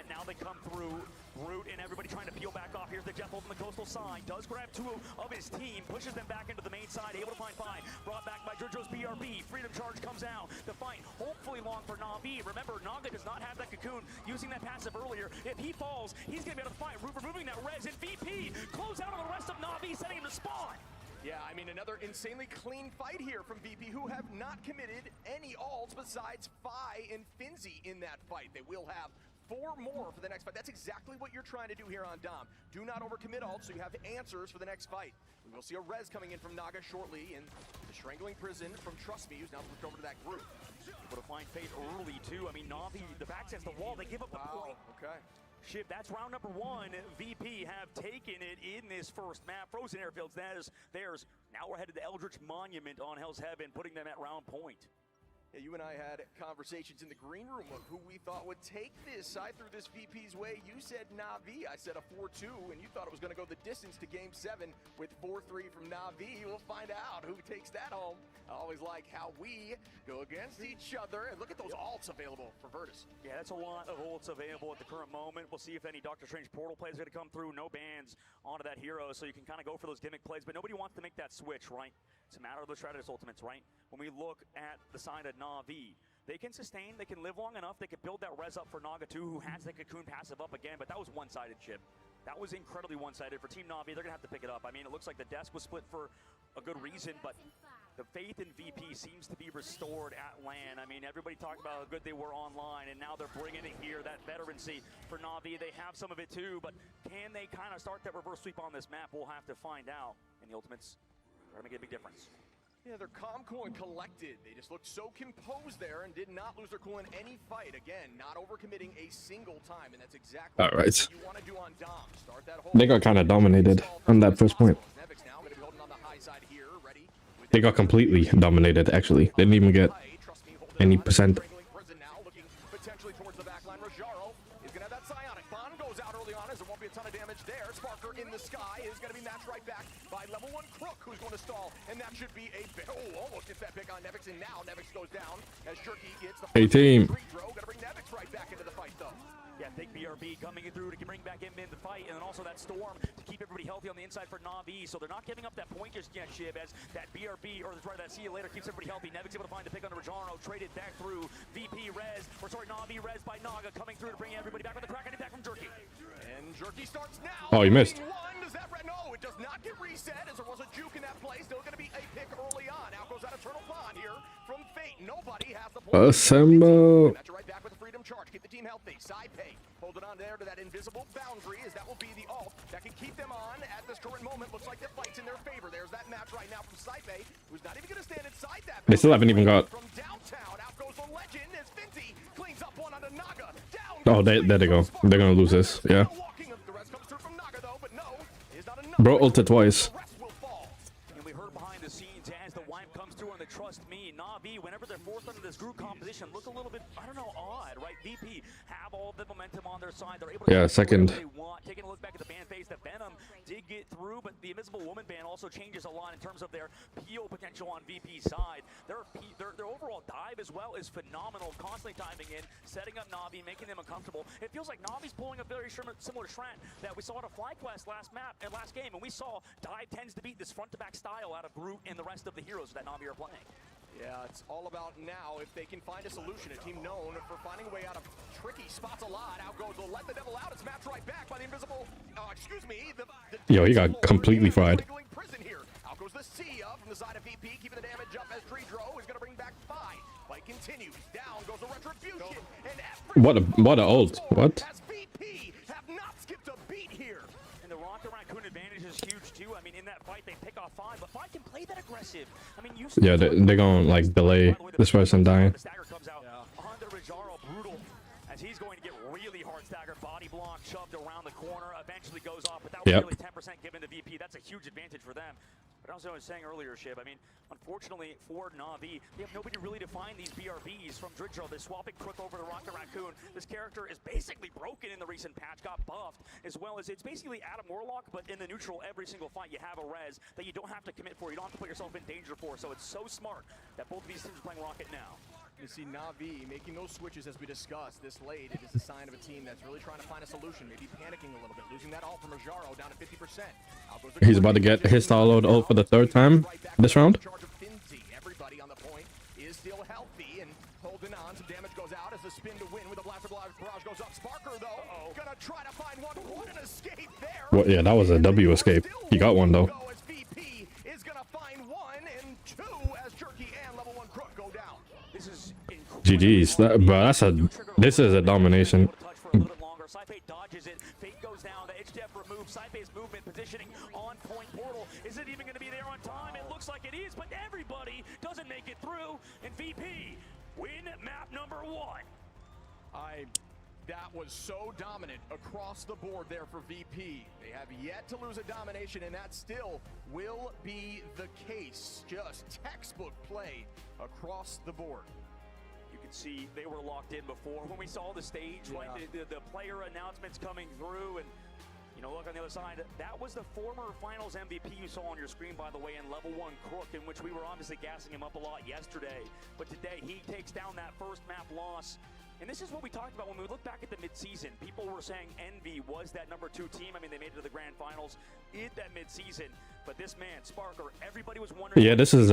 Now they come through. Brute and everybody trying to peel back off. Here's the Jeff on the coastal side. Does grab two of his team. Pushes them back into the main side. Able to find Fi. Brought back by Dridro's BRB. Freedom Charge comes out. The fight hopefully long for Na'Vi. Remember, Naga does not have that cocoon. Using that passive earlier. If he falls, he's going to be able to fight. Removing that res. And VP close out on the rest of Na'Vi, sending him to spawn. Yeah, I mean, another insanely clean fight here from VP, who have not committed any ults besides Fi and Finzi in that fight. They will have 4 more for the next fight. That's exactly what you're trying to do here on Dom. Do not overcommit ults, so you have answers for the next fight. We will see a res coming in from Naga shortly, and the Strangling Prison from Trust Me, who's now moved over to that group. Able to find Fate early, too. I mean, Na'Vi, the back against the wall, they give up the point. Okay. Shiv, that's round number 1. VP have taken it in this first map. Frozen Airfields, that is theirs. Now we're headed to Eldritch Monument on Hell's Heaven, putting them at round point. Yeah, you and I had conversations in the green room of who we thought would take this. I threw this VP's way. You said Na'Vi. I said a 4-2, and you thought it was going to go the distance to Game 7 with 4-3 from Na'Vi. We'll find out who takes that home. I always like how we go against each other. And look at those ults available for Virtus. Yeah, that's a lot of ults available at the current moment. We'll see if any Doctor Strange portal plays are going to come through. No bans onto that hero, so you can kind of go for those gimmick plays, but nobody wants to make that switch, right? It's a matter of the Strategist ultimates, right? When we look at the side of Na'Vi, they can sustain, they can live long enough, they can build that res up for Naga too, who has the cocoon passive up again, but that was one-sided, Chip. That was incredibly one-sided. For Team Na'Vi, they're going to have to pick it up. I mean, it looks like the desk was split for a good reason, but the faith in VP seems to be restored at LAN. I mean, everybody talked about how good they were online, and now they're bringing it here. That veterancy for Na'Vi, they have some of it too, but can they kind of start that reverse sweep on this map? We'll have to find out. And the ultimates are going to make a big difference. Yeah, they're calm, cool, and collected. They just looked so composed there and did not lose their cool in any fight. Again, not overcommitting a single time, and that's exactly what you want to do on Dom. Start that whole They got kind of dominated on that first point. They got completely dominated, actually. They didn't even get any percent. Potentially towards the back line. Rajaro is going to have that psionic. Bond goes out early on as there won't be a ton of damage there. Sparker in the sky is going to be matched right back by level 1 Crook, who's going to stall, and that should be a almost gets that pick on Nevix, and now Nevix goes down as Jerky gets the Hey team. Going to bring Nevix right back into the fight though. Yeah, big BRB coming through to bring back in the fight, and then also that Storm to keep everybody healthy on the inside for Na'Vi. So they're not giving up that point just yet, Shiv, as that BRB, or sorry, that see you later keeps everybody healthy. Nevix able to find the pick on Rajaro, traded back through VP res, or sorry, Na'Vi res by Naga, coming through to bring everybody back with the crack, and back from Jerky. And Jerky starts now. Oh, you missed. Does that no, it does not get reset as there was a juke in that play. Still going to be a pick early on. Out goes that Eternal Bond here from Fate. Nobody has the point. Assemble. Right back with the Freedom Charge. Keep the team healthy. Side pay. Hold it on there to that invisible boundary, as that will be the ult that can keep them on at this current moment. Looks like the fight's in their favor. There's that match right now from Side pay, who's not even going to stand inside that. They still haven't even got. From downtown, out goes the legend as Finzi cleans up one onto Naga. Down. Oh, there they go. They're gonna lose this. Yeah. Bro ulted twice. And we heard behind the scenes as the wipe comes through on the Trust Me. Na'Vi, whenever they're forced under this group composition, look a little bit, I don't know, odd, right? VP have all the momentum on their side. They're able to second. They want. Taking a look back at the ban phase, the Venom did get through, but the Invisible Woman ban also changes a lot in terms of their peel potential on VP's side. Their overall dive as well is phenomenal, constantly diving in, setting up Na'Vi, making them uncomfortable. It feels like Na'Vi's pulling a very similar trend that we saw at a FlyQuest last game, and we saw dive tends to beat this front-to-back style out of Brute and the rest of the heroes that Na'Vi are playing. Yeah, it's all about now if they can find a solution. A team known for finding a way out of tricky spots a lot. Out goes the Let the Devil Out. It's matched right back by the invisible, Yo, he got completely fried. Prison here. Out goes the Sia from the side of VP, keeping the damage up as Dridro is going to bring back Fi. Fight continues. Down goes the Retribution. And What a ult. What? VP have not skipped a beat here. And the Rocket Raccoon advantage is huge too. I mean, in that fight, they pick off Fi, but Fi can play that aggressive. I mean, Yeah, they're gonna like delay this person dying. The stagger comes out onto Rajaro, brutal, as he's going to get really hard staggered. Body block shoved around the corner, eventually goes off, but that was really 10% given to VP. That's a huge advantage for them. But also, I was saying earlier, Shiv, I mean, unfortunately for Na'Vi, they have nobody really to find these BRBs from Dridro. They're swapping Crook over to Rocket Raccoon. This character is basically broken in the recent patch, got buffed, as well as it's basically Adam Warlock, but in the neutral, every single fight you have a res that you don't have to commit for, you don't have to put yourself in danger for. So it's so smart that both of these teams are playing Rocket now. You see Na'Vi making those switches as we discussed this late. It is a sign of a team that's really trying to find a solution, maybe panicking a little bit, losing that ult from Rajaro down to 50%. Out goes the He's about to get his soloed ult for the 3rd time this round. Everybody on the point is still healthy and holding on. Some damage goes out as the spin to win with the blaster barrage goes up. Sparker though, gonna try to find one. What an escape there. Well, yeah, that was a W escape. He got one though. As VP is gonna find 1 and 2 as Jerky and level 1 Crook go down. This is GG's. This is a domination. Saipe dodges it. Fate goes down. The edge def removed. Saipe's movement positioning on point portal. Is it even going to be there on time? It looks like it is, but everybody doesn't make it through. And VP win map number 1. That was so dominant across the board there for VP. They have yet to lose a domination, and that still will be the case. Just textbook play across the board. You can see they were locked in before when we saw the stage, right? The player announcements coming through, and you know, look on the other side. That was the former Finals MVP you saw on your screen, by the way, in level 1 Crook, in which we were obviously gassing him up a lot yesterday. But today he takes down that first map loss. And this is what we talked about when we look back at the midseason. People were saying Envy was that number 2 team. I mean, they made it to the grand finals in that midseason. But this man, Sparker, everybody was wondering. Yeah, this is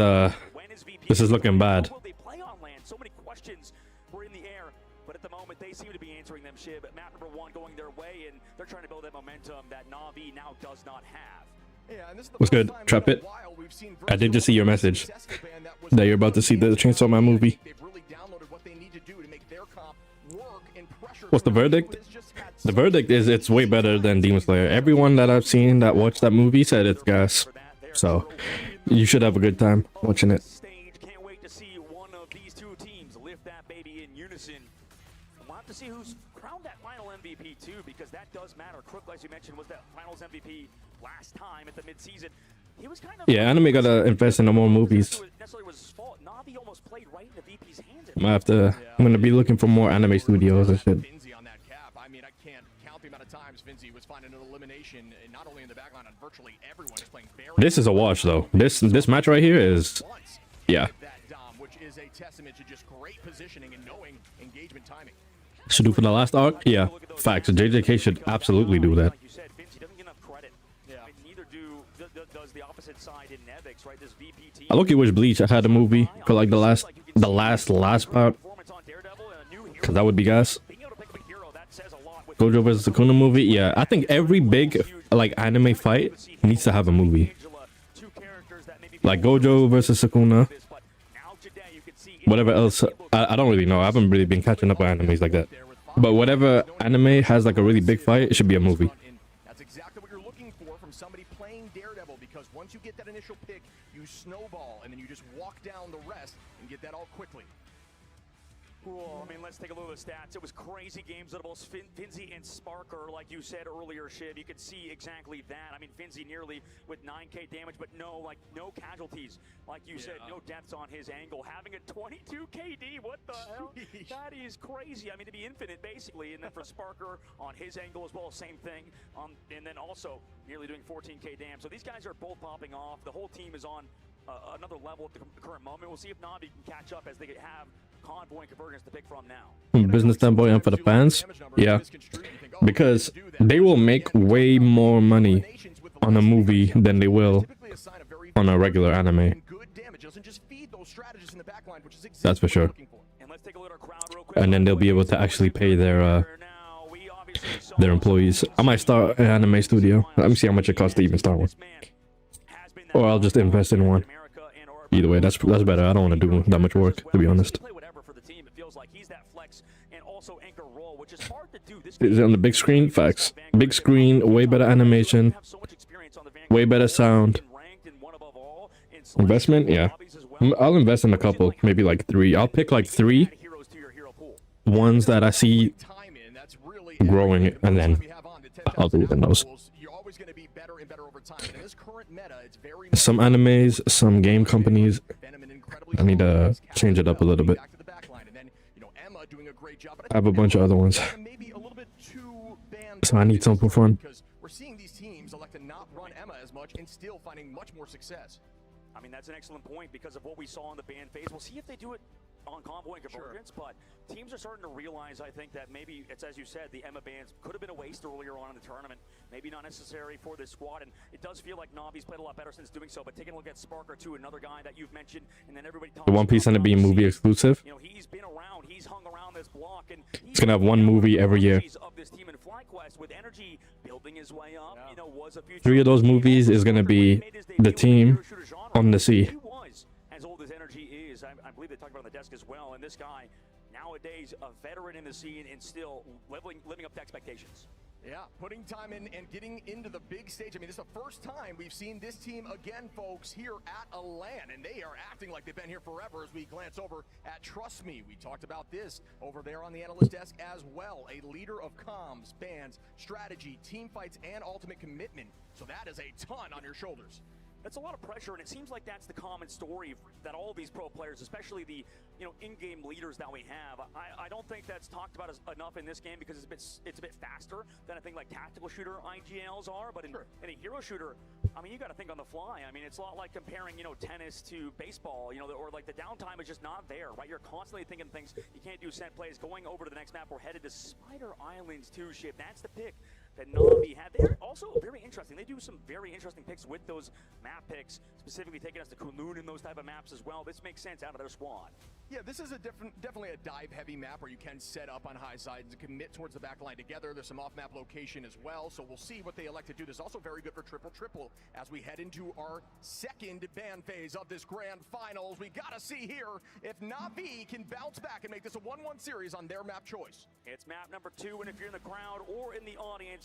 looking bad. Will they play on land? So many questions were in the air. But at the moment, they seem to be answering them, Shib. Map number 1 going their way, and they're trying to build that momentum that Na'Vi now does not have. What's good, Trap It? I did just see your message that you're about to see the Chainsaw Man movie. What's the verdict? The verdict is it's way better than Demon Slayer. Everyone that I've seen that watched that movie said it's gas. So you should have a good time watching it. Can't wait to see one of these 2 teams lift that baby in unison. We'll have to see who's crowned that final MVP too, because that does matter. Crook, as you mentioned, was that finals MVP last time at the midseason. He was kind of Anime gotta invest in more movies. Na'Vi almost played right into VP's hands. I'm gonna be looking for more anime studios and shit. I mean, I can't count the amount of times Finzi was finding an elimination, not only in the backline, on virtually everyone is playing very. This is a wash though. This match right here is, yeah. Which is a testament to just great positioning and knowing engagement timing. Should do for the last arc? Yeah. Facts. JJK should absolutely do that. Like you said, Finzi doesn't get enough credit. Yeah. I mean, neither does the opposite side in Nevix, right? This VP team. I look at wish Bleach had a movie for like the last part, because that would be gas. Gojo vs Sukuna movie, yeah. I think every big like anime fight needs to have a movie. Like Gojo versus Sukuna. Whatever else, I don't really know. I haven't really been catching up with animes like that. But whatever anime has like a really big fight, it should be a movie. That's exactly what you're looking for from somebody playing Daredevil, because once you get that initial pick, you snowball, and then you just walk down the rest and get that all quickly. Cool. I mean, let's take a look at the stats. It was crazy games out of both Finzi and Sparker, like you said earlier, Shiv. You could see exactly that. I mean, Finzi nearly with 9k damage, but no casualties. Like you said, no deaths on his angle. Having a 22 KD, what the hell? That is crazy. I mean, to be infinite, basically. And then for Sparker on his angle as well, same thing. And then also nearly doing 14k damage. So these guys are both popping off. The whole team is on another level at the current moment. We'll see if Na'Vi can catch up as they have Convoy and Convergence to pick from now. Business standpoint and for the fans, yeah, because they will make way more money on a movie than they will on a regular anime. That's for sure. And then they'll be able to actually pay their employees. I might start an anime studio. Let me see how much it costs to even start one. Or I'll just invest in one. Either way, that's better. I don't want to do that much work, to be honest. Is it on the big screen? Facts. Big screen, way better animation, way better sound. Investment? Yeah. I'll invest in a couple, maybe like 3. I'll pick like 3 ones that I see growing, and then I'll do it in those. Some animes, some game companies. I need to change it up a little bit. I have a bunch of other ones, so I need something for fun. We're seeing these teams elect to not run Emma as much and still finding much more success. I mean, that's an excellent point because of what we saw in the ban phase. We'll see if they do it on Convoy and Convergence, but teams are starting to realize, I think, that maybe it's, as you said, the Emma bans could have been a waste earlier on in the tournament. Maybe not necessary for this squad, and it does feel like Navi's played a lot better since doing so. But taking a look at Sparker too, another guy that you've mentioned, and then everybody talks The One Piece about NB movie exclusive. You know, he's been around, he's hung around this block, and It's gonna have one movie every year. of this team in FlyQuest with energy building his way up. You know, was a future 3 of those movies is gonna be the team on the sea. he was as old as energy is. I believe they talked about it on the desk as well. And this guy, nowadays, a veteran in the scene and still living up to expectations. Yeah, putting time in and getting into the big stage. I mean, this is the first time we've seen this team again, folks, here at a LAN, and they are acting like they've been here forever as we glance over at Trust Me. We talked about this over there on the analyst desk as well. A leader of comms, bans, strategy, team fights, and ultimate commitment. So that is a ton on your shoulders. That's a lot of pressure, and it seems like that's the common story that all these pro players, especially the in-game leaders that we have. I don't think that's talked about enough in this game because it's a bit faster than a thing like tactical shooter IGLs are. But in a hero shooter, I mean, you got to think on the fly. I mean, it's a lot like comparing tennis to baseball. Or like the downtime is just not there, right? You're constantly thinking things. You can't do set plays. Going over to the next map, we're headed to Spider Islands 2 ship. That's the pick that Na'Vi had. They're also very interesting. They do some very interesting picks with those map picks, specifically taking us to Kunlun and those type of maps as well. This makes sense out of their squad. Yeah, this is definitely a dive-heavy map where you can set up on high side and commit towards the back line together. There's some off-map location as well, so we'll see what they elect to do. This is also very good for triple-triple as we head into our second ban phase of this grand finals. We gotta see here if Na'Vi can bounce back and make this a 1-1 series on their map choice. It's map number 2, and if you're in the crowd or in the audience,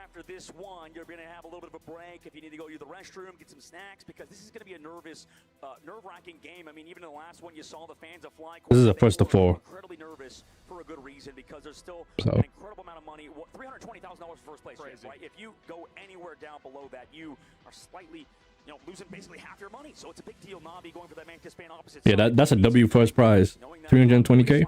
after this one, you're going to have a little bit of a break if you need to go to the restroom, get some snacks, because this is going to be a nerve-wracking game. I mean, even in the last one, you saw the fans of FlyQuest. This is a first of 4. Incredibly nervous for a good reason because there's still So. an incredible amount of money. $320,000 for first place, right? If you go anywhere down below that, you are slightly, losing basically half your money. So it's a big deal. Na'Vi going for that Mantis ban opposite. Yeah, that's a W first prize. 320K.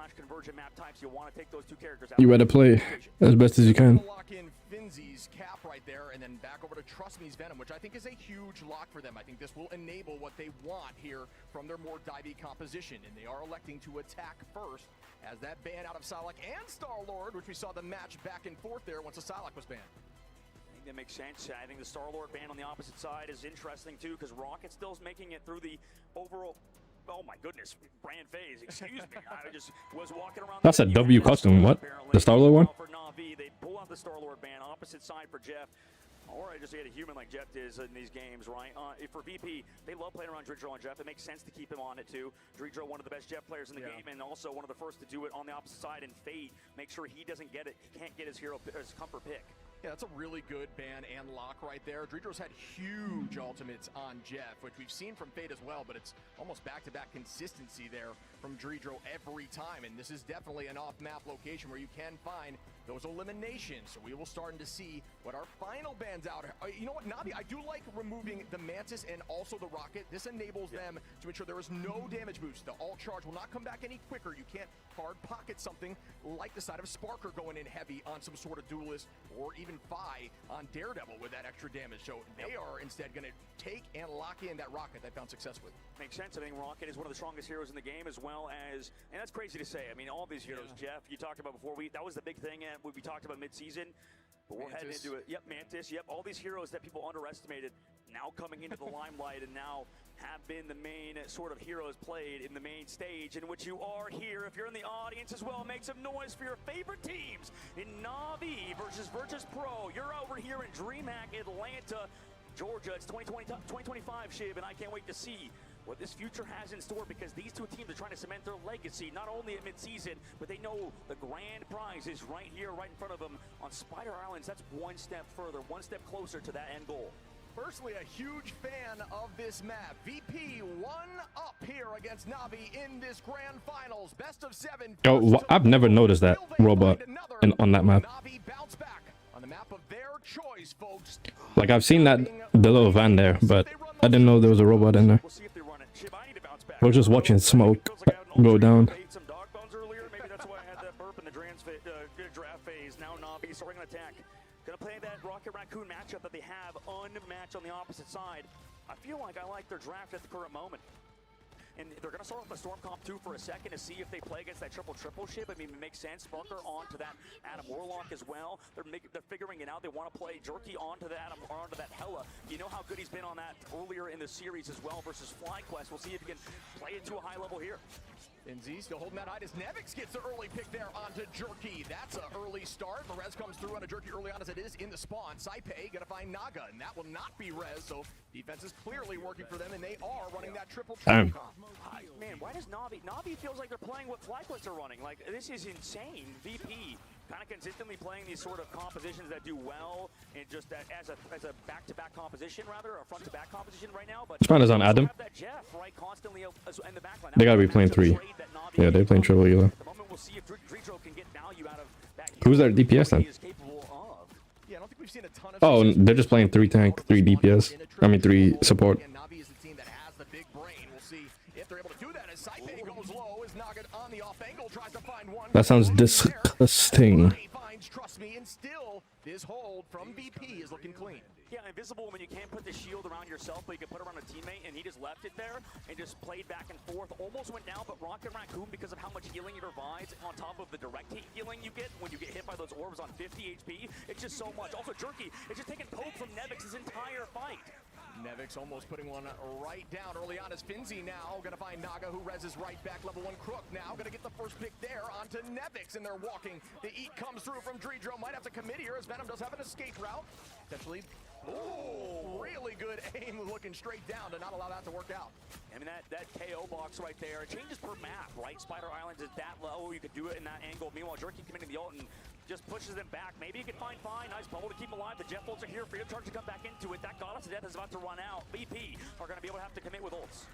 You better play as best as you can. Lock in Finzi's cap right there, and then back over to Trust Me's Venom, which I think is a huge lock for them. I think this will enable what they want here from their more divey composition, and they are electing to attack first as that ban out of Sylark and Star-Lord, which we saw the match back and forth there once the Sylark was banned. I think that makes sense. I think the Star-Lord ban on the opposite side is interesting too, because Rocket still is making it through the overall. Oh my goodness, Brand Phase, excuse me. I just was walking around. That's a W custom. What? The Star-Lord one? For Na'Vi, they pull out the Star-Lord ban, opposite side for Jeff. Or I just get a human like Jeff is in these games, right? For VP, they love playing around Dridro and Jeff. It makes sense to keep him on it too. Dridro, one of the best Jeff players in the game, and also one of the first to do it on the opposite side. And Fate, make sure he doesn't get it. He can't get his comfort pick. Yeah, that's a really good ban and lock right there. Dridro's had huge ultimates on Jeff, which we've seen from Fate as well, but it's almost back-to-back consistency there from Dridro every time, and this is definitely an off-map location where you can find those eliminations. So we will start to see what our final bans out. You know what, Na'Vi, I do like removing the Mantis and also the Rocket. This enables them to ensure there is no damage boost. The alt charge will not come back any quicker. You can't hard pocket something like the side of Sparker going in heavy on some sort of duelist, or even Fi on Daredevil with that extra damage. So they are instead going to take and lock in that Rocket they found success with. Makes sense. I think Rocket is one of the strongest heroes in the game, as well as, and that's crazy to say. I mean, all these heroes, Jeff, you talked about before. That was the big thing we talked about mid-season. But we're heading into it. Yep, Mantis. Yep, all these heroes that people underestimated now coming into the limelight and now have been the main sort of heroes played in the main stage, in which you are here. If you're in the audience as well, make some noise for your favorite teams in Na'Vi versus Virtus Pro. You're over here in DreamHack Atlanta, Georgia. It's 2025, Shiv, and I can't wait to see what this future has in store, because these two teams are trying to cement their legacy, not only at mid-season, but they know the grand prize is right here, right in front of them on Spider Islands. That's one step further, one step closer to that end goal. Personally, a huge fan of this map. VP 1 up here against Na'Vi in this grand finals. Best of 7. Yo, I've never noticed that robot on that map. Na'Vi bounce back on the map of their choice, folks. Like, I've seen the little van there, but I didn't know there was a robot in there. I was just watching smoke go down. Some dog bones earlier. Maybe that's why I had that burp in the draft phase. Now Na'Vi starting an attack. Gonna play that Rocket Raccoon matchup that they have unmatched on the opposite side. I feel like I like their draft at the current moment. and they're going to start off the Storm Comp 2 for a second to see if they play against that triple ship. I mean, it makes sense. Sparker onto that Adam Warlock as well. They're figuring it out. They want to play Jerky onto the Adam or onto that Hela. You know how good he's been on that earlier in the series as well versus FlyQuest. We'll see if he can play it to a high level here. Finzi still holding that high as Nevix gets the early pick there onto Jerky. That's an early start. The res comes through onto Jerky early on as it is in the spawn. Saipei gonna find Naga, and that will not be res, so defense is clearly working for them, and they are running that triple comp. Man, why does Na'Vi feels like they're playing what FlyQuest are running. Like, this is insane. VP kind of consistently playing these sort of compositions that do well, and just as a back-to-back composition, rather, or front-to-back composition right now. But Spawn is on Adam. that Jeff, right, constantly in the backline. They gotta be playing 3. Yeah, they're playing triple Elo. The moment we'll see if Dreidro can get value out of that. Who's their DPS then? Yeah, I don't think we've seen a ton of Oh, they're just playing 3 tank, 3 DPS. I mean 3 support. Na'Vi is the team that has the big brain. We'll see if they're able to do that as Saipei goes low, as Naga on the off angle tries to find one. That sounds disgusting. Finds, trust me, and still this hold from VP is looking clean. Yeah, invisible when you can't put the shield around yourself, but you can put it around a teammate, and he just left it there and just played back and forth. Almost went down, but Rocket Raccoon, because of how much healing it provides, on top of the direct hit healing you get when you get hit by those orbs on 50 HP, it's just so much. Also, Jerky is just taking poke from Nevix his entire fight. Nevix almost putting one right down early on as Finzi now gonna find Naga, who reses right back. Level 1 Crook now gonna get the first pick there onto Nevix, and they're walking. The eat comes through from Dreidro. Might have to commit here as Venom does have an escape route. Potentially, really good aim, looking straight down to not allow that to work out. I mean, that KO box right there, it changes per map, right? Spider Islands is that low, you could do it in that angle. Meanwhile, Jerky committing the ult and just pushes them back. Maybe you can find Fine. Nice bubble to keep alive. The Jet Bolts are here. Freedom Charge to come back into it. That Goddess of Death is about to run out. VP are going to be able to have to commit with ults.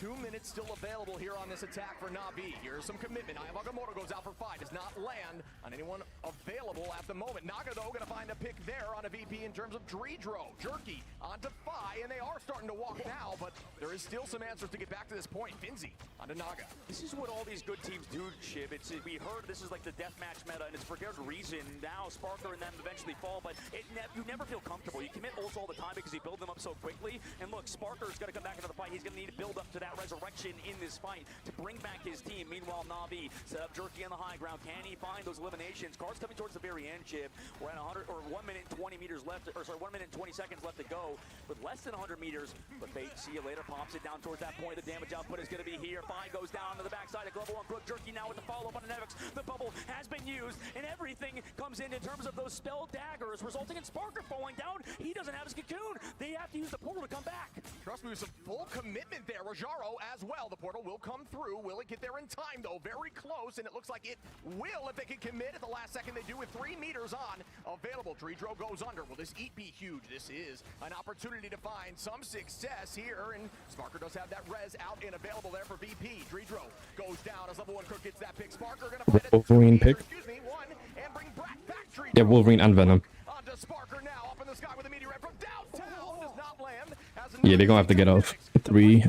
2 minutes still available here on this attack for Na'Vi. Here's some commitment. Ayavagamoto goes out for 5. Does not land on anyone available at the moment. Naga, though, going to find a pick there on a VP in terms of Dreidro. Jerky onto Fi, and they are starting to walk now, but there is still some answers to get back to this point. Finzi onto Naga. This is what all these good teams do, Shib. We heard this is like the deathmatch meta, and it's for good reason. Now Sparker and them eventually fall, but you never feel comfortable. You commit ults all the time because you build them up so quickly. And look, Sparker's going to come back into the fight. He's going to need to build up to that resurrection in this fight to bring back his team. Meanwhile, Na'Vi set up Jerky on the high ground. Can he find those eliminations? Cards coming towards the very end, Chip. We're at 1 minute and 20 meters left, or sorry, 1 minute and 20 seconds left to go with less than 100 meters. But Fate, see you later, pops it down towards that point. The damage output is going to be here. Fi goes down to the backside of Global 1 Crook. Jerky now with the follow-up on the Nevix. The bubble has been used, and everything comes in terms of those spell daggers, resulting in Sparker falling down. He doesn't have his cocoon. They have to use the portal to come back. Trust me, with some full commitment there. Rojaro as well. The portal will come through. Will it get there in time, though? Very close, and it looks like it will if they can commit at the last second. They do with 3 meters on available. Dreidro goes under. Will this eat be huge? This is an opportunity to find some success here, and Sparker does have that res out and available there for VP. Dreidro goes down as level 1 Crook gets that pick. Sparker gonna find Wolverine pick. one, and bring back Dreidro. Yeah, Wolverine and Venom. Onto Sparker now, up in the sky with a meteorite from downtown. Does not land. Yeah, they're gonna have to get off 3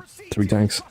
tanks.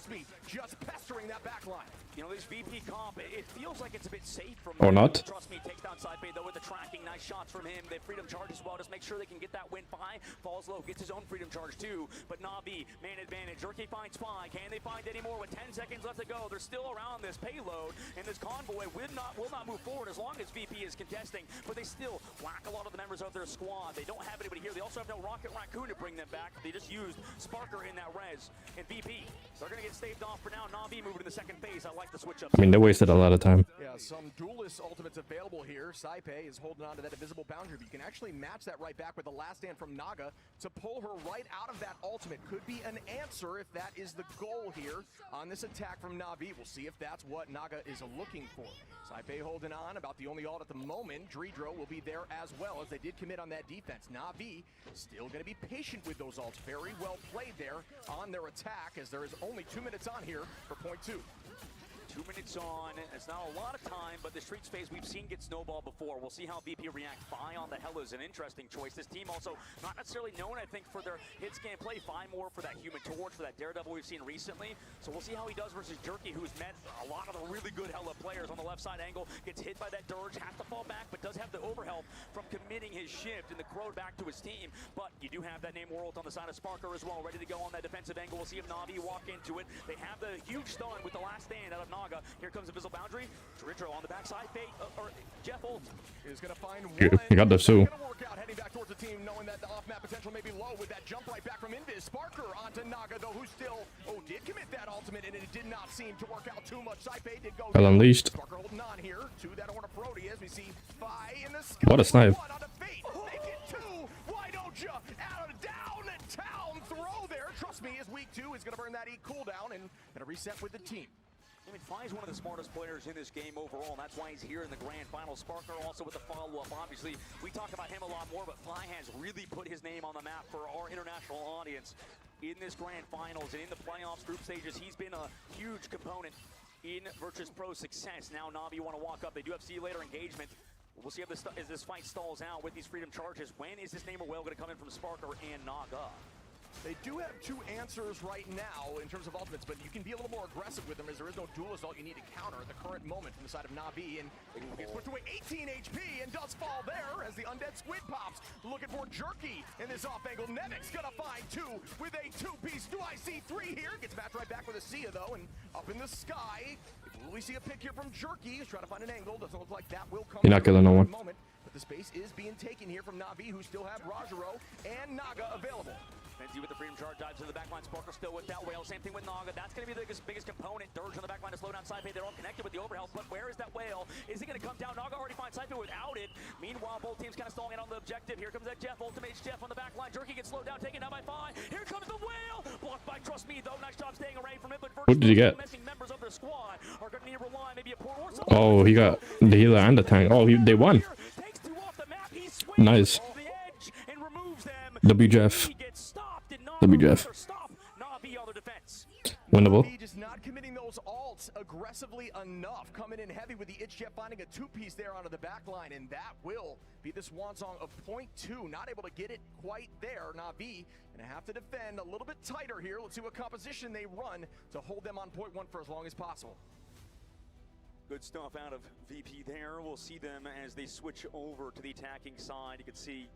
Just pestering that back line. You know, this VP comp, it feels like it's a bit safe from Or not. Trust me, takes down Saipei though with the tracking. Nice shots from him. They freedom charge as well. Just make sure they can get that win. Fi falls low, gets his own freedom charge too. But Na'Vi, man advantage. Jerky finds Fi. Can they find any more with 10 seconds left to go? They're still around this payload, and this convoy will not move forward as long as VP is contesting. But they still lack a lot of the members of their squad. They don't have anybody here. They also have no Rocket Raccoon to bring them back. They just used Sparker in that res. And VP, they're going to get staved off for now. Na'Vi moving to the second phase. I like the switch up. I mean, they wasted a lot of time. Yeah, some duelist ultimates available here. Saipei is holding on to that invisible boundary. But you can actually match that right back with the last stand from Naga to pull her right out of that ultimate. Could be an answer if that is the goal here on this attack from Na'Vi. We'll see if that's what Naga is looking for. Saipei holding on, about the only ult at the moment. Dreidro will be there as well, as they did commit on that defense. Na'Vi still going to be patient with those ults. Very well played there on their attack, as there is only 2 minutes on here for point 2. 2 minutes on. It's not a lot of time, but the street space we've seen get snowballed before. We'll see how VP react. Fi on the Hella is an interesting choice. This team also not necessarily known, I think, for their hit scan play. Fi more for that Human Torch, for that Daredevil we've seen recently. So we'll see how he does versus Jerky, who's met a lot of the really good Hella players on the left side angle. Gets hit by that Dirge, has to fall back, but does have the overhelp from committing his shift and the Crow back to his team. But you do have that name World on the side of Sparker as well, ready to go on that defensive angle. We'll see if Na'Vi walk into it. They have the huge stun with the last stand out of Naga. Here comes the Visible Boundary. Dritro on the backside. Or Jeff Ult is going to find one. You got this too. Work out heading back towards the team, knowing that the off-map potential may be low with that jump right back from Invis. Sparker onto Naga, though, who still did commit that ultimate, and it did not seem to work out too much. Saipe did go. Hell Unleashed. Sparker holding on here to that Orna Brody as we see Fi in the sky. What a snipe. Make it two. Why don't you? Out of downtown throw there. Trust me, is week 2 is going to burn that E cooldown and going to reset with the team. I mean, Fi's one of the smartest players in this game overall, and that's why he's here in the grand final. Sparker also with the follow-up. Obviously, we talk about him a lot more, but Fi has really put his name on the map for our international audience in this grand finals and in the playoffs, group stages. He's been a huge component in Virtus Pro's success. Now Na'Vi want to walk up. They do have see you later engagement. We'll see if this fight stalls out with these freedom charges. When is this Namer whale going to come in from Sparker and Naga? They do have 2 answers right now in terms of ultimates, but you can be a little more aggressive with them as there is no duelist ult you need to counter at the current moment from the side of Na'Vi, and gets pushed away 18 HP and does fall there as the undead squid pops. Looking for Jerky in this off angle. Nevic's gonna find 2 with a 2-piece. Do I see 3 here? Gets matched right back with a Sia though, and up in the sky. Will we see a pick here from Jerky? He's trying to find an angle. Doesn't look like that will come. You're not killing no one. Moment, but the space is being taken here from Na'Vi, who still have Rajaro and Naga available. Fenzi with the freedom charge, dives to the backline. Sparker still with that whale. Same thing with Naga. That's going to be the biggest component. Dirge on the backline to slow down Saipe. They're all connected with the overhelp, but where is that whale? Is it going to come down? Naga already finds Saipe without it. Meanwhile, both teams kind of stalling out on the objective. Here comes that Jeff. Ultimates Jeff on the backline. Jerky gets slowed down, taken down by Fi. Here comes the whale. Blocked by Trust Me, though. Nice job staying away from it. But what did you get? Members of their squad are going to need to rely maybe a port or something. Oh, he got the healer and the tank. Oh, they won. Nice. WJF. WJF. Winnable. Just not committing those ults aggressively enough. Coming in heavy with the Itch Jet, finding a 2-piece there onto the back line, and that will be the swan song of .2. Not able to get it quite there. Na'Vi gonna have to defend a little bit tighter here. Let's see what composition they run to hold them on .1 for as long as possible. Good stuff out of VP there. We'll see them as they switch over to the attacking side. You can see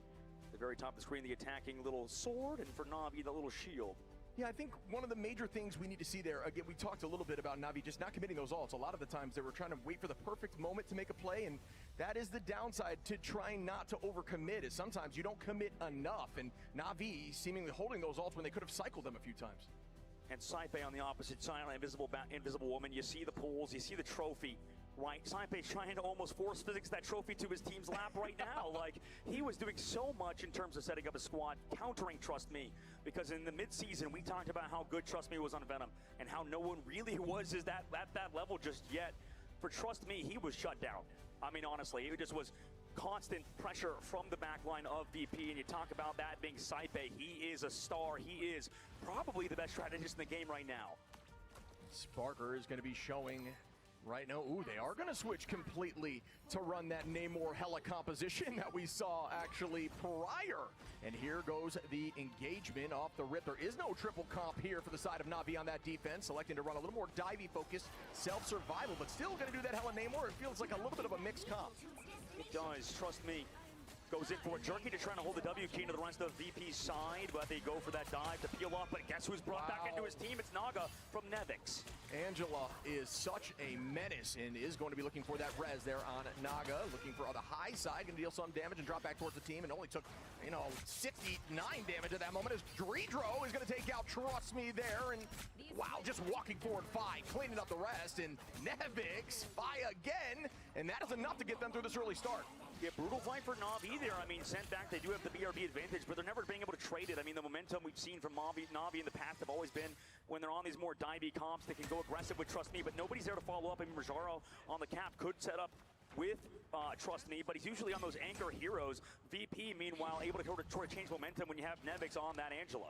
at the very top of the screen the attacking little sword, and for Na'Vi the little shield. Yeah, I think one of the major things we need to see there, again, we talked a little bit about Na'Vi just not committing those ults. A lot of the times they were trying to wait for the perfect moment to make a play, and that is the downside to trying not to overcommit, is sometimes you don't commit enough, and Na'Vi seemingly holding those ults when they could have cycled them a few times. And Saipe on the opposite side, Invisible Woman. You see the pools, you see the trophy, right? Saipe's trying to almost force physics that trophy to his team's lap right now. Like, he was doing so much in terms of setting up a squad, countering Trust Me. Because in the mid-season, we talked about how good Trust Me was on Venom, and how no one really was at that level just yet. For Trust Me, he was shut down. I mean, honestly, it just was constant pressure from the backline of VP, and you talk about that being Saipe. He is a star. He is probably the best strategist in the game right now. Sparker is going to be showing right now. Ooh, they are going to switch completely to run that Namor Hella composition that we saw actually prior. And here goes the engagement off the rip. There is no triple comp here for the side of Na'Vi on that defense, selecting to run a little more divey focused self-survival, but still going to do that Hella Namor. It feels like a little bit of a mixed comp. It does, Trust Me. Goes in for Jerky to try to hold the W key to the rest of VP's side, but they go for that dive to peel off. But guess who's brought back into his team? It's Naga from Nevix. Angela is such a menace and is going to be looking for that res there on Naga, looking for on the high side, going to deal some damage and drop back towards the team, and only took, 69 damage at that moment as Dritro is going to take out Trust Me there, and wow, just walking forward 5, cleaning up the rest, and Nevix, Fi again, and that is enough to get them through this early start. Yeah, brutal fight for Na'Vi there. I mean, sent back, they do have the BRB advantage, but they're never being able to trade it. I mean, the momentum we've seen from Na'Vi in the past have always been when they're on these more divey comps, they can go aggressive with Trust Me, but nobody's there to follow up. I mean, Rajaro on the cap could set up with Trust Me, but he's usually on those anchor heroes. VP, meanwhile, able to change momentum when you have Nevix on that Angela.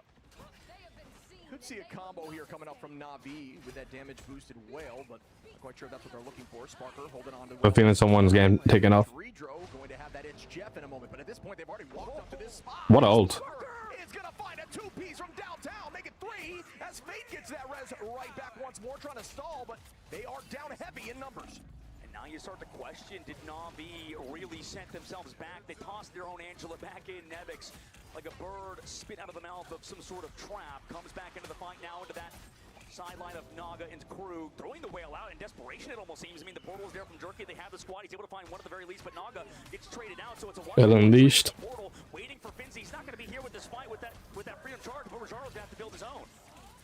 Could see a combo here coming up from Na'Vi with that damage boosted whale, but not quite sure that's what they're looking for. Sparker holding on to I'm feeling someone's getting taken off. Redro going to have that itch Jeff in a moment, but at this point they've already walked up to this spot. What a ult. Is gonna find a two-piece from downtown, make it 3 as Fate gets that res right back once more, trying to stall, but they are down heavy in numbers. And now you start to question, did Na'Vi really send themselves back? They tossed their own Angela back in. Nevix, like a bird spit out of the mouth of some sort of trap, comes back into the fight now into that sideline of Naga and crew, throwing the whale out in desperation, it almost seems. I mean, the portal is there from Jerky. They have the squad. He's able to find one at the very least, but Naga gets traded out, so it's a Well unleashed. portal waiting for Finzi. He's not going to be here with this fight with that freedom charge, but Rojaro's going to have to build his own.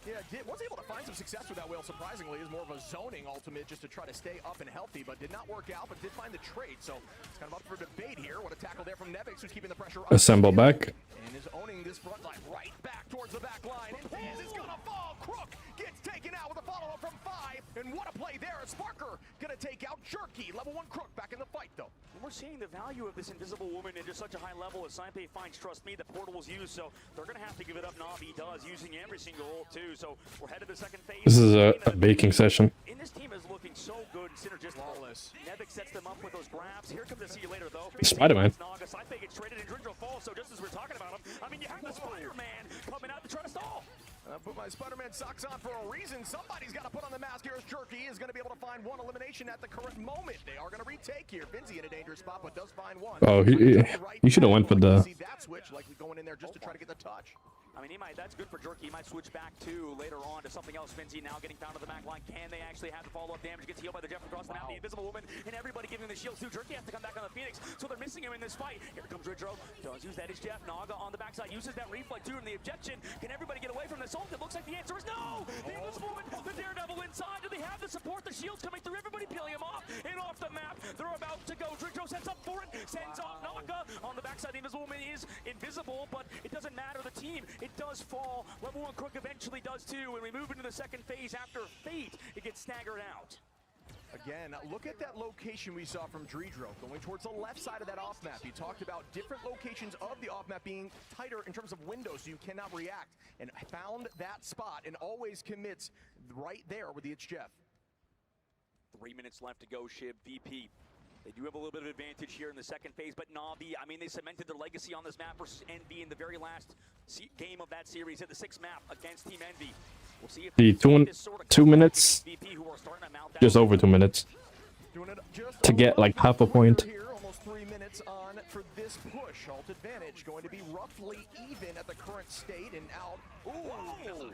Yeah, was able to find some success with that whale, surprisingly. Is more of a zoning ultimate just to try to stay up and healthy, but did not work out, but did find the trade. So it's kind of up for debate here. What a tackle there from Nevix, who's keeping the pressure up. Assemble back. And is owning this front line right back towards the back line. And Fizz is gonna fall. Crook gets taken out with a follow-up from 5. And what a play there. Sparker gonna take out Jerky. Level 1 Crook back in the fight, though. And we're seeing the value of this invisible woman at just such a high level as Saipei finds Trust Me, the portal was used, so they're gonna have to give it up. Na'Vi does, using every single ult too. So we're headed to the second phase. This is a baking session. And this team is looking so good and synergistic. Flawless. Nevix sets them up with those grabs. Here comes the see you later though. Spider-Man. Naga, Saipei gets traded and Dridro falls, so just as we're talking about him, I mean, you have the Spider-Man coming out to try to stall. Put my Spider-Man socks on for a reason. Somebody's got to put on the mask here as Jerky is going to be able to find one elimination at the current moment. They are going to retake here. Finzi in a dangerous spot, but does find one. Oh, he should have went for the... See that switch, likely going in there just to try to get the touch. I mean, that's good for Jerky. He might switch back to later on to something else. Finzi now getting found to the back line. Can they actually have the follow-up damage? Gets healed by the Jeff across the map. The Invisible Woman and everybody giving the shields too. Jerky has to come back on the Phoenix, so they're missing him in this fight. Here comes Ridro. Does use that as Jeff. Naga on the backside uses that reflect too, and the objection. Can everybody get away from this ult? It looks like the answer is no! The Invisible Woman, the Daredevil inside. Do they have the support? The shields coming through. Everybody peeling him off and off the map. They're about to go. Ridro sets up for it. Sends off Naga. On the backside, the Invisible Woman is invisible, but it doesn't matter. The team, it does fall. Level 1 Crook eventually does too, and we move into the second phase after Fate. It gets staggered out. Again, look at that location we saw from Dridro going towards the left side of that off map. He talked about different locations of the off map being tighter in terms of windows so you cannot react, and found that spot and always commits right there with the It's Jeff. 3 minutes left to go, Shib. VP. They do have a little bit of advantage here in the second phase, but Na'Vi, I mean, they cemented their legacy on this map versus Envy in the very last game of that series at the 6th map against Team Envy. We'll see if The 2 minutes, VP, who are starting to mount that just over 2 minutes, to get like half a point. Here, almost 3 minutes on for this push. Ult advantage going to be roughly even at the current state and out. Ooh,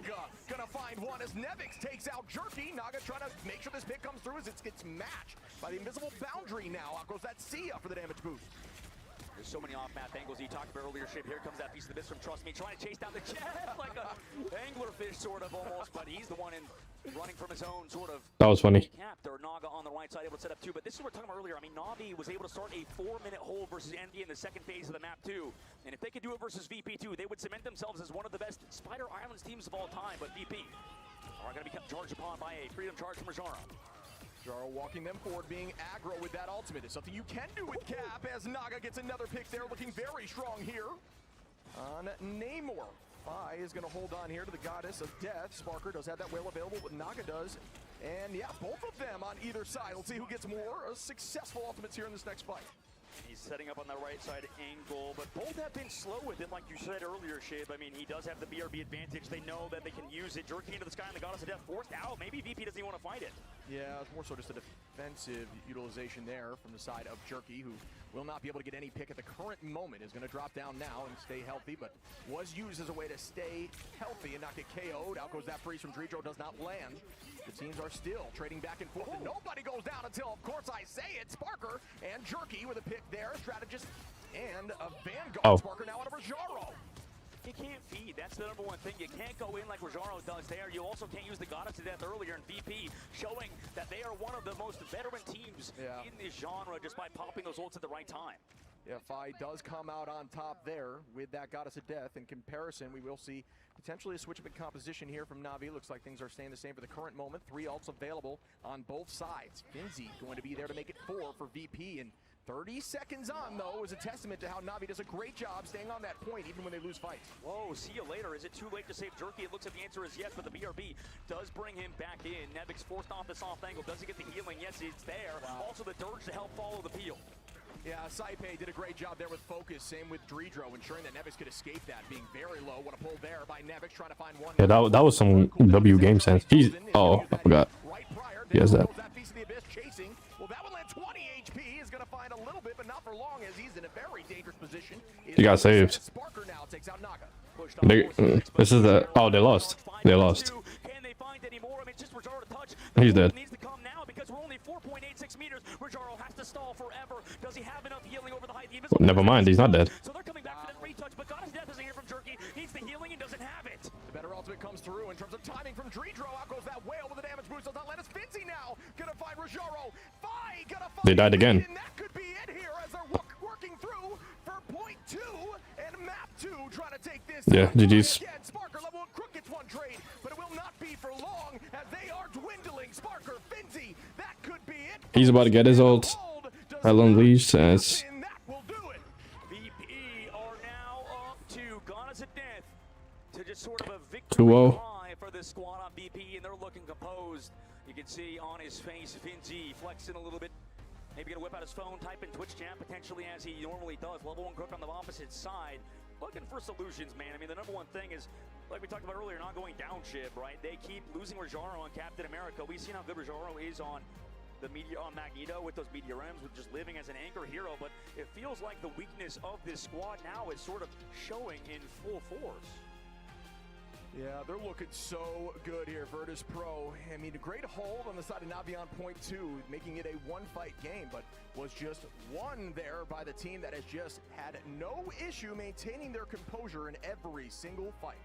gonna find one as Nevix takes out Jerky. Naga trying to make sure this pick comes through as it gets matched by the invisible boundary now. Out goes that Sia for the damage boost. There's so many off-map angles you talked about earlier, Shib. Here comes that piece of the miss from Trust Me, trying to chase down the Jeff like a anglerfish sort of almost, but he's the one running from his own sort of. That was funny. There, Naga on the right side able to set up 2, but this is what we were talking about earlier. I mean, Na'Vi was able to start a 4-minute hold versus Envy in the second phase of the map too, and if they could do it versus VP2, they would cement themselves as one of the best Spider Islands teams of all time. But VP are going to be charged upon by a freedom charge from Rojaro. Jaro walking them forward, being aggro with that ultimate. It's something you can do with Cap as Naga gets another pick there, looking very strong here on Namor. Fi is going to hold on here to the Goddess of Death. Sparker does have that whale available, but Naga does. And yeah, both of them on either side. Let's see who gets more successful ultimates here in this next fight. He's setting up on the right side angle, but both have been slow with it, like you said earlier, Shib. I mean, he does have the BRB advantage. They know that they can use it. Jerky into the sky, and the Goddess of Death forced out. Maybe VP doesn't even want to fight it. Yeah, it's more so just a defensive utilization there from the side of Jerky, who will not be able to get any pick at the current moment. Is going to drop down now and stay healthy, but was used as a way to stay healthy and not get KO'd. Out goes that freeze from Dridro, does not land. The teams are still trading back and forth, and nobody goes down until, of course, I say it. Sparker and Jerky with a pick there, strategist, and a Vanguard. Sparker now out of Rojaro. You can't feed. That's the number one thing. You can't go in like Rojaro does there. You also can't use the Goddess of Death earlier in VP, showing that they are one of the most veteran teams in this genre just by popping those ults at the right time. Yeah, Fi does come out on top there with that Goddess of Death. In comparison, we will see potentially a switch up in composition here from Na'Vi. Looks like things are staying the same for the current moment. 3 ults available on both sides. Finzi going to be there to make it 4 for VP, and 30 seconds on, though, is a testament to how Na'Vi does a great job staying on that point even when they lose fights. Whoa, see you later. Is it too late to save Jerky? It looks like the answer is yes, but the BRB does bring him back in. Nevix forced off the soft angle. Does he get the healing? Yes, it's there. Wow. Also the Dirge to help follow the peel. Yeah, Saipe did a great job there with focus. Same with Dreedro, ensuring that Nevix could escape that, being very low. What a pull there by Nevix, trying to find one. Yeah, that was some W game sense. He's I forgot. He has that. Chasing. Well, that one land 20 HP. Is going to find a little bit, but not for long, as he's in a very dangerous position. He got saved. Sparker now takes out Naga. This is the. Oh, they lost. They lost. Can they find any more? I mean, just Rajaro to touch. He's dead. Needs to come now because we're only 4.86 meters. Rajaro has to stall forever. Does he have enough healing over the height? Well, never mind, he's not dead. So they're coming back for that retouch, but God's death isn't here from Jerky. Needs the healing and doesn't have it. The better ultimate comes through in terms of timing from Dreedro. Out goes that whale with the damage boost. Does not let us. Finzy now gonna find Rajaro. They died again. And that could be it here as they're working through for point 2 and map 2 trying to take this. Yeah, GG's. Sparker level and Crook gets one trade, but it will not be for long as they are dwindling. Sparker, Finzy, that could be it. He's about to get his ult. Hell Unleashed as. VP are now up to Gone as a Death to just sort of a victory 2-0. for this squad on VP, and they're looking composed. You can see on his face, Finzy flexing a little bit. Maybe gonna whip out his phone, type in Twitch chat, potentially as he normally does. Level 1 Crook on the opposite side. Looking for solutions, man. I mean, the number one thing is, like we talked about earlier, not going down ship, right? They keep losing Rajaro on Captain America. We've seen how good Rajaro is on the media on Magneto with those media M's, with just living as an anchor hero, but it feels like the weakness of this squad now is sort of showing in full force. Yeah, they're looking so good here, Virtus Pro. I mean, a great hold on the side of Na'Vi on point 2, making it a one-fight game, but was just won there by the team that has just had no issue maintaining their composure in every single fight.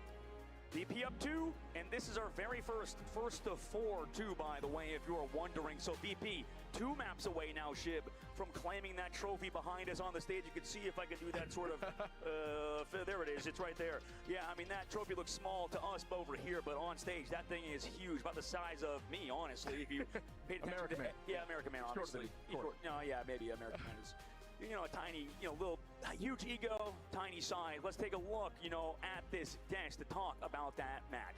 VP up 2, and this is our very first of 4 too, by the way, if you are wondering. So VP, 2 maps away now, Shib, from claiming that trophy behind us on the stage. You can see if I can do that sort of, there it is, it's right there. Yeah, I mean, that trophy looks small to us over here, but on stage, that thing is huge, about the size of me, honestly, if you paid attention. American Man. Yeah, American Man, obviously. No, yeah, maybe American Man is. You know, a tiny, huge ego, tiny size. Let's take a look, at this desk to talk about that match.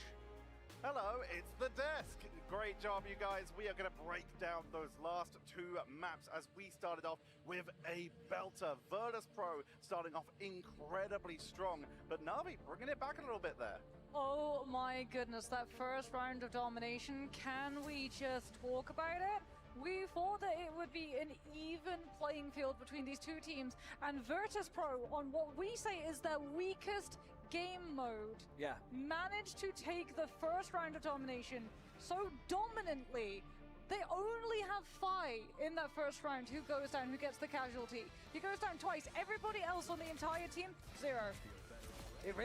Hello, it's the desk. Great job, you guys. We are going to break down those last 2 maps as we started off with a belter. Virtus Pro starting off incredibly strong, but Na'Vi bringing it back a little bit there. Oh my goodness, that first round of domination. Can we just talk about it? We thought that it would be an even playing field between these 2 teams, and Virtus Pro, on what we say is their weakest game mode, managed to take the first round of domination so dominantly. They only have Fai in that first round who goes down, who gets the casualty. He goes down twice. Everybody else on the entire team, 0. It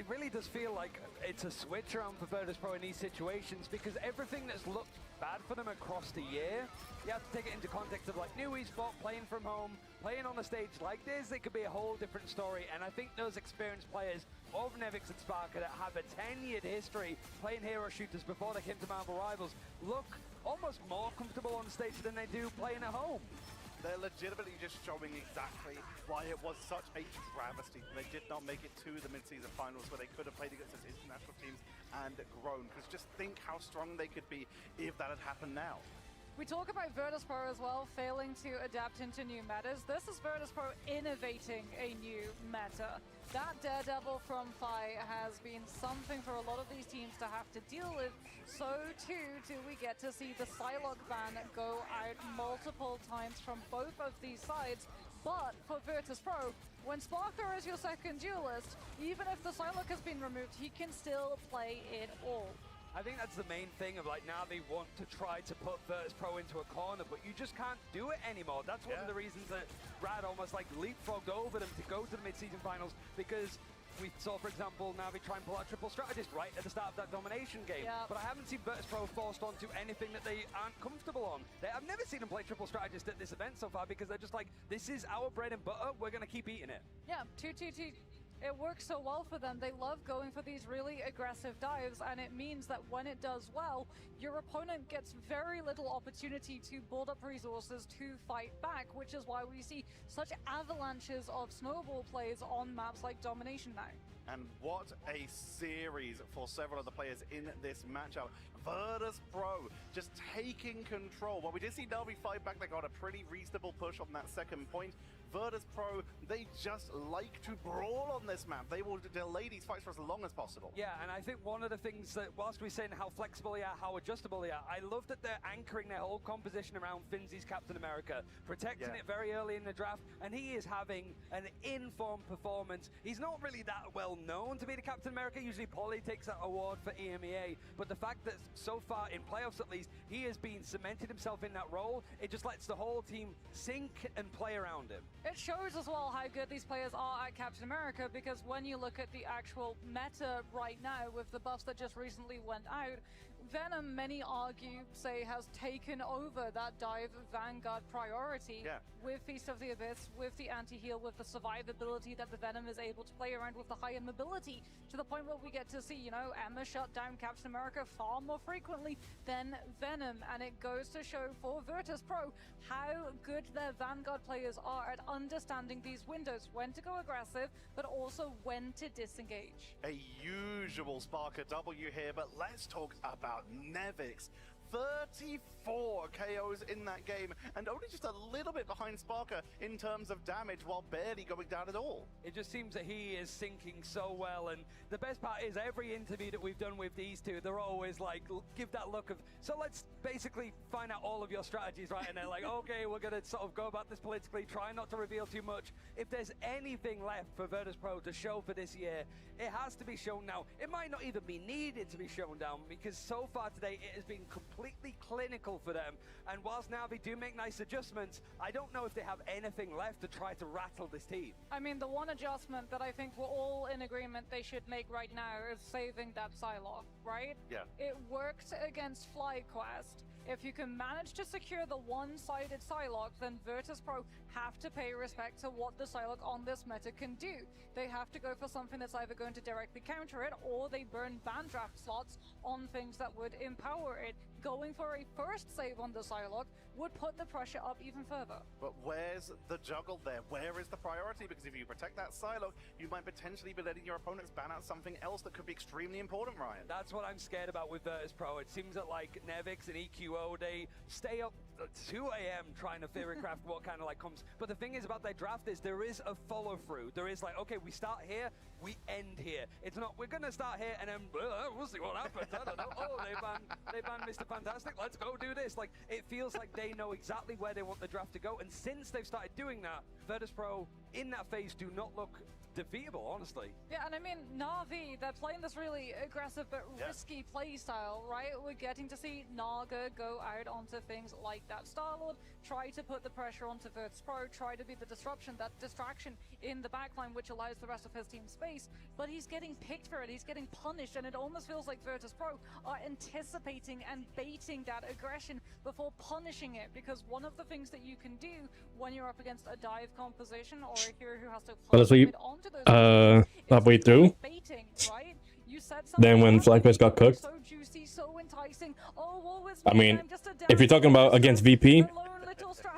really does feel like it's a switch around for Virtus Pro in these situations, because everything that's looked bad for them across the year, you have to take it into context of like new eSport, playing from home, playing on a stage like this. It could be a whole different story, and I think those experienced players of Nevix and Sparker that have a 10-year history playing hero shooters before they came to Marvel Rivals look almost more comfortable on stage than they do playing at home. They're legitimately just showing exactly why it was such a travesty. They did not make it to the mid-season finals where they could have played against those international teams and grown. Because just think how strong they could be if that had happened now. We talk about Virtus Pro as well, failing to adapt into new metas. This is Virtus Pro innovating a new meta. That Daredevil from Fai has been something for a lot of these teams to have to deal with. So too do we get to see the Psylocke ban go out multiple times from both of these sides. But for Virtus Pro, when Sparker is your second duelist, even if the Psylocke has been removed, he can still play it all. I think that's the main thing of like now they want to try to put Virtus Pro into a corner, but you just can't do it anymore. That's one of the reasons that Rad almost like leapfrogged over them to go to the mid-season finals, because we saw, for example, Na'Vi try and pull out triple strategist right at the start of that domination game. But I haven't seen Virtus Pro forced onto anything that they aren't comfortable on. I've never seen them play triple strategist at this event so far, because they're just like, this is our bread and butter, we're going to keep eating it. Yeah, 2-2-2. It works so well for them. They love going for these really aggressive dives, and it means that when it does well, your opponent gets very little opportunity to build up resources to fight back, which is why we see such avalanches of snowball plays on maps like Domination now. And what a series for several of the players in this matchup. Virtus Pro just taking control. Well, we did see Na'Vi fight back. They got a pretty reasonable push on that second point. Virtus Pro, they just like to brawl on this map. They will delay these fights for as long as possible. Yeah, and I think one of the things that, whilst we're saying how flexible they are, how adjustable they are, I love that they're anchoring their whole composition around Finzy's Captain America, protecting it very early in the draft, and he is having an in-form performance. He's not really that well known to be the Captain America. Usually Paulie takes that award for EMEA, but the fact that so far, in playoffs at least, he has been cemented himself in that role, it just lets the whole team sink and play around him. It shows as well how good these players are at Captain America, because when you look at the actual meta right now with the buffs that just recently went out, Venom, many argue, say, has taken over that dive Vanguard priority with Feast of the Abyss, with the anti-heal, with the survivability that the Venom is able to play around, with the higher mobility, to the point where we get to see, you know, Emma shut down Captain America far more frequently than Venom, and it goes to show for Virtus Pro how good their Vanguard players are at understanding these windows, when to go aggressive, but also when to disengage. A usual Sparker W here, but let's talk about Nevix. 34 KOs in that game, and only just a little bit behind Sparker in terms of damage, while barely going down at all. It just seems that he is sinking so well, and the best part is every interview that we've done with these two, they're always like, give that look of, so let's basically find out all of your strategies, right? And they're like, okay, we're gonna sort of go about this politically, try not to reveal too much. If there's anything left for Virtus Pro to show for this year, it has to be shown now. It might not even be needed to be shown down, because so far today it has been completely clinical for them. And whilst Na'Vi do make nice adjustments, I don't know if they have anything left to try to rattle this team. I mean, the one adjustment that I think we're all in agreement they should make right now is saving that Psylocke, right? Yeah. It worked against FlyQuest. If you can manage to secure the one-sided Psylocke, then Virtus Pro have to pay respect to what the Psylocke on this meta can do. They have to go for something that's either going to directly counter it, or they burn ban draft slots on things that would empower it. Going for a first save on the Psylocke would put the pressure up even further. But where's the juggle there? Where is the priority? Because if you protect that Psylocke, you might potentially be letting your opponents ban out something else that could be extremely important, Ryan. That's what I'm scared about with Virtus Pro. It seems that like Nevix and EQO, they stay up at 2 AM trying to theorycraft what kind of like comes. But the thing is about their draft is there is a follow through. There is like, okay, we start here, we end here. It's not, we're gonna start here and then we'll see what happens. I don't know. Oh, they banned Mr. Fantastic. Let's go do this. Like, it feels like they know exactly where they want the draft to go. And since they've started doing that, Virtus Pro in that phase do not look defeatable, honestly. Yeah, and I mean, Na'Vi, they're playing this really aggressive but risky play style, right? We're getting to see Naga go out onto things like that Star-Lord, try to put the pressure onto Virtus Pro, try to be the disruption, that distraction in the backline, which allows the rest of his team space, but he's getting picked for it, he's getting punished, and it almost feels like Virtus Pro are anticipating and baiting that aggression before punishing it, because one of the things that you can do when you're up against a dive composition or a hero who has to Honestly, halfway through, then when FlyQuest got cooked, so juicy, so enticing. Oh, I mean, if you're talking about against VP,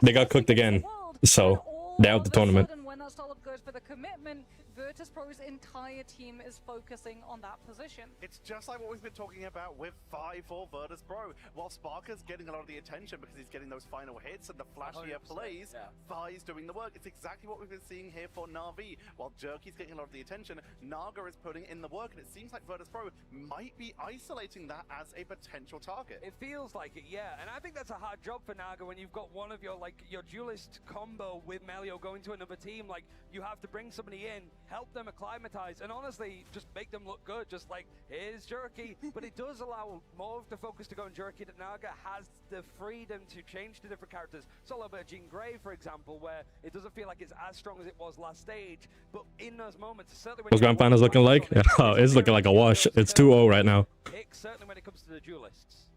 they got cooked again, so they're out the tournament. When that Star-Lord goes for the commitment, Virtus Pro's entire team is focusing on that position. It's just like what we've been talking about with 5 for Virtus Pro. While Sparker's getting a lot of the attention because he's getting those final hits and the flashier plays, Vi's doing the work. It's exactly what we've been seeing here for Na'Vi. While Jerky's getting a lot of the attention, Naga is putting in the work, and it seems like Virtus Pro might be isolating that as a potential target. It feels like it, yeah, and I think that's a hard job for Naga when you've got one of your your duelist combo with Melio going to another team. Like, you have to bring somebody in, help them acclimatize, and honestly, just make them look good. Just like, here's Jerky. But it does allow more of the focus to go on Jerky, that Naga has the freedom to change to different characters. So a little bit of Jean Grey, for example, where it doesn't feel like it's as strong as it was last stage, but in those moments, certainly when What's Grand Finals looking like? Oh, it's looking like a wash. It's 2-0 right now. Certainly when it comes to the duelists.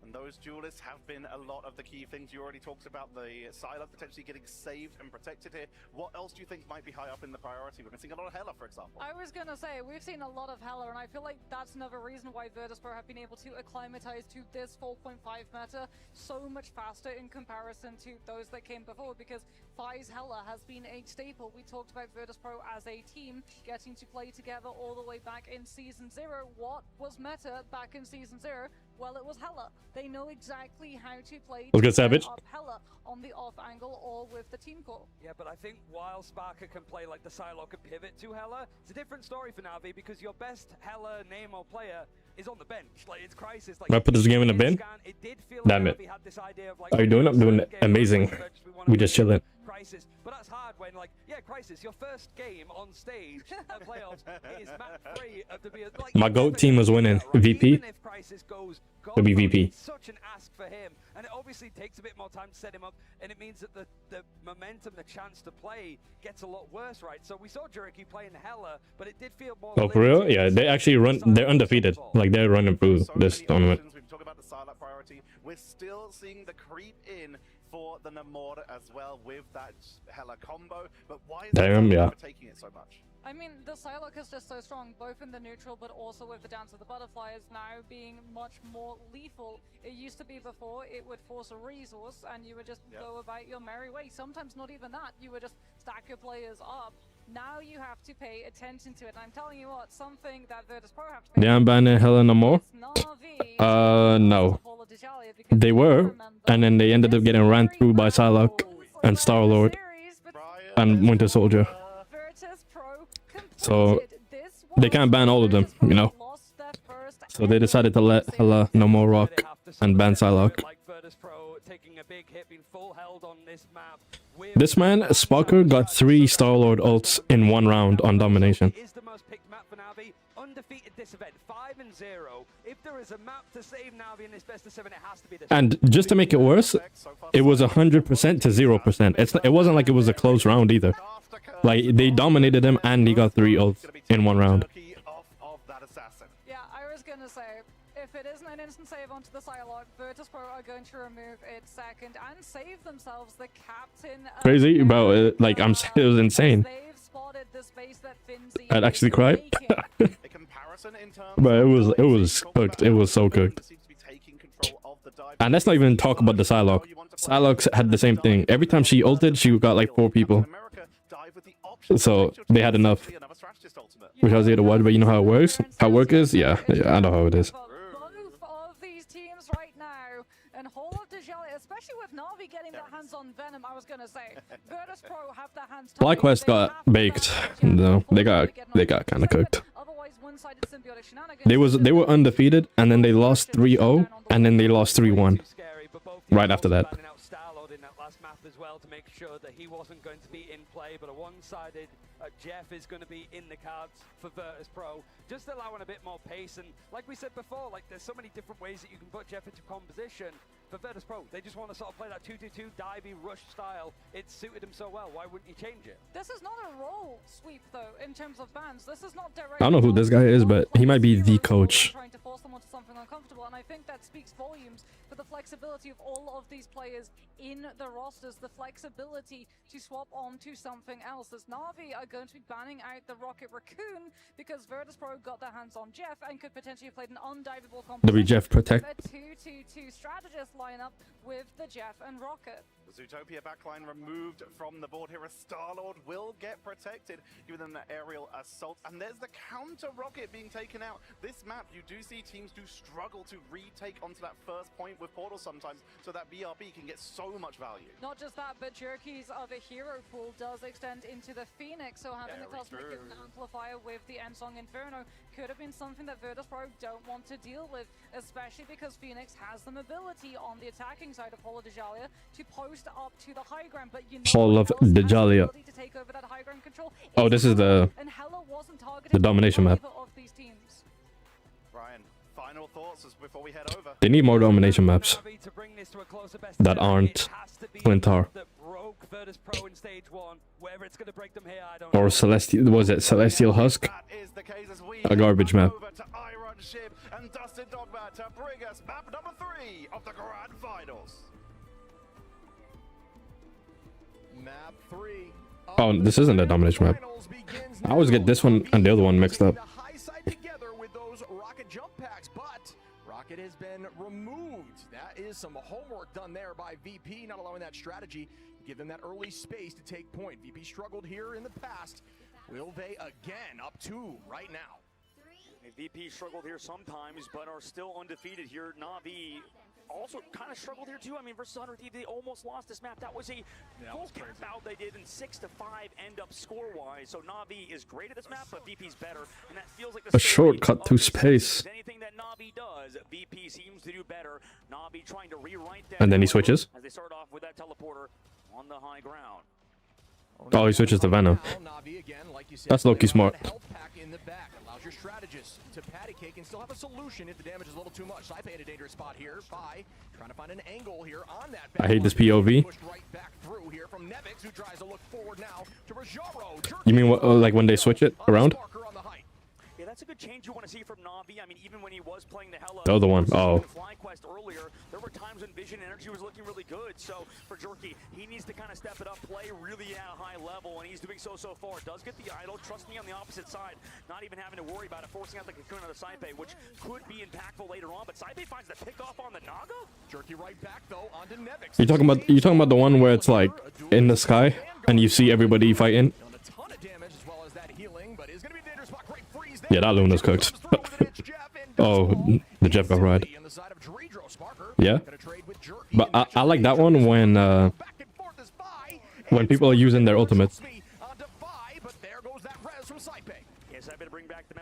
And those duelists have been a lot of the key things. You already talked about the Psylocke potentially getting saved and protected here. What else do you think might be high up in the priority? We've been seeing a lot of Hela, for example. I was gonna say, we've seen a lot of Hela, and I feel like that's another reason why Virtus.pro have been able to acclimatize to this 4.5 meta so much faster in comparison to those that came before, because FiZe Hela has been a staple. We talked about Virtus.pro as a team getting to play together all the way back in Season 0. What was meta back in Season 0? Well, it was Hela. They know exactly how to play Let's get Savage. up Hela on the off angle or with the team core. Yeah, but I think while Sparker can play like the Psylocke and pivot to Hela, it's a different story for Na'Vi because your best Hela Nemo player is on the bench. Like, it's Crisis. Like, I put this game in the bin. Damn it. How you doing? I'm doing amazing. We just chilling. Crisis, but that's hard when, like, yeah, Crisis, your first game on stage at playoffs is map 3 of the like, My GOAT team was winning. VP. Even if Crisis goes It'll be VP. it's such an ask for him, and it obviously takes a bit more time to set him up, and it means that the momentum, the chance to play gets a lot worse, right? So we saw Jerky playing Hela, but it did feel more. Oh, for real? Yeah, they actually run. They're undefeated. Like, they're running through this tournament. We've talked about the Psylocke priority. We're still seeing the creep in for the Namor as well with that Hela combo. But why is Damn, yeah. taking it so much? I mean, the Psylocke is just so strong, both in the neutral, but also with the Dance of the Butterflies now being much more lethal. It used to be before, it would force a resource, and you would just go about your merry way. Sometimes not even that, you would just stack your players up. Now you have to pay attention to it, and I'm telling you what, something that Virtus.pro have to pay They aren't banning Hela no more? No. They were, and then they ended up getting ran through by Psylocke and Star-Lord and Winter Soldier. So they can't ban all of them, you know. So they decided to let Hela no more rock and ban Psylocke. This man, Sparker, got 3 Star-Lord ults in 1 round on domination. Undefeated this event, 5-0. If there is a map to save Na'Vi in this best of 7, it has to be this. And just to make it worse, it was 100% to 0%. It wasn't like it was a close round either. Like, they dominated him and he got 3 ults in 1 round. Yeah, I was gonna say, if it isn't an instant save onto the Psylocke, Virtus.pro are going to remove its second and save themselves the captain. Crazy, bro. Like, it was insane. I'd actually cry. But it was cooked. It was so cooked. And let's not even talk about the Psylocke. Psylocke had the same thing. Every time she ulted, she got like 4 people. So they had enough. Which I was here to watch, but you know how it works? How it work is? Yeah, I know how it is. Especially with Na'Vi getting their hands on Venom, I was gonna say, Virtus.pro have their hands. FlyQuest got baked. No, they got kind of cooked. They were undefeated, and then they lost 3-0, and then they lost 3-1 right after that. As well to make sure that he wasn't going to be in play, but a one-sided Jeff is going to be in the cards for Virtus.pro, just allowing a bit more pace. And like we said before, like there's so many different ways that you can put Jeff into composition. For Virtus.pro, they just want to sort of play that 2-2-2 divey rush style. It suited him so well. Why wouldn't you change it? This is not a role sweep though in terms of bans. This is not direct. I don't know who this guy is, but he might be the coach. Trying to force someone to something uncomfortable, and I think that speaks volumes for the flexibility of all of these players in the rosters, the flexibility to swap on to something else. As Na'Vi are going to be banning out the Rocket Raccoon because Virtus.pro got their hands on Jeff and could potentially have played an undivable composition. Jeff protect? A 2-2-2 strategist lineup with the Jeff and Rocket. The Zootopia backline removed from the board here. A Star-Lord will get protected, giving them an aerial assault. And there's the counter rocket being taken out. This map, you do see teams do struggle to retake onto that first point with Portal sometimes, so that BRB can get so much value. Not just that, but Jerky's other hero pool does extend into the Phoenix, so having the Cosmic Hidden Amplifier with the Ensong Inferno could have been something that Virtus.pro don't want to deal with, especially because Phoenix has the mobility on the attacking side of Holo Dejalia to post up to the high ground, but you know Hall of Dejalia. to take over that high ground control. Oh, this is the domination map. Of these teams. Brian, final thoughts before we head over. They need more domination maps that aren't Flintar. Or Celestial, was it Celestial Husk? A garbage map. Shib and Dustin Dogma to bring us map number 3 of the Grand Finals. Map 3. Oh, this isn't a domination map. I always get this one and the other one mixed up. Together with those Rocket jump packs, but Rocket has been removed. That is some homework done there by VP, not allowing that strategy. Give them that early space to take point. VP struggled here in the past. Will they again up 2 right now? VP struggled here sometimes, but are still undefeated here. Na'Vi also kind of struggled here too. I mean, versus 100 Thieves, they almost lost this map. That was a full cap out they did in 6-5 end up score-wise. So Na'Vi is great at this map, but VP's better, and that feels like A shortcut to space. anything that Na'Vi does, VP seems to do better. Na'Vi trying to rewrite that. And then he switches. As they start off with that teleporter on the high ground. Oh, he switches to Venom. That's low-key smart. In the back allows your strategist to patty cake and still have a solution if the damage is a little too much. Saipe in a dangerous spot here. Fi trying to find an angle here on that. I hate this POV. Pushed right back through here from Nevix, who tries to look forward now to Rajaro. You mean what, like when they switch it around? Yeah, that's a good change you want to see from Na'Vi. I mean, even when he was playing the Hella The other one. Oh. FlyQuest earlier, there were times when Vision Energy was looking really good. So for Jerky, he needs to kind of step it up, play really at a high level, and he's doing so far. Does get the idol. Trust me, on the opposite side, not even having to worry about it, forcing out the Cocoon on the Saipe, which could be impactful later on. But Saipe finds the pickoff on the Naga. Jerky right back though onto Nevix. You talking about the one where it's like in the sky and you see everybody fighting? Yeah, that Luna's cooked. Oh, the Jeff got right. Yeah, but I like that one when people are using their ultimates.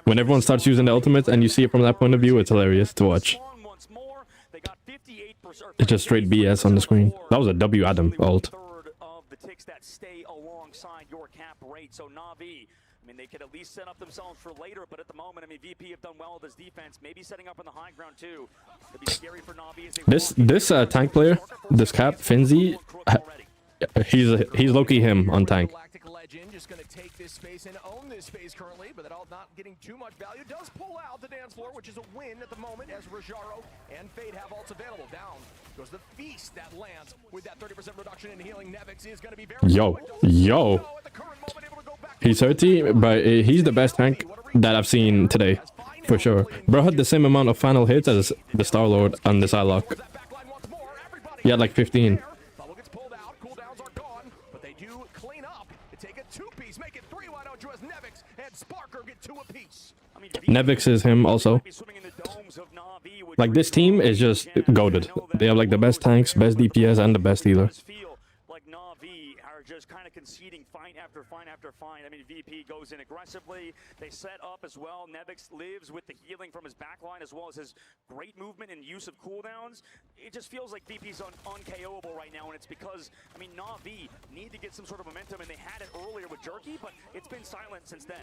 When everyone starts using the ultimates and you see it from that point of view, it's hilarious to watch. It's just straight BS on the screen. That was a W Adam ult. The ticks that stay alongside your cap rate. So Na'Vi, I mean, they could at least set up themselves for later, but at the moment, I mean, VP have done well with his defense, maybe setting up on the high ground too. It'd be scary for Na'Vi as they This tank player, this Cap Finzi, he's low-key him on tank. Legend just going to take this space and own this space currently, but that all not getting too much value. Does pull out the dance floor, which is a win at the moment as Rajaro and Fade have ults available. Down goes the feast that lands with that 30% reduction in healing. Nevix is going to be very Yo. He's 30, but he's the best tank that I've seen today, for sure. Bro had the same amount of final hits as the Star-Lord on the Psylocke. He had like 15. Nevix is him also. Like this team is just goated. They have like the best tanks, best DPS, and the best healer. Like Na'Vi are just kind of conceding fight after fight after fight. I mean, VP goes in aggressively. They set up as well. Nevix lives with the healing from his backline as well as his great movement and use of cooldowns. It just feels like VP's un-KOable right now, and it's because, I mean, Na'Vi need to get some sort of momentum, and they had it earlier with Jerky, but it's been silent since then.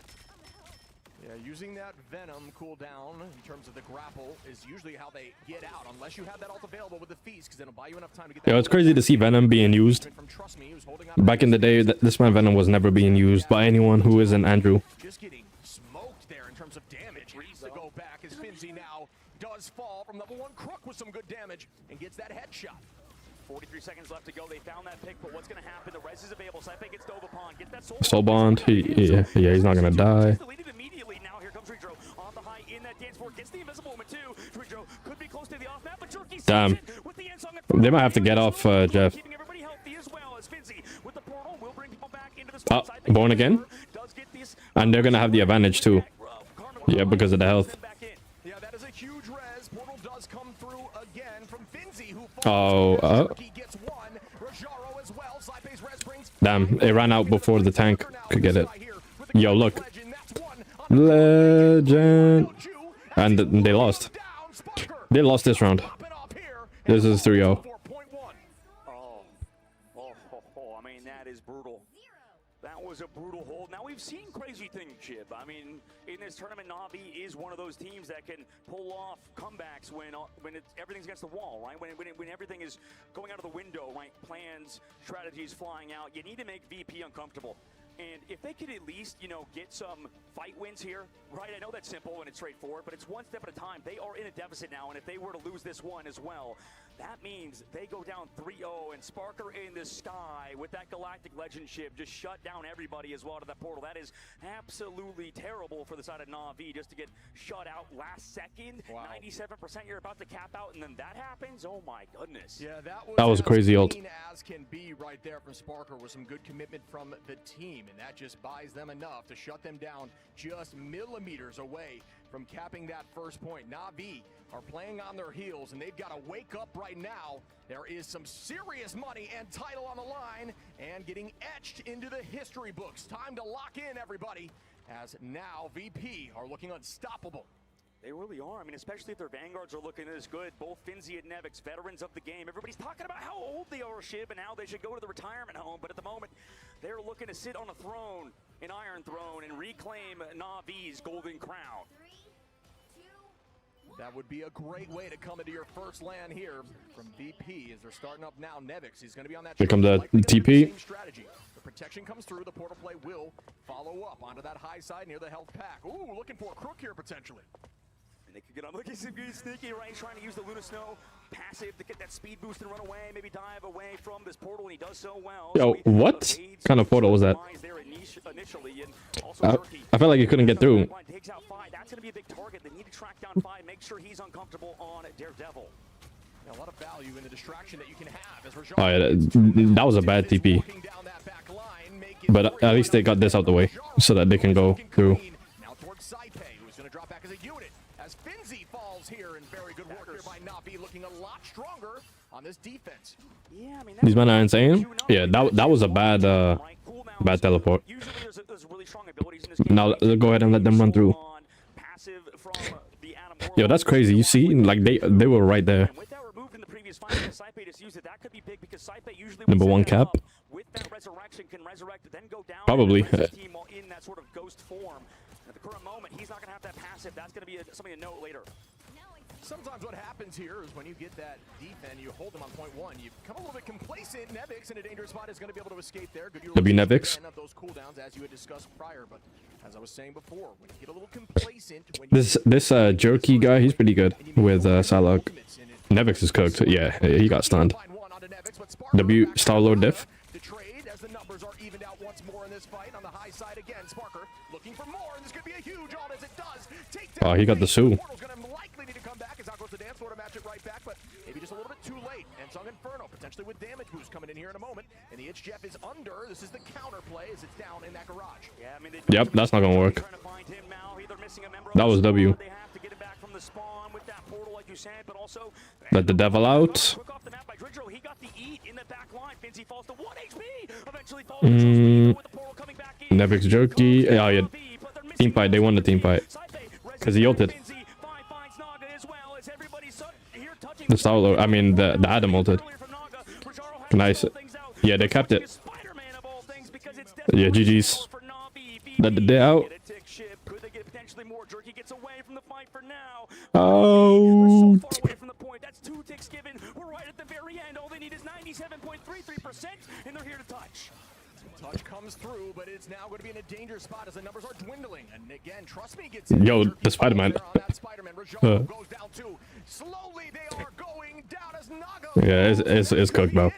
Yeah, using that Venom cooldown in terms of the grapple is usually how they get out, unless you have that ult available with the feast, because it'll buy you enough time to get that. Yeah, it's crazy to see Venom being used. Back in the day, this man Venom was never being used by anyone who isn't Andrew. Just getting smoked there in terms of damage. Needs to go back as Finzi now does fall from level 1 Crook with some good damage and gets that headshot. 43 seconds left to go. They found that pick, but what's going to happen? The res is available. Saipe gets Dove upon. Gets that Soul Bond, yeah, he's not gonna die. Immediately now here comes Ridro on the high in that dance floor. Gets the invisible moment too. Ridro could be close to the off map, but Jerky Damn. They might have to get off Jeff. Oh, born again? And they're gonna have the advantage too. Yeah, because of the health. Yeah, that is a huge res. Portal does come through again from Finzi, who Oh, gets one. Rajaro as well. Saipe's res brings damn, it ran out before the tank could get it. Yo, look. Legend. And they lost. They lost this round. This is 3-0. I mean, that is brutal. That was a brutal hold. Now, we've seen crazy things, Chip. I mean, in this tournament, Na'Vi is one of those teams that can pull off comebacks when everything's against the wall, right? When everything is going out of the window, right? Plans, strategies flying out. You need to make VP uncomfortable. And if they could at least, you know, get some fight wins here, right? I know that's simple and it's straightforward, but it's one step at a time. They are in a deficit now, and if they were to lose this one as well, that means they go down 3-0, and Sparker in the sky with that Galactic Legend ship just shut down everybody as well to that portal. That is absolutely terrible for the side of Na'Vi just to get shut out last second. Wow. 97% you're about to cap out, and then that happens? Oh my goodness. Yeah, that was crazy ult. As can be right there from Sparker with some good commitment from the team, and that just buys them enough to shut them down just millimeters away from capping that first point. Na'Vi are playing on their heels, and they've got to wake up right now. There is some serious money and title on the line, and getting etched into the history books. Time to lock in, everybody, as now VP are looking unstoppable. They really are. I mean, especially if their vanguards are looking this good. Both Finzi and Nevix, veterans of the game. Everybody's talking about how old they are, Shib, and how they should go to the retirement home. But at the moment, they're looking to sit on a throne, an Iron Throne, and reclaim Na'Vi's golden crown. That would be a great way to come into your first land here from VP as they're starting up now. Nevix, he's going to be on that. Here comes the TP. Strategy. The protection comes through. The portal play will follow up onto that high side near the health pack. Ooh, looking for a crook here potentially. And they could get on. Look, he's sneaky, right? He's trying to use the Luna Snow passive to get that speed boost and run away, maybe dive away from this portal, and he does so well. Yo, what kind of portal was that? I felt like he couldn't get through. Takes out 5. That's going to be a big target. They need to track down 5, make sure he's uncomfortable on Daredevil. A lot of value in the distraction that you can have as Oh yeah, that was a bad TP. But at least they got this out the way so that they can go through. Now towards Saipei, who's going to drop back as a unit. As Finzi falls here, and very good work here by Na'Vi, looking a lot stronger on this defense. Yeah, I mean, These men are insane. Yeah, that was a bad bad teleport. Now go ahead and let them run through. Yo, that's crazy. You see, like they were right there. Number 1 cap. Probably. In that sort of ghost form. At the current moment, he's not going to have that passive. That's going to be something to note later. Sometimes what happens here is when you get that defend, you hold them on point 1. You become a little bit complacent. Nevix in a dangerous spot is going to be able to escape there. Good W Nevix. Of those cooldowns as you had discussed prior, but as I was saying before, when you get a little complacent, when this Jerky guy, he's pretty good with Psylocke. Nevix is cooked. Yeah, he got stunned. W Star-Lord diff. The trade as the numbers are evened out once more in this fight on the high side again. Sparker looking for more, and this could be a huge ult as it does. Take down. Oh, he got the Sue. Likely need to come back as out goes the dance. Sort of match it right back, but maybe just a little bit too late. And Sung Inferno potentially with damage boost coming in here in a moment. And the Itch Jeff is under. This is the counter play as it's down in that garage. Yeah, I mean, yep, that's not gonna work. That was W. They have to get it back from the spawn with that portal, like you said, but also let the devil out. Off the map by Dridro. He got the eat in the back line. Finzi falls to 1 HP. Eventually falls with the portal coming back in. Nevix Jerky. Oh yeah. Team fight. They won the team fight. Because he ulted. The Star-Lord, I mean the Adam ulted. Nice. Yeah, they kept it. Yeah, GG's. They're out. Oh. That's 2 ticks given. We're right at the very end. All they need is 97.33%, and they're here to touch. Touch comes through, but it's now going to be in a dangerous spot as the numbers are dwindling. And again, trust me, gets yo, the Spider-Man. Goes down too. Slowly they are going down as Naga. Yeah, it's cooked, bro.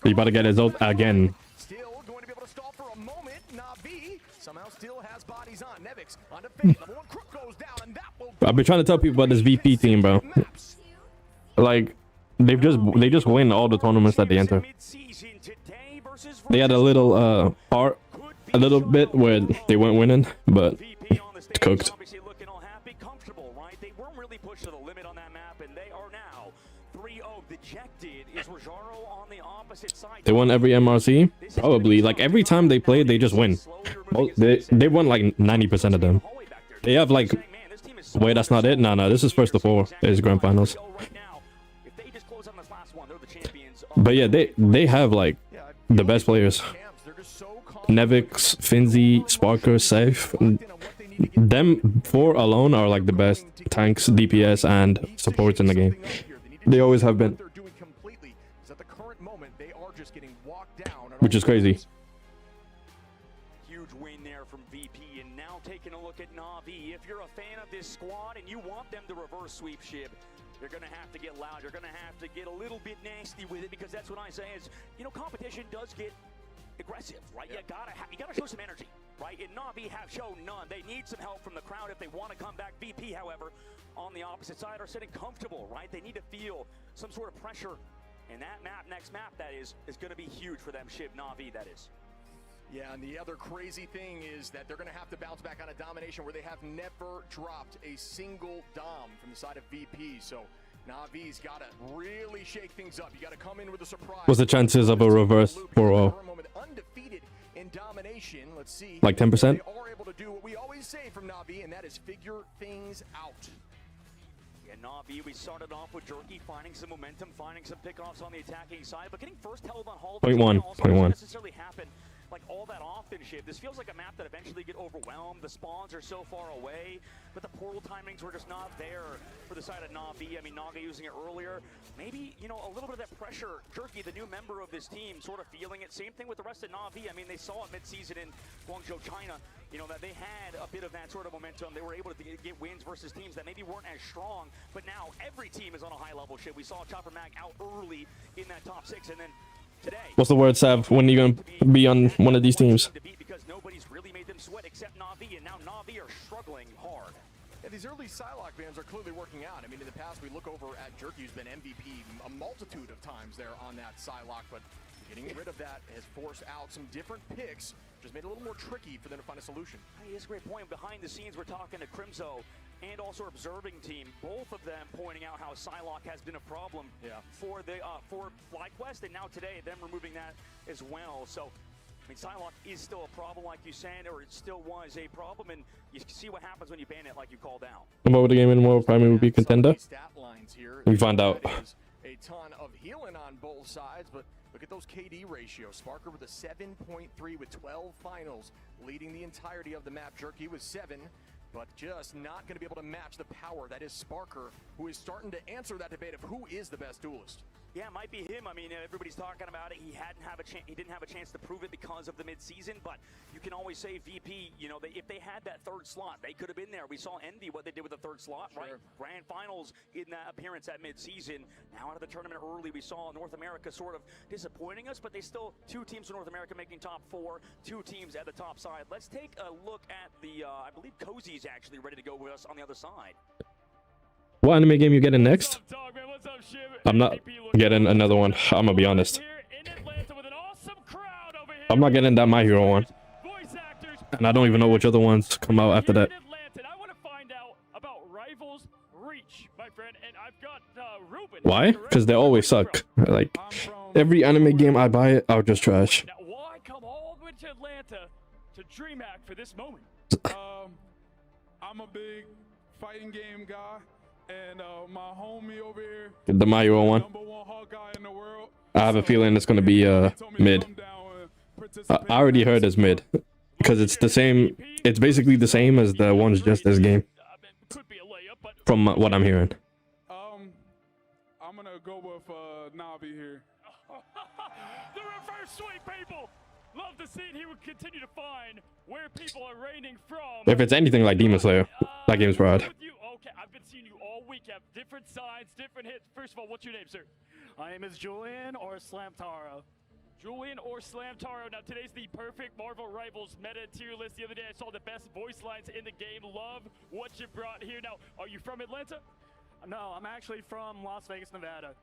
You about to get his ult again. Still going to be able to stall for a moment. Na'Vi somehow still has bodies on. Nevix on the fade. Level 1 crook goes down, and that will. I've been trying to tell people about this VP team, bro. Like they just win all the tournaments that they enter. They had a little part, a little bit where they weren't winning, but it's cooked. They weren't really pushed to the limit on that map, and they are now 3-0. Dejected is Rojaro on the opposite side. They won every MRC, probably. Like every time they play, they just win. They won like 90% of them. They have like, wait, that's not it. No, this is first of 4. It's grand finals. But yeah, they have like the best players. Nevix, Finzi, Sparker, Safe. Them 4 alone are like the best tanks, DPS, and supports in the game. They always have been. Which is crazy. have this squad and you want them to reverse sweep Shib, you're going to have to get loud. You're going to have to get a little bit nasty with it, because that's what I say is, you know, competition does get aggressive, right? Yep. You gotta show some energy, right? And Na'Vi have shown none. They need some help from the crowd if they want to come back. VP, however, on the opposite side are sitting comfortable, right? They need to feel some sort of pressure. And that map, next map, that is going to be huge for them, Shib, Na'Vi, that is. Yeah, and the other crazy thing is that they're going to have to bounce back on a domination where they have never dropped a single dom from the side of VP. So Na'Vi's got to really shake things up. You got to come in with a surprise. What's the chances of a reverse 4-0? Undefeated in domination. Let's see. Like 10%? They are able to do what we always say from Na'Vi, and that is figure things out. Yeah, Na'Vi, we started off with Jerky finding some momentum, finding some pickoffs on the attacking side, but getting first held on Hall doesn't necessarily happen like all that often, Shib. This feels like a map that eventually get overwhelmed. The spawns are so far away, but the portal timings were just not there for the side of Na'Vi. I mean, Naga using it earlier. Maybe, you know, a little bit of that pressure. Jerky, the new member of this team, sort of feeling it. Same thing with the rest of Na'Vi. I mean, they saw it mid-season in Guangzhou, China, you know, that they had a bit of that sort of momentum. They were able to get wins versus teams that maybe weren't as strong, but now every team is on a high level, Shib. We saw Chopper Mag out early in that top 6, and then today, What's the word, Sav? When are you going to be on one of these teams? because nobody's really made them sweat except Na'Vi, and now Na'Vi are struggling hard. Yeah, these early Psylocke bans are clearly working out. I mean, in the past, we look over at Jerky, who's been MVP a multitude of times there on that Psylocke, but getting rid of that has forced out some different picks, just made it a little more tricky for them to find a solution. Hey, that's a great point. Behind the scenes, we're talking to Crimzo and also Observing Team, both of them pointing out how Psylocke has been a problem for the for FlyQuest, and now today them removing that as well. So, I mean, Psylocke is still a problem, like you said, or it still was a problem, and you see what happens when you ban it, like you called out. Come over the game anymore. Primary would be contender. We find out. A ton of healing on both sides, but look at those KD ratios. Sparker with a 7.3 with 12 finals, leading the entirety of the map. Jerky with 7. But just not going to be able to match the power that is Sparker, who is starting to answer that debate of who is the best duelist. Yeah, it might be him. I mean, everybody's talking about it. He didn't have a chance to prove it because of the mid-season, but you can always say VP, you know, if they had that third slot, they could have been there. We saw Envy, what they did with the third slot, right? Grand Finals in that appearance at mid-season. Now out of the tournament early, we saw North America sort of disappointing us, but they still, 2 teams in North America making top 4, 2 teams at the top side. Let's take a look at the, I believe Cozy's actually ready to go with us on the other side. What anime game you getting next? I'm not getting another one. I'm gonna be honest. I'm not getting that My Hero one. And I don't even know which other ones come out after that. Why? Because they always suck. Like, every anime game I buy, I'll just trash. Now, why come all the way to Atlanta to DreamHack for this moment? I'm a big fighting game guy, and my homie over here, The My Hero one. #1 Hawkeye in the world. I have a feeling it's gonna be mid. I already heard it's mid. Because it's the same, it's basically the same as the ones just this game. From what I'm hearing. I'm gonna go with Na'Vi here. The reverse sweep, people! Love to see it. He would continue to find where people are raining from. If it's anything like Demon Slayer, that game's rad. Okay, I've been seeing you all week. You have different sides, different hits. First of all, what's your name, sir? My name is Julian or Slamtaro. Julian or Slamtaro. Now, today's the perfect Marvel Rivals meta tier list. The other day, I saw the best voice lines in the game. Love what you brought here. Now, are you from Atlanta? No, I'm actually from Las Vegas, Nevada.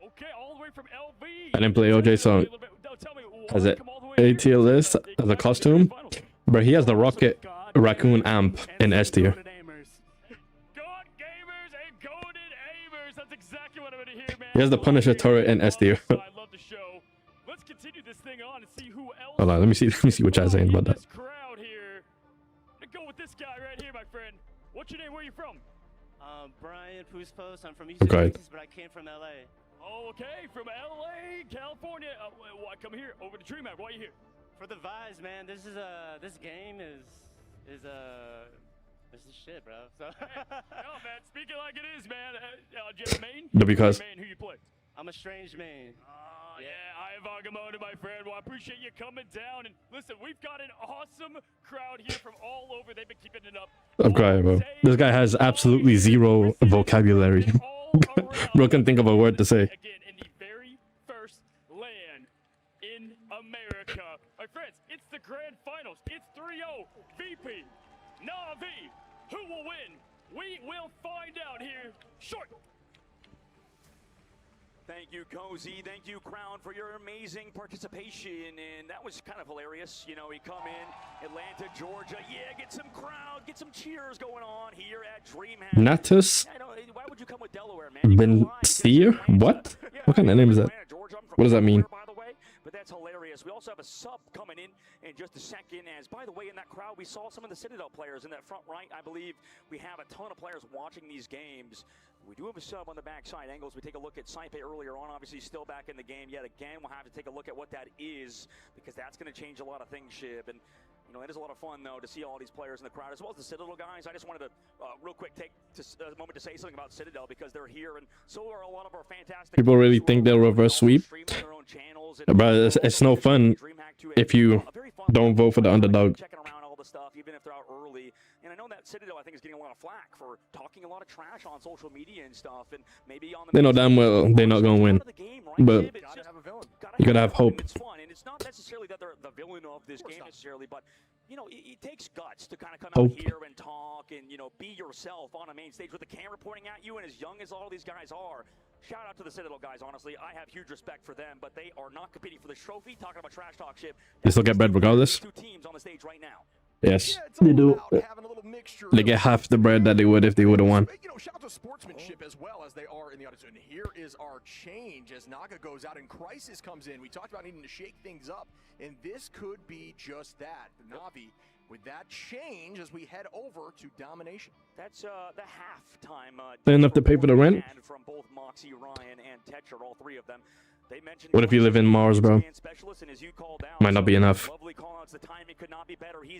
Okay, all the way from LV. I didn't play OJ, so as a A-tier list, as a costume, but he has the Rocket Raccoon amp in S tier. God gamers and goated aimers. That's exactly what I'm going to hear, man. He has the Punisher turret in S tier. I love the show. Let's continue this thing on and see who else. Hold on, let me see what y'all's saying about that. Crowd here. Go with this guy right here, my friend. What's your name? Where are you from? Brian Puspos. I'm from Houston, Okay. Texas, but I came from LA. Oh, okay, from LA, California. Why come here over to DreamHack? Why are you here? For the vibes, man. This game is shit, bro. So. No, man. Speak it like it is, man. Do you have a main? No, because- Main, who you play? I'm a strange main. Yeah, I Brian Vagamonde, my friend. Well, I appreciate you coming down. And listen, we've got an awesome crowd here from all over. They've been keeping it up. I'm crying, bro. This guy has absolutely zero vocabulary. Bro can think of a word to say. Again, in the very first land in America. My friends, it's the grand finals. It's 3-0 VP Na'Vi. Who will win? We will find out here shortly. Thank you, Cozy. Thank you, Crown, for your amazing participation. And that was kind of hilarious. You know, you come in, Atlanta, Georgia. Yeah, get some crowd, get some cheers going on here at DreamHack. Natus I know, why would you come with Delaware, man? Ben Steer? What? What kind of name is that? What does that mean? By the way, but that's hilarious. We also have a sub coming in just a second. As by the way, in that crowd, we saw some of the Citadel players in that front right. I believe we have a ton of players watching these games. We do have a sub on the backside angles. We take a look at Saipe earlier on. Obviously, still back in the game yet again. We'll have to take a look at what that is because that's going to change a lot of things, Shib. And you know, it is a lot of fun, though, to see all these players in the crowd, as well as the Citadel guys. I just wanted to, real quick, take a moment to say something about Citadel, because they're here, and so are a lot of our fantastic... People really think they'll reverse sweep. But it's no fun if you don't vote for the underdog. Checking around all the stuff, even if they're out early. And I know that Citadel, I think, is getting a lot of flack for talking a lot of trash on social media and stuff, and maybe on the... They know damn well they're not going to win. But you gotta have hope. It's fun, and it's not necessarily that they're the villain of this game necessarily, but you know, it takes guts to kind of come out here and talk and, you know, be yourself on a main stage with the camera pointing at you, and as young as all these guys are. Shout out to the Citadel guys, honestly. I have huge respect for them, but they are not competing for this trophy. Talking about trash talk shit. They still get bread regardless. Two teams on the stage right now. Yes, they do. They get half the bread that they would if they would have won. You know, shout out to sportsmanship as well as they are in the audience. And here is our change as Naga goes out and Crisis comes in. We talked about needing to shake things up, and this could be just that. The Na'Vi with that change as we head over to domination. That's the halftime. They enough to pay for the rent? From both Moxie, Ryan, and Tetra, all three of them. They mentioned what if you live in Mars, bro? Might not be enough. You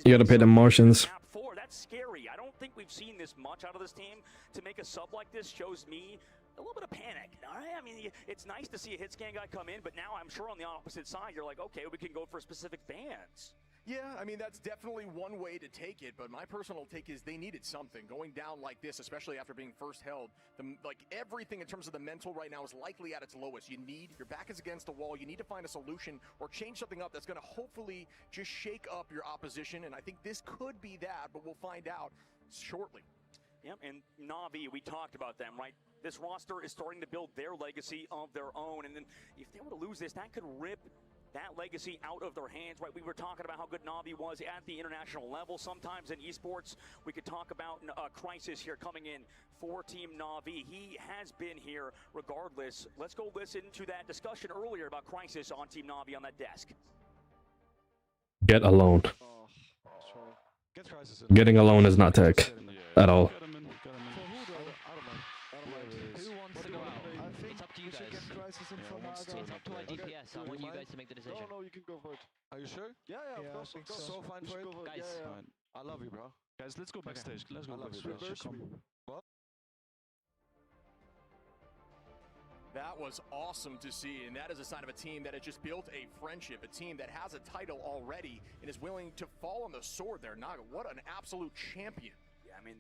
gotta pay the Martians. That's scary. I don't think we've seen this much out of this team. To make a sub like this shows me a little bit of panic. All right? I mean, it's nice to see a hit scan guy come in, but now I'm sure on the opposite side, you're like, okay, we can go for specific bans. Yeah, I mean, that's definitely one way to take it, but my personal take is they needed something. Going down like this, especially after being first held, like everything in terms of the mental right now is likely at its lowest. Your back is against the wall, you need to find a solution or change something up that's going to hopefully just shake up your opposition, and I think this could be that, but we'll find out shortly. Yep, and Na'Vi, we talked about them, right? This roster is starting to build their legacy of their own, and then if they were to lose this, that could rip that legacy out of their hands, right? We were talking about how good Na'Vi was at the international level. Sometimes in esports, we could talk about Crisis here coming in for Team Na'Vi. He has been here regardless. Let's go listen to that discussion earlier about Crisis on Team Na'Vi on that desk. Get alone. Getting alone is not tech at all. It's up to our DPS. I want you guys to make the decision. No, you can go for it. Are you sure? Yeah, of course. So fine for it. Guys, I love you, bro. Guys, let's go backstage. Let's go backstage. What? That was awesome to see, and that is a sign of a team that has just built a friendship, a team that has a title already and is willing to fall on the sword there. Naga, what an absolute champion. Yeah, I mean,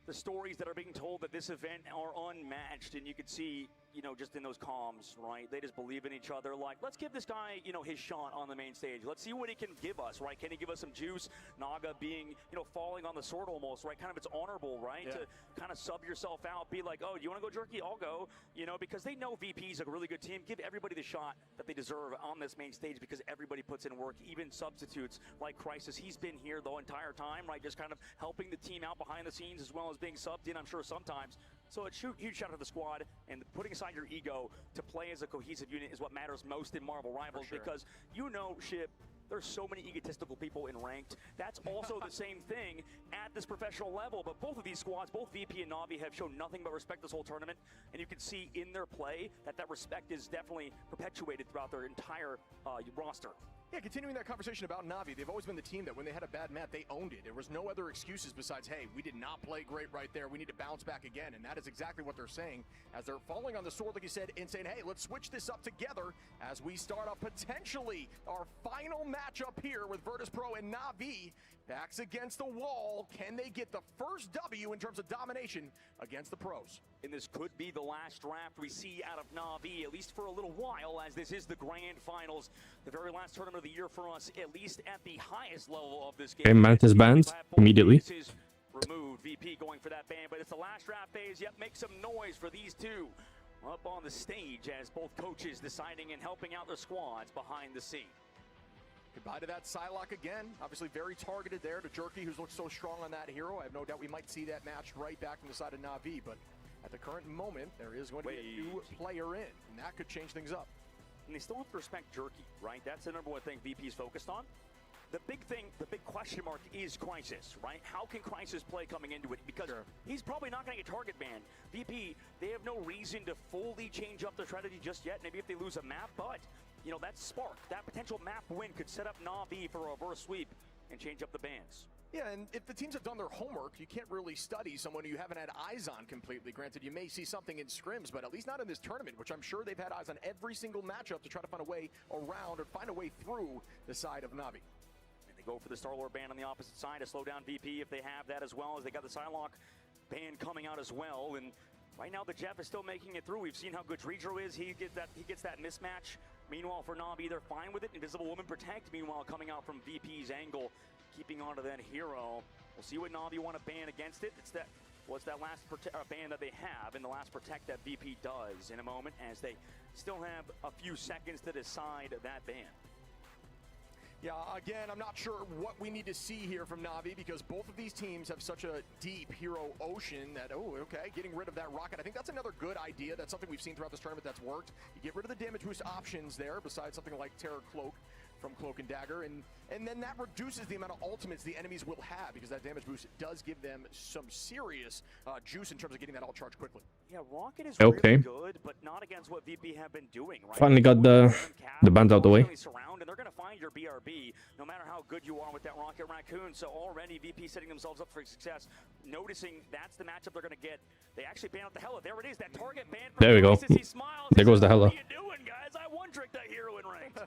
the stories that are being told at this event are unmatched, and you can see, you know, just in those comms, right? They just believe in each other. Like, let's give this guy, you know, his shot on the main stage. Let's see what he can give us, right? Can he give us some juice? Naga being, you know, falling on the sword almost, right? Kind of it's honorable, right? Yeah. To kind of sub yourself out, be like, oh, you want to go jerky? I'll go, you know, because they know VP's a really good team. Give everybody the shot that they deserve on this main stage because everybody puts in work, even substitutes like Crisis. He's been here the entire time, right? Just kind of helping the team out behind the scenes as well as being subbed in, I'm sure, sometimes. So it's huge shout out to the squad, and putting aside your ego to play as a cohesive unit is what matters most in Marvel Rivals, because you know, Ship, there's so many egotistical people in ranked. That's also the same thing at this professional level, but both of these squads, both VP and Na'Vi, have shown nothing but respect this whole tournament, and you can see in their play that that respect is definitely perpetuated throughout their entire roster. Yeah, continuing that conversation about Na'Vi, they've always been the team that when they had a bad map, they owned it. There was no other excuses besides, hey, we did not play great right there. We need to bounce back again. And that is exactly what they're saying as they're falling on the sword, like you said, and saying, hey, let's switch this up together as we start off potentially our final matchup here with Virtus.pro and Na'Vi. Backs against the wall. Can they get the first W in terms of domination against the pros? And this could be the last draft we see out of Na'Vi, at least for a little while, as this is the grand finals, the very last tournament of the year for us, at least at the highest level of this game. Okay, Mantis banned immediately. Removed, VP going for that ban, but it's the last draft phase. Yep, make some noise for these two up on the stage as both coaches deciding and helping out their squads behind the scene. Goodbye to that Psylocke again. Obviously very targeted there to Jerky, who's looked so strong on that hero. I have no doubt we might see that match right back from the side of Na'Vi, but at the current moment, there is going to be a new player in, and that could change things up. And they still have to respect Jerky, right? That's the number one thing VP's focused on. The big thing, the big question mark is Crisis, right? How can Crisis play coming into it? Because he's probably not going to get target banned. VP, they have no reason to fully change up their strategy just yet. Maybe if they lose a map, but you know, that spark, that potential map win could set up Na'Vi for a reverse sweep and change up the bans. Yeah, and if the teams have done their homework, you can't really study someone you haven't had eyes on completely. Granted, you may see something in scrims, but at least not in this tournament, which I'm sure they've had eyes on every single matchup to try to find a way around or find a way through the side of Na'Vi. And they go for the Star-Lord ban on the opposite side to slow down VP if they have that, as well as they got the Psylocke ban coming out as well. And right now, the Jeff is still making it through. We've seen how good Dredro is. He gets that mismatch. Meanwhile, for Na'Vi, they're fine with it. Invisible Woman protect. Meanwhile, coming out from VP's angle, keeping on to that hero. We'll see what Na'Vi want to ban against it. It's that last ban that they have, and the last protect that VP does in a moment, as they still have a few seconds to decide that ban. Yeah, again, I'm not sure what we need to see here from Na'Vi because both of these teams have such a deep hero ocean that, oh, okay, getting rid of that rocket. I think that's another good idea. That's something we've seen throughout this tournament that's worked. You get rid of the damage boost options there, besides something like Terror Cloak from Cloak and Dagger, and then that reduces the amount of ultimates the enemies will have because that damage boost does give them some serious juice in terms of getting that ult charge quickly. Yeah, Rocket is okay. Really good, but not against what VP have been doing. Right? Finally got the bans out the way. Surround, and they're going to find your BRB, no matter how good you are with that Rocket Raccoon. So already VP setting themselves up for success, noticing that's the matchup they're going to get. They actually ban out the Hela. There it is, that target ban. There we go. There goes the Hela. What are you doing, guys? I one trick that hero in ranked.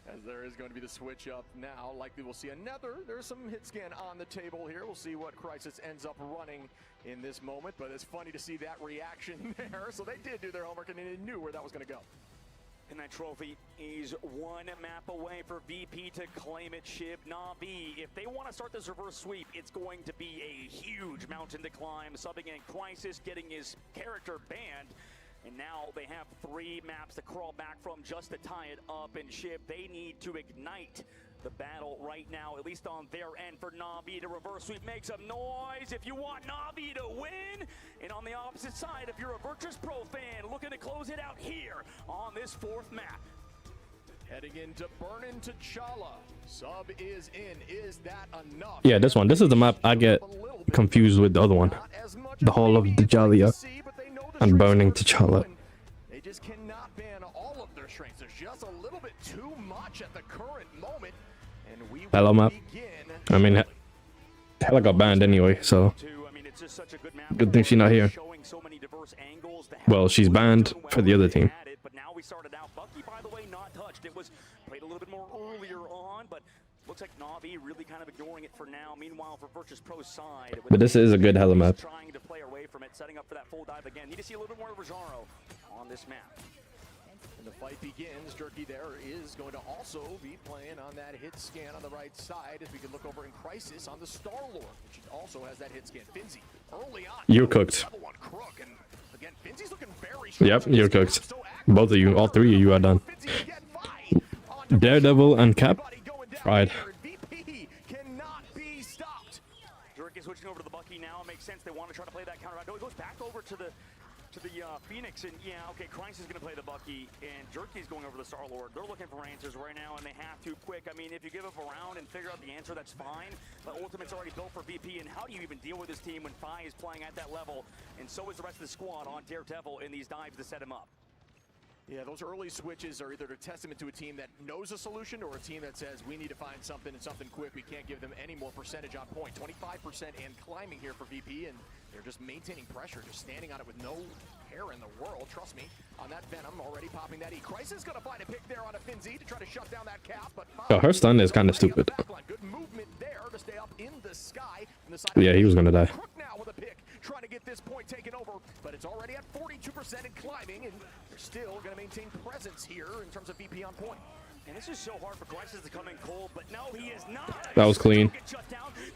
As there is going to be the switch up now. Likely we'll see another. There's some hit scan on the table here. We'll see what Crisis ends up running in this moment, but it's funny to see that reaction there. So they did do their homework and they knew where that was going to go. And that trophy is one map away for VP to claim it, Shib. Na'Vi, if they want to start this reverse sweep, it's going to be a huge mountain to climb. Subbing in Crisis, getting his character banned. And now they have 3 maps to crawl back from just to tie it up. And Shib, they need to ignite the battle right now, at least on their end, for Na'Vi to reverse sweep. Make some noise if you want Na'Vi to win. And on the opposite side, if you're a Virtus.pro fan looking to close it out here on this 4th map. Heading into Burnin' T'Challa. Sub is in. Is that enough? Yeah, this one. This is the map I get confused with the other one. The Hall of Djalia and Burning T'Challa. They just cannot ban all of their strengths. There's just a little bit too much at the current moment. And we Hela map. I mean, Hela got banned anyway, so good thing she's not here. Well, she's banned for the other team. But now we started out. Bucky, by the way, not touched. It was played a little bit more earlier on, but looks like Na'Vi really kind of ignoring it for now. Meanwhile, for Virtus.pro's side, But this is a good Hela map. Trying to play away from it, setting up for that full dive again. Need to see a little bit more of Rajaro on this map. And the fight begins. Jerky there is going to also be playing on that hit scan on the right side. As we can look over in Crisis on the Star-Lord, which also has that hit scan. Finzi early on. You're cooked. Level 1 Crook, and again, Finzi's looking very strong. Yep, you're cooked. Both of you, all 3 of you are done. Daredevil and Cap fried. Jerky switching over to the Bucky now. It makes sense. They want to try to play that counter. No, it goes back over to the Phoenix, and yeah, okay, Crisis is going to play the Bucky, and Jerky's going over the Star-Lord. They're looking for answers right now, and they have to quick. I mean, if you give up a round and figure out the answer, that's fine, but Ultimate's already built for VP, and how do you even deal with this team when Fi is playing at that level, and so is the rest of the squad on Daredevil in these dives to set him up? Yeah, those early switches are either a testament to a team that knows a solution or a team that says we need to find something and something quick. We can't give them any more percentage on point. 25% and climbing here for VP, and they're just maintaining pressure, just standing on it with no care in the world. Trust me, on that Venom, already popping that E. Crisis gonna find a pick there on a Finzi to try to shut down that cap, but Oh, her stun is kind of stupid. good movement there to stay up in the sky. Yeah, he was gonna die. Now with a pick, trying to get this point taken over, but it's already at 42% and climbing, and they're still going to maintain presence here in terms of VP on point. And this is so hard for Crisis to come in cold, but no, he is not. That was clean.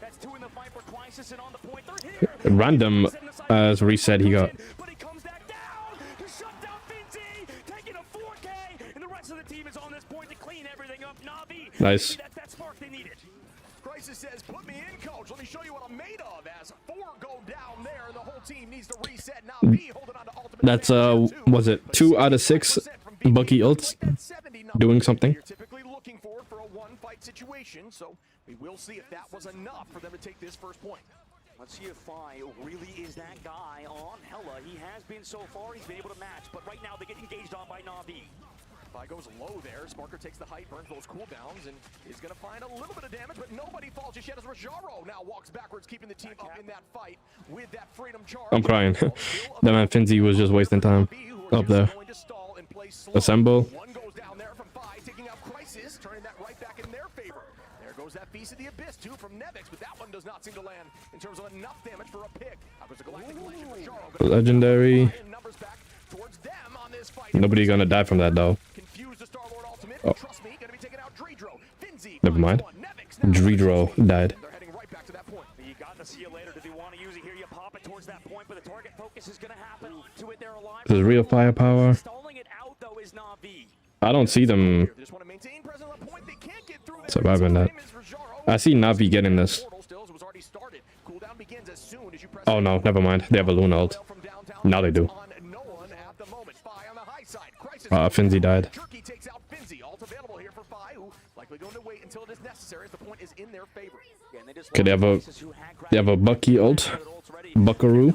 That's 2 in the fight for Crisis, and on the point, they're here. Random as reset he got. But he comes back down to shut down Finzi, taking a 4K, and the rest of the team is on this point to clean everything up. Na'Vi, Nice. that spark they needed. Crisis says, put me in, coach. Let me show you what I'm made of. As 4 go down there, and the whole team needs to reset. Na'Vi holding on to ultimate. That's was it 2 out of 6 Bucky ults doing something? You're typically looking forward for a one-fight situation, so we will see if that was enough for them to take this first point. Let's see if Fi really is that guy on Hella. He has been so far, he's been able to match, but right now they get engaged on by Na'Vi. Fi goes low there. Sparker takes the height, burns those cooldowns, and is going to find a little bit of damage, but nobody falls just yet as Rajaro now walks backwards, keeping the team up in that fight with that freedom charge. I'm crying. That man Finzi was just wasting time up there. Assemble. One goes down there from Fi, taking out Crisis, turning that right back in their favor. There goes that Beast of the Abyss, too, from Nevix, but that one does not seem to land in terms of enough damage for a pick. Out goes the Galactic Legend, Rajaro. Legendary. Nobody gonna die from that though. Oh. Never mind. Dreedro died. You got to see it later. Do they want to use it here? You pop it towards that point, but the target focus is going to happen to it. They're alive. This is real firepower. Stalling it out though is Na'Vi. I don't see them surviving that. I see Na'Vi getting this. Oh no, never mind. They have a Luna ult. Now they do. Finzi died. Okay, they have a Bucky ult. Buckaroo.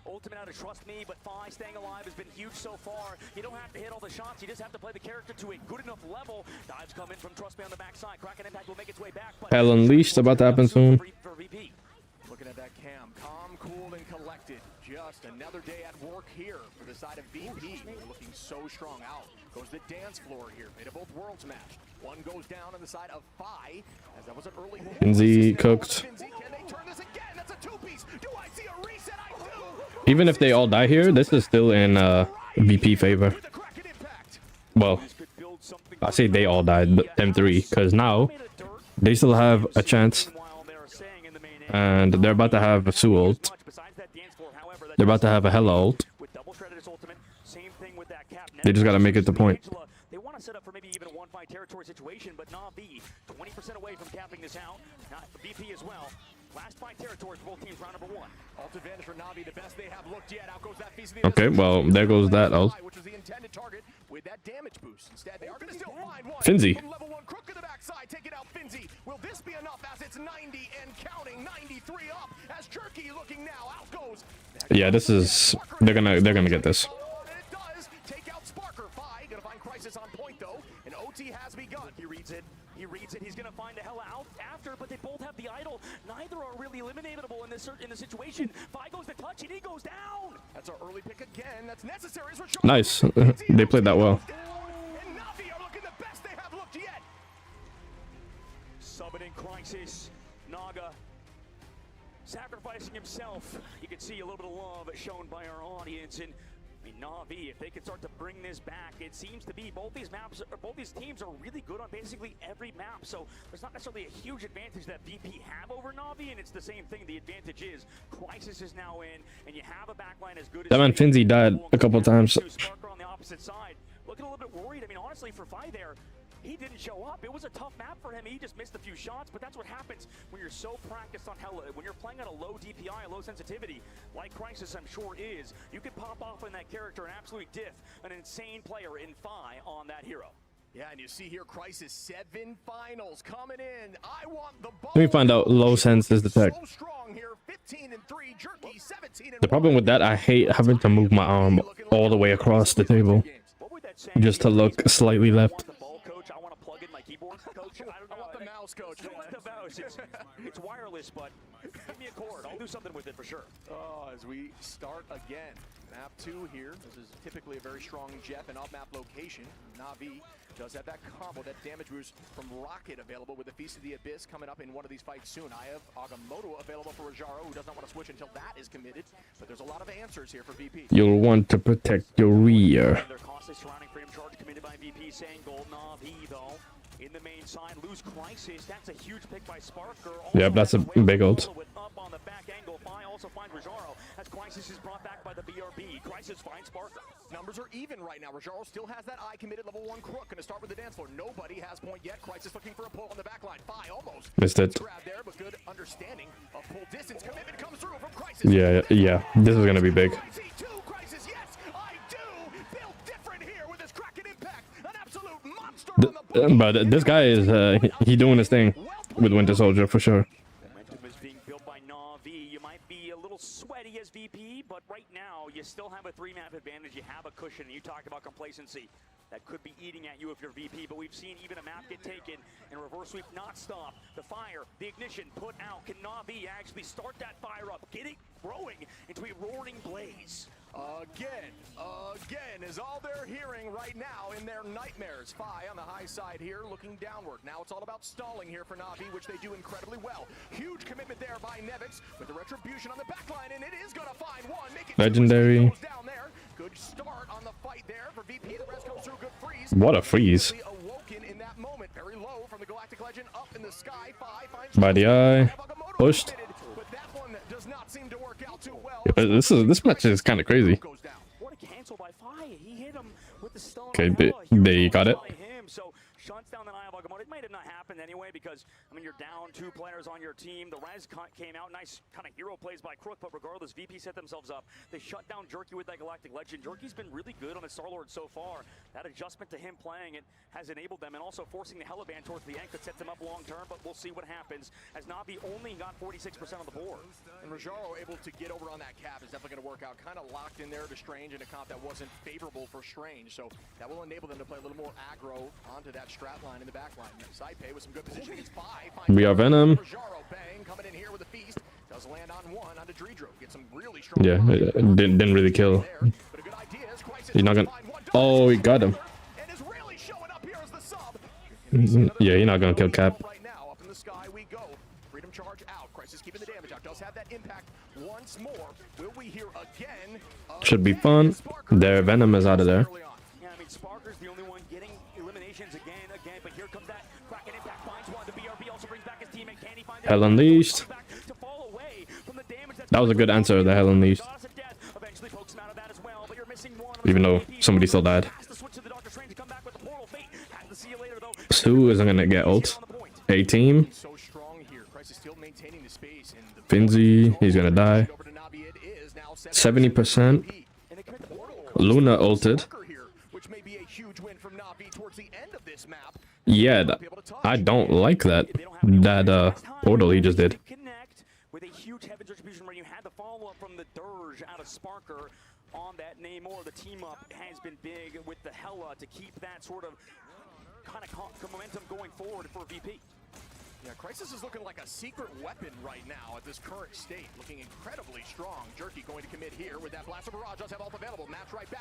Ultimate out of Trust Me, but Fi staying alive has been huge so far. You don't have to hit all the shots, you just have to play the character to a good enough level. Dives come in from Trust Me on the backside. Kraken Impact will make its way back. Hell Unleashed about to happen soon. Looking at that cam, calm, cool, and collected. Just another day at work here for the side of VP. Looking so strong. Out goes the dance floor here. Made of both worlds match. One goes down on the side of Fi, as that was an early hit. Finzi cooked. Can they turn this again? That's a two-piece. Do I see a reset? I do. Even if they all die here, this is still in VP favor. Well, I say they all died, them 3, because now they still have a chance. And they're about to have a Su ult. They're about to have a Hella ult. They just gotta make it to point. They want to set up for maybe even a one-fight territory situation, but Na'Vi 20% away from capping this out. Not VP as well. Last fight territories for both teams, round number 1. Ult advantage for Na'Vi, the best they have looked yet. Out goes that piece of Okay, well, there goes that ult. which was the intended target with that damage boost. Instead, they are going to still find one. Finzi. From level 1 crook to the backside, taking out Finzi. Will this be enough as it's 90 and counting, 93 up as Jerky looking now. Out goes. Yeah, this is they're gonna get this. Take out Sparker. Fi gonna find Crisis on point though, and OT has begun. He reads it. He reads it. He's going to find a Hella out after, but they both have the idol. Neither are really eliminatable in this situation. Fi goes to touch and he goes down. That's our early pick again. That's necessary. Nice. They played that well. And Na'Vi are looking the best they have looked yet. Summoning Crisis. Naga sacrificing himself. You can see a little bit of love shown by our audience. And Na'Vi, if they can start to bring this back, it seems to be both these maps, or both these teams are really good on basically every map. So there's not necessarily a huge advantage that VP have over Na'Vi, and it's the same thing. The advantage is Crisis is now in, and you have a backline as good as That man Finzi died a couple times. Sparker on the opposite side, looking a little bit worried. I mean, honestly, for Fi there, he didn't show up. It was a tough map for him. He just missed a few shots, but that's what happens when you're so practiced on Hella. When you're playing on a low DPI, a low sensitivity, like Crisis I'm sure is, you can pop off on that character and absolutely diff an insane player in Fi on that hero. Yeah, and you see here Crisis 7 finals coming in. I want the ball. Let me find out low sense is the tech. So strong here. 15 and 3, Jerky 17 and The problem with that, I hate having to move my arm all the way across the table. just to look slightly left. Coach, I want to plug in my keyboard. Coach, I don't know. I want the mouse, coach. I want the mouse. It's wireless, but give me a cord. I'll do something with it for sure. Oh, as we start again. Map 2 here. This is typically a very strong Jeff and off-map location. Na'Vi does have that combo, that damage boost from Rocket available with the Feast of the Abyss coming up in one of these fights soon. I have Agamotto available for Rajaro, who does not want to switch until that is committed. But there's a lot of answers here for VP. You'll want to protect your rear. They're costly surrounding Freedom Charge committed by VP, saying gold. Na'Vi, though, in the main side, lose Crisis. That's a huge pick by Sparker. Yep, that's a big ult. Up on the back angle, also finds Rajaro as Crisis is brought back by the BRB. Crisis finds Sparker. Numbers are even right now. Rajaro still has that eye committed level 1 Crook. Gonna start with the dance floor. Nobody has point yet. Crisis looking for a pull on the back line. Fi almost missed it. Grab there, but good understanding of full distance. Commitment comes through from Crisis. Yeah. This is gonna be big. Crisis, yes, I do. Built different here with his Kraken impact. An absolute monster. But this guy is he doing his thing with Winter Soldier for sure. Momentum is being built by Na'Vi. You might be a little sweaty as VP, but right now you still have a 3-map advantage. You have a cushion. You talked about complacency. That could be eating at you if you're VP, but we've seen even a map get taken and reverse sweep not stop. The fire, the ignition put out. Can Na'Vi actually start that fire up, get it growing into a roaring blaze? Again is all they're hearing right now in their nightmares. Fi on the high side here, looking downward. Now it's all about stalling here for Na'Vi, which they do incredibly well. Huge commitment there by Nevix with the retribution on the back line, and it is gonna find one. Make it Legendary. down there. Good start on the fight there for VP. The rest comes through. Good freeze. What a freeze. Awoken in that moment. Very low from the Galactic Legend up in the sky. Fi finds By the eye. Pushed. but that one does not seem to work out too well. This match is kind of crazy. What a cancel by Fi. He hit him with the stone. Okay, they got it. So shuts down the Eye of Agamotto. It might have not happened anyway because, I mean, you're down 2 players on your team. The Res came out. Nice kind of hero plays by Crook, but regardless, VP set themselves up. They shut down Jerky with that Galactic Legend. Jerky's been really good on the Star-Lord so far. That adjustment to him playing it has enabled them, and also forcing the Hellaband towards the end could set them up long-term, but we'll see what happens as Na'Vi only got 46% on the board. And Rajaro able to get over on that cap is definitely going to work out. Kind of locked in there to Strange in a comp that wasn't favorable for Strange, so that will enable them to play a little more aggro onto that strat line in the back line. Sidepay with some good position against Fi. We are Venom. Rajaro bang coming in here with a feast. Does land on one onto Dreedro. Get some really strong. Yeah, didn't really kill. He's not gonna. Oh, he got him. Yeah, you're not gonna kill Cap. Right now, up in the sky we go. Freedom Charge out. Crisis keeping the damage out. Does have that impact once more. Will we hear again? Should be fun. Their Venom is out of there. Yeah, I mean, Sparker's the only one getting eliminations again, but here comes that Kraken impact, finds one. The BRB also brings back his teammate. Can he find Hell Unleashed. That was a good answer, the Hell Unleashed. Even though somebody still died. Stu isn't gonna get ult. A-team. Finzi, he's gonna die. 70%. Luna ulted. Yeah, I don't like that portal he just did. With a huge heavens distribution where you had the follow-up from the Dirge out of Sparker on that Namor. The team up has been big with the Hela to keep that sort of kind of momentum going forward for VP. Yeah, Crisis is looking like a secret weapon right now at this current state. Looking incredibly strong. Jerky going to commit here with that Blaster Barrage. Does have ult available. Match right back.